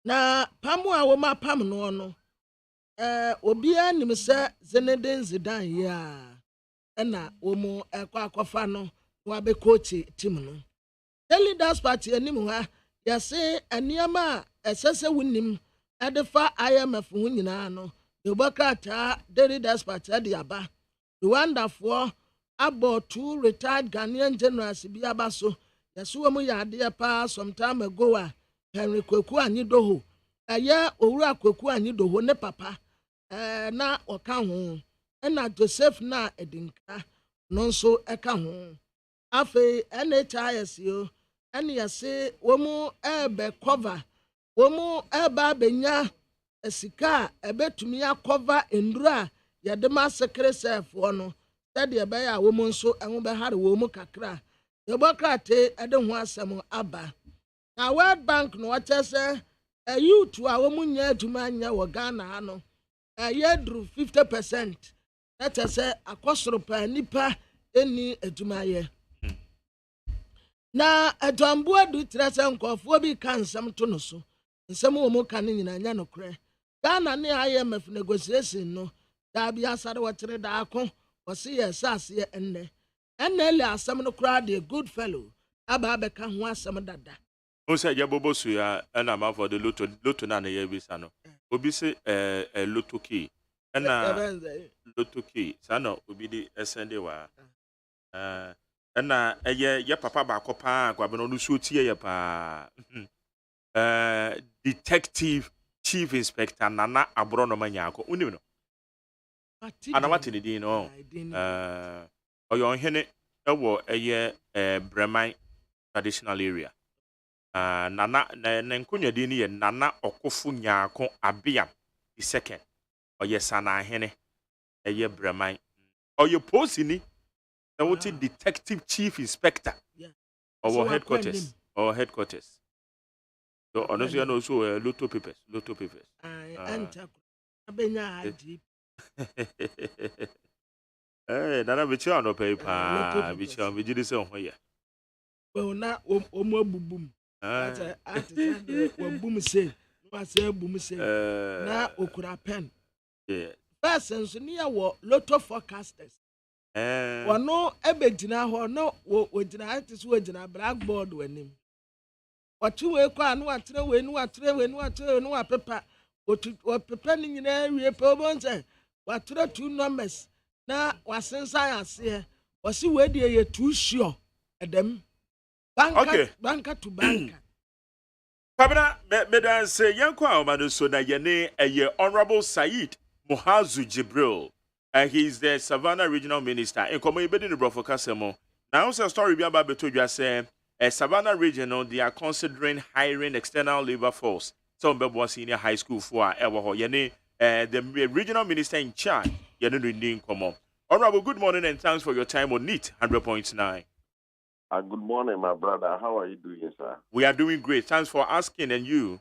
Na pamu a wo ma pam no no. Obi anim se Zinedine Zidane ya. Ena omo akwafa no wa be coach team no daily das party anim ha ya se aniama esese wunim edefa IMF hu nyina no de bokata daily das party ade aba the wonderful about 2 retired Ghanaian generals bi aba so ya so omo ya ade pa some time ago a Henry Kwaku Anyidoho aya owura Kwaku Anyidoho ne papa na oka ho ena Joseph na edinka no so eka ho afi NHIS yo ene yase womu ebe cover womu eba benya esika ebetumi cover endura yede ma secretary no sede ebe ya womu nso enwo be hare womu kakra yebokrate ede ho asem aba na World Bank no wachese youth a womu nya adwuma nya wo Ghana ha no yedru 50%. That is akosoro pa nipa eni adwumaye na adwambo adu trese nkofo bi kansam to no so nsem wo mu kan nyina nya no kre Ghana ne IMF negotiation no Dabi asare watere da ako. Wasi ye sase enne. Enne le asem no kra de good fellow. Aba abeka ho asem dada. O se je bobo su ya na ma for the loto na ye bi sa no. Obi se loto key. Na loto key. Sa no obi di send wa. Na ye papa ba ko pa kwa be no so tie ye pa. Detective Chief Inspector Nana Abrono Manyako. Unim no. Ana wate ne din no. Oyo hene ewo eye Breman traditional area. Nana na nkonya din ye Nana Okofu Nyaako Abiam the second. Oye sana hene eye Breman. Oyo posini na wote Detective Chief Inspector. Our headquarters. So honestly, I know also Lotto papers. Enter. Abenya aji. Nana bichi ano paper. Bichi ano bijidi se onho ya. Well na omo bubum. Ati say wabum say. No say bum say. Na okura pen. Yeah. Person so near wo Lotto forecasters. Wano ebegyina ho no wo gyina artist wo gyina blackboard wanim. Watu we kwa anu atre we nu apepa o pepa ni nyina wie pe obonse watre two numbers na wasensan ase wasi we de ye too sure edem banka to banka. Pabna medan say yanko amado so na yene eye Honorable Said Muhazu Jibril. He is the Savannah Regional Minister. In Komo Ibedi ni Brofo Kasemo. Now a story be about beto you say Savannah Regional, they are considering hiring external labor force. Some Bebo Senior High School for the regional minister in charge. Honorable, good morning and thanks for your time on NEAT 100.9. Good morning, my brother. How are you doing, sir? We are doing great. Thanks for asking. And you?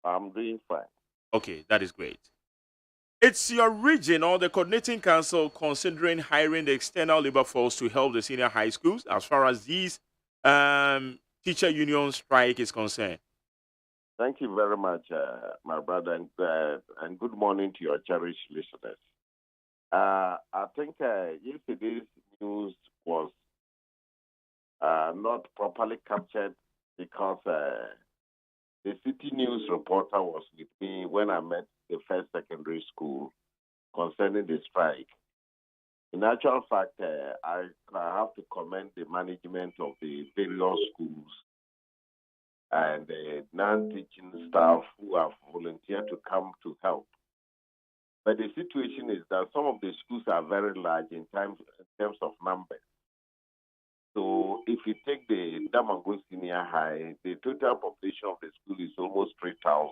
I'm doing fine. Okay, that is great. It's your region or the coordinating council considering hiring the external labor force to help the senior high schools as far as these teacher union strike is concerned. Thank you very much, my brother, and good morning to your cherished listeners. I think yesterday's news was not properly captured because the city news reporter was with me when I met the first secondary school concerning the strike. In actual fact, I have to commend the management of the various schools and the non-teaching staff who have volunteered to come to help. But the situation is that some of the schools are very large in terms of numbers. So if you take the Damango Senior High, the total population of the school is almost 3,000.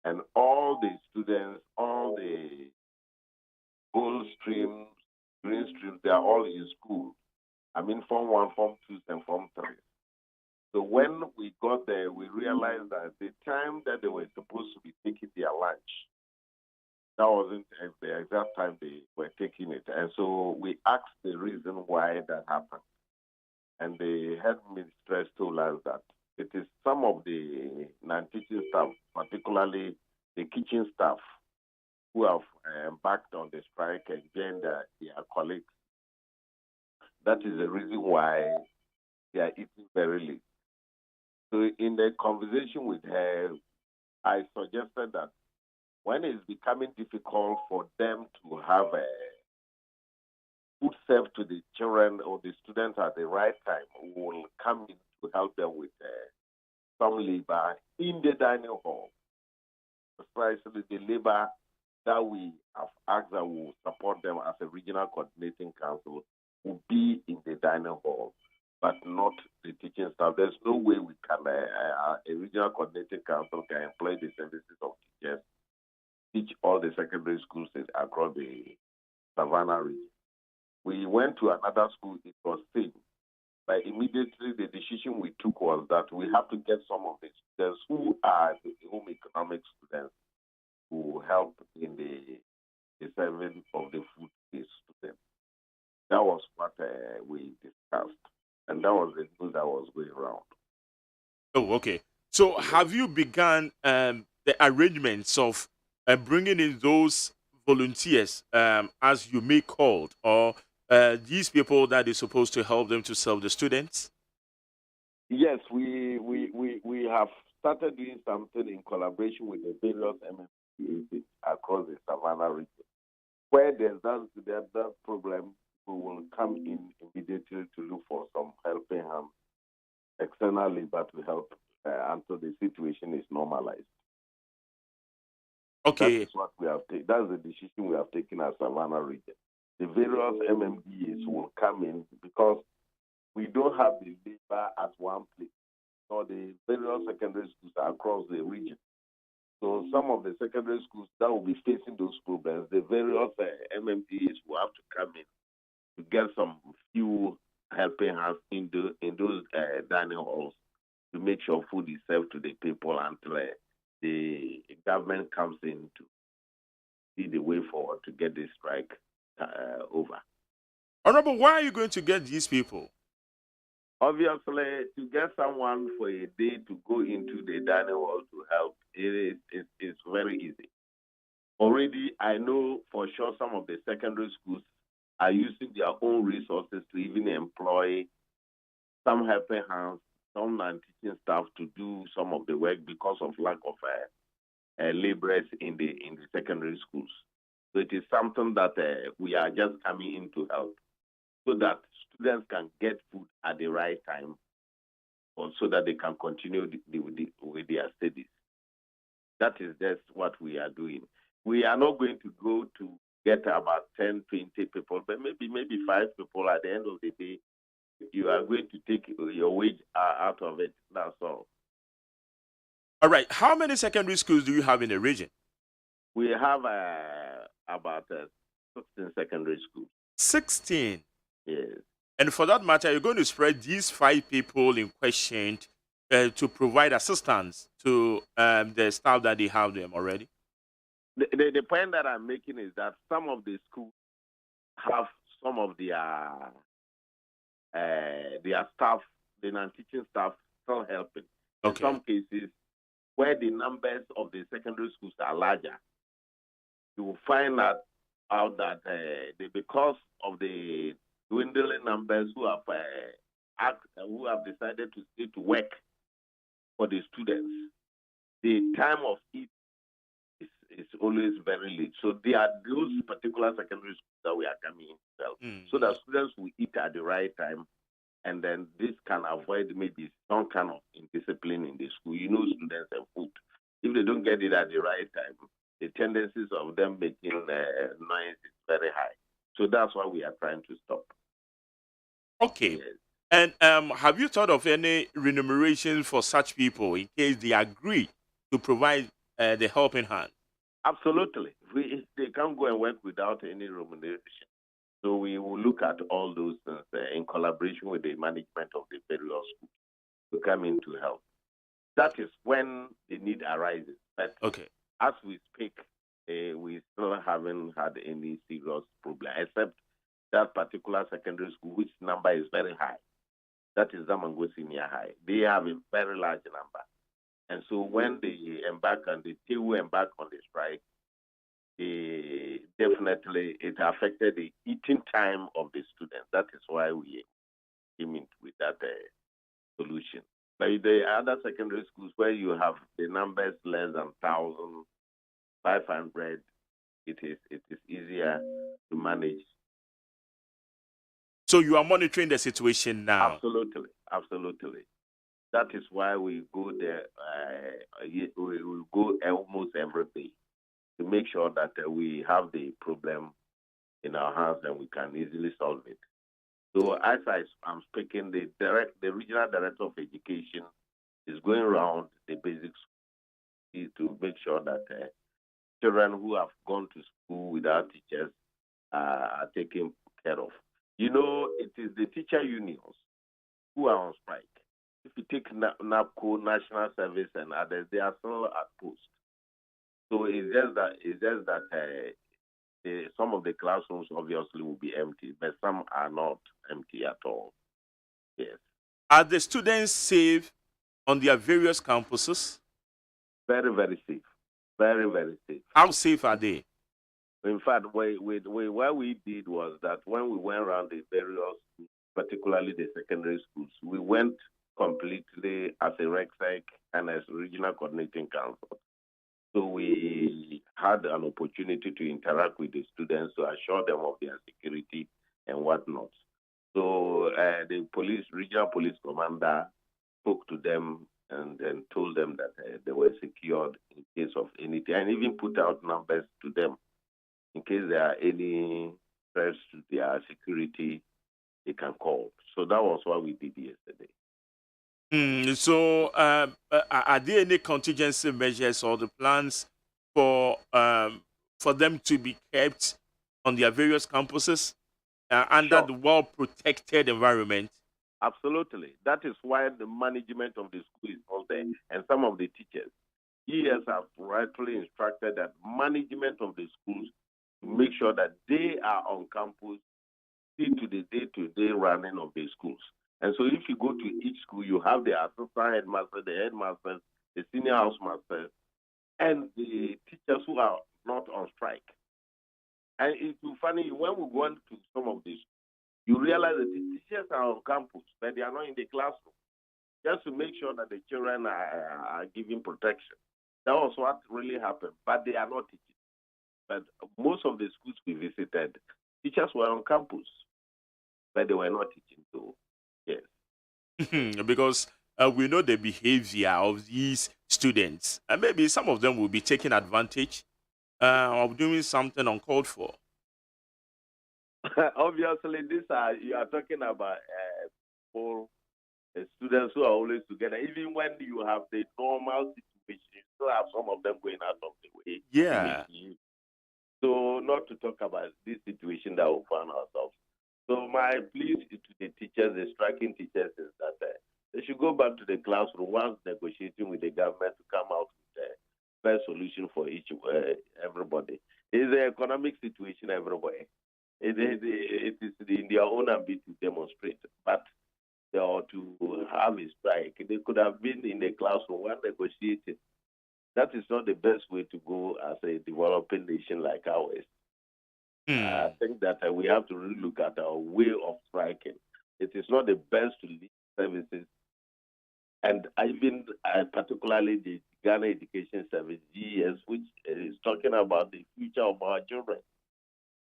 And all the students, all the gold streams, green streams, they are all in school. I mean, Form 1, Form 2, and Form 3. So when we got there, we realized that the time that they were supposed to be taking their lunch, that wasn't the exact time they were taking it. And so we asked the reason why that happened. And the headmistress told us that it is some of the non-teaching staff, particularly the kitchen staff, who have embarked on the strike and joined their colleagues. That is the reason why they are eating very late. So in the conversation with her, I suggested that when it's becoming difficult for them to have food served to the children or the students at the right time, we will come in to help them with some labor in the dining hall. Precisely the labor that we have asked that will support them as a regional coordinating council will be in the dining hall, but not the teaching staff. There's no way we can, a regional coordinating council can employ the services of teachers, teach all the secondary schools across the Savannah region. We went to another school, it was same. But immediately the decision we took was that we have to get some of the students who are the home economics students who help in the serving of the food to the students. That was what we discussed. And that was the news that was going around. Oh, okay. So have you begun the arrangements of bringing in those volunteers, as you may called, or these people that is supposed to help them to serve the students? Yes, we have started doing something in collaboration with the various MMPs across the Savannah region. Where there's that problem, we will come in immediately to look for some helping hand externally, but to help until the situation is normalized. Okay. That is what we have taken. That's the decision we have taken as Savannah region. The various MMDAs will come in because we don't have the labor at one place, or the various secondary schools across the region. So some of the secondary schools that will be facing those problems, the various MMDAs will have to come in to get some few helping hands in those dining halls to make sure food is served to the people until the government comes in to see the way forward to get this strike over. Honorable, why are you going to get these people? Obviously, to get someone for a day to go into the dining hall to help, it's very easy. Already, I know for sure some of the secondary schools are using their own resources to even employ some helping hands, some non-teaching staff to do some of the work because of lack of laborers in the secondary schools. So it is something that we are just coming in to help, so that students can get food at the right time, or so that they can continue with their studies. That is just what we are doing. We are not going to go to get about 10, 20 people, but maybe 5 people at the end of the day. You are going to take your wage out of it. That's all. All right. How many secondary schools do you have in the region? We have about 16 secondary schools. 16? Yes. And for that matter, you're going to spread these 5 people in question to provide assistance to the staff that they have them already? The point that I'm making is that some of the schools have some of their staff, the non-teaching staff, still helping. Okay. In some cases, where the numbers of the secondary schools are larger, you will find out that because of the dwindling numbers who have decided to stay to work for the students, the time of it is always very late. So there are those particular secondary schools that we are coming in to help, so that students will eat at the right time, and then this can avoid maybe some kind of indiscipline in the school. You know, students and food. If they don't get it at the right time, the tendencies of them making noise is very high. So that's why we are trying to stop. Okay. Yes. And have you thought of any remuneration for such people in case they agree to provide the helping hand? Absolutely. They can't go and work without any remuneration. So we will look at all those things in collaboration with the management of the various schools to come in to help. That is when the need arises. But okay, as we speak, we still haven't had any serious problem, except that particular secondary school, which number is very high. That is Zamango Senior High. They have a very large number. And so when they embark on the strike, definitely it affected the eating time of the students. That is why we came in with that solution. But the other secondary schools where you have the numbers less than 1,500, it is easier to manage. So you are monitoring the situation now? Absolutely. That is why we go there. We go almost every day to make sure that we have the problem in our hands and we can easily solve it. So as I'm speaking, the regional director of education is going around the basic school to make sure that children who have gone to school without teachers are taken care of. You know, it is the teacher unions who are on strike. If you take NAPCO, National Service, and others, they are still at post. So it's just that some of the classrooms obviously will be empty, but some are not empty at all. Yes. Are the students safe on their various campuses? Very, very safe. Very, very safe. How safe are they? In fact, what we did was that when we went around the various schools, particularly the secondary schools, we went completely as a RECSEC and as regional coordinating council. So we had an opportunity to interact with the students to assure them of their security and whatnot. So the regional police commander spoke to them and then told them that they were secured in case of anything, and even put out numbers to them in case there are any threats to their security, they can call. So that was what we did yesterday. So, are there any contingency measures or the plans for them to be kept on their various campuses under the well-protected environment? Absolutely. That is why the management of the school is all there, and some of the teachers. ES have rightfully instructed that management of the schools to make sure that they are on campus, see to the day-to-day running of the schools. And so if you go to each school, you have the assistant headmaster, the headmasters, the senior housemasters, and the teachers who are not on strike. And it's funny, when we went to some of these, you realize that the teachers are on campus, but they are not in the classroom, just to make sure that the children are given protection. That was what really happened, but they are not teaching. But most of the schools we visited, teachers were on campus, but they were not teaching. So, yes. Because we know the behavior of these students, and maybe some of them will be taking advantage of doing something uncalled for. Obviously, you are talking about students who are always together. Even when you have the normal situation, you still have some of them going out of the way. Yeah. So, not to talk about this situation that we found ourselves. So, my plea to the teachers, the striking teachers, is that they should go back to the classroom once negotiating with the government to come out with the best solution for everybody. It's the economic situation everywhere. It is in their own ability to demonstrate, but they ought to have a strike. They could have been in the classroom while negotiating. That is not the best way to go as a developing nation like ours. I think that we have to really look at our way of striking. It is not the best to leave services, and even particularly the Ghana Education Service, GES, which is talking about the future of our children.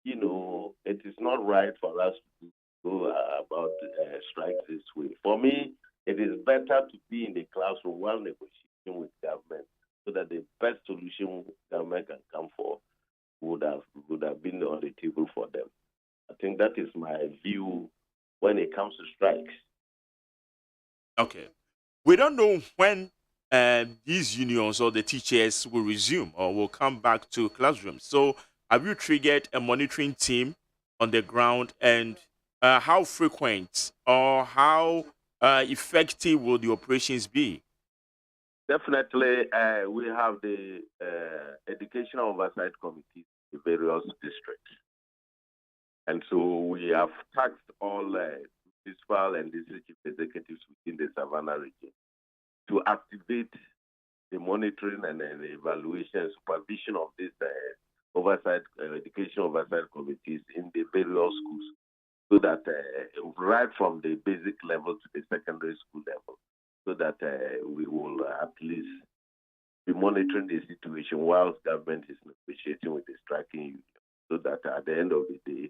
You know, it is not right for us to go about strikes this way. For me, it is better to be in the classroom while negotiating with government, so that the best solution government can come for would have been on the table for them. I think that is my view when it comes to strikes. Okay. We don't know when these unions or the teachers will resume or will come back to classrooms. So have you triggered a monitoring team on the ground, and how frequent or how effective will the operations be? Definitely, we have the Educational Oversight Committee in various districts. And so we have tasked all municipal and district chief executives within the Savannah region to activate the monitoring and the evaluation and supervision of these education oversight committees in the various schools, so that right from the basic level to the secondary school level, so that we will at least be monitoring the situation whilst government is negotiating with the striking union, so that at the end of the day,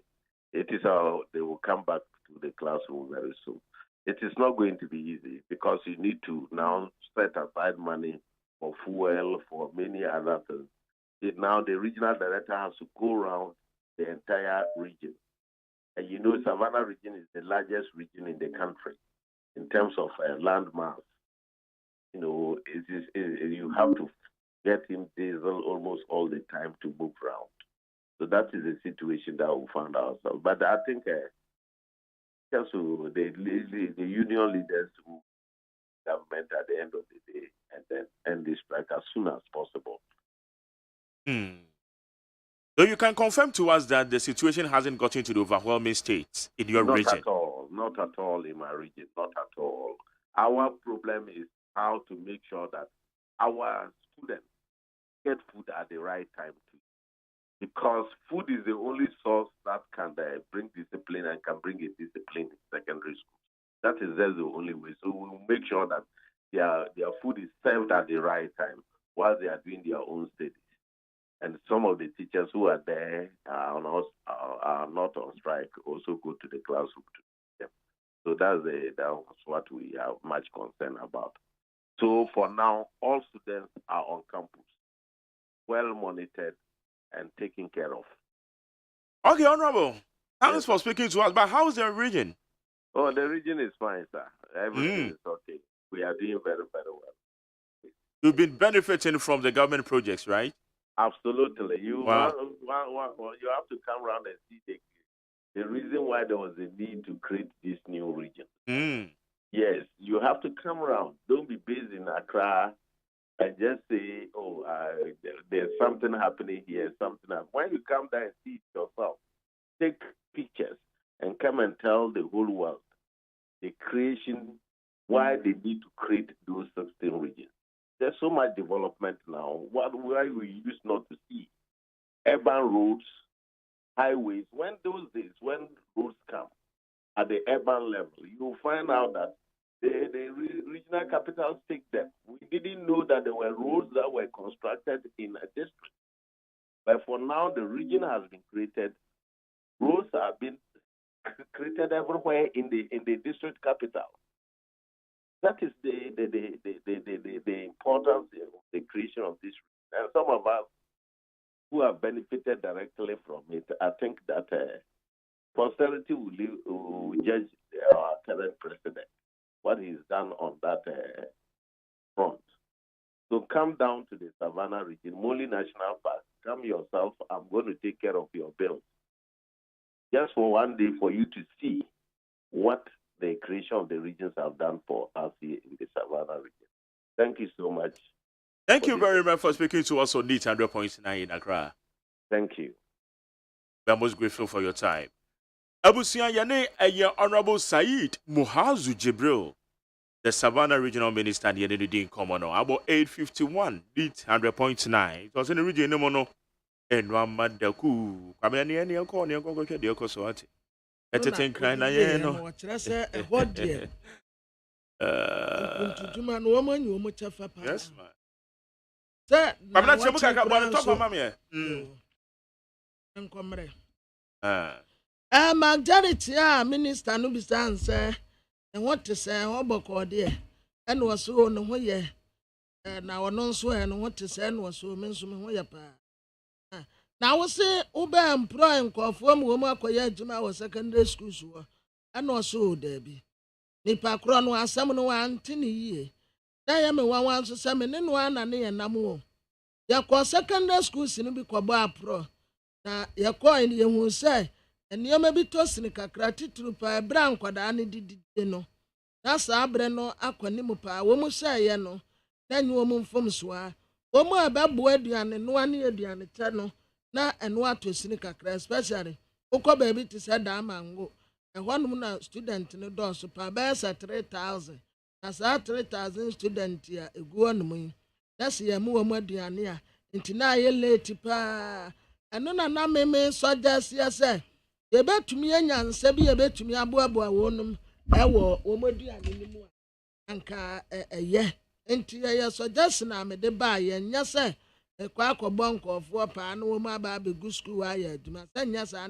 they will come back to the classroom very soon. It is not going to be easy, because you need to now set aside money for fuel, for many other things. Now the regional director has to go around the entire region. And you know, Savannah region is the largest region in the country in terms of land mass. You know, you have to get him diesel almost all the time to move around. So that is the situation that we found ourselves. But I think also the union leaders who government at the end of the day, and then end this strike as soon as possible. So you can confirm to us that the situation hasn't gotten to the overwhelming state in your region? Not at all in my region, not at all. Our problem is how to make sure that our students get food at the right time too. because food is the only source that can bring discipline and can bring a discipline in secondary school. That is just the only way. So we'll make sure that their food is served at the right time while they are doing their own studies. And some of the teachers who are there are not on strike also go to the classroom to teach them. So that's what we are much concerned about. So for now, all students are on campus, well monitored and taken care of. Okay, Honorable. Thanks for speaking to us. But how's the region? Oh, the region is fine, sir. Everything is okay. We are doing very, very well. You've been benefiting from the government projects, right? Absolutely. You Wow. you have to come around and see the reason why there was a need to create this new region. Yes, you have to come around. Don't be based in Accra and just say, oh, there's something happening here, something else. When you come there and see it yourself, take pictures and come and tell the whole world the creation, why they need to create those 16 regions. There's so much development now. Why we used not to see urban roads, highways. When those days, when roads come at the urban level, you'll find out that the regional capitals take them. We didn't know that there were roads that were constructed in a district. But for now, the region has been created. Roads have been created everywhere in the district capital. That is the importance of the creation of this region. And some of us who have benefited directly from it, I think that posterity will judge our current president, what he's done on that front. So come down to the Savannah region, Moli National Park. Come yourself. I'm going to take care of your bills. Just for one day for you to see what the creation of the regions have done for us here in the Savannah region. Thank you so much. Thank you very much for speaking to us on NEET 100.9 in Accra. Thank you. We are most grateful for your time. Abusia Yane Aya Honorable Said Muhazu Jibril, the Savannah Regional Minister, and Yene Din Komono, about 851, NEET 100.9. It was in the region, no mono, and Ramadaku. Kamani and Yanko, Yanko, the Yoko Soati. Eteten crying, I know. What's a what dear? Woman, you much of a yes, man. Sir, I'm not sure about the top of Mammy. Majority, Minister Nubisan, sir, and what to say, Hoboko, dear, and was so no way. Now, no swear, and what to say was so mentioned way up. Now, I say, Uber employing conform woman, Koyajima was secondary school, and also, Debbie. Nipa Crono was some one tinny ye. Diamond one wants to summon in one and near Namu. Ya call secondary school, Sinibi Pro. Now, your coin, you will say, and you may be tossing a crati trooper, brown quadani did no. That's our breno, aquanimupa, woman say, no. Then you woman from Swa. Woman about Boedian and 1 year dian eternal. Na and what to sneak especially Oko baby to say Damango, and one woman student in the door super best at 3,000. That's our 3,000 student here, a good moon. That's your more diania, into 9 years late pa. And none of me so just yes, sir. You bet to me and Sabi a bet to me a boy wonum, I wore Omodian anymore. Anka a year. Into your suggestion, I'm a debay, and yes, sir. A quack or bunk of 4 pound, woman baby good school. I had my son, yes, I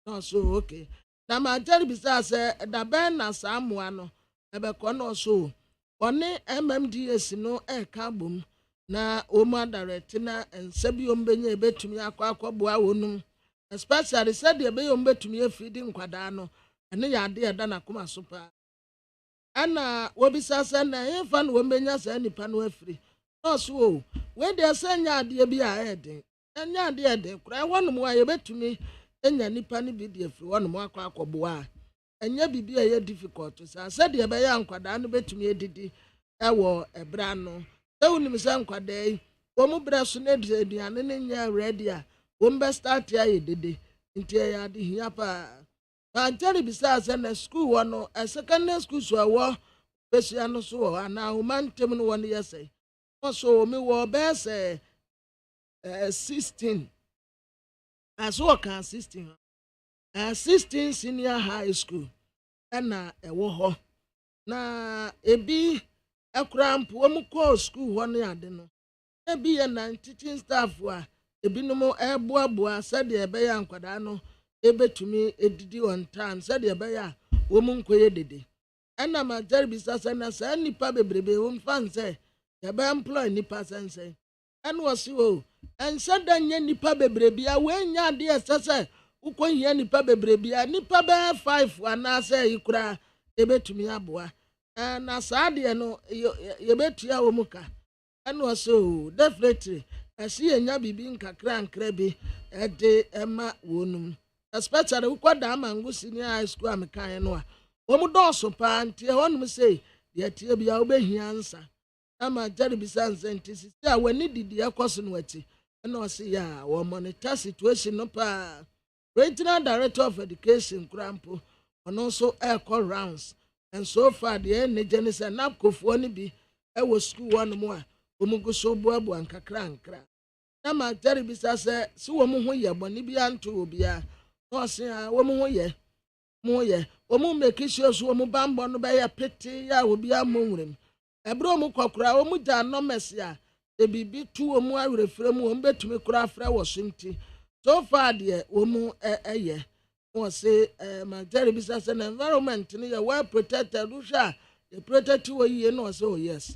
no, so okay. Now, my jelly besides the band as someone, a becon or so. Only MMDS no air carbon, na woman directina and Sabium Benye bet to me a quack or boy, especially said the bayum bet to me a feeding quadano, and they are dear than a kuma super. Anna, what besides, and I ain't fun women as any panway free. No, so when they send ya dear be a heading, and ya dear, they cry one more, you bet to me, and ya nippany be dear for one more quack or boy, and ya be a difficult to say. I said, the bayan quadan bet to me, did I wore a brano. Tell him some quaday, one brasoned the ananya ready, one best start ya did into ya the hiapa. I tell you, besides, and a school one, a secondary school so I war, Bessiano so, and now man Timon 1 year say. Also, me were best 16 As work can 16 senior high school ɛna ɛwɔ hɔ na ebi ɛkura mpo wɔn kɔɔ school hɔ ne ade no ebi yɛ na teaching staff a ebinom ɛboaboa sɛdeɛ ɛbɛyɛ nkwadaa no ebetumi edidi on time sɛdeɛ ɛbɛyɛ a wɔn nkɔyɛ dede ɛna ma gyere bisa sɛ na saa nipa bebrebe wɔn fan sɛ yɛbɛ employ nipa sɛnsɛn ɛna wɔsi o ɛnhyɛ da nye nipa bebrebe a wɔnya adeɛ sɛsɛ ukɔ hia nipa bebrebe a nipa bɛyɛ 5 anaasɛ ikura ebetumi aboa na saa deɛ no yɛbɛtua wɔ mu ka ɛna wɔsi o definitely ɛsi yɛnya bibi nkakra bi ɛde ɛma wɔnum especially ukɔ da amango senior high school amekan no a wɔn dɔɔso paa nti ɛhɔnom sɛ deɛ tie bi a wɔbɛhia nsa ama gyere bisa nsa nti sisi a wɔne didi ɛkɔ so no akyi ɛna wɔsi yɛ a wɔn monitor situation no paa regional director of education kurampo ɔno nso ɛkɔ rounds and so far deɛ ɛne gye ne sɛ napkofoɔ no bi ɛwɔ school hɔ nom a wɔn gu so boaboa nkakra na ma gyere bisa sɛ si wɔn ho yɛ bɔne bi anto obiara na ɔsi a wɔn ho yɛ wɔn make sure so wɔn bambɔ no bɛyɛ pete a obiara mo nwuram ɛbere wɔn kɔkora wɔn gya anɔmɛs a ebibi tu wɔn awerɛfrɛ mu wɔn bɛtumi kora afrɛ wɔ so nti so far deɛ wɔn ɛyɛ wɔn se magyere bisa sɛ na environment no yɛ well protected wohwɛ a yɛ protect wɔ yie na ɔsɛ oh yes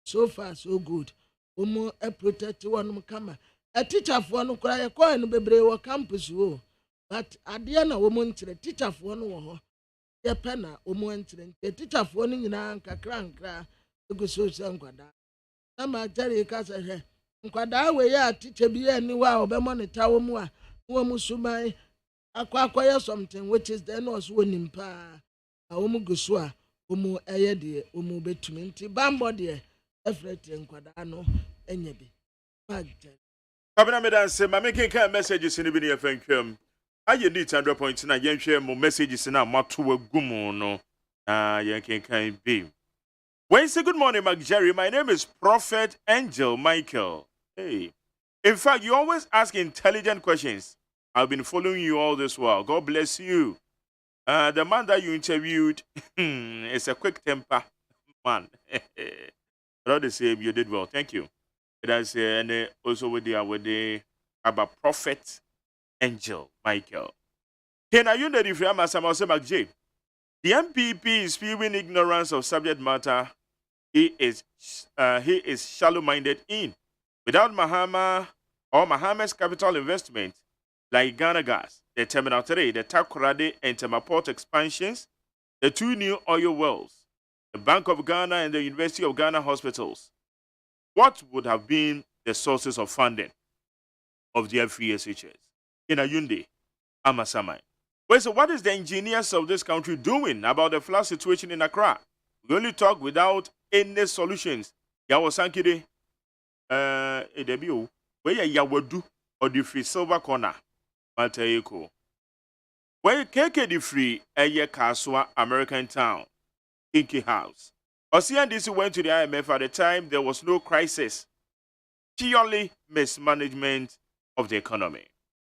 so far so good wɔn protect wɔn kama teacherfoɔ no kora yɛ kɔɛ no bebree wɔ campus wɔ but adeɛ na wɔn nkyerɛ teacherfoɔ no wɔ hɔ yɛpɛ na wɔn nkyerɛ nti teacherfoɔ no nyinaa nkakra egu so sɛ nkwadaa na magyere ka sɛ hwɛ nkwadaa wɔ yɛ a teacher bi yɛ ni wɔ a ɔbɛmɔ ne ta wɔn mu a wɔn suban akɔyɛ something which is then also wɔnim paa a wɔn gu so a wɔn ɛyɛ deɛ wɔn bɛtumi nti bambɔ deɛ ɛfrɛ nkwadaa no ɛnyɛ bi magyere. Kabina me dan say ma me kenkan messages ni bi ne yɛfɛntwam ayɛ need 100.9 yɛnhwɛ mo messages na mato agumu no na yɛnkenkan bi. When you say good morning, Jerry, my name is Prophet Angel Michael. Hey, in fact, you always ask intelligent questions. I've been following you all this while. God bless you. The man that you interviewed is a quick temper man. Not the same, you did well. Thank you. That's and also with the about Prophet Angel Michael. Can I use the different as I'm J? The MPP is spewing ignorance of subject matter. He is shallow-minded in. Without Mahama's capital investment, like Ghana Gas, the Terminal 3, the Takoradi and Temaport expansions, the 2 new oil wells, the Bank of Ghana and the University of Ghana hospitals, what would have been the sources of funding of the FESHS? In Ayunde, Amasamai. Well, so what is the engineers of this country doing about the flood situation in Accra? We only talk without any solutions. Yawo Sankide, Edebio, where Yawadu or the free silver corner, Maltaeko. Where KK the free Eye Kaswa American town, Kinky House. OCNDC went to the IMF at the time there was no crisis, purely mismanagement of the economy.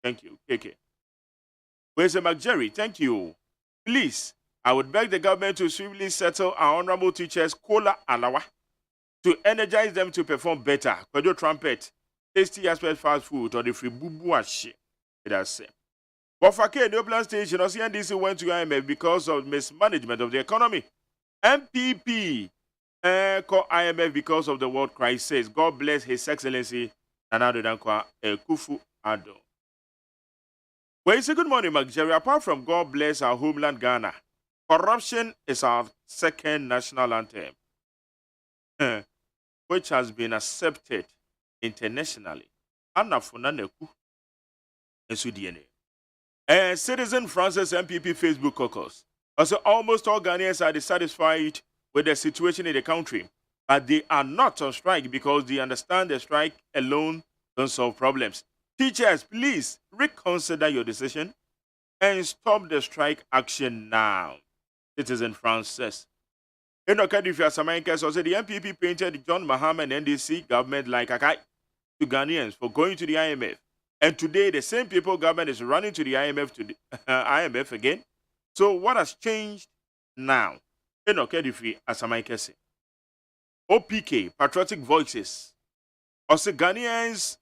Thank you, KK. Where's the McJerry? Thank you. Please, I would beg the government to swiftly settle our honorable teachers, Kola Alawa, to energize them to perform better. Kwedo trumpet, tasty aspect fast food, or the free bubuashi. That's it. But for K, the Upland Station, OCNDC went to IMF because of mismanagement of the economy. MPP called IMF because of the world crisis. God bless His Excellency Nana Dankwa Kufu Ado. Well, it's a good morning, Jerry. Apart from God bless our homeland Ghana, corruption is our second national anthem, which has been accepted internationally. Citizen Francis MPP Facebook caucus. Also, almost all Ghanaians are dissatisfied with the situation in the country, but they are not on strike because they understand the strike alone don't solve problems. Teachers, please reconsider your decision and stop the strike action now. Citizen Francis. In Okadifia Samankes also the MPP painted John Mahama and NDC government like Akai to Ghanaians for going to the IMF. And today, the same people government is running to the IMF IMF again. So what has changed now? As a OPK, Patriotic Voices. Also, Ghanaians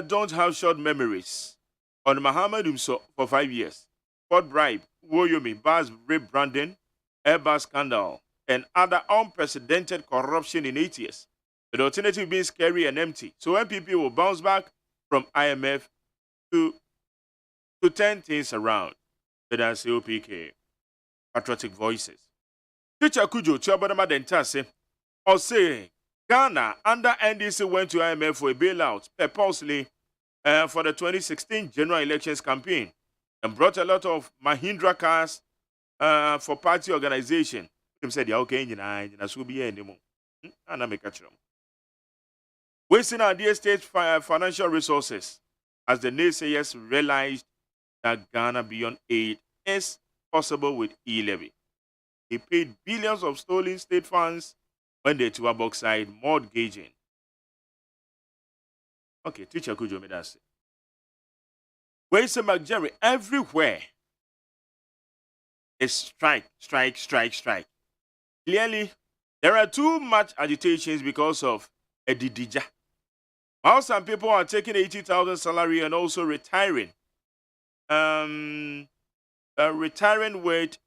don't have short memories. On Muhammad Umso for 5 years. Fort bribe, Woyomi, Bars rebranding, Airbus scandal, and other unprecedented corruption in 8 years. The alternative being scary and empty. So MPP will bounce back from IMF to turn things around. But that's OPK. Patriotic Voices. Teacher Kujo, Chuabadama Dentase, or say Ghana under NDC went to IMF for a bailout purposely for the 2016 general elections campaign and brought a lot of Mahindra cars for party organization. Him said, "Yeah, okay, I should be anymore." And I make a chum. Wasting our dear state financial resources as the naysayers realized that Ghana beyond aid is possible with e-levy. They paid billions of stolen state funds when they to a box side mortgaging. Okay, teacher Kujo made us say. Where's McJerry? Everywhere is strike. Clearly, there are too much agitations because of a Didija. While some people are taking 80,000 salary and also retiring. Retiring with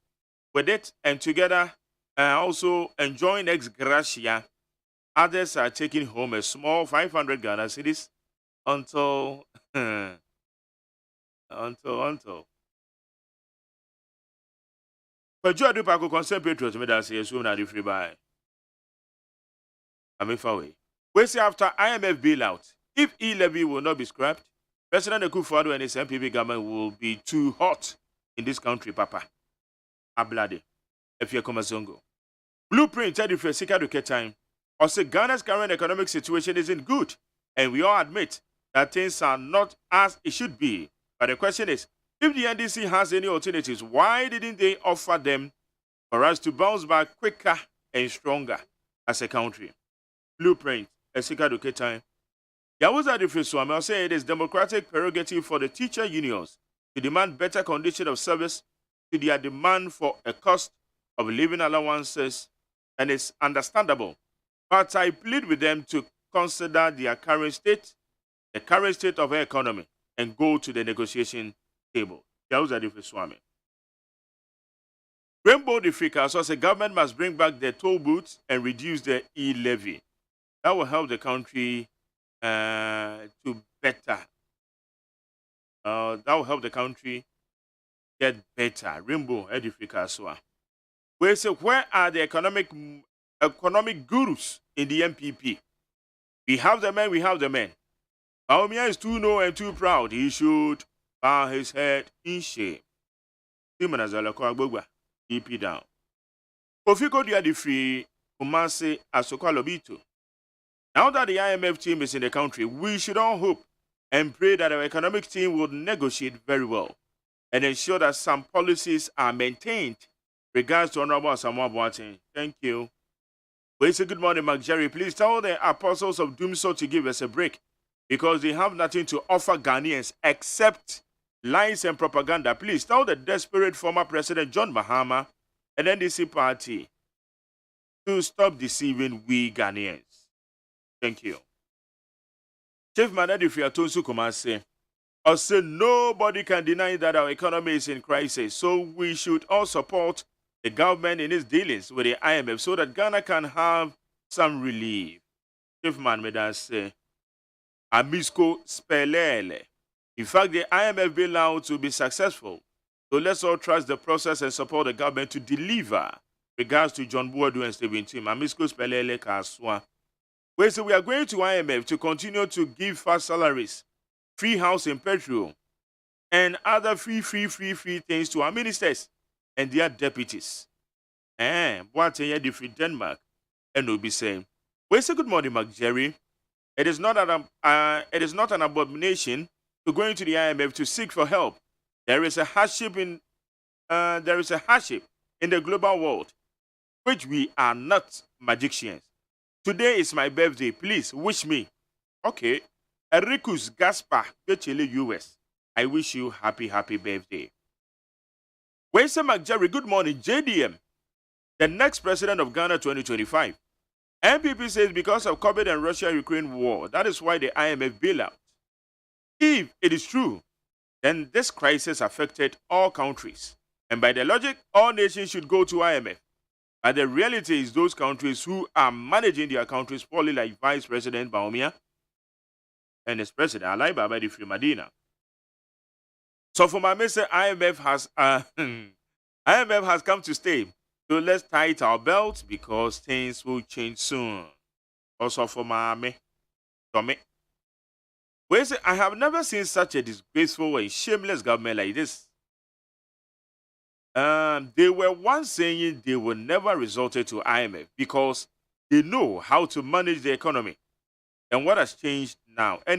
it and together also enjoying ex gratia. Others are taking home a small 500 Ghana cedis until But you are doing concern patriots made us say soon at the free buy. I'm away. We say after IMF bailout, if e-levy will not be scrapped, President Akufo-Addo and his MPP government will be too hot in this country, Papa. Ablade. If you come zongo. Blueprint said if you seek out to time, or say Ghana's current economic situation isn't good, and we all admit that things are not as it should be. But the question is, if the NDC has any alternatives, why didn't they offer them for us to bounce back quicker and stronger as a country? Blueprint, Esika Duketan. Yawaza Defesuame, I'll say it is democratic prerogative for the teacher unions to demand better condition of service to their demand for a cost of living allowances, and it's understandable. But I plead with them to consider their current state, the current state of our economy, and go to the negotiation table. Yawaza Defesuame. Rainbow Defrika also said government must bring back the toll booths and reduce the e-levy. That will help the country to better. That will help the country get better. Rainbow Edifrika Aswa. We say, where are the economic gurus in the MPP? We have the men. Baumia is too low and too proud. He should bow his head in shame. Timanazala Kwagboga, EP down. Kofiko Diadifri, Kumase Asoka Lobito. Now that the IMF team is in the country, we should all hope and pray that our economic team will negotiate very well and ensure that some policies are maintained. Regards to Honorable Samuel Boateng. Thank you. We say good morning, Mark Jerry. Please tell the apostles of Doomsday to give us a break because they have nothing to offer Ghanaians except lies and propaganda. Please tell the desperate former President John Mahama and NDC party to stop deceiving we Ghanaians. Thank you. Chief Manadi Fiatonsu Kumase also nobody can deny that our economy is in crisis, so we should all support the government in its dealings with the IMF so that Ghana can have some relief. Chief Man made us say, Amisco Spelele. In fact, the IMF bailout will be successful, so let's all trust the process and support the government to deliver. Regards to John Boadu and Stephen Tim, Amisco Spelele Kaswa. We say we are going to IMF to continue to give fast salaries, free house and petrol, and other free things to our ministers and their deputies. What a different Denmark. And we'll be saying, we say good morning, Mark Jerry. It is not an abomination to go into the IMF to seek for help. There is a hardship in the global world, which we are not magicians. Today is my birthday. Please wish me. Okay. Ericus Gaspar, Chile, US. I wish you happy birthday. Wese McJerry, good morning. JDM, the next president of Ghana 2025. MPP says because of COVID and Russia-Ukraine war, that is why the IMF bailout. If it is true, then this crisis affected all countries. And by the logic, all nations should go to IMF. But the reality is those countries who are managing their countries poorly, like Vice President Baumia and his president, Alai Baba Di Medina. So for my message, IMF has come to stay. So let's tighten our belts because things will change soon. Also for my Tommy. Well, I have never seen such a disgraceful and shameless government like this. They were once saying they will never resort to IMF because they know how to manage the economy. And what has changed now? Well,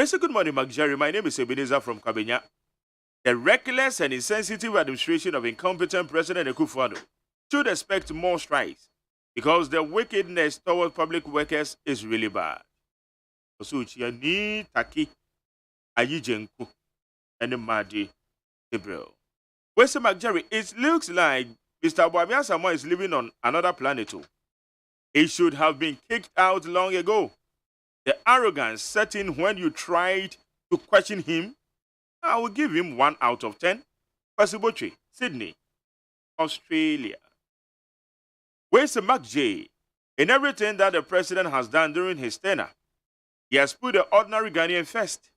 good morning, Jerry. My name is Ebenezer from Kabenya. The reckless and insensitive administration of incompetent President Akufo-Addo should expect more strikes because the wickedness towards public workers is really bad. Taki Ayijenku and Madi Gabriel. West Jerry, it looks like Mr. Bwabia Samoa is living on another planet too. He should have been kicked out long ago. The arrogance set in when you tried to question him. I will give him 1 out of 10. Pasiboche, Sydney, Australia. Where's Mark J? In everything that the president has done during his tenure, he has put the ordinary Ghanaian first.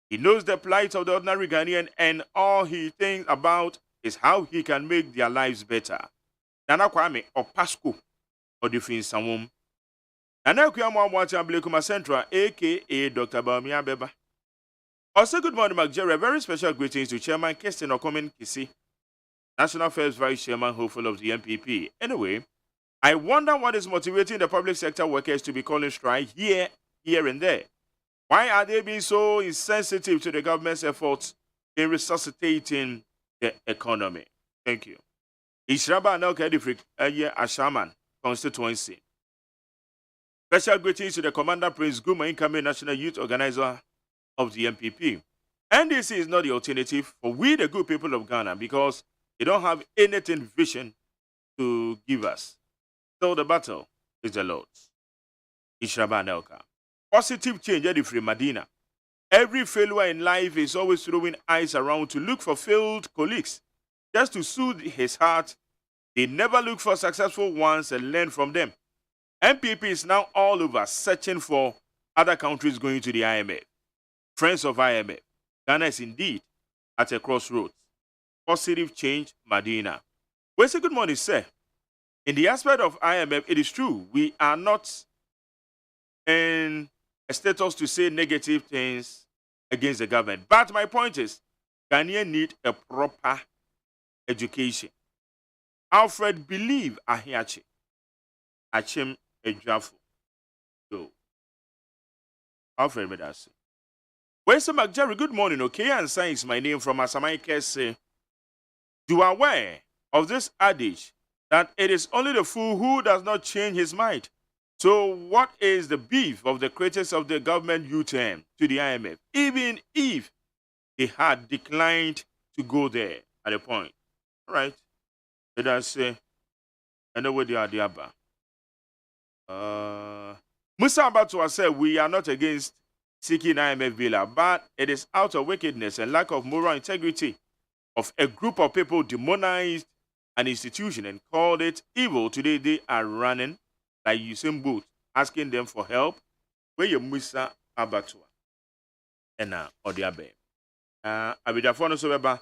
He knows the plight of the ordinary Ghanaian, and all he thinks about is how he can make their lives better. Nana Kwame or Pasco or Defin Samum. Nana Kwame Blekuma Central, aka Dr. Baumia Beba. Also, good morning, Mark Jerry. Very special greetings to Chairman Kirsten Okomen Kisi, National First Vice Chairman, hopeful of the MPP. Anyway, I wonder what is motivating the public sector workers to be calling strike here, and there. Why are they being so insensitive to the government's efforts in resuscitating the economy? Thank you. Ishraba Nelka Ashaman, constituency. Special greetings to the Commander Prince Guma, incoming National Youth Organizer of the MPP. NDC is not the alternative for we, the good people of Ghana, because they don't have anything vision to give us. So the battle is the Lord's. Ishraba Nelka. Positive change at the Free Medina. Every failure in life is always throwing eyes around to look for failed colleagues. Just to soothe his heart, they never look for successful ones and learn from them. MPP is now all over searching for other countries going to the IMF. Friends of IMF, Ghana is indeed at a crossroads. Positive change, Medina. Well, say good morning, sir. In the aspect of IMF, it is true, we are not in a status to say negative things against the government. But my point is, Ghanaians need a proper education. Alfred believe Ahiachi. Achim Ejafu. So, Alfred Medasi. Where's the Jerry? Good morning. Okay, and science. My name from Asamai Kese. You are aware of this adage that it is only the fool who does not change his mind. So, what is the beef of the critics of the government U-turn to the IMF, even if they had declined to go there at a point? All right. Let us say, I know where they are, the Abba. Musa Abatua said, we are not against seeking IMF bailout, but it is out of wickedness and lack of moral integrity of a group of people demonized an institution and called it evil. Today they are running like Usain Bolt, asking them for help. Where you Musa Abatua and Odiabe. Abidafono Sobeba,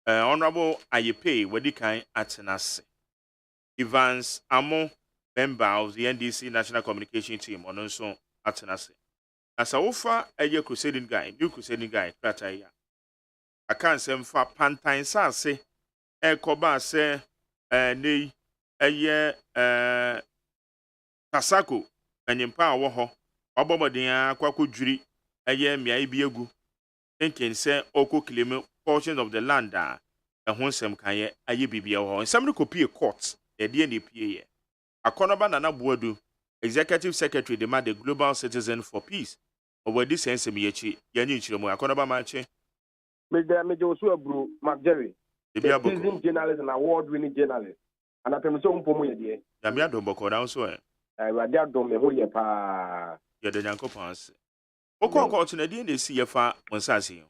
Honorable Ayepe, Wedikai Atenase. Evans Amo, member of the NDC National Communication Team, on also Atenase. As a offer a crusading guy, new crusading guy, Krataya. I can't say for Pantine Sase, Koba say, ne, a year, Tasako, and Yempa Waho, Obomadia, Kwaku Juri, a year, Mia Biagu, thinking, say, Oko claim portion of the land, and Honsem Kaye, a ye bibia, and some copy a court, a DNDPA. A Conoban and a Bodu, executive secretary demand the global citizen for peace. Over this sense, Miyachi, Yanni Chiromo, Akonaba Manche. Me also bro, Mark Jerry. A seasoned journalist and award-winning journalist. And I tell you so much, dear. Yamia Domboko down so. I rather don't me who ye pa. You're the Yanko Pans. Oko to the CFA Monsasi.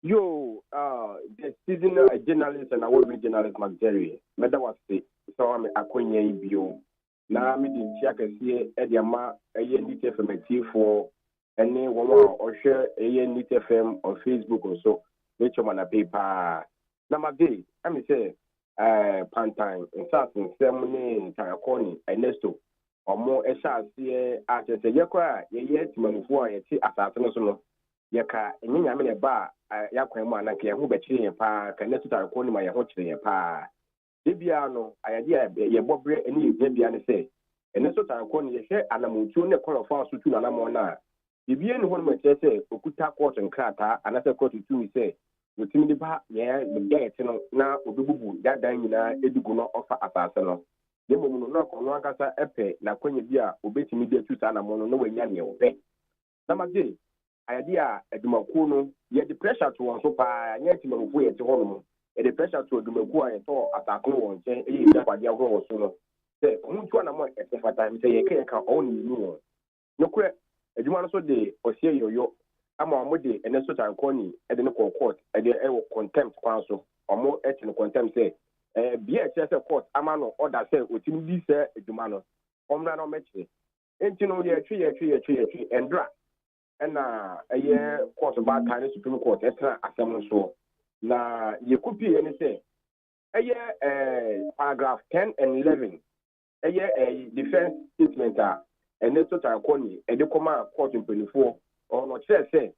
Yo, the seasoned journalist and award-winning journalist, Mark Jerry. Meda was the so I'm a Queen Bio. Now, me the check and see Ediama, a yen for any woman or share a yen FM on Facebook or so. Which on a paper. Number day, I may say, Pantine, in certain ceremony in Tarakoni, Ernesto, or more SRC as a Yakra, yet Manifoa, a tea assassination. Yaka, and you mean a bar, Yakwamana, who betray a pa, can let Tarakoni my hotching a pa. Debiano, idea, ye bobre, and you Debian say. And that's what Tarakoni, ye share, and I'm tune a call of house to Anamona. The bien one may say, Okuta court and Krata, another court to me say. With me, the get now, Udubu, that dina, Eduguno offer assassin. The moment knock on one cassa epe, na Quenya Bia, obey me to Sana Mono, no way, Yanny, obey. Namaste. Idea at Dumacuno, yet the pressure to one so far, yet him away at home, and the pressure to Dumacua and Thor at a clue and say, what you go sooner. Say, one more at the time, say, I can't only you. No credit, as you want to say, or say yo. I'm on with the and that's what I'm calling at the local court at the contempt council or more ethical contempt say. Be a chess of court, a man or order say, with him this Dumano. Omrano Metri. And you know, tree, and drag. And a year court about Chinese Supreme Court, extra assembly so. Now, you could be any say. A year, paragraph 10 and 11. A year, a defense statement, and that's what I'm calling at the command court in 24. Or not say,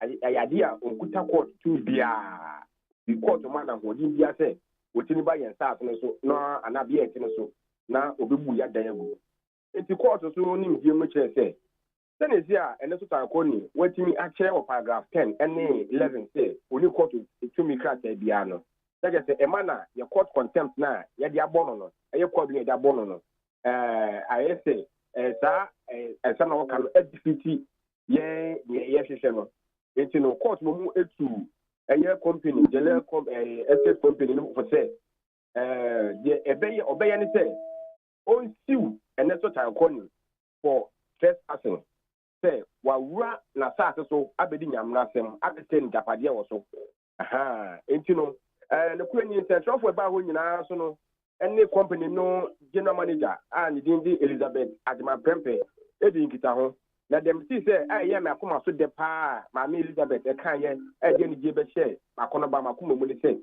idea on good court to be the court of man who didn't be a say, which anybody and staff so, no, and not be a so, now, Obuya Diago. It's the court of so name, dear much say. Then is here, and that's what I'm calling, waiting me actually of paragraph 10 and 11 say, only court to me crack a piano. Like I say, a manner, your court contempt now, yet the abono, and your court the abono. I say, as some of can defeat. Yes, it's in a court, a year company, estate company, for say, obey and say, oh, sue, and that's what I'm calling for trespassing. Say, while Nasasa so, Abedin Yamnasem, Abetin Japadia or so. Aha, ain't you know, and the Queen in Central for about when you know, and the company no general manager, and the Elizabeth at my prempe, Eddie Kitahon. Na dem si say eh me akoma so de pa ma me Elizabeth e kan ye e de ni je be share akona ba makoma mu ni say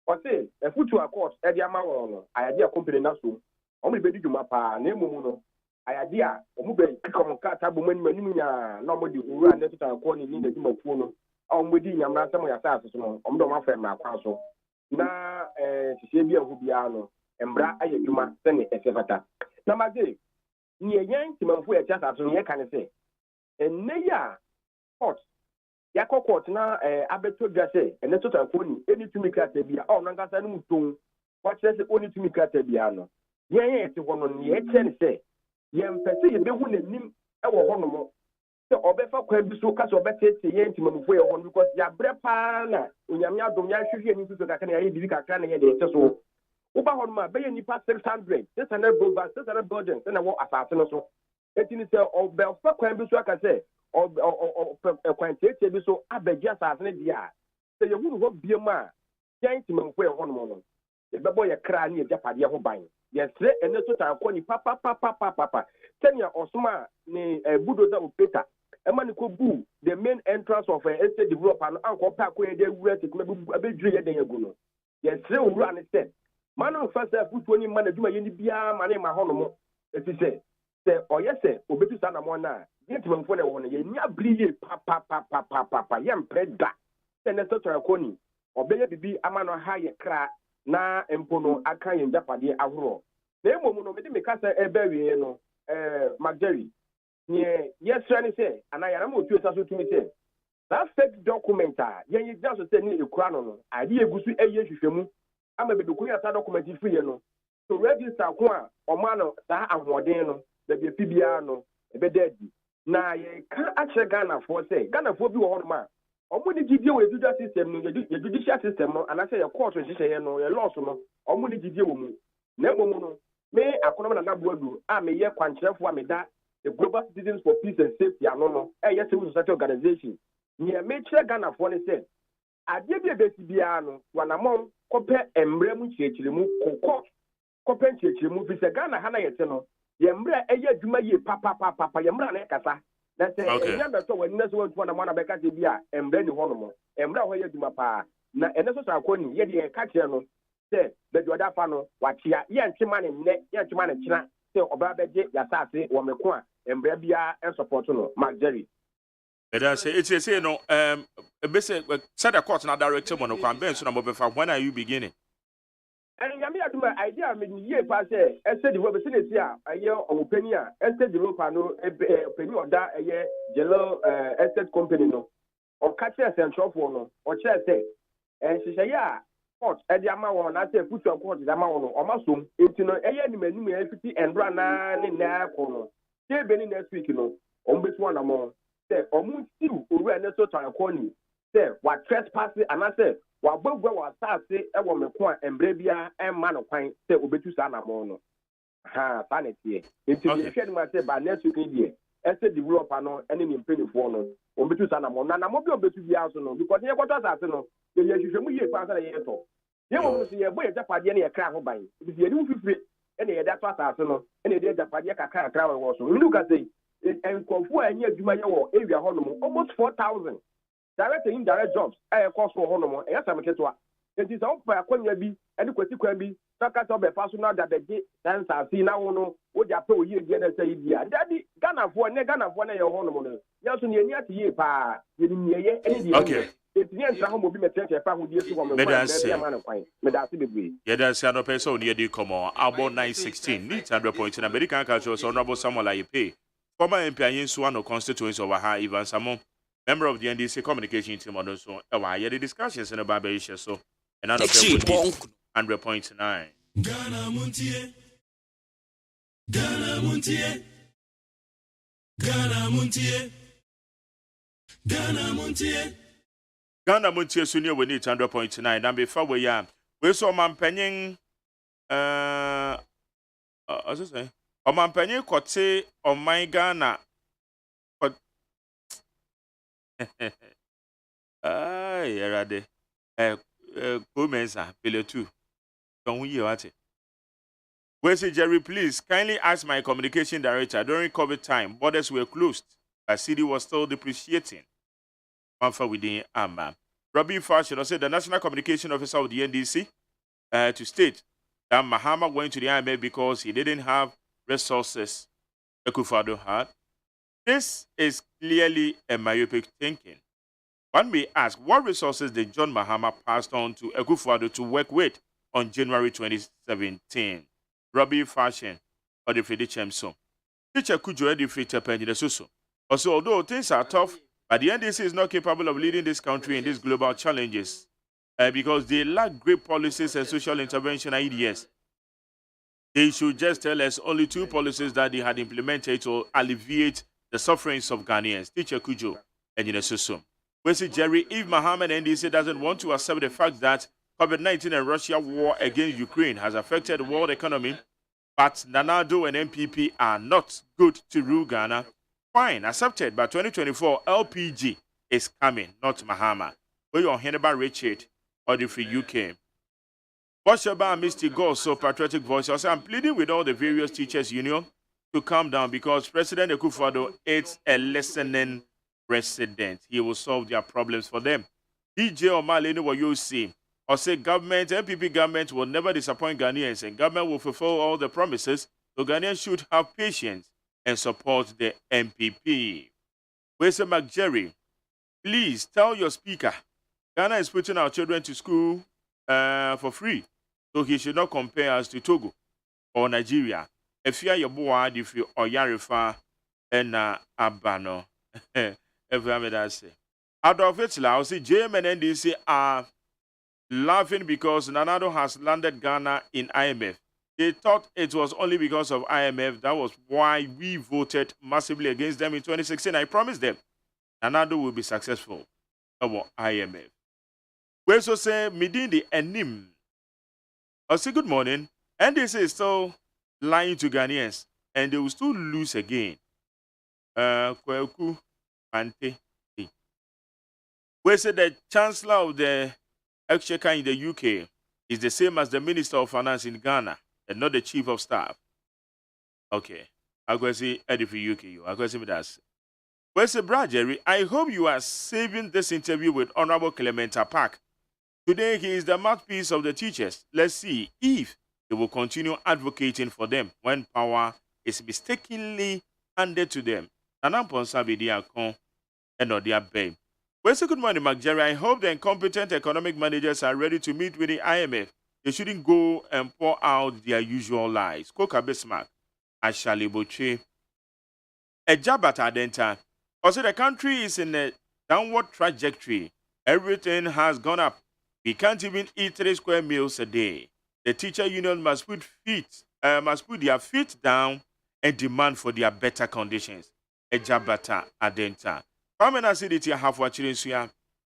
o say e futu court e de ama won no ayade company na so o me be di djuma pa na emu no ayade a o mu be kikom ka ta bo mani mani nya na mo di uru and to court ni na djuma fu no o mo di nyam na sam ya sa so no o mo do ma fa ma kwa so na sise bi ahu bia no embra aye djuma se ne e se fata na ma de ni yen ti manfu e chasa so ye kan say and neya court yako court na abeto gase and that's what I'm calling any to me krata bia oh na ngasa no muton what say only to me krata bia no yen eti ho no ne e chen say yen pese ye behu nanim e wo ho no mo se obefa kwa bi so ka so obetete yen ti mamfo ye ho no because ya bre pa na onyame adom ya hwehwe ni so kaka na ye bibi kaka na ye de so uba ho no ma be ye nipa 600 600 buildings na wo asase no so etini se obefa kwa bi so aka say kwantete bi so abegia asase ne dia se ye hunu ho biema yen ti mamfo ye ho no mo ye bebo ye kra ni ye japade ho ban ye sre ene so ta ko ni papa tenia osuma ni budoza opeta ema ni ko bu the main entrance of estate developer no anko pa ko ye de wura te kuma abedwire ye den ye gu no ye sre owura ne se manu first futu ni man aduma ye ni bia mane ma ho no mo eti se oye se obetu sa na mo na yet manfo na wo no ye nya briye papa ye mpreda se ne so ta ko ni obeye bibi amano ha ye kra na empono aka ye japade ahoro na emomu no me de me kasa ebewie no Magderi ye yesra ni se anayara mo tu esa so tumi se that fake document ye ye just say ni ekura no ade egusu eye hwehwemu ama be dokuri asa document free no so register ko a o ma no sa ahoden no the Fibiano, a bed dead. Now, you can't actually Ghana for say, Ghana for you on man. Or would give you a judicial system, your judicial system, and I say a court judicial, no, a law, or would give you no, may I come on a I may yet quantify for me that the Global Citizens for Peace and Safety, I don't know, a yes, such organization. Near Major Ghana for the said, I give you a basic piano, one among compare emblem church, remove compare church, remove Ghana Hana Yetano, Yembra, a year, Juma, papa, Yamra, Kasa. That's a number so when next one of Becca, and Benny Honomo, and Brown, where you do my pa. Now, and that's what I'm calling yet a catcher. Say, that you are that fan, what ya, yan Chiman and net, yan Chiman and China, say, about the jet, Yasasi, or Mekwan, and Brebia, and support, Mark Jerry. But I say, it's a say, no, a basic, set a court, not director, one of convention about when are you beginning? And I mean, I do my idea, I mean, year past, I said, the vicinity here, a year of opinion, and said the Lopano, a penny or that, a year, Jello, estate company, no, or catcher central for no, or chair say, and she say, yeah, court, at the amount, I say, put your court, the amount, or muscle, it's no, a year, many equity, and run in their corner. They've been in next week, you know, on this one among, say, or moon still, or we're not so tired, corny, say, what trespassing, and I said, what both was say, I want me point and Brebia and man of pine, say, Obetu Sana Mono. Ha, sanity. It's a shame myself by next week, and said the Europe and enemy in penny for no, Obetu Sana Mono, and I'm not going to be also no, because you got us at no, you should be a pass a year. You want to see a boy at Japadian a crowd by. If you do free, any of that was arsenal, any day Japadia can't travel also. Look at it, and Kofu and yet Jumaya area home, almost 4,000. Direct and indirect jobs, I cost for Honomo, and I'm a it is out by a quabi, and the Quati Quabi, Saka of a personal that they dance are seen now, what you pay you get a say, Daddy, Ghana for Ghana for your Honomo. Yes, near to ye, pa, okay. It's the answer home will be a church, a family, Yes, I know, person near the Como, about 916, needs 100 points in American culture, so honorable someone like you pay. Former MP Suano constituents over high Ivan Samon. Member of the NDC communication team on those the discussions in the Barber issue, so another 100.9. Ghana Montie, Ghana Montie, Ghana Montie, Ghana Montie. Ghana Montie Senior we need 100.9. And before we saw man penning as I say, man penning kote on my Ghana. Yarade. Comensa, Pele 2. Don't we at it? Where say Jerry, please kindly ask my communication director during COVID time. Borders were closed. The city was still depreciating. One within Amma. Robbie Fashion said the National Communication Officer of the NDC to state that Mahama went to the IMF because he didn't have resources Akufo-Addo had. This is clearly a myopic thinking. One may ask, what resources did John Mahama pass on to Akufo-Addo to work with on January 2017? Robbie Fashion, or the Fedi Chemso. Teacher Kujo Edifita Penjinesuso. Also, although things are tough, but the NDC is not capable of leading this country in these global challenges because they lack great policies and social intervention ideas. They should just tell us only 2 policies that they had implemented to alleviate the sufferings of Ghanaians. Teacher Kujo and Jinesuso. We see Jerry, if Mahama and NDC doesn't want to accept the fact that COVID-19 and Russia war against Ukraine has affected the world economy, but Nanado and MPP are not good to rule Ghana, fine, accepted. By 2024, LPG is coming, not Mahama. We are hearing about Richard or the free UK. Boshaba Misty Go, so patriotic voice. I say, I'm pleading with all the various teachers' union to calm down because President Akufo-Addo is a listening president. He will solve their problems for them. DJ Omaleni, what you see, or say government, MPP government will never disappoint Ghanaians and government will fulfill all the promises. So Ghanaians should have patience and support the MPP. Where's the McJerry? Please tell your speaker, Ghana is putting our children to school for free. So he should not compare us to Togo or Nigeria. If you are your boy, if you are Yarifa and Abano, everyone that say. Out of it, I'll say JM and NDC are laughing because Nanado has landed Ghana in IMF. They thought it was only because of IMF. That was why we voted massively against them in 2016. I promised them Nana will be successful about IMF. We also say, Midin the Enim. I say, good morning. And they say still lying to Ghanaians. And they will still lose again. Kweku Ante. We say the Chancellor of the Exchequer in the UK is the same as the Minister of Finance in Ghana and not the Chief of Staff. Okay. I'm going to say Eddie for UK. I'm going to say that. We say, Brad Jerry, I hope you are saving this interview with Honorable Clementa Park. Today he is the mouthpiece of the teachers. Let's see if they will continue advocating for them when power is mistakenly handed to them. And I'm Ponsabidi and Odia Bay. Well, so good morning, Mark Jerry. I hope the incompetent economic managers are ready to meet with the IMF. They shouldn't go and pour out their usual lies. Koka Bismarck, Ashali Boche, Ejabata Denta. Also, the country is in a downward trajectory. Everything has gone up. We can't even eat 3 square meals a day. The teacher union must put their feet down and demand for their better conditions. Ejabata Adenta. Permanent City have watching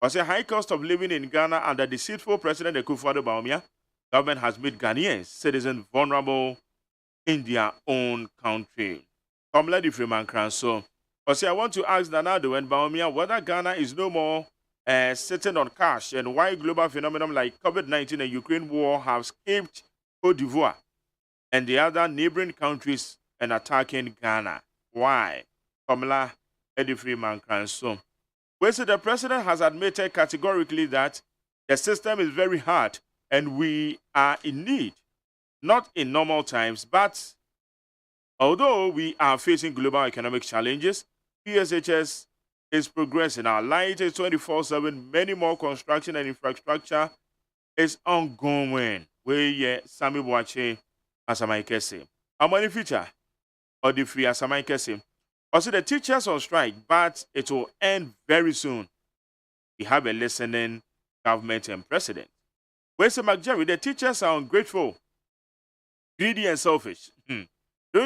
was a high cost of living in Ghana under deceitful President Akufo-Addo Bawumia. Government has made Ghanaians citizens vulnerable in their own country. Lady Freeman Cranso. I want to ask Nanado and Bawumia whether Ghana is no more sitting on cash and why global phenomena like COVID-19 and Ukraine war have escaped Cote d'Ivoire and the other neighboring countries and attacking Ghana. Why? Kamala Eddie Freeman Cranso. We say the president has admitted categorically that the system is very hard and we are in need, not in normal times, but although we are facing global economic challenges, PSHS is progressing. Our light is 24/7. Many more construction and infrastructure is ongoing. We Sami Boache Asamaikese. Our money feature or the free Asamaikese. Also, the teachers on strike, but it will end very soon. We have a listening government and president. Where's the McJerry? The teachers are ungrateful, greedy, and selfish. During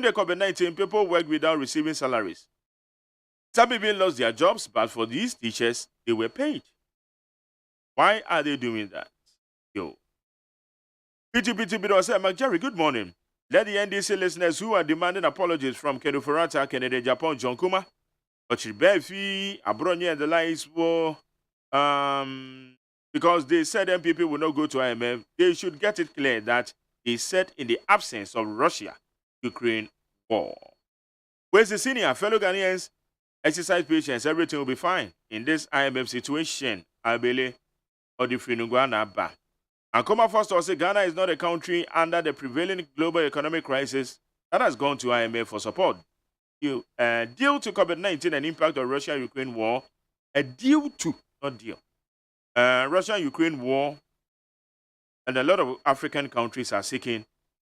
the COVID-19, people worked without receiving salaries. Some even lost their jobs, but for these teachers, they were paid. Why are they doing that? Yo. PTPT said, McJerry, good morning. Let the NDC listeners who are demanding apologies from Kenu Furata, Kennedy Japan, John Kuma, Ochibefi, Abronye, and the likes were, because they said MPP will not go to IMF, they should get it clear that they said in the absence of Russia-Ukraine war. Where's the senior fellow Ghanaians? Exercise patience, everything will be fine. In this IMF situation, Abele or the Finugwana Ba. And Kuma first to say Ghana is not a country under the prevailing global economic crisis that has gone to IMF for support. Deal to COVID-19 and impact of Russia-Ukraine war. A deal to, not deal. Russia-Ukraine war and a lot of African countries are seeking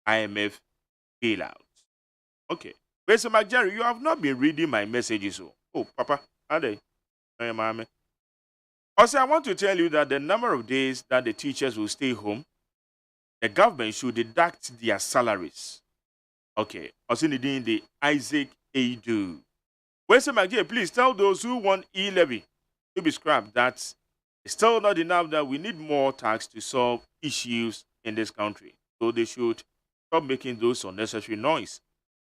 IMF bailout. Okay. But so, Jerry, you have not been reading my messages. Oh, Papa, are they? Mommy. Also, I want to tell you that the number of days that the teachers will stay home, the government should deduct their salaries. Okay. Also, needing the Isaac Adu. Where's my dear? Please tell those who want e-levy to be scrapped that it's still not enough, that we need more tax to solve issues in this country. So they should stop making those unnecessary noise.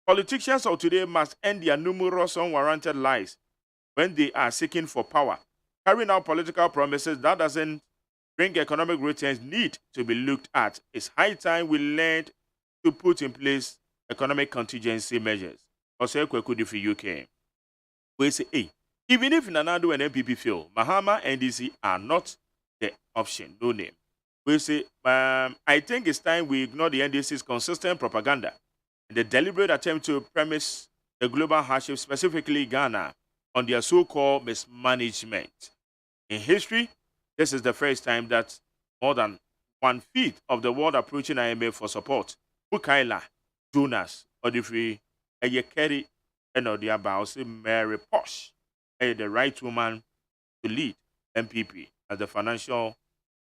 Politicians of today must end their numerous unwarranted lies when they are seeking for power. Carrying out political promises that doesn't bring economic returns need to be looked at. It's high time we learned to put in place economic contingency measures. Also, Kwekudi for UK. We say, hey, even if Nanado and MPP fail, Mahama and DC are not the option. No name. We say, I think it's time we ignore the NDC's consistent propaganda and the deliberate attempt to premise the global hardship, specifically Ghana, on their so-called mismanagement. In history, this is the first time that more than 1/5 of the world approaching IMF for support. Bukaila, Jonas, Odifri, Eyekeri, and Odiabao, Mary Posh, the right woman to lead MPP as the financial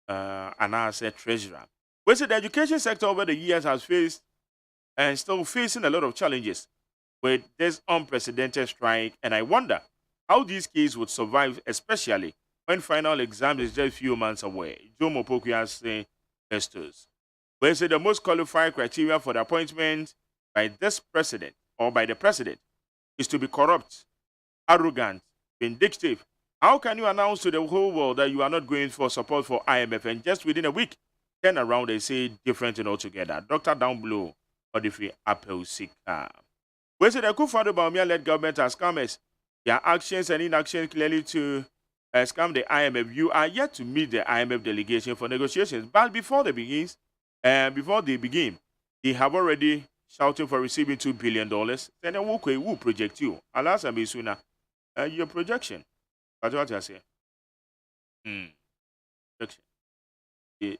and asset treasurer. We say the education sector over the years has faced and still facing a lot of challenges with this unprecedented strike. And I wonder how these kids would survive, especially when final exam is just a few months away. Joe Mopokuya say Festus. But he said the most qualified criteria for the appointment by this president or by the president is to be corrupt, arrogant, vindictive. How can you announce to the whole world that you are not going for support for IMF and just within a week turn around and say different and altogether? Dr. Downblow or the free Apple Sika. We said the Akufo-Addo Bawumia-led government has scammers. Their actions and inaction clearly to scam the IMF. You are yet to meet the IMF delegation for negotiations. But before they begin, they have already shouting for receiving $2 billion. Then they will project you. Alas, I mean, sooner your projection. That's what I say. Projection. Yeah.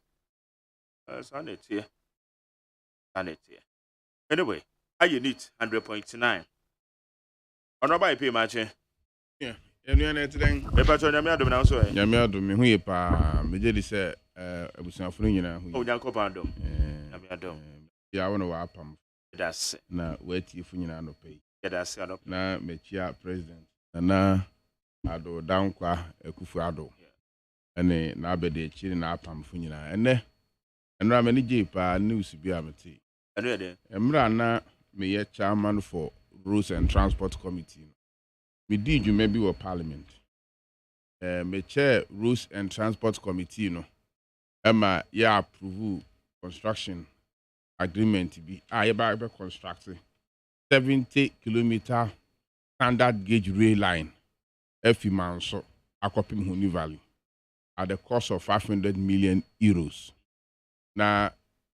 Sanity. Anyway, how you need 100.9. Honorable pay match. Yeah. Anyone today? Paper to Nyame adom na so e. Nyame adom me hu ye pa. Me je di se abusuafo nyina hu. O Nyankopon adom. Nyame adom. Ya wono wa apam. That's na wati fu nyina no pay. That's adom. Na mechia president. Na ado dankwa Akufo-Addo. Ene na abede chiri na apam fu nyina. Ene enra me ni je pa news bi amete. Ene de. Emra na me ye chairman for Roads and Transport Committee. Me did you maybe were Parliament. Me chair Roads and Transport Committee no. Emma ya approve construction agreement be be constructing 70-kilometer standard gauge rail line. Efi manso akopim Huni Valley at the cost of 500 million euros. Na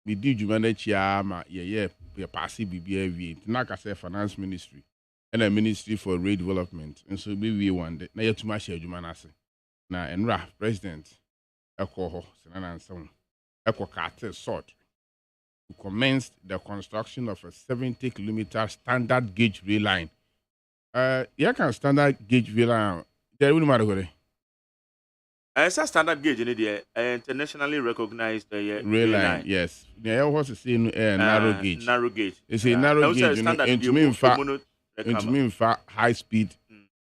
me did you manage ya ma ye pass BBA na ka say finance ministry and a ministry for rail development and so we one day na yet much adwuma na ase na enra president ekoho senana ansam ekokate sort to commence the construction of a 70-kilometer standard gauge rail line. You can standard gauge rail line there will matter gore. It's a standard gauge in the internationally recognized rail line. Yes. Yeah, what to say narrow gauge. Narrow gauge. It's a narrow gauge. Into me in fact high speed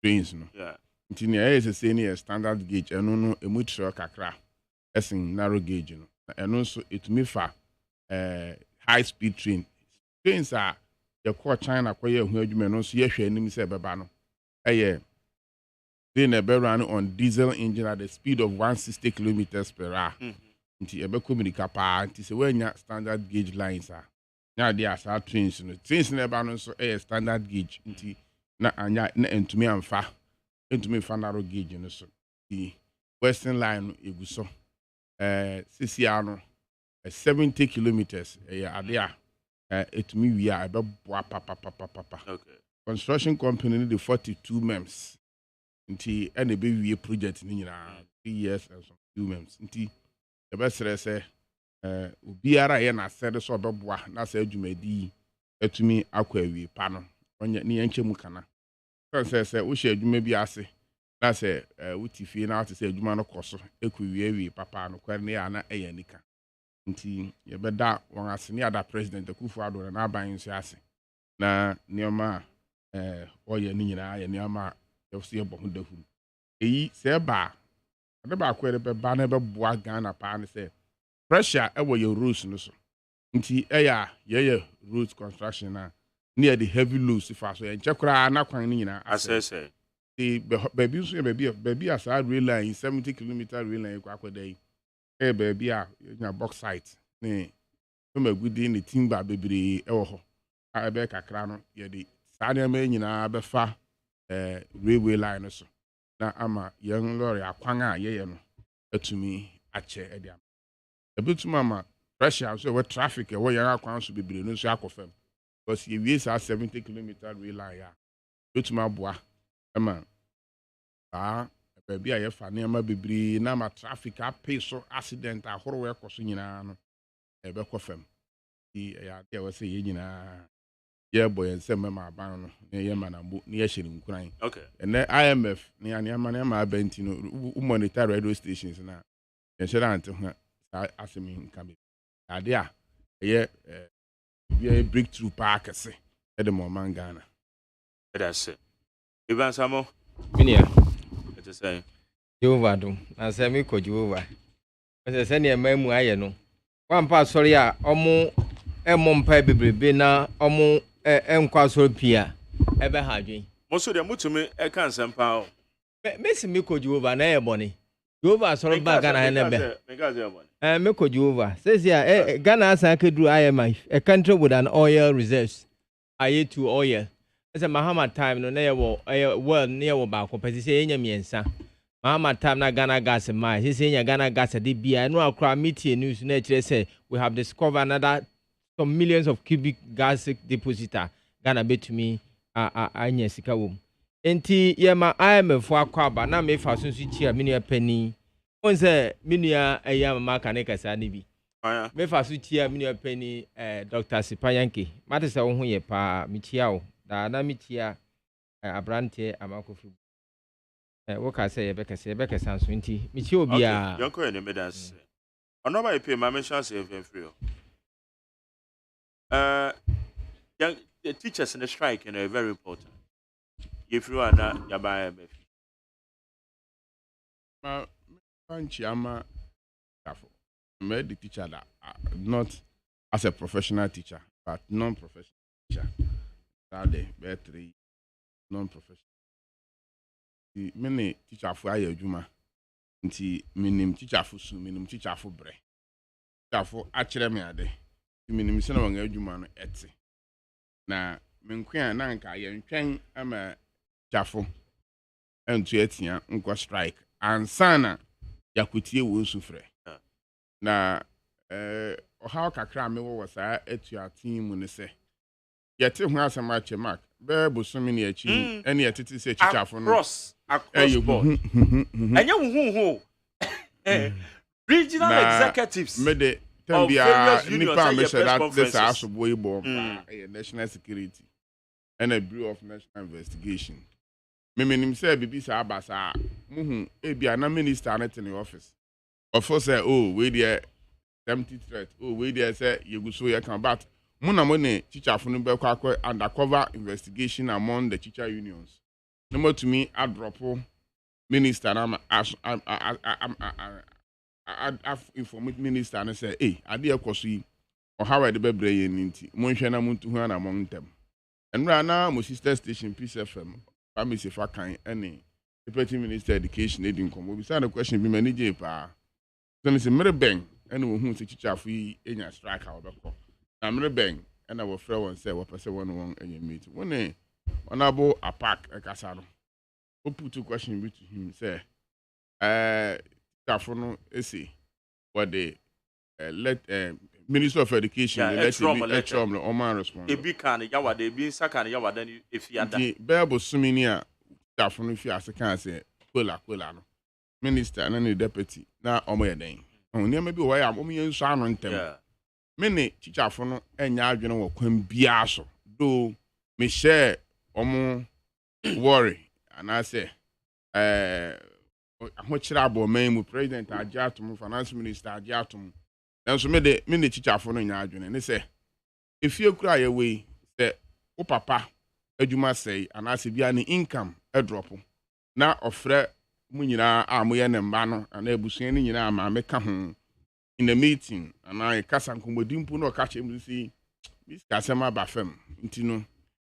trains. No. Yeah. Into me is a senior standard gauge. And no a mutual kakra. As in narrow gauge. No. And also it me for high speed train. Trains are your core China kwa ye hu adwuma no so ye hwe anim se beba no. They never run on diesel engine at the speed of 160 kilometers per hour. Nti ebe communicate pa nti se wenya standard gauge lines are. Now there are trains no. Trains never no so standard gauge nti na anya na entumi amfa. Entumi fa narrow gauge no so. The western line egu so. CCR no 70 kilometers ade etumi wi a ebe boa papa. Okay. Construction company the 42 members. Nti ene be wie project ni nyina 3 years and some few months nti e be sere se obiara ye na sere so obeboa na sa adwumadi atumi akwa wie pa no onye ni yanche mu kana se wo hye adwuma bi ase na se wutifie na ate se adwuma no koso ekwa wie papa no kwere ne ya na eyanika nti ye be da won ase ni ada president Akufo-Addo na aban nso ase na nioma oye ni nyina ye nioma see about who the say ba the back where the banner boa Ghana pan say pressure ever your roads no so nti yeah road construction na near the heavy loads if so en chekra na kwan ni nyina asese the baby so baby as a rail line 70-kilometer rail line kwa kwada baby a nya box site ne so magudi ni timber bebre ewo ho a be kakra no ye di sa na ma nyina be fa railway line so na ama young lorry akwan a ye no atumi ache ede am ebetuma ma pressure so we traffic we young akwan so bibire no so akofam because ye wi sa 70-kilometer rail line ya betuma boa ama baby a ye fa na ma bibire na ma traffic ape so accident ahoro we koso nyina no ebe kofam ya de we say ye nyina yeah boy and say mama ban no ye manambo na ye hye nkuran okay and the IMF na ma abenti no monitor radio stations na ye hye ante ho asemi nka be ade a ye be a breakthrough park at the moment Ghana. That's it. Ivan Samo. Minia. It is saying. Jehovah do. I say me ko Jehovah. I say send your memu aye no. One part sorry omo mpa bebrebe na omo enkwa sorry pia ebe ha dwen. Mo so de mutumi e kan sempa o. Messi me ko Jehovah na e boni. Jehovah sorry ba Ghana na be. Me ko Jehovah. Says here Ghana asan kedru AGYEMANG, a country with an oil reserves. Aye to oil. It's a Mahama time no na ye well near wo ba ko pese enya miensa. Mahama time na Ghana gas mai. He say Ghana gas de bia no akra meeting news na kire say we have discovered another some millions of cubic gas depositor Ghana betumi anya sika wom. Enti ye ma IMF akwa ba na me fa sunsu chi a menua pani. On say menua eya ma ka ne kasa ne bi. Me fa su chi a menua pani Dr. Sipayanke. Mate se wo ho ye pa me chia wo. Da na me chia abrante amakofu. Wo ka say ye beka sanso enti me chia obi a. Yonko ene medas. Ono ba pay ma mention say free. Young the teachers in the strike are very important. If you are not yaba I'm the teacher that not as a professional teacher, but non-professional teacher. Saturday, battery, non-professional. The many teacher for aye juma. Nti minim teacher for su, minim teacher for bre. Teacher for actually me ade. Minim se na wanga juma no etse. Na menkwa na nka ye ntwen ama jafo entu etia nkwa strike ansana yakutie wo sufre na oha kakra me wo saa etu atin ne se yete ho asema chemak be bosumi ne achi ene yetete se chichafo no across board anya hu regional executives mede tambia nipa me say that this asobo ibo national security and a Bureau of National Investigation. Meaning say bibi sa abasa muhu ebia na minister net in the office. Of course say oh we there empty threat. Oh we there say you go so you can but muna money teacher for no be kwa undercover investigation among the teacher unions. Number to me I drop minister na I informed minister and say hey ade ekoso or how I the bebre ye nti mo hwe na muntu hu na among them. And right now, my sister station, Peace FM, I'm Mr. Fakan, and Deputy Minister Education, Edin Combo. Beside the question, be manager, pa. So, it's a mirror bang, and who to teach our free in your strike out of I'm mirror bang, and our friend one say, what person 1 and you meet. One day, honorable a pack a casano. Who put 2 questions to him, say, Tafono, essay, what they let Minister of Education, let me Oman respond. A big can, yawa, they be second yawa, then if you are the Bible Suminia, Tafono, if you ask a can say, Quilla, Minister and any deputy, now Omer Dane. Only maybe why I'm only in Shannon Tem. Many teacher for no and Yargino Quim Biaso, do me share Omo worry, and I say, what should I be main with President Ajatum, Finance Minister Ajatum. And so made the teacher for no yarn, and they say, if you cry away, say, oh, papa, you must say, and I say, be any income, a drop. Now, offer Munina, Amoyan and Bano, and Ebusini, I make home in the meeting, and I Cassan Kumodimpo no catch him to see Miss Cassama Bafem, Intino,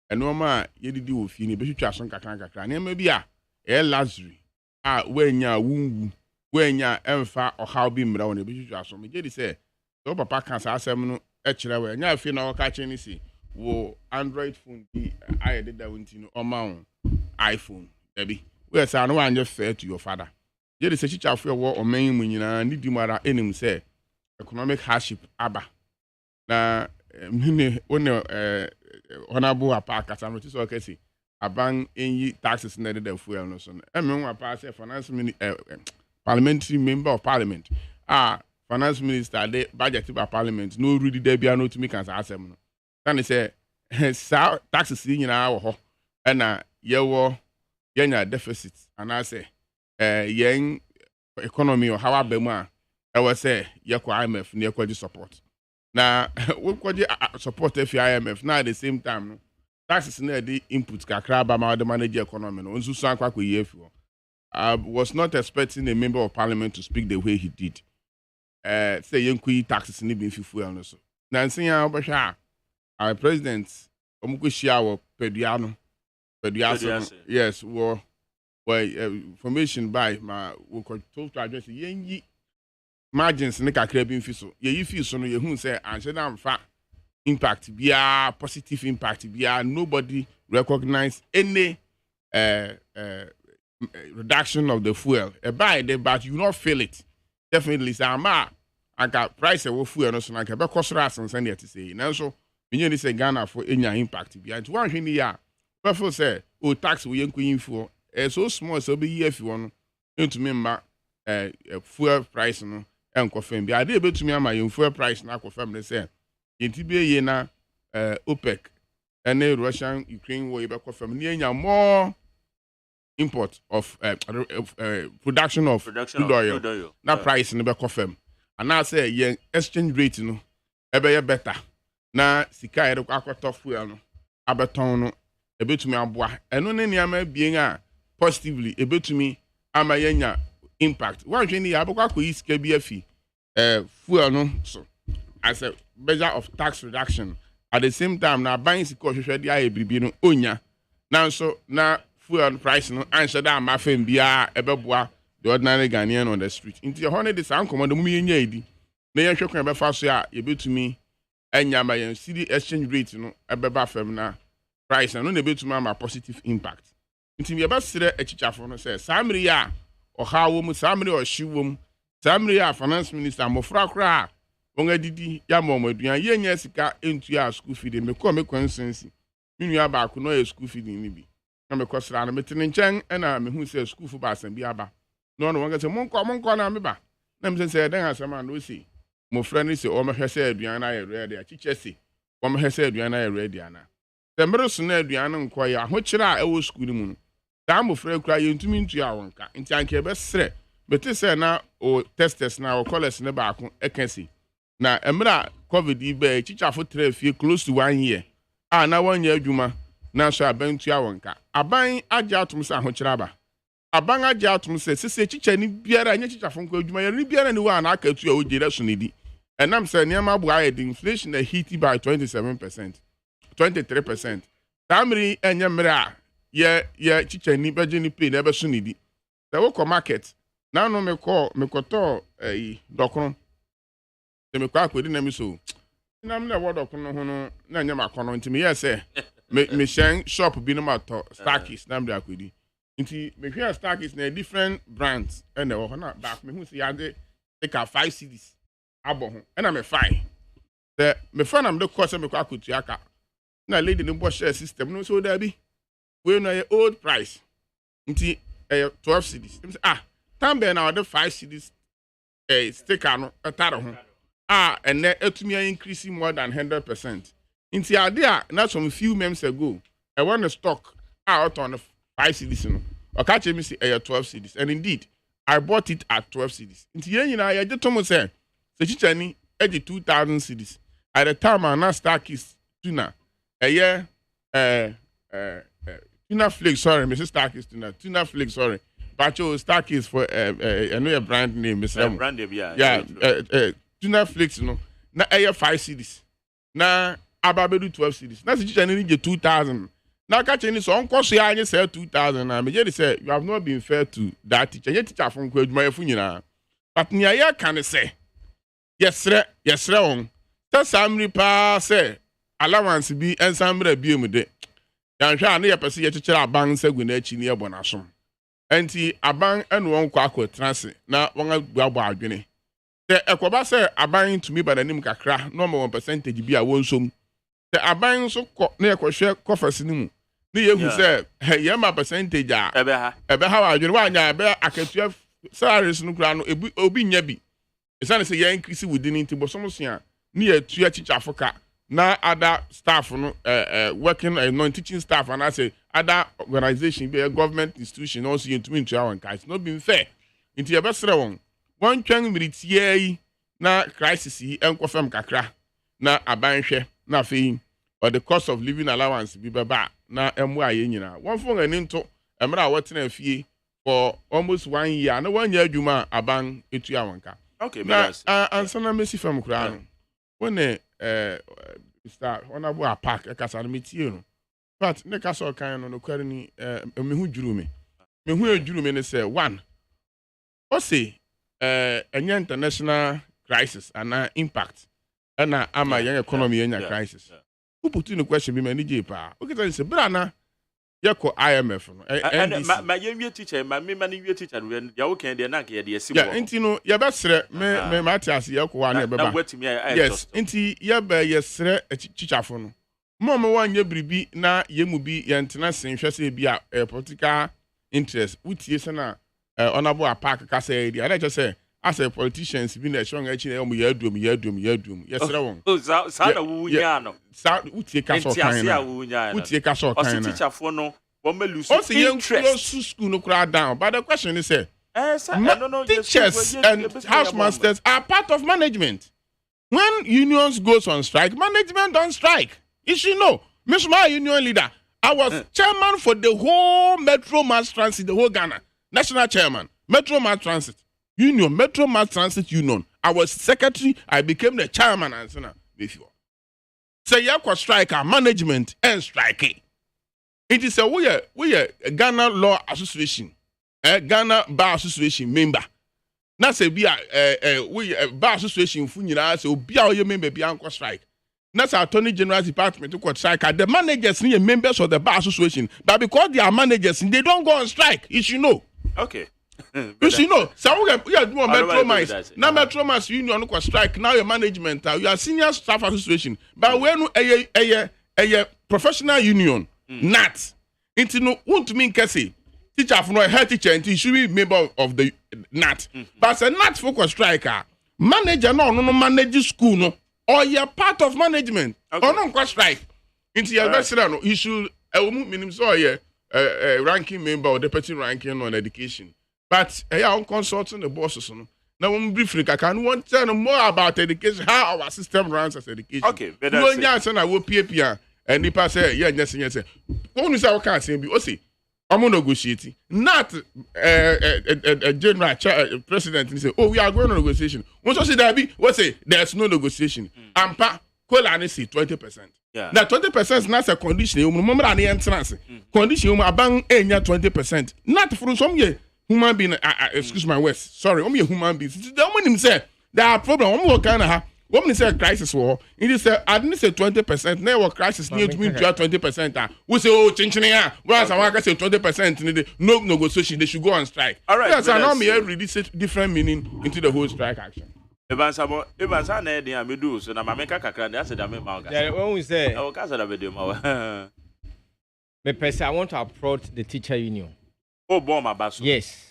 and no ma, ye did do with you, but you trust on Catanca, and maybe a Lazary, when ya woo, when ya emfa or how be around the bishop, so me did say. So papa can say asem actually we nya fi na waka che ni si wo Android phone bi I did that won't no oma iPhone baby we say no wan fair to your father je dey say chicha fo wo oman mu nyina ni di mara enim say economic hardship aba na me one honorable apart kasam to so kesi aban enyi taxes na dey fuel no so e me wa pa say finance parliamentary member of parliament Finance Minister, the budget by Parliament, no really there be no to me can say. Then they say, taxes in our and young deficits, and I say, young economy or however more, I will say, IMF near quality support. na we kwaje support FIMF na at the same time no taxes na the input kakra ba ma the manage economy no nso so akwa koyi afi. I was not expecting a member of parliament to speak the way he did. Say yenkuyi taxes ni bi fuel no so. Na nsia obehwa our president omukoshia wo peduano. Yes, well, information by my we could talk to address yenyi margins ne kakra bi mfi so. Ye fi so no ye hu say anse na mfa impact bia positive impact bia nobody recognize any reduction of the fuel. Buy there, but you not feel it. Definitely, say I got price of fuel no so na ka be kosra asen send it say. Now so me say Ghana for any impact bia. It one hwe ya. People say o tax we yenkuyin for so small so be year if you want into me ma fuel price no enkofem bia dey betumi ama yen fuel price na akofem ne say yenti be ye na OPEC and Russian Ukraine war be kofem ne enya more import of production of crude oil. Na price no be kofem and na say yen exchange rate no e be better na sika e akwato fuel no abeton no ebetumi aboa eno ne niam abien a positively ebetumi ama yenya impact one hwe ni abekwa ko iska bi afi fuel no so as a measure of tax reduction at the same time na buying sika hwehwe dia ebribi no onya na so na fuel price no answer da ma fam bia ebeboa the ordinary Ghanaian on the street into honey this ankomo the mu yenya edi na yehwe kwan befa so a yebetumi enya ma yen city exchange rate no ebeba fam na price no na betuma ma positive impact. Nti me ba sire echichafo no say samri ya oha wo mu samri o hyiwo mu samri ya finance minister mofra kra won adidi ya momo aduan ye nya sika entu ya school feed me ko me consensus minu ya ba ko no ya school feed ni bi na me kosra na metene nchen na me hu say school fu ba asem bi aba no no won say monko na me ba na me say den asema no say mofra ni say o me hwese aduan na ya ready achiche say o me hwese aduan na ya ready ana the mirrors na aduane nkwa ya ahokyere a ewo school mu no da amofra kura yentumi ntu ya wonka nti anke be sere bete se na o testers na o college ne ba ko ekasi na emra covid ibe chichafo trafie close to 1 year na wanya adwuma na so abantu ya wonka aban agye atom se ahokyere aba aban agye atom se sese chicha ni biara anya chichafo nkwa adwuma ya ni biara ni wa na aka tu ya o jere so ne di enam se niam abu aye the inflation na hit by 27%. 23%. Tamri enye mra ye chicheni beje ni pay na be so nidi. The wo market. Na no me koto dokron. Se me kwa akwedi na mi so. Na me na wo dokron ho no na nya makono nti me yes me shen shop bi no mato Starkist na me akwedi. Nti me hwe Starkist na different brands and the ho na back me hu se ya de take 5 cedis abo ho. Na me fine. The me fa na me de course me kwa akutu aka. Na lady no bo share system no so there be we no old price nti 12 cedis tambe na the 5 cedis sticker no etare ho and etumi increase more than 100% nti ade a na some few months ago I want to stock out on 5 cedis no okache me say 12 cedis and indeed I bought it at 12 cedis nti yen nyina ye jeto say se chichani e 2000 cedis at the time I na Starkist tuna tuna flakes, sorry, Mrs. Starkist tuna flakes, sorry. But your Starkist for I know your brand name, Mr. Brand name, yeah. Tuna flakes, no. Na 5 cedis. Na ababedu 12 cedis. Na si need 2000. Na catch any so uncle say say 2000. Na me say you have not been fair to that teacher. Your teacher from Kwedu Funyina. But near ya can say yes, on. Tell Samri pa say allowance bi ensambre bi mu de yanhwa na yepese ye kekere aban sagu na achi ne ebo na som enti aban ene won kwa akotrase na won aguabo adwene te ekoba se aban tumi bananim kakra no mo percentage bi a won som te aban so ko na yekohwe kofasi ni mu na yehu se ye ma percentage a ebe ha adwene wanya ebe akatua salaries no kra no obi nya bi esane se ye increase within inti bosom so a na ye tua chichafoka na other staff no working non-teaching staff and I say other organization be a government institution also into our guys not being fair into your best one twan miritie na crisis yi enkofam kakra na abanhwɛ na afei or the cost of living allowance bi bɛba na ɛmo ayɛ nyinaa wɔn fo ngani nto mmerɛ a wɔtena fie for almost 1 year na wɔn nyɛ adwuma aban etua wɔn ka okay na ansa na mesi fam koraa no wɔne Mr. Honorable Apak ɛkasa no metie no but ne kasa ɔkan no nokware ni mehu dwuru me edwuru me ne sɛ one ɔse ɛnyɛ international crisis ana impact ɛna ama yɛn economy yɛnya crisis who put in the question bi ma ni je pa o kita say bra na yɛkɔ IMF no ma yɛwie teacher ma me ma ni wie teacher no ya wo kan de na ka yɛ de asi yeah nti no yɛbɛsrɛ me mate ase yɛkɔ wa na yɛbɛba yes nti yɛsrɛ teacherfo no mo wɔnyɛ biribi na yɛmu bi yɛntena senhwɛ sɛ bi a political interest wotie sɛ na honorable Apak ka sɛ di ada kyɛ sɛ as a politicians bi na ɛhyɛ akyi na yɛ yɛadum yɛsrɛ wɔn saa na wo nya no saa wotie ka sɛ ɔkan na wotie ka sɛ ɔkan na teacherfo no wɔn ma lose interest school no kura down but the question is say teachers and housemasters are part of management. When unions goes on strike, management don't strike. You should know. Miss my union leader, I was chairman for the whole Metro Mass Transit, the whole Ghana, national chairman, Metro Mass Transit Union, Metro Mass Transit Union. I was secretary, I became the chairman and so before. So you have strike our management and strike. It is a we are Ghana Law Association, Ghana Bar Association member. Na say be we Bar Association fu nyina say obi a oye member bi anko strike. Na say Attorney General Department to strike. The managers are members of the Bar Association, but because they are managers, they don't go on strike. You should know. Okay. You should know. So we are doing Metro Mass. Now Metro Mass Union go strike. Now your management, you are senior staff association. But when a professional union, NAT, into no want to mean Cassie. Teacher from a head teacher and you should be member of the NAT. But as a NAT focus striker, manager no manage school no, or you're part of management. Okay. Or no strike. Into your best no, you should minimum so ranking member or deputy ranking on education. But I'm consulting the bosses no. Now when briefly I can want to tell more about education, how our system runs as education. Okay, but that's I will PAPR and the pass yes. Only say I can't say be see. I'm negotiating. Not a general president say, oh, we are going on negotiation. Once I say that be, what say there's no negotiation. Ampa Kolani say 20%. Yeah. Now 20% is not a condition. You remember an entrance condition. You bang 20%. Not for some human being. Excuse my words. Sorry, only a human being. The woman say there are problems. One more kind of. Woman say crisis war. It is I didn't say 20%. Now crisis need to mean 20%. We say oh chinchinia. Once I want to say 20%. No negotiation. They should go on strike. All right. Yes, I know me every different meaning into the whole strike action. Ebansa na edi amedu so na mameka kakra na say da me ma oga. Yeah, when we say I will kasa da video ma. Me pese I want to approach the teacher union. Oh bon ma baso. Yes.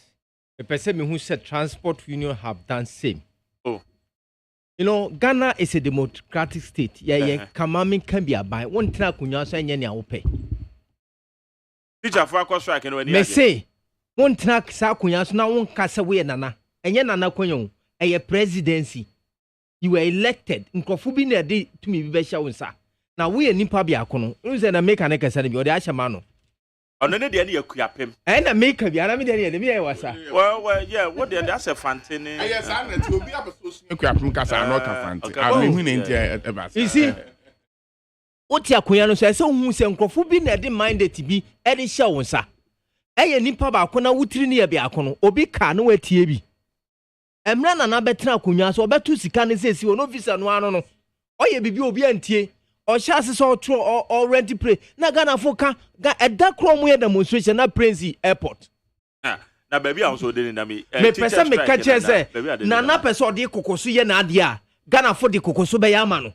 Me pese me who said transport union have done same. Oh. You know, Ghana is a democratic state. Yeah, Kamami can be a buy. One track when you say any ope. Teacher for a strike and when you say one track Sakunyas now one cast away nana. And yen nana konyon a presidency. You were elected in Kofubi near day to me besha unsa. Now we are Nipa Biakono. Who's an American or the Ashamano? On any day you him. And a maker be an me was. Well, yeah, what that's a fancy. Yes, I will be up because I'm not a fancy. I'm winning. You see, what your Kuyano says, so who sent Kofubi near minded to be any show, sir. A Nipa Bakona would near Biakono, Obi Kano at TB. And run another Trakunya, so about 2 seconds says you no visa no ano. Or ye be obedient. Or chances all true or ready play. Na Ghana foka ga a dark room where demonstration na Prince Airport. Na baby also didn't na me. Me person me catch say na na person de kokosu ye na adia. Ghana for de kokosu be ya ma no.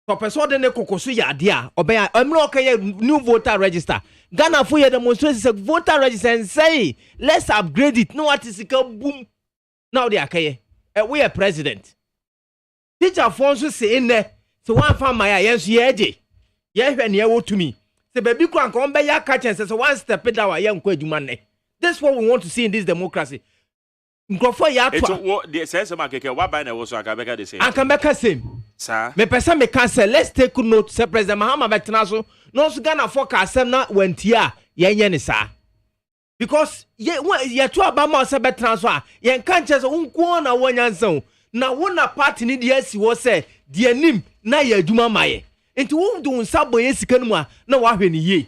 So person de ne kokosu ya adia obeya emro okay new voter register. Ghana for ye demonstration say voter register and say let's upgrade it. No what is boom. Now they are we are president. Teacher Fonso say in there. So one from my yes, yeah, when you to me. The baby can't come by your catch and says one step it our young man. That's what we want to see in this democracy. Go for ya. It's what the sense of my cake. What by the was I can make the same. I can make a same. sir me pesa me can say let's take note say President Mahama betena so no so Ghana for ka asem na wanti a yenye ne sa because ye to abama say betena so a yen kan che so unko na wonyansan na wona party ni de asi wo say de anim na ye adwuma maye enti wo do nsabo ye sika no mu a na wa hwe ni ye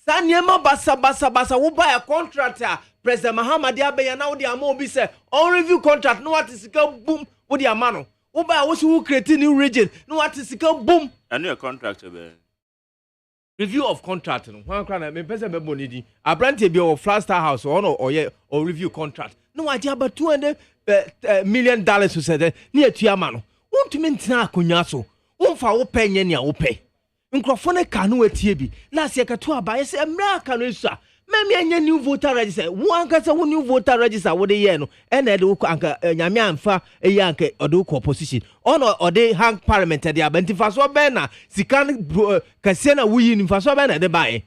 sa niema basa wo buy a contract a President Mahama de abeya na wo de ama obi say on review contract no what sika boom wo de ama no wo buy wo so create new region no what sika boom and your contract be review of contract no wan kra na me pese be bonidi abrante bi o Flat Star House or review contract no wa de about $200 million so said ni atua ma no wontumi ntina akonya so wonfa wo penye ne a wo pe nkrofo ne ka no atie bi last year ka to aba yes emra ka no so memi anya new voter register wo anka se wo new voter register wo de ye no ena de wo anka nyame amfa eyi anka ode ko opposition ono ode hang parliament de abantifa so be na sikan kase na wo yi nimfa so be na de bae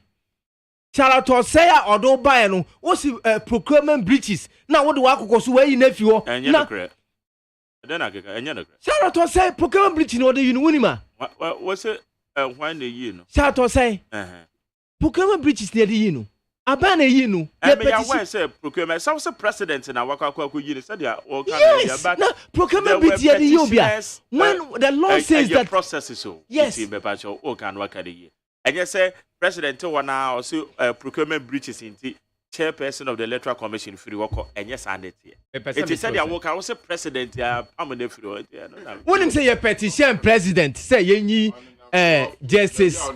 Charlotte say odo bae no wo si procurement breaches na wo de wa kokoso wa yi na fi wo na then akeka enya no Charlotte say procurement breach no de yi no wonima what say when the yi no Charlotte say procurement breaches ne de yi no abana yi no ya when say procurement some say president na wakwa yi no say they all can na procurement breach de yi obia when the law says that process is so yes be ba cho all can waka de yi and you say president wana also procurement breaches inti chairperson of the electoral commission free work and yes and it said ya work I was president ya amane free when him say your petition president say yenyi justice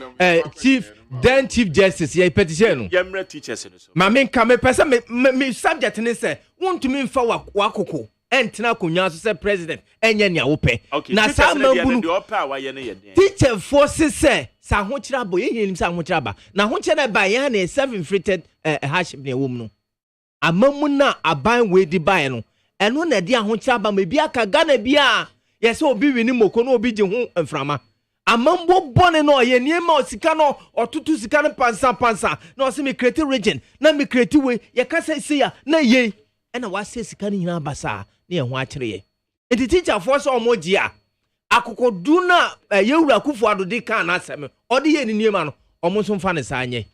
chief justice your petition yemre teachers no so ma me nka me person me subject ne say want me mfa wakoko entina konya so say president enye ne awope na sa mabunu de opa wa ye ne ye teacher forces say sa ho kira bo ye him sa ho kira ba na ho kira ba ya na seven inflated hardship ne wom no amamu na aban we di ban no eno na de ho kira ba me bia ka Ghana bia ye say obi wini moko na obi je ho mframa amambo bone no ye niema osika no otutu sika no pansa na o se me create region na me create we ye ka say ya na ye na wa se sika ni nyina basa na ye ho akire ye enti teacher for so omoji a akokodu na yewura kufu adode kan na asem ode ye ni niema no omo so mfa ne sanye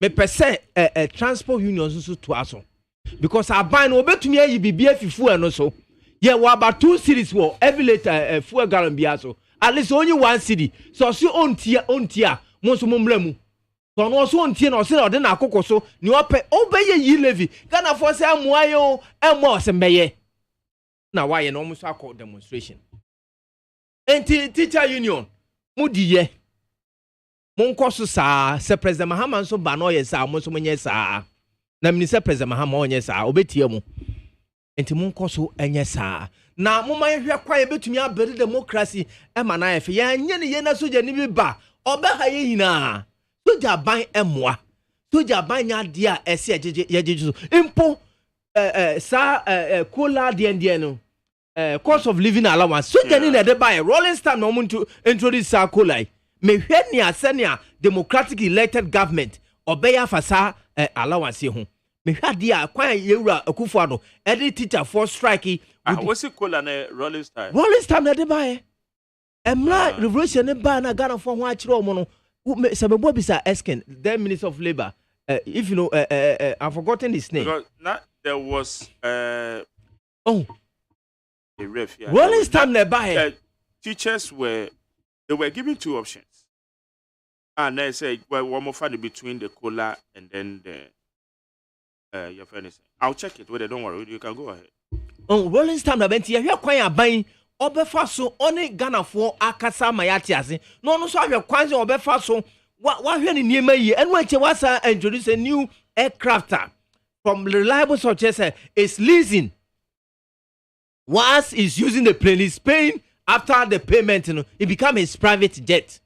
me pese transport unions so to aso because aban no obetumi ayi bibia fifu eno so ye wa about 2 cities wo every liter fuel gallon bia so at least only 1 city so si ontia mo so momra mu so no so ontie na o se na ode na akokoso ni obeye yi levy Ghana for say amuayo emo se meye na why no mo so akọ demonstration enti teacher union mudiye monkoso sa se President Mahama so ba no ye sa mo so monye sa na minister President Mahama onye sa obetie mu enti monkoso enye sa na moma yehwe kwa ye betumi abere democracy ema na yefe ya nye ne ye na soja ni bi ba oba ye hina soja ban emoa soja ban nya de a ese yejeje so impo kola de no cost of living allowance soja ni na de ba rolling stamp no muntu introduce sa kola me hwe ni asenia democratic elected government obeya fasa allowance ho me hwa dia kwan yewura akufuado edi teacher for strike what's it called na rolling stamp na de bae emra revolution ne ba na Ghana for ho akire omo no sabebo bisa Esken the minister of labor if you know I've forgotten his name because there was a ref here rolling stamp na bae teachers were given 2 options and they said well one more find between the cola and then the your friend is I'll check it whether don't worry you can go ahead rolling stamp na benti hwe kwan aban obefa so oni Ghana for akasa mayati ase no no so hwe kwan se obefa so wa hwe ni niema yi enu ache wasa introduce a new aircraft from reliable sources is leasing once is using the plane is paying after the payment it become his private jet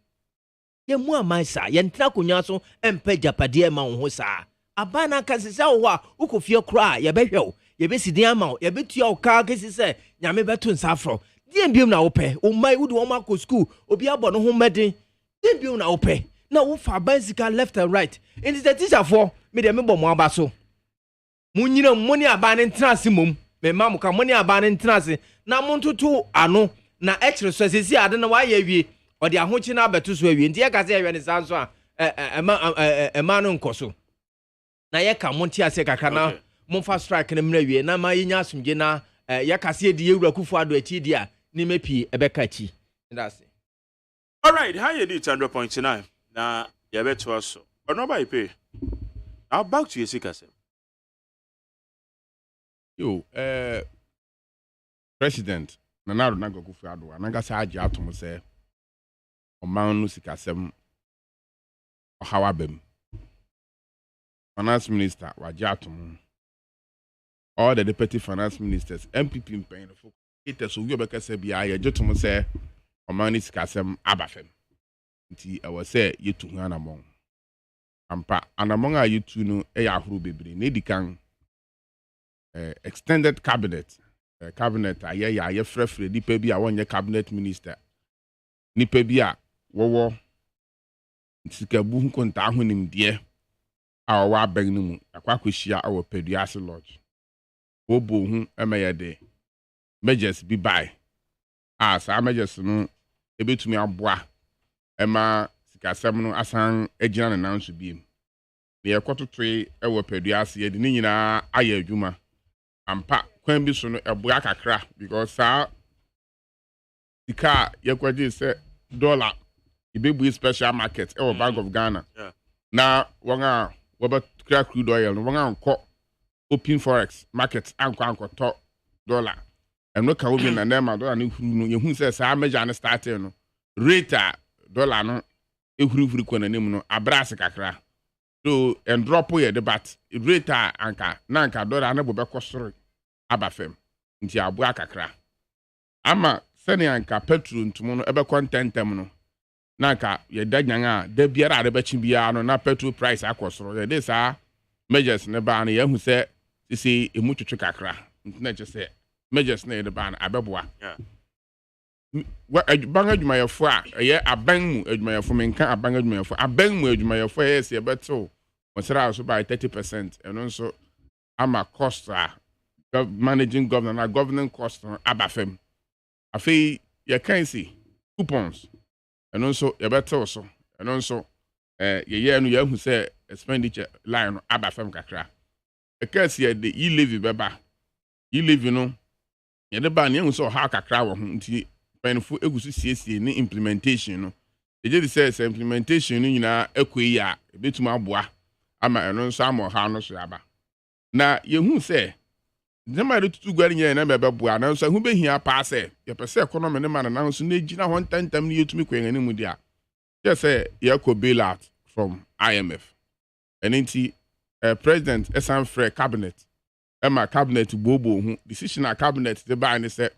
ye mu amansa ye ntra konya so empa japade ma wo sa abana kasisa wo a ukofie kra ye behwe ye be sidin ama ye betua o ka kesi se nyame beto nsafro die biom na wo pe o mai wo de wo ma ko school obi abo no ho meden die biom na wo pe na wo fa bicycle left and right in the teacher for me de me bo mo aba so munyina moni aba ne ntrase mom me ma mo ka moni aba ne ntrase na mo ntoto ano na extra so sisi ade na wa ya wie odi ahochi na abeto so awie nti yeka se ya ne sanso a ema no nkoso na yeka monti ase kakra na monfa strike na mra wie na ma yenya asomje na yeka se di yewura kufu ado achi di a ni mepi ebeka achi that's it. All right, how you did 100.9 na ya beto aso ono ba ipe now back to Yesika sir. Yo President Nana Nago Kufuado anaga sa agye atom se oman no sikasem ohawa bem Finance Minister wagye atom all the deputy finance ministers MPP mpanyinfo for it so we obeka se bia ye gyetom se oman no sikasem abafem nti e wo se yetu hu anamon ampa anamon a yetu no e ya ahoro bebre na edikan extended cabinet cabinet aye frefre nipa bi a wonye cabinet minister nipa bi a wowo sikabu nkonta ahonim de a wa bag no mu akwakohia a wo Peduase lodge obo hu emeye de measures bi bai sa measures no ebetumi aboa ema sikasem no asan agina na nanso biem ne yakototwe e wo Peduase ye de ni nyina aye adwuma ampa kwan bi so no eboa kakra because the car yakwaje say dollar ibebu special market e Bank of Ghana na wonga woba crude oil no wonga nko open forex market anko to dollar eno ka obi na na dollar ne huru no yehun say sa measure na start no rate dollar no ehuru ko na nim no abrase kakra so and drop here the bat rate anka dollar na bobe kosoro abafem nti aboa kakra ama sene anka petrol ntumo no ebe contentem no na anka ye danyan a da biara ade bechi bia no na petrol price akosoro ye dey sa measures ne ba na ye hu se sisi emu twetwe kakra nti na che se measures ne de ba na abeboa wa banga adwumayefo a ye aban mu adwumayefo menka aban adwumayefo aban mu adwumayefo ye se beto wasra so by 30% eno nso ama cost managing governor na governing cost abafem afi ye kan si coupons eno nso ye beto so eno nso ye no ye hu se expenditure line no abafem kakra e kan si ye de levy beba levy no ye de ba na hu so ha kakra wo ho nti penfo egusu siesie ni implementation no eje di say implementation no nyina ekoi a ebetuma aboa ama eno nso ama ha no so aba na yehu say nema de tutu gwari nya na bebe boa na nso hu behia pa say ye pese economy ne man na nso na gina ho ntantam ne yetumi kwengani mu dia ye say ye ko bailout from IMF enti president esan free cabinet ema cabinet bobo hu decision na cabinet de ba ni say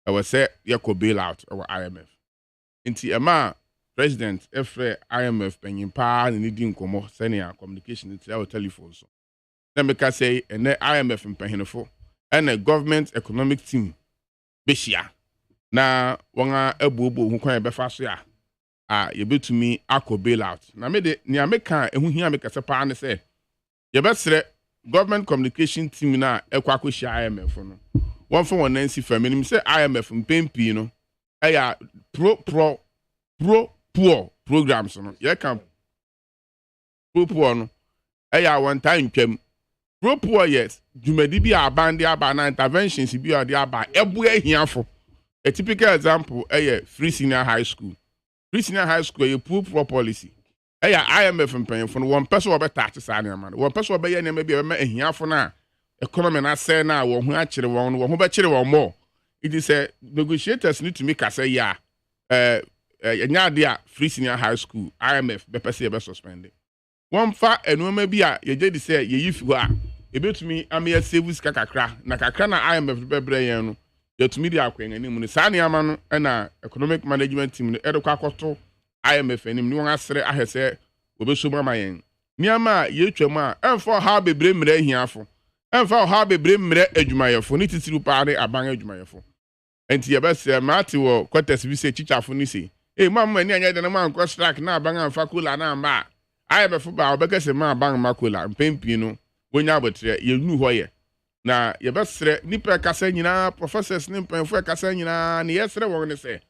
I was say you could bail out our IMF. Inti ema president efre IMF penyin pa ni di nkomo senior communication inti our telephone so. Then make say and IMF mpenhinfo and a government economic team beshia na wonga ebuobo hu kwan befa so ya ye betumi akọ bail out. Na me de ni ameka ehu hia me kase pa ne say ye besre government communication team na ekwa akohia IMF no. One for one Nancy Feminim say IMF mpempi no eya pro poor programs no ye can pro poor no eya one time twem pro poor yes jumedi bi abande aba na interventions bi odi aba ebu ehiafo a typical example free senior high school ye pro policy eya IMF mpemfo no one person obeta sa na man one person obeya na bi ema ehiafo na economy na say na wo hu akire won wo hu be kire won more it is negotiators need to make us say ya nya dia free senior high school IMF be pese be suspend won fa enoma bi a ye je say ye yifi ho a ebetumi amia savings kakakra na kakra na IMF be bre yen no yetumi dia akwen anim no sa ne ama no na economic management team no edokwa akoto IMF anim ni won asere ahese obeso ma yen niama ye twam a emfo ha bebre mre hiafo emfa ha bebre mre adwumayefo ni titiru paare aban adwumayefo enti ye bese mate wo quarters bi se chichafo ni se mamma ni anya de na man ko strike na aban amfa kola na amba IMF ba obekese ma aban makola mpempi no wonya abotre ye nu ho ye na yɛbɛsrɛ nipa kasa nyinaa professors ne mpanyinfoɔ kasa nyinaa ne yɛsrɛ wɔn ne sɛ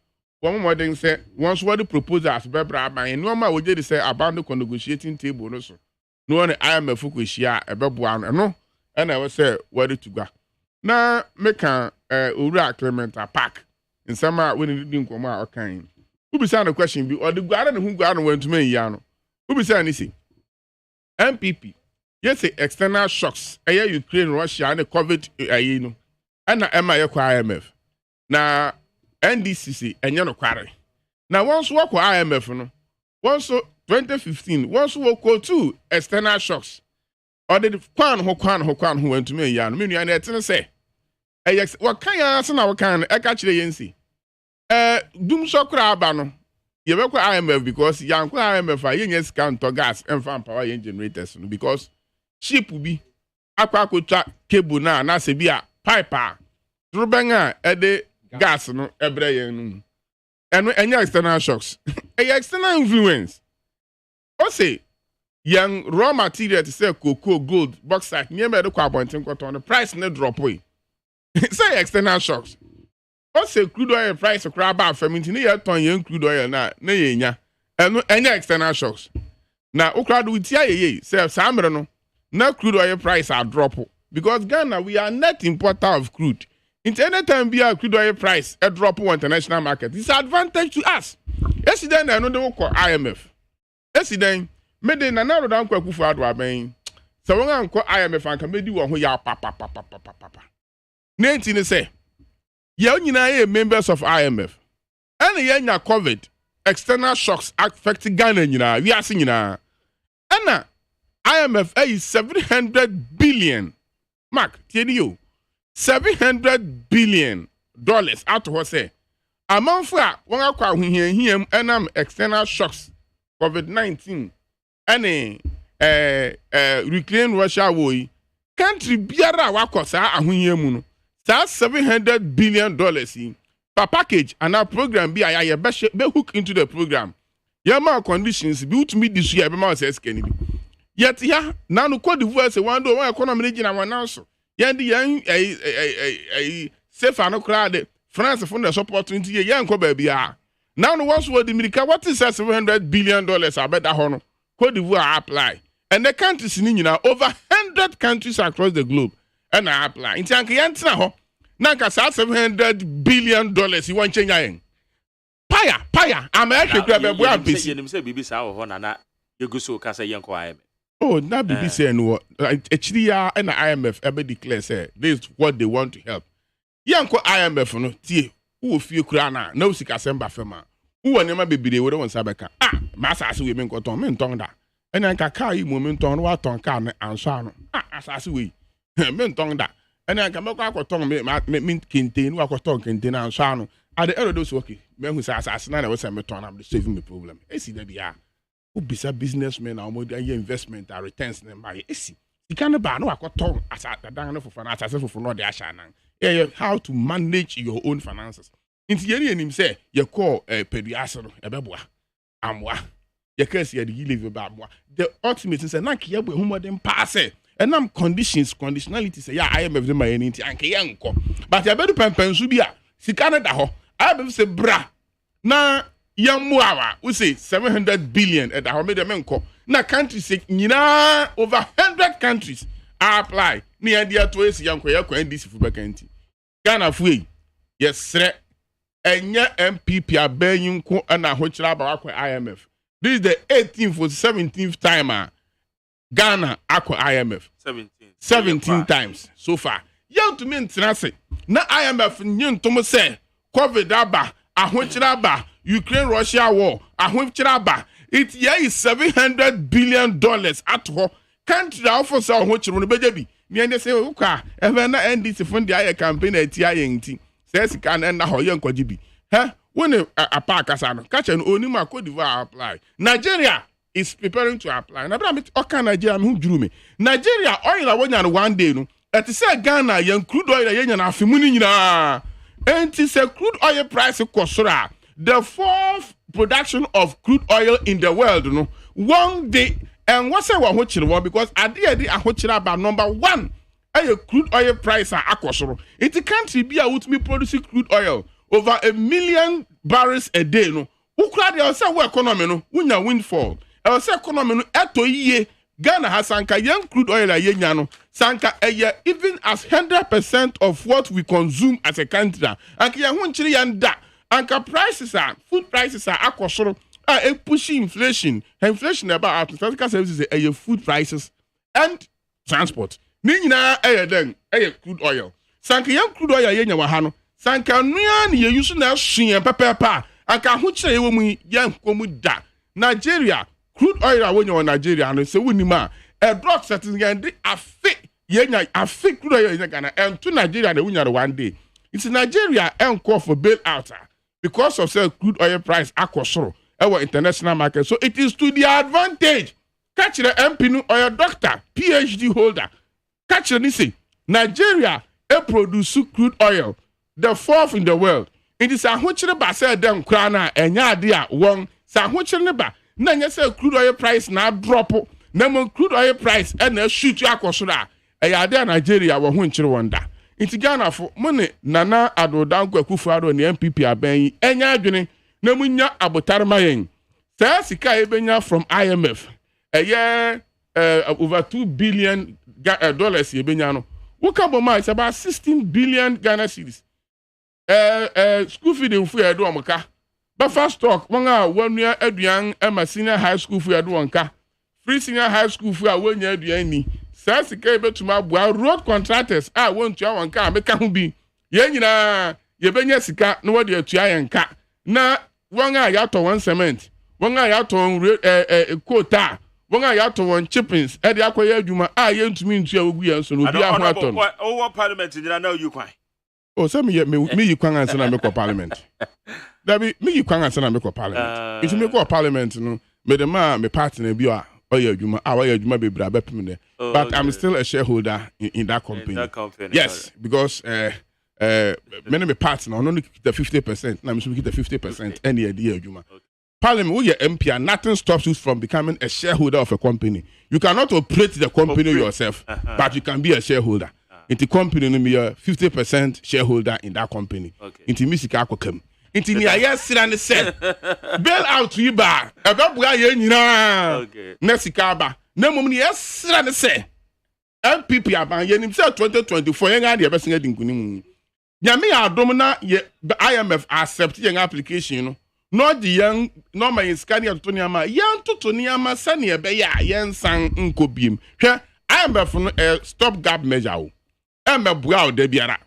wɔn mmɔden sɛ wɔn nso wɔde proposals bɛbrɛ aban nneɛma a wɔgye de sɛ aban no kɔ negotiating table no so na wɔn ne IMF kɔ hyia a ɛbɛboa no ɛno ɛna ɛwɔ sɛ wɔde to gua na meka owura Clemental Park nsɛm a wɔne di nkɔmɔ a ɔkan wobisa no question bi ɔde guare ne ho guare no wɔntuma nyia no wobisa ne si MPP yes external shocks ɛyɛ Ukraine Russia ne COVID ayi no ɛna ɛma yɛkɔ IMF na NDCC ɛnyɛ no kware na wɔn nso wɔkɔ IMF no wɔn nso 2015 wɔn nso wɔkɔ two external shocks ɔde kwan ho wɔntuma nyia no menua na ɛtene sɛ ɛyɛ wɔkan ya sɛ na wɔkan no ɛka kyerɛ yɛn si dum so kora aba no yɛbɛkɔ IMF because yankɔ IMF a yɛnyɛ sika ntɔ gas ɛmfa mpawa yɛn generators no because ship bi akɔtwa cable na sɛ bi a pipe a torobɛn a ɛde gas no ɛbrɛ yɛn no ɛno ɛnyɛ external shocks ɛyɛ external influence ɔse yɛn raw material te sɛ cocoa gold bauxite nneɛma ɛde kɔ abɔnten kɔtɔn no price ne drop yi say external shocks ɔse crude oil price kora ba afam nti ne yɛ tɔn yɛn crude oil na ne yɛ nya ɛno ɛnyɛ external shocks na okra do tia yeye sɛ saa mmerɛ no na crude oil price are drop because Ghana we are net importer of crude nti anytime bi a crude oil price a drop on international market it's advantage to us esi den na ɛno de wokɔ IMF esi den me de na na rodan kwa kufu ado aben sɛ wɔn ankɔ IMF anka medi wɔn ho ya papa nenti ne sɛ yɛn nyinaa yɛ members of IMF ɛna yɛnya COVID external shocks affect Ghana nyinaa wiase nyinaa ɛna IMF ayi $700 billion mark tieni yo $700 billion ato hɔ sɛ amanfo a wɔn akɔ ahohiahiam ɛnam external shocks COVID-19 ɛne Ukraine Russia war yi country biara a wakɔ saa ahohia mu no saa $700 billion yi per package and our program bi a be hook into the program yama conditions bi utumi di so ya be ma say scan bi yet ya na no Cote d'Ivoire say one do one economy gina one now so yan di yan safe and crowd France for the support 20 year yan ko ba bia now no once what the America what is $700 billion abeda ho no Cote d'Ivoire apply and the countries ni nyina over 100 countries across the globe and I apply in tank yan tina ho nanka sa $700 billion you want change yen paya am I kura be bo ambisi nim say bibi sa ho na na yeguso ka say yen ko IMF oh na bibi say no actually ya na IMF ebe declare say this is what they want to help yen ko IMF no tie wo fie kura na usika semba fema wo ne ma bebire wo won sabeka ma asase we men ko ton men ton da ena nka ka yi mo men ton wa ton ka ne anso ano asase we men ton da ena nka me ko akoton me kente ni akoton kente na anso ano at the end of those okay me hu say asase na we say me ton am solving the problem esi da bia obisa businessmen na omodi aye investment and returns na ma esi ikane ba na akoton asase dan na fofo na asase fofo no de asha nan how to manage your own finances inti yeni enim say ye call peduase no ebeboa amwa ye kase ye dey live ba amwa the ultimate say na ke ye bo humodem pass enam conditionality say ya IMF dem ma yeni nti anke ye nko but ye bedu pempensu bi a sika na da ho IMF say bra na yamuawa we say $700 billion at how made them nko na country say nyina over 100 countries apply ni adia to esi yanko ye kwa NDC fu bakanti Ghana fu yesre enya MPP abenyin ko na hochira ba akwa IMF this is the 18th or 17th time Ghana akwa IMF 17 times so far young to me ntinase na IMF nyintom say COVID aba ahochira ba Ukraine Russia war ahochira ba it is $700 billion at ho country officer ahochiro no beja bi me ende say ukwa ebe na NDC fund dia campaign ati ayenti say sika na ho ye nkwaji bi when apa kasa no ka che no onima Cote d'Ivoire apply Nigeria is preparing to apply na bra me oka Nigeria me hu juru me Nigeria oil awonya no one day no et say Ghana yen crude oil yenya na afemu ni nyina enti say crude oil price kosora the fourth production of crude oil in the world no one day and what's say one because ade ahochira ba number 1 crude oil price akosoro. It country be a would me producing crude oil over 1 million barrels a day no. Ukra de say we economy no, wunya windfall. I say economy no eto yiye. Ghana has sanka young crude oil a yenya no. Sanka even as 100% of what we consume as a country. Anka ya hunchiri yanda. Anka prices food prices akosoro. Pushing inflation. Inflation about statistical services food prices and transport. Ninyina den crude oil. Sanka young crude oil yenya wa ha no. Sanka nua ne use na suen pepepa. Anka ho kire ye mu yan komu da. Nigeria crude oil a wonya wa Nigeria no se wonima a drop setting and afi yenya afi crude oil yenya Ghana and to Nigeria na wonya one day. It's Nigeria and call for bailout because of say crude oil price akosoro our international market. So it is to the advantage. Catch the MP no or your doctor, PhD holder. Catch the say Nigeria produce crude oil, the 4th in the world. It is a hunchere ba say dem krana enya ade a won sa hunchere ne ba na nya say crude oil price na drop na mo crude oil price e na shoot akosoro a ade Nigeria wo hunchere wonda. It Ghana for money Nana Adodan Kwekufuado ni MPP aben enya adwene na munya abotarma yen. Say sika ebenya from IMF. Over $2 billion dollars ebenya no. Wokaboma is about 16 billion Ghana cedis. School fee de fu edo amaka. Buffer stock wonga wonua aduan ama senior high school fu edo wonka. Free senior high school fu a wonya aduan ni. Say sika ebetuma bua road contractors wontua wonka ameka ho bi. Ye nyina ye benya sika no wode atua yenka. Na wonga yato one cement. Wonga yato quota. Wonga yato one chippings. E de akoye adwuma yentumi ntua ogu yenso no obi ahaton. Over parliament nyina na you kwan. Oh, so me you kwan answer na me ko parliament. Dabi me you kwan answer na me ko parliament. It me ko parliament no me de ma me partner bi a oye adwuma oye adwuma bebra bepem ne. But I'm still a shareholder in that company. In that company. Yes, because many partner only the 50%. Now I'm speaking the 50% any idea adwuma. Parliament, we are MP, and nothing stops you from becoming a shareholder of a company. You cannot operate the company yourself, but you can be a shareholder. In the company, you be a 50% shareholder in that company. In the music, I come. In the near sit and say, bail out you bar. About where you know. Nexicaba. No money, yes, sit and say. MPP about himself 2024. Young idea, best getting good. Yami Adomina, the IMF accept young application. Not the young, no my scanning of Tonyama, young to Tonyama, Sunny, a bear, young sang unco beam. Here, I am a stopgap measure. I'm a brow debiara.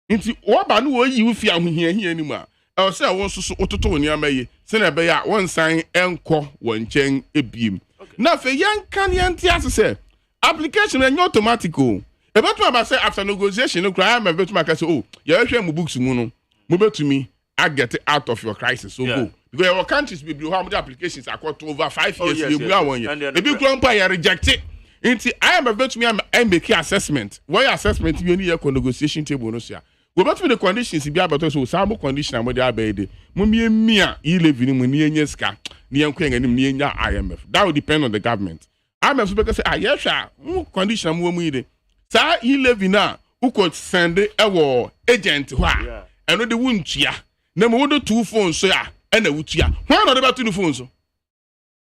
Into what banu you fear here anymore. I'll say I want to Ototonia may send a bear one sign encore one chain a beam. Now for young Canyon Tias say application and automatical. About what I say after negotiation, no cry, I'm a bit my say, oh, you're sharing books, Muno. Move to me. I get it out of your crisis. So go. Because our countries will be how many applications are caught over 5 years. Yes. 1 year. Maybe grandpa reject it. I am about to me MBK assessment. Why assessment you need a negotiation table no sir. Go back to the conditions be about so some condition am dey abede. Mumie mia e living mu ni enye ska. Ni enko enim ni enya IMF. That will depend on the government. IMF so say yes condition am mu ide. Sa e living na who could send agent ho a. Eno de wuntua. Na mo do 2 phones so ya e na wutua. Why not about 2 phones so?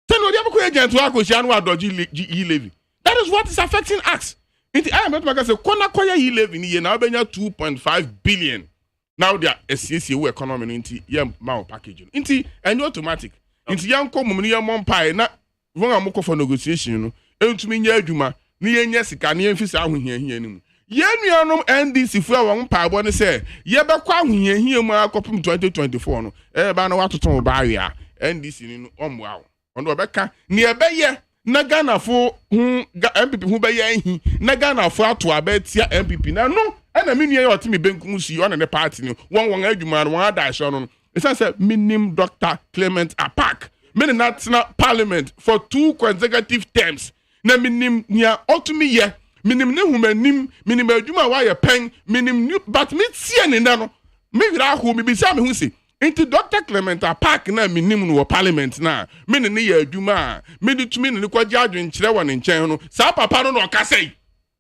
Tell no dey be agent ho akosia no adoji e-levy. That is what is affecting us. Inti I am to say kona koya e-levy ni na obenya 2.5 billion. Now they are SCCU economy inti yam ma packaging. Inti any automatic. Inti yan ko mum ni yam monpai na won amoko for negotiation no. Entumi nya adwuma ni yenya sika ni yemfisa ahohia hia ni mu. Yenuanom NDC fu a won paabo ne say ye be kwa ahohia hia mu akopim 2024 no. Ba na watoton ba awe a NDC ni no omwa. Ono obeka ni ebeye na Ghana fo MPP hu be yan na Ghana fo ato abetia MPP na no na me nua yotimi benkum si on ne party ni won adwuma no won adaisho no it say minim Dr. Clement Apak me national parliament for 2 consecutive terms na minim nia otumi ye minim ne humanim minim adwuma wa ye pen minim new but me tie ne na no me wira ho me bi say me hu si into Dr. Clement Apak na minim no parliament na me ne ye adwuma me de tumi ne kwaji adwen kire won nchen no sa papa no no ka sei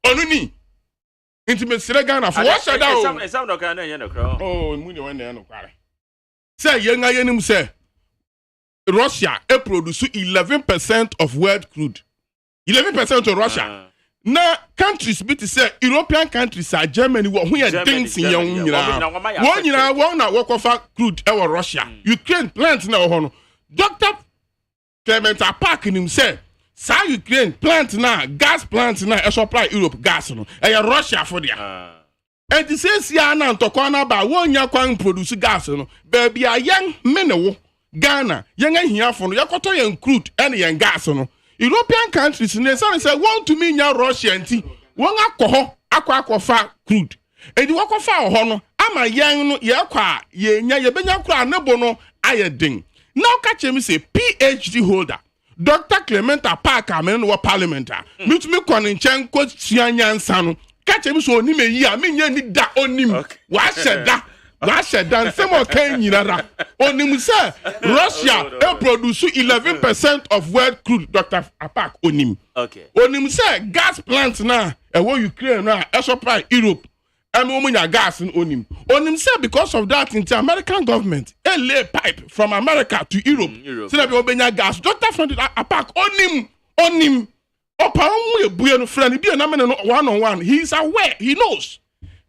onu ni Intimate Ghana for what shut down. Some no can no crow. Oh, money when they no kware. Say young ayenim say Russia produce 11% of world crude. 11% of Russia. Now countries bit say European countries are Germany who are things in young one year na work of crude our Russia. Ukraine plant now Dr. Clement Park in him say sa Ukraine plant now gas plant now e supply Europe gas no e Russia for there. And the says ya na ntokona ba one year kwan produce gas no baby a young menewo Ghana young ahia for no yakoto yen crude and yen gas no European countries in the sun say want to mean ya Russia nti won akọ akwa crude e di wakofa ho no ama yen no ye kwa ye nya ye benya kura nebo no ayedin now catch me say PhD holder Dr. Clement Park amen wa parliamentar mitumi kwani chen ko suanyansa no catch me so oni me yi a me nya ni da onim wa sheda nsemo kan nyinara onim say Russia produce 11% of world crude Dr. Park onim onim say gas plant na e wo Ukraine na e supply Europe and woman gas in onim say because of that in the American government lay pipe from America to Europe so that we obenya gas Dr. Frank Park onim opa onwe buye no friend bi na me no one on one he is aware he knows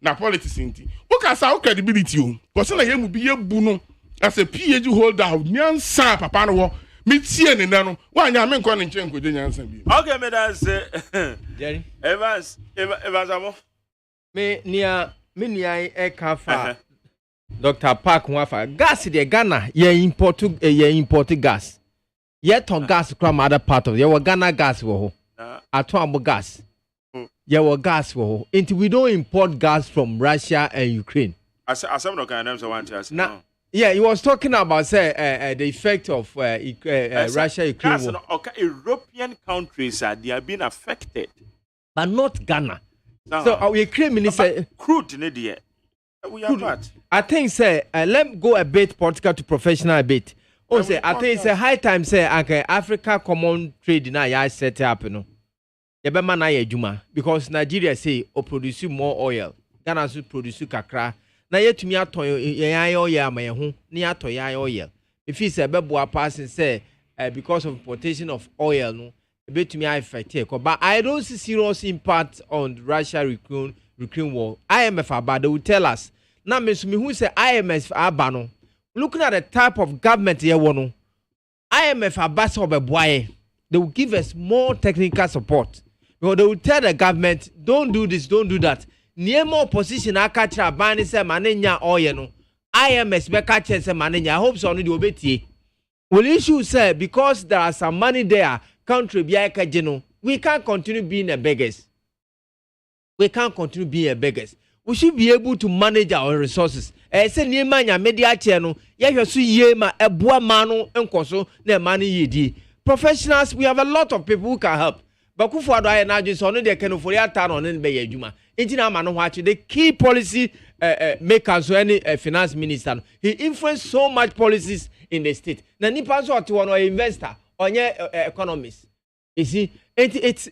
na politics inti look at our credibility o because na yemu bi yebu no as a PhD holder nyansa papa no me tie ne na no wanya me nko ne nchen nkoje nyansa bi okay me dance Jerry Evans amo me nia e kafa Dr. Park wafa gas de Ghana ye import gas ye ton gas from other part of ye Ghana gas wo ho ato gas ye gas wo ho until we don't import gas from Russia and Ukraine as no can answer one chance yeah he was talking about say the effect of Russia Ukraine okay European countries are they are being affected but not Ghana. So Ukraine minister crude in the we are not. I think say let go a bit political to professional a bit. Oh say I think it's a high time say Africa common trade now ya set up no. You be man na adwuma because Nigeria say o produce more oil. Ghana should produce kakra. Na yetumi aton yan oil ama ye ho na aton yan oil. If he say be boa passing say because of importation of oil no betumi affect here but I don't see serious impact on Russia Ukraine war. IMF about they will tell us now me who say IMF abano looking at the type of government here no IMF abasa obeboaye they will give us more technical support because they will tell the government don't do this don't do that near more opposition aka kira ban say manenya oye no IMF be ka kira say manenya I hope so no dey obetie will issue say because there are some money there country we can't continue being a beggars. We can't continue being a beggars. We should be able to manage our resources. Say near manya media channel, ya su ye ma ebua manu enkoso na money yedi. Professionals, we have a lot of people who can help. But who for do na just on the can for ya turn on be adwuma. Intina manu watch the key policy makers so any finance minister. He influenced so much policies in the state. Na nipa so ati one investor on your economists. You see, it's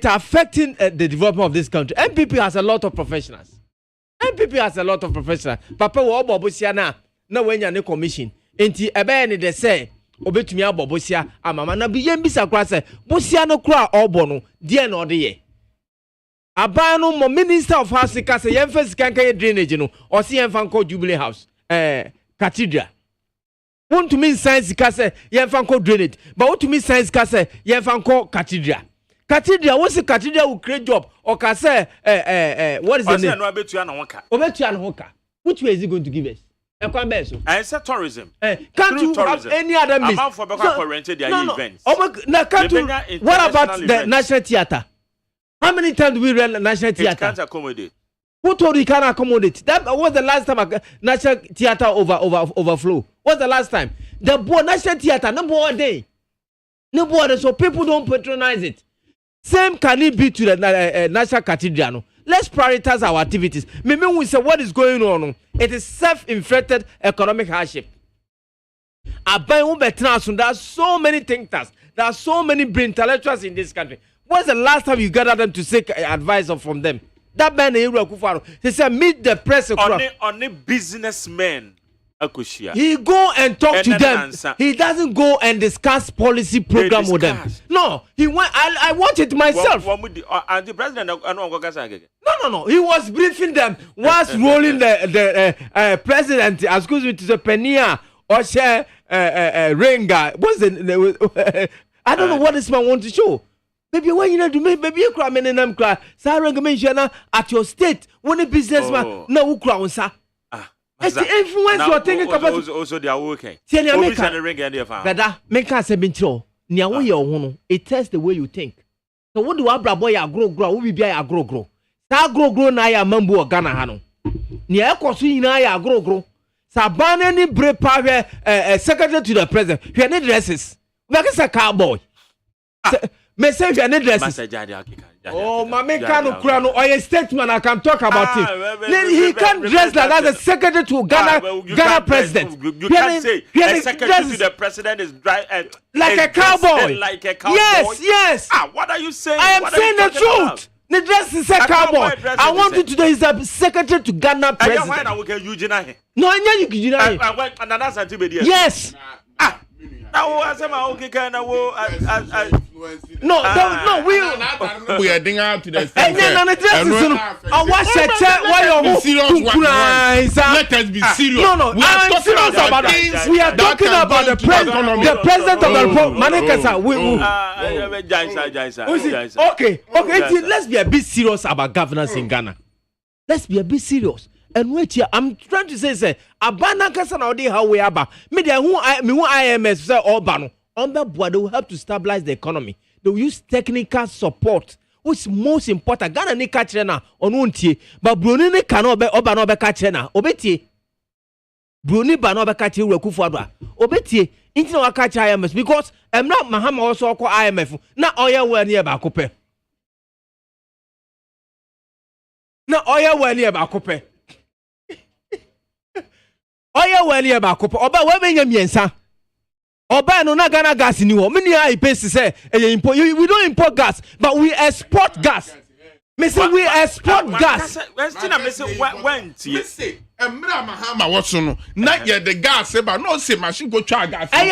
affecting the development of this country. MPP has a lot of professionals. Papa wo obobosia na wenya ne commission. Enti ebe ne de say obetumi abobosia amama na bi yem bisa kra say bosia no kra obo no de na ode ye. Aban no mo minister of housing ka say yem face kan kan drainage no o se yem fan ko Jubilee House cathedral. Want to mean science kase yen fanko drainage but want to mean science kase yen fanko cathedral what's the cathedral will create job or kase what is the name no abetua na wonka I said tourism can't you tourism. Have any other means amount for for rented their events can't you, what about the National Theatre? How many times do we rent National Theatre? It can't accommodate. Who told you can't accommodate? That was the last time National Theatre overflow. What's the last time? The National Theatre, no more day. So people don't patronize it. Same can it be to the National Cathedral? No? Let's prioritize our activities. Maybe we say what is going on. It is self-inflicted economic hardship. There are so many thinkers. There are so many brain intellectuals in this country. What's the last time you gathered them to seek advice from them? That man Ewura Akufo-Addo. He said meet the press. On the businessmen. He go and talk to them. He doesn't go and discuss policy program with them. No, he went. I watch it myself. And the president, No. He was briefing them whilst rolling the president. Excuse me, to the Penia or share Renga. What's the? I don't know what this man wants to show. Maybe when you do, maybe you cry, and I'm cry. Sarah mention at your state when a businessman no cry, sir. It's the influence you're thinking about. Also, they are working. Better, make us a bintro. Nia way or one. It tells the way you think. So what do Abra boy grow? We be a grow. That grow na ya mambo Ghana hano. Nia kosu na ya grow. Sabana ni prepare secretary to the president. You need dresses. We are a cowboy. Me say you need dresses. Oh, Mame Kanu Kurano, or a statesman, I can talk about it. He can't dress like that. The secretary to Ghana president. You can't say a secretary to the president is dry and like a cowboy. Like a cowboy. Yes. What are you saying? I am saying the truth. The dress is a cowboy. I want you to know he's the secretary to Ghana president. No, I know you. Yes. No, we are doing out to the let us be serious. No, I'm serious about that. We are talking about the president of the Republic. Okay, let's be a bit serious about governance in Ghana. Let's be a bit serious. And wait here, I'm trying to say, Abana Kasa na odi how we aba. Me who IMS say Obano. On the board, they will help to stabilize the economy. They will use technical support, which is most important. Ghana ni catch na onuntie, but Bruni ni cannot be Obano be catch na. Obeti. Bruni bano be catch Ewura Akufo-Addo. Obeti. Inti na catch IMS because not Mahama also call IMF. Na oya we ni ba kope. Na oya we ni ba kope. Oya wali eba kopo oba we benya miensa oba no na Ghana gas ni ho meni I pay say we don't import gas but we export gas. Me say we export gas. Emra Mahama what's no not yet the gas but no say machine go try gas. I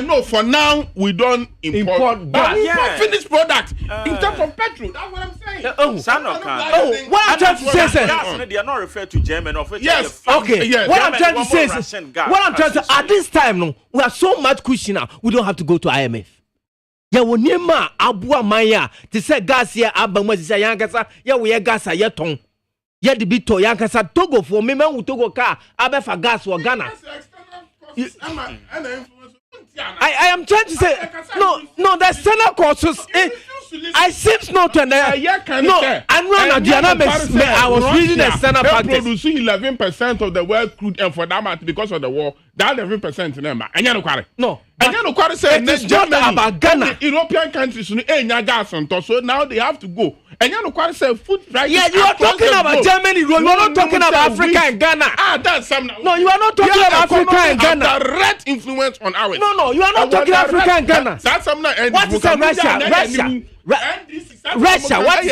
know for now we don't import gas. Yeah. Finished product in terms of petrol. That's what I'm saying. What I'm trying to say is they are not referred to German or yes. Okay. Yes. What I'm trying to say is at this time no we have so much cushion now we don't have to go to IMF. Ya wonema abua maya to say gas here abama say yankasa ya we gas ya ton. Ya de bito yankasa Togo for me man Togo car abe for gas or Ghana. I am trying to say no the external costs I seems not to I was reading the external factors. Producing 11% of the world crude and for that matter because of the war that 11% number. No. It's not about Ghana. European countries gas on top, so now they have to go. And you know say food prices. Yeah, you are talking about Germany. You are not talking about Africa and Ghana. That's some. No, you are not talking about Africa and Ghana. Direct influence on ours. No, you are not talking Africa and Ghana. That's some. What is Russia? Russia, what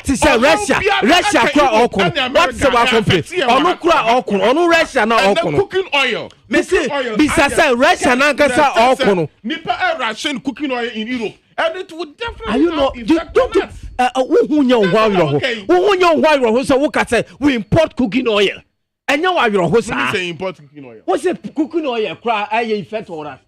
is Russia? Russia kura okun. What is our country? Onu kura okun. Onu Russia na okun. Cooking oil. Missy, bisasa Russia na kasa okun. Nipa Russian cooking oil in Europe. And it would definitely. Are you not? We import cooking oil. And you are your say import cooking oil. What's a cooking oil? Cry, I effect or that.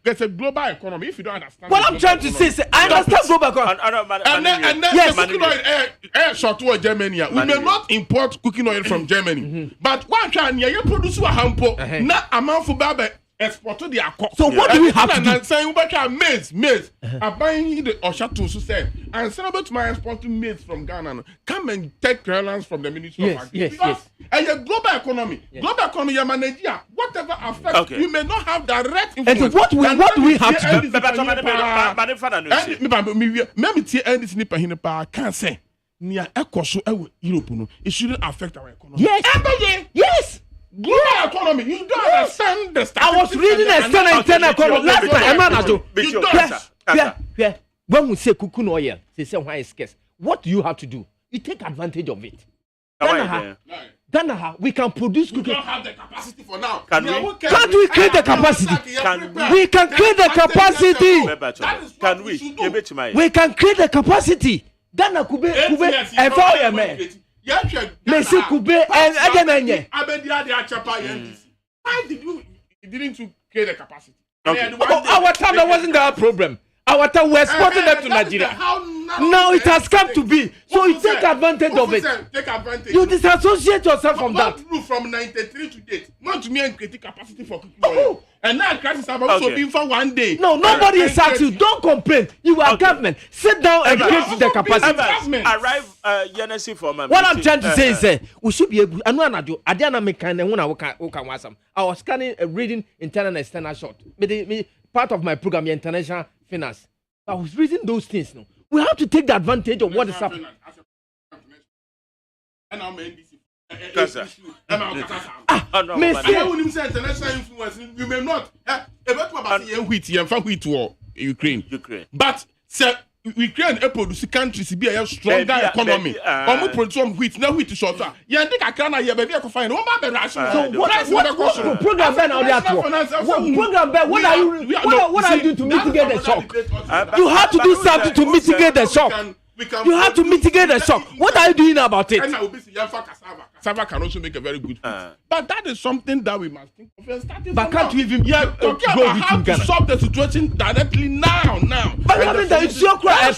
It's a global economy. If you don't understand, what I'm trying to say is, I understand global economy. And then yes, cooking oil short to Germany. We may not import cooking oil from Germany, but one can you produce a hampo, not amount for Baba. Export to the so what do we have to do? And saying maize. I'm buying the Oshato to say, and send about my exporting maize from Ghana. Come and take clearance from the Ministry of Agriculture. Because and your global economy, your manager, whatever affects, you may not have direct influence. And what do we have to do? Can't say near Europe. It shouldn't affect our economy. Yes. Global economy, you don't understand the I was reading external economy last night. when we say coconut oil, they say why it's scarce. What do you have to do? You take advantage of it. Ghana, we can produce cooking. We don't have the capacity for now. Can't we create the capacity? We can create the capacity. Can we? We can create the capacity. Ghana kube environment. Messi kube and why didn't you create the capacity? Our time there wasn't that problem. Our time we're exporting them to Nigeria. Now it has come to be. So you take advantage of it. Take advantage. You disassociate yourself from that. From 93 to date. Not to me and create capacity for cooking oil. And now crisis have also been for one day. No, nobody is asked you. Don't complain. You are government. Sit down and create the capacity. Arrive Yenesi for my. What I'm trying to say is we should be able. I was scanning reading internal and external short. Part of my program, international finance. I was reading those things now. We have to take the advantage of what is happening. You may not. Ukraine. But sir, Ukraine produce countries be a stronger economy. Produce wheat, no wheat shorter. You think I can baby I can find one ration. So what program Ben on that? Program Ben, what are you doing to mitigate the shock? You have to do something to mitigate the shock. You have to mitigate the shock. What are you doing about it? Cassava can also make a very good food. But that is something that we must think of. But can't we even talking about how to solve the situation directly now? But I mean that it's your cry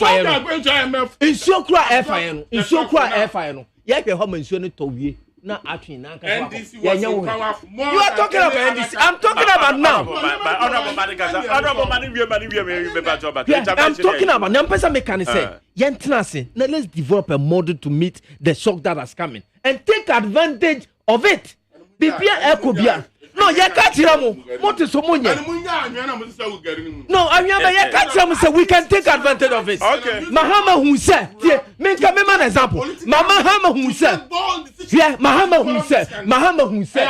FIN. Yeah, you have mentioned to you. Not actually, you are talking about NDC. I'm talking about now. I'm talking about now. Let's develop a model to meet the shock that is coming and take advantage of it. No, you can't hear me. What is someone? No, I mean, say we can take advantage of it. Okay. Mahama who said, make an example. Mahama who said, Mahama who said,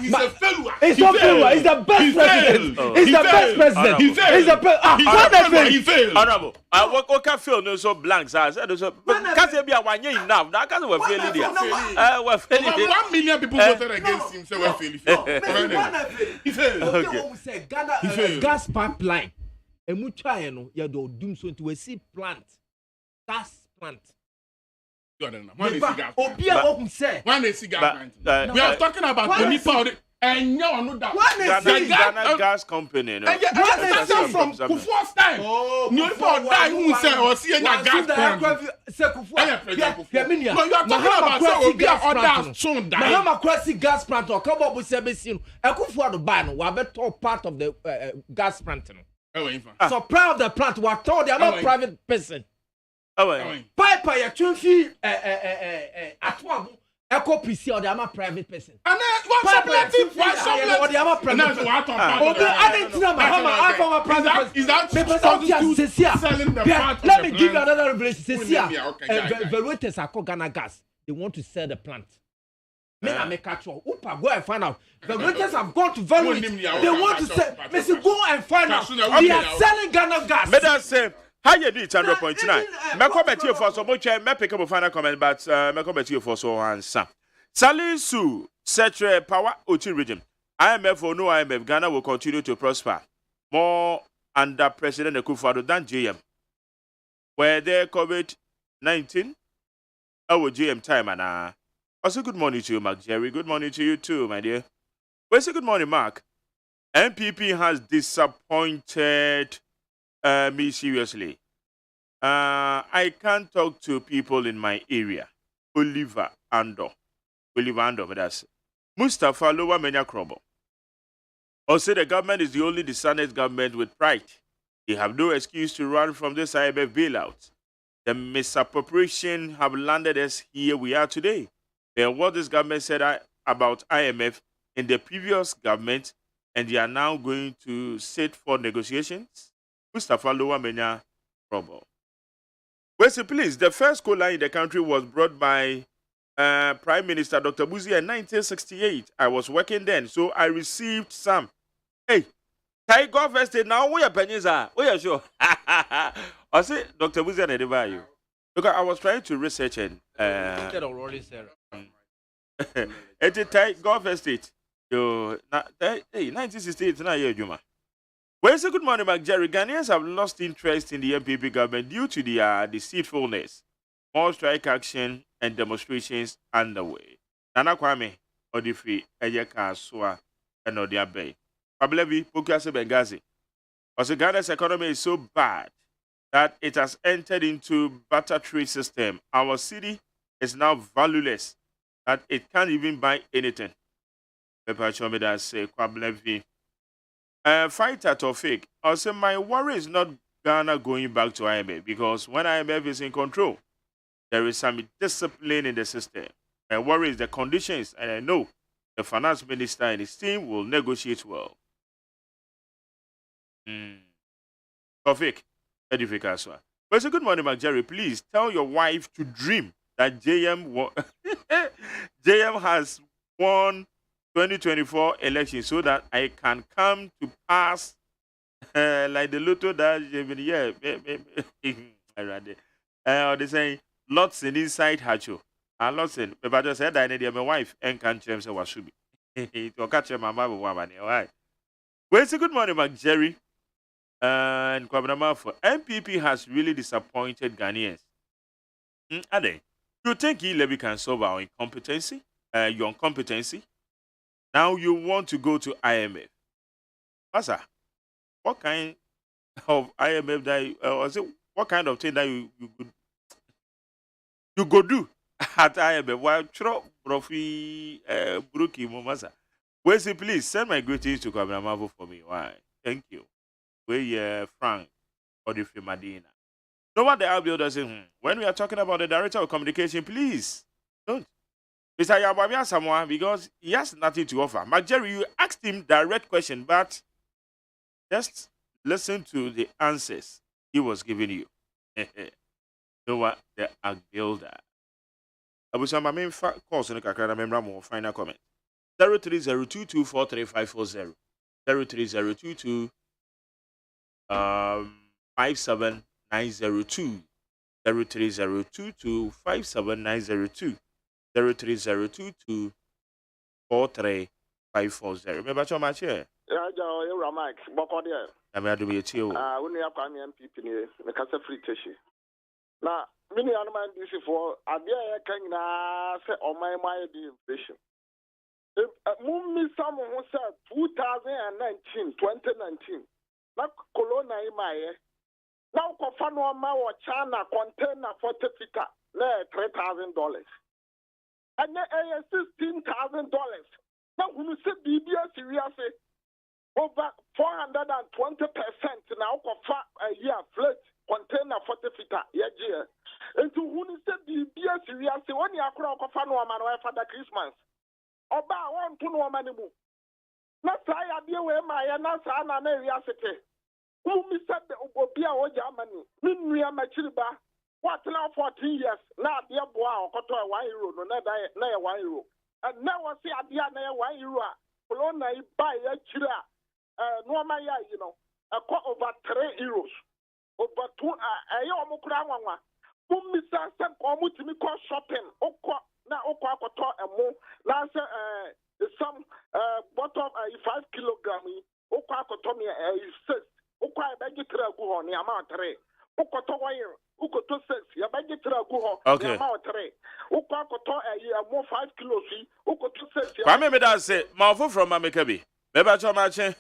he's a failure. He's a failure. He's the best president. He's the best president. He's the best. He failed. Honorable. What can fail no so blanks. I said, can't be a 1 year enough. That can't be failing. 1 million people voted against him, so we're failing. He failed. Gas pipeline. A muchayano ya do doom so to a sea plant. Gas plant. One is gas plant. We are talking about the Nipa and no that. Ghana gas company. From Kufuor's time. Nipa die who say or see a gas plant. No, you are talking about say obi other soon die. Mahama Kwesi gas plant or come up with Sebesin. Kufuor the ban we have top part of the gas plant. So proud of the plant. We are told they are not private person. Piper ya twinfi at one Echo PC or they are private person. And then what's a private Let me give you another revelation. Valuators are called Ghana Gas. They want to sell the plant. Men are make actual. Upa, go and find out. The waiters have gone to value it. They want to sell. Mr. Go and find out. They are selling Ghana Gas. Let us say. How you do it? 100.9. Me comment you for so much. Me pick up a final comment, but me comment you for so answer. Salisu Setre Power Oti Region. IMF or no IMF, Ghana will continue to prosper more under President Akufo-Addo than JM. Where there COVID-19, our JM time and also good morning to you, Mark Jerry. Good morning to you too, my dear. Well, say good morning, Mark. MPP has disappointed me seriously. I can't talk to people in my area. Oliver Ando, but that's Mustafa Lowa Menya Krobo. Also, the government is the only dishonest government with pride. They have no excuse to run from this IMF bailout. The misappropriation have landed us here we are today. And what this government said about IMF in the previous government, and they are now going to sit for negotiations. Mustafa Lowa Menya Krobo. Well, so please, the first coal line in the country was brought by Prime Minister Dr. Buzi in 1968. I was working then, so I received some. Hey, Tiger Estate now, where your pennies are? Where you sure? I say, Dr. Buzian Edebayo, because I was trying to research and at the time, Gulf Estate, 1968, na year Juma. Well, say good morning, Mark Jerry. Ghanaians have lost interest in the MPP government due to the deceitfulness, more strike action and demonstrations underway. Nana Kwame, Odifi, Eyeka Swa, and Odia Bay. Pablebi, Pukase Bengazi. Also, Ghana's economy is so bad that it has entered into barter trade system. Our city is now valueless, that it can't even buy anything. Pepper Chomida say, Kwablevi. Fighter Tofik, also my worry is not Ghana going back to IMF because when IMF is in control, there is some discipline in the system. My worry is the conditions, and I know the finance minister and his team will negotiate well. Tofik, Edifik Aswa. Well, so good morning, Mark Jerry. Please tell your wife to dream that JM has won 2024 election so that I can come to pass like the lotto that they say lots in inside Hacho and lots in but I just said I need my wife and can't change what should be to catch my mama all right. Well, it's a good morning, Mark Jerry and Kwabnama for MPP has really disappointed Ghanaians. Ade, you think E-Levy can solve our incompetency, your incompetency? Now you want to go to IMF. Masa, what kind of IMF that or say what kind of thing that you go do at IMF? While Tro Profi Brookie Masa. Well, say please send my greetings to Kwabnama for me. Why? Thank you. We Frank or the Madina. No what the Albion does say, when we are talking about the director of communication, please don't. Mr. Yababia someone because he has nothing to offer. Mark Jerry, you asked him direct question, but just listen to the answers he was giving you. know what the Agilda. I was on my main course in the Kakara member more final comment. 0302243540 03022 57902 03022 57902 03022 43540. Remember how much here? Yeah, you're Mike. Bokodia. I'm going to be a chill. When you have MPP, the Casa Free Tissue. Now, many animals this for a dear can say on my inflation. Mummy, someone who said 2019. Now, Corona in my now, Kofano or China container for Tefita, $3,000. And $16,000. Now, when you say BBS, seriously, over 420% now for a year flat container for Tefita, yeah. And to when you say BBS, seriously, when you are crowd of Fano for the Christmas, about 1 to no money. Not try a deal with my Anasa and Ariasity. Who said the Obia or Germany? Minria Machiliba. What now 14 years? Now, dear boy, or Coto, 1 euro, no, not 1 euro. And now I see a dear 1 euro. Polona buy a chira. No, my, you know, a quart over 3 euros. Over 2, a Yomokrama. Who Mr. Sam Comutimi call shopping. Now, Okakoto and more. Last, some bottom 5 kilograms. Okakotomi is 6. Ukwa begitre guho ni amount 3. Ukoto wire, ukoto 6. Ya begitre guho ni amount 3. Ukwa koto more 5 kilos. Ukoto 6. Kwame me da say, mafo from Amekabi. Beba choma che.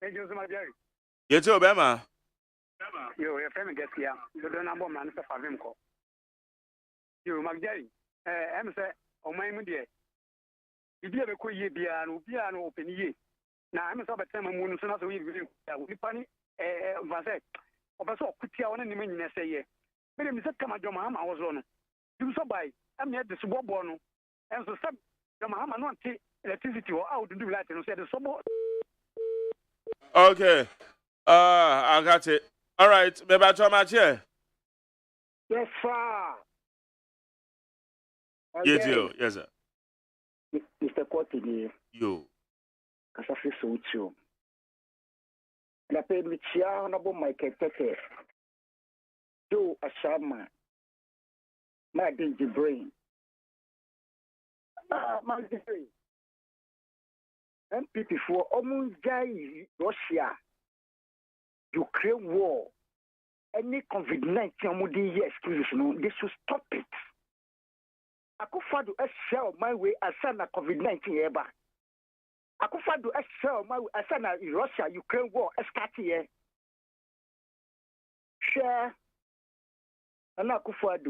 Thank you so much, Jerry. Yete obema. Yo, your friend gets here. You don't number man for him call. Yo, Magjerry. I'm say, oh my media. If you have a queer piano open ye. Now I'm so bad time when so we funny Vasek. Obaso Kutia on any minute say ye. But him said come at your mama I was on. You so by I'm here the suburban and so sub your mama not take electricity or out to do that and said the suburb. Okay. I got it. All right, maybe how much here? Yes, sir. Yes, you. Yes, sir. Mr. Quatini. You. Kasafi Soutio. La Pemitia, Honorable Michael Tete. Joe Ashama, Maggie Gibrain. Maggie, MPP for Omunjai, Russia, Ukraine war, any COVID-19, excuses, they should stop it. I could find a shell my way as a COVID-19 ever. I could find a shell my way as a Russia, Ukraine war, a starting share. And I could find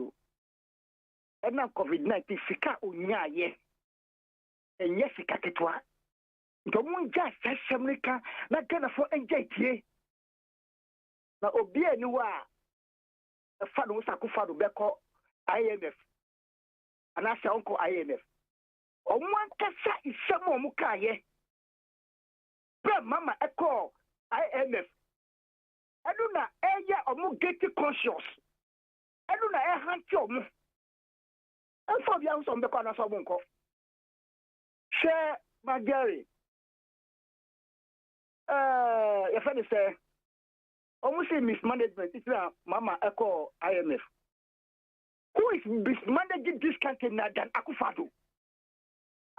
and now COVID-19 sika unya ye. And yes, sika ketwa. Don't just say America, not gonna for NJT. Now, Obia Nua, a father was a kufadu beko IMF. And I say Uncle IMF. O one kasa is some mukaye. Mama echo IMF. I do not aya or more guilty conscious. I do not a hand job. And for the house on the corner of Bunko. Share my Gary. Your friend say, almost say mismanagement. It's Mama echo IMF. Who is mismanaging this country now than Akufado?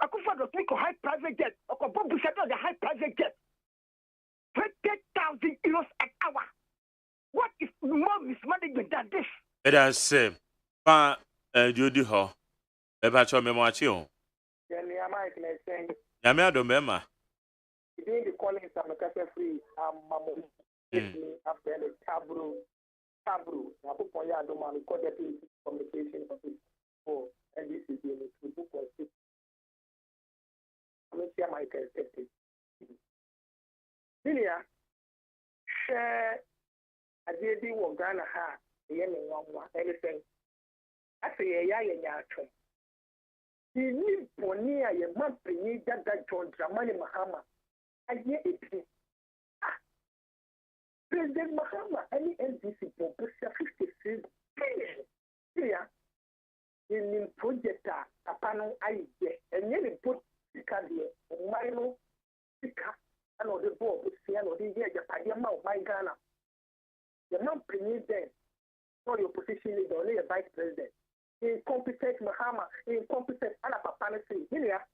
Akufado take a high private jet, or Bobu said the high private jet. 20,000 euros an hour. What is more mismanagement than this? It has same. Judy Ho. About your memoir. Yamia do Mema. Today the calling is a free Mamu. After the Tabru. Napoya do man call deputy communication for NDC to book or six. I'm not sure my accepted. Lilia, share a JD will Ghana ha, the Yemen one, anything. I say a yato. He live for near a month, need that John Dramani Mahama. I hear it. President Mahama, any NDC for 53 billion. Here, in project, a panel I get, and then put the cardiac, minor, and all the board with Siano, the year, Payama, my Ghana. The non premier then, for your position is only a vice president. Incompetent Mahama, incompetent Anapapanasi, here,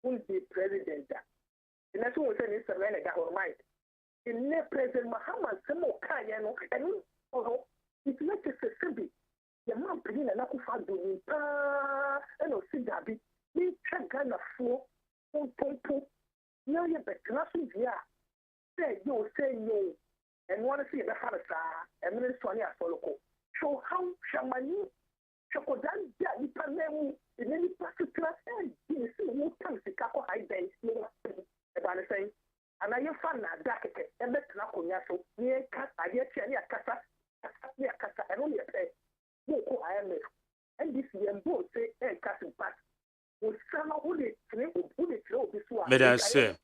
who's the president? And that's what we say is a renegade or mind. In the President Mahama, some more Kayano, and it's not just a simple. The man putting an Akufado in and no Sidabi, we check Ghana for Pompo. Now you're back to nothing here. Say no, and want to see the Hanasa, and Minister Soloco. So, how shall my new Chocodan Ipanemu in any particular end? You see, who comes to Capo High Base, about the same. And I found that jacket and let Naconaso near Cassa, Casa, and only a pay. Who I am. And this year, both say, and Cassin Pass. Will somehow would it throw this one? May I say,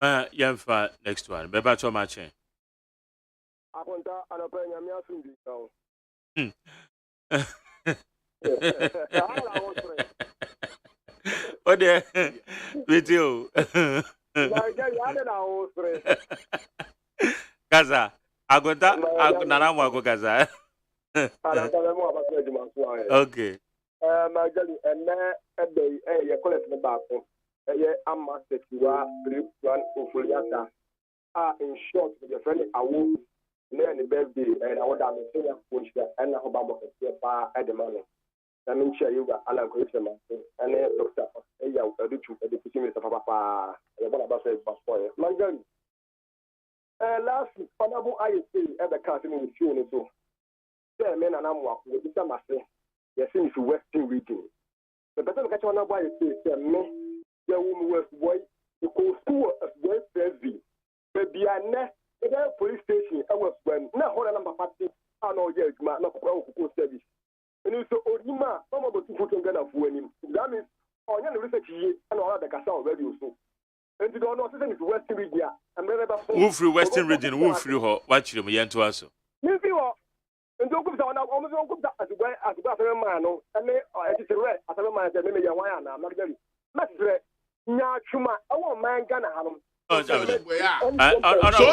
Yamfa next one. Beba to my chain. Aponta and a penny of Oh, dear, with you. Gaza, Agota, Nanawa Gaza. Okay. Magali, and a day, a collect the battle. A master to one Ufuliata. In short, the friend I will learn the birthday and I would have a senior push and Obama at the money. I mean, share you got Alan Christian and a doctor. A young deputy Mr. Papa, about for Magali. Last honorable ISP ever cast in the show. There, men and I'm walking with the master. Yes, in the Western region. The better catch one of ISP, me, the woman was white, the coast school as well as the police station. I was when now hold a number party. I know, yes, not service. And it's Odima, some of the two can get off winning. That means, on your research, and all the Casa already so. And you don't know, it's Western region. And move through Western region, move through her, watch them, Yan to us. And don't go down almost as well as a man, and it's a red, as a man, maybe a wine, I'm not very much. Nyachuma, I want man Ghana. So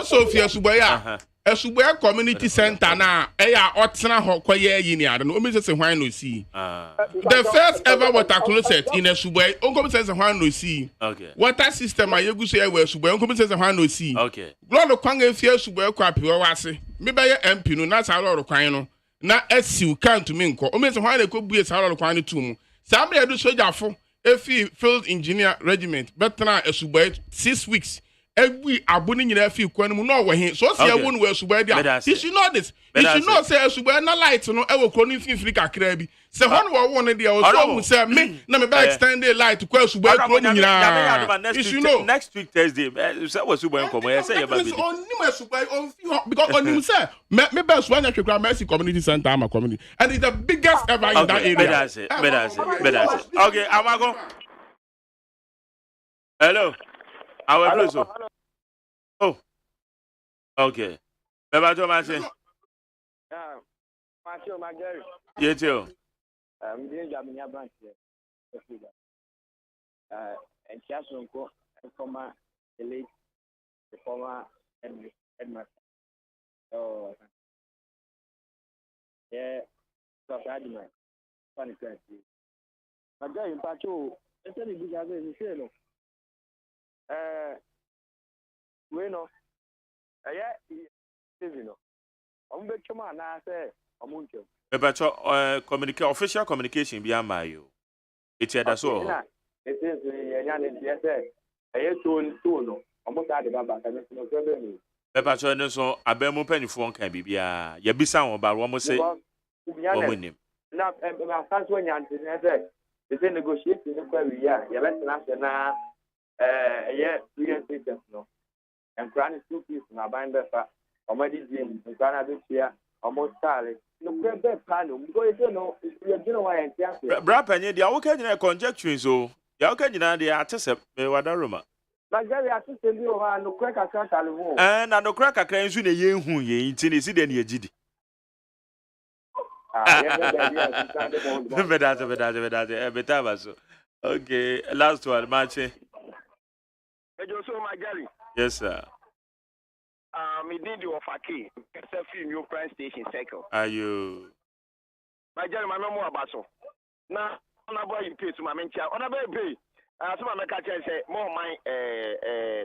Sophia Subaya, Esubwe community center na eya otena ho koye yi ni ade no omi say hwan no see. The first ever water closet in Esubwe onkomi say hwan no see. Okay. Water system ayegu say we Esubwe onkomi say hwan no see. Okay. Lord kwan efie Esubwe kwa pe wo ase. Me be MP no na sa lord kwan no na asiu kan to me nko omi say hwan na ekobue sa lord kwan no tu mu. Sa me do sojafo efi field engineer regiment betna Esubwe 6 weeks. Every abuni nyina fi kwan mu no wo he so se ewu no Esubwe dia you should know this you should know say Esubwe na light no e wo kro fi kakra bi se hon wo no dia o so mu say me na me ba extend the light kwa Esubwe kro nyina you should know next week Thursday say Esubwe nkomo ye say ye ba bi on nim Esubwe on fi because on nim say me ba Esubwe na twekra Mercy community center ama community and it's the biggest ever in that area better okay amago hello our place. Oh. Okay. Beba to ma say. Macho Magari. Ye too. Being Jamia branch here. And Chasonko, former elite, the former headmaster. Oh. Yeah. So Adman. Funny question. Magari Pacho, it's a big other in the bueno, official communication be am you. It's that so. It is almost at the Baba. Bebacho so abemu penifo kan bibia ye bisa won ba wo say omonim. Na first one yan say the negotiation no kwa wi ya ye betina na yeah, 3 years no. And granny 2 pieces na bind befa. Already dream. And granny this year almost started. No be panel. Because you know why and answer. Bra panye dia wo ka nyina conjecture so. Ya wo ka nyina dia atese me wada roma. Na gari atese bi o ha no kwa kakra tale ho. Na no kwa kakra nsu na ye hu ye nti ne si de ne agidi. Better so. Okay, last one match. Yes, sir. Me did you offer key. Selfie new prime station cycle. Are you? My Jerry, my memoir about so. Now, on a boy you pay to my main child. On a baby. So my catch say more my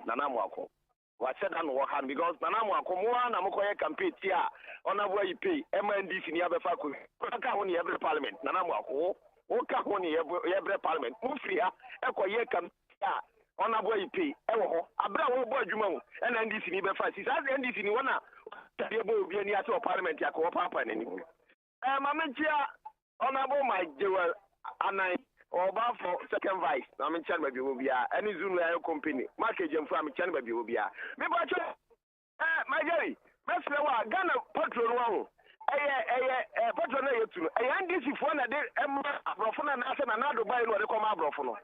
Nanamuako. What said and what hand because Nanamuako more and I'm going to compete here. On a boy you pay MNDC in the Faku. Only every parliament. Nanamuako. Oka only every parliament. Move here. Echo ye come here. On a boy pay, Abra boy Jumo, and NDC ni befa. Since NDC ni wana, Tabiabo be near to Parliament ya co papa and anything. Mamentia, honorable my jewel, and I or for second vice. I'm in China Bibia, any Zulu company, market and from China Bibia. Maybe my Jerry, Messlawa, Ghana Patron. Patron, a NDC for a day, Brofona and another by what they come out Brofono.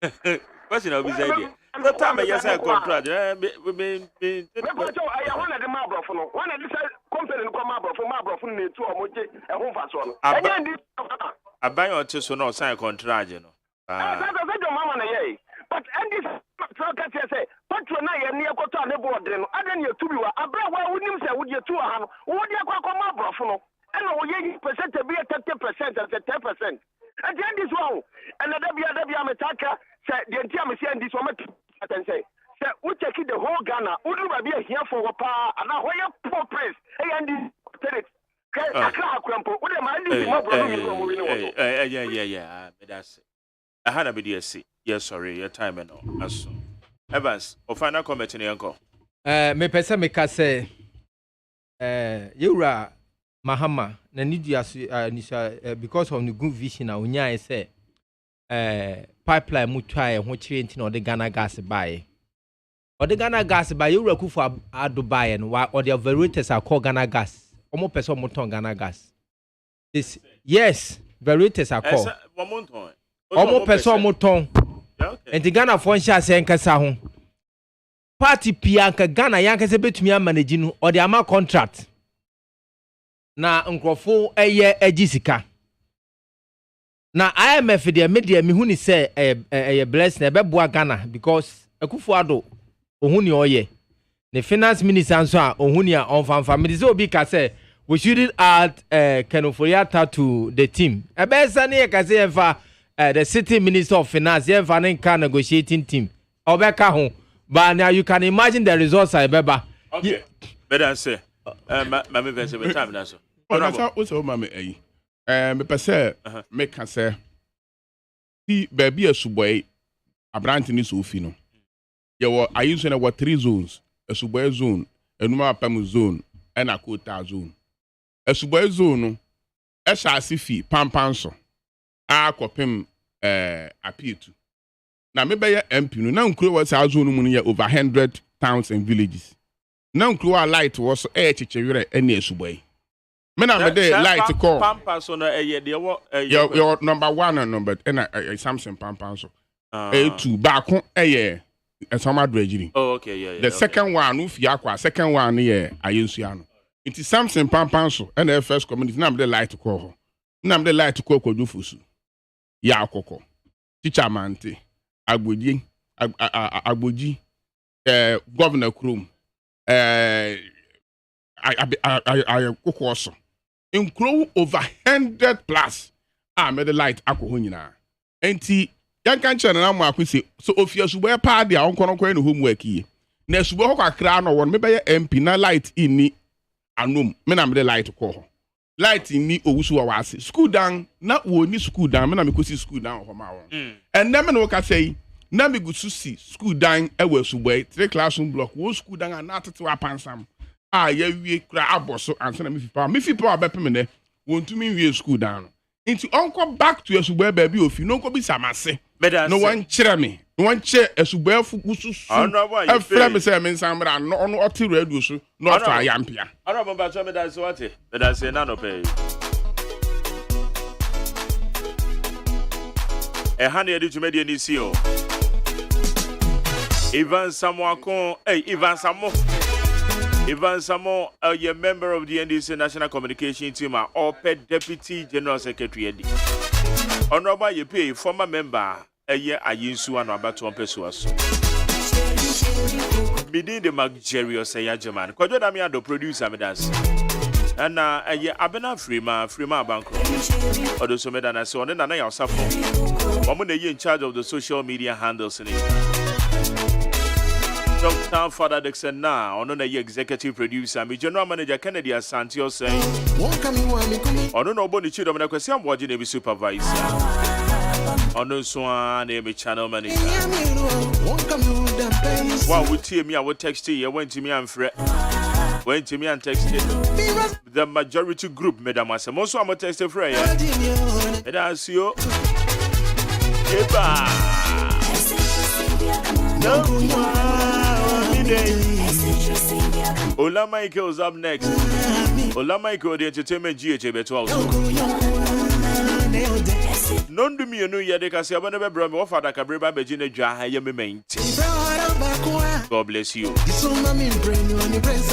Question of his idea. The time I yes, I contract. We been. I want the marble for one of this company come up from marble from the 2 or a home fast one. I buy your tissue no sign contract, you know. But and this say, Patron, I am near Cotta, the board, then I don't you 2 I brought what would you say, would you 2 would you come marble for? And percent to be a 30% and 10%. And then this one, and the Ametaka said, the entire saying this woman and say, we take it the whole Ghana, would you be here for a power, and now where poor praise, and this yeah, but that's it. I had a bit see. Yes, sorry, your time and all. That's so. Evans, or final comment in your uncle. Me pesa me ka say, Yura Mahama, na need you because of the good vision, na unya say, pipeline mutwa e ho chire nti na ode Ghana gas buy. Ode Ghana gas buy Yura kufu Dubai and or the operators are called Ghana gas. Omo person moton Ghana gas. This yes, operators are called. Omo person moton. And the Ghana phone sha say nkasa ho. Party pianka Ghana yanka se betumi manage no or the ama contract. Na nkrofo eye agisika. Na IMF de media me hu ni say bless na beboa Ghana because Akufo-Addo ohun ni oye. The finance minister and so on family so big say we shouldn't add Kenoforiata to the team. A besani ekase the city minister of finance can negotiating team. Obeka home. But now you can imagine the results I beba. Okay. Better say mama verse be time na so. What's o mama me pese me can say ti baby asuboy abranti ni so fi no. Ye wo ayinso na what 3 zones. Asuboy zone, enuma apam zone, and a quota zone. Asuboy zone no esase fi pampanso. A kopem appeal to. Na me be MP no na nkuro wa sa zone mu no ye over 100 towns and villages. Na nkuro light was chechewere ene asuboy. Me na me dey light call. Pampanso no de wo your number 1 and number and Samson pampanso. 2 back and some address. Oh, okay, yeah. The second one, Ufiakwa, second one, yeah, Ayusiano. It is Samson Pampanso, and the first community, now they like to call her. Now they like to call Kodufusu. Ya Koko, Teacher Mante, Agboji, Governor Crude, I cook also. Include over 100 plus. I made the light Akohunina. And yan kan chana na mo akwese so ofia subo pa dia onkono kwan no homework yi na subo ho kwakra no won me be MP na light ini anom me na me de light ko ho light ini owusu wa wase school down na wo ni school down me na me kosi school down ho ma won and na me no ka say na me gusu si school down e wa subo 3 classroom block wo school down na atete wa pansam ya wie kra aboso ansa na me fi pa be pe me ne wontumi wie school down into uncle back to your subo baby ofi no ko bi samase. No one cheer me. No one cheer a suburb fusu. A friend me say, I mean, somebody no oti radio so not for Yampia. I don't remember to me that's what it. But I say none of pay. A honey edit to media CEO. Ivan Samoakon, Ivan Samo, a member of the NDC National Communication Team, or Deputy General Secretary. Honorable, you pay former member. Ayinsu and about to Pessoas. Midi the Maggerio say AGYEMANG. Kojo me the producer me dance. And abena Freema Banco. Odo so me dance so na ya safo. Omo na in charge of the social media handles in it. Dr. Father Dixon now ono na executive producer me general manager Kennedy Asante saying. Ono no boni chido me na kwesi amwaji na bi supervisor. Ono so na me channel manager. Wow, we team me I will text you went to me and fret. Went to me and texted the majority group madam as also I'm text friend. And I see you. Eba. Ola Michael's up next. Ola Michael the entertainment GH beto also. Non do me no yede kasi abana be bro me wo fada ka breba be gina dwa ha ye me main. God bless you.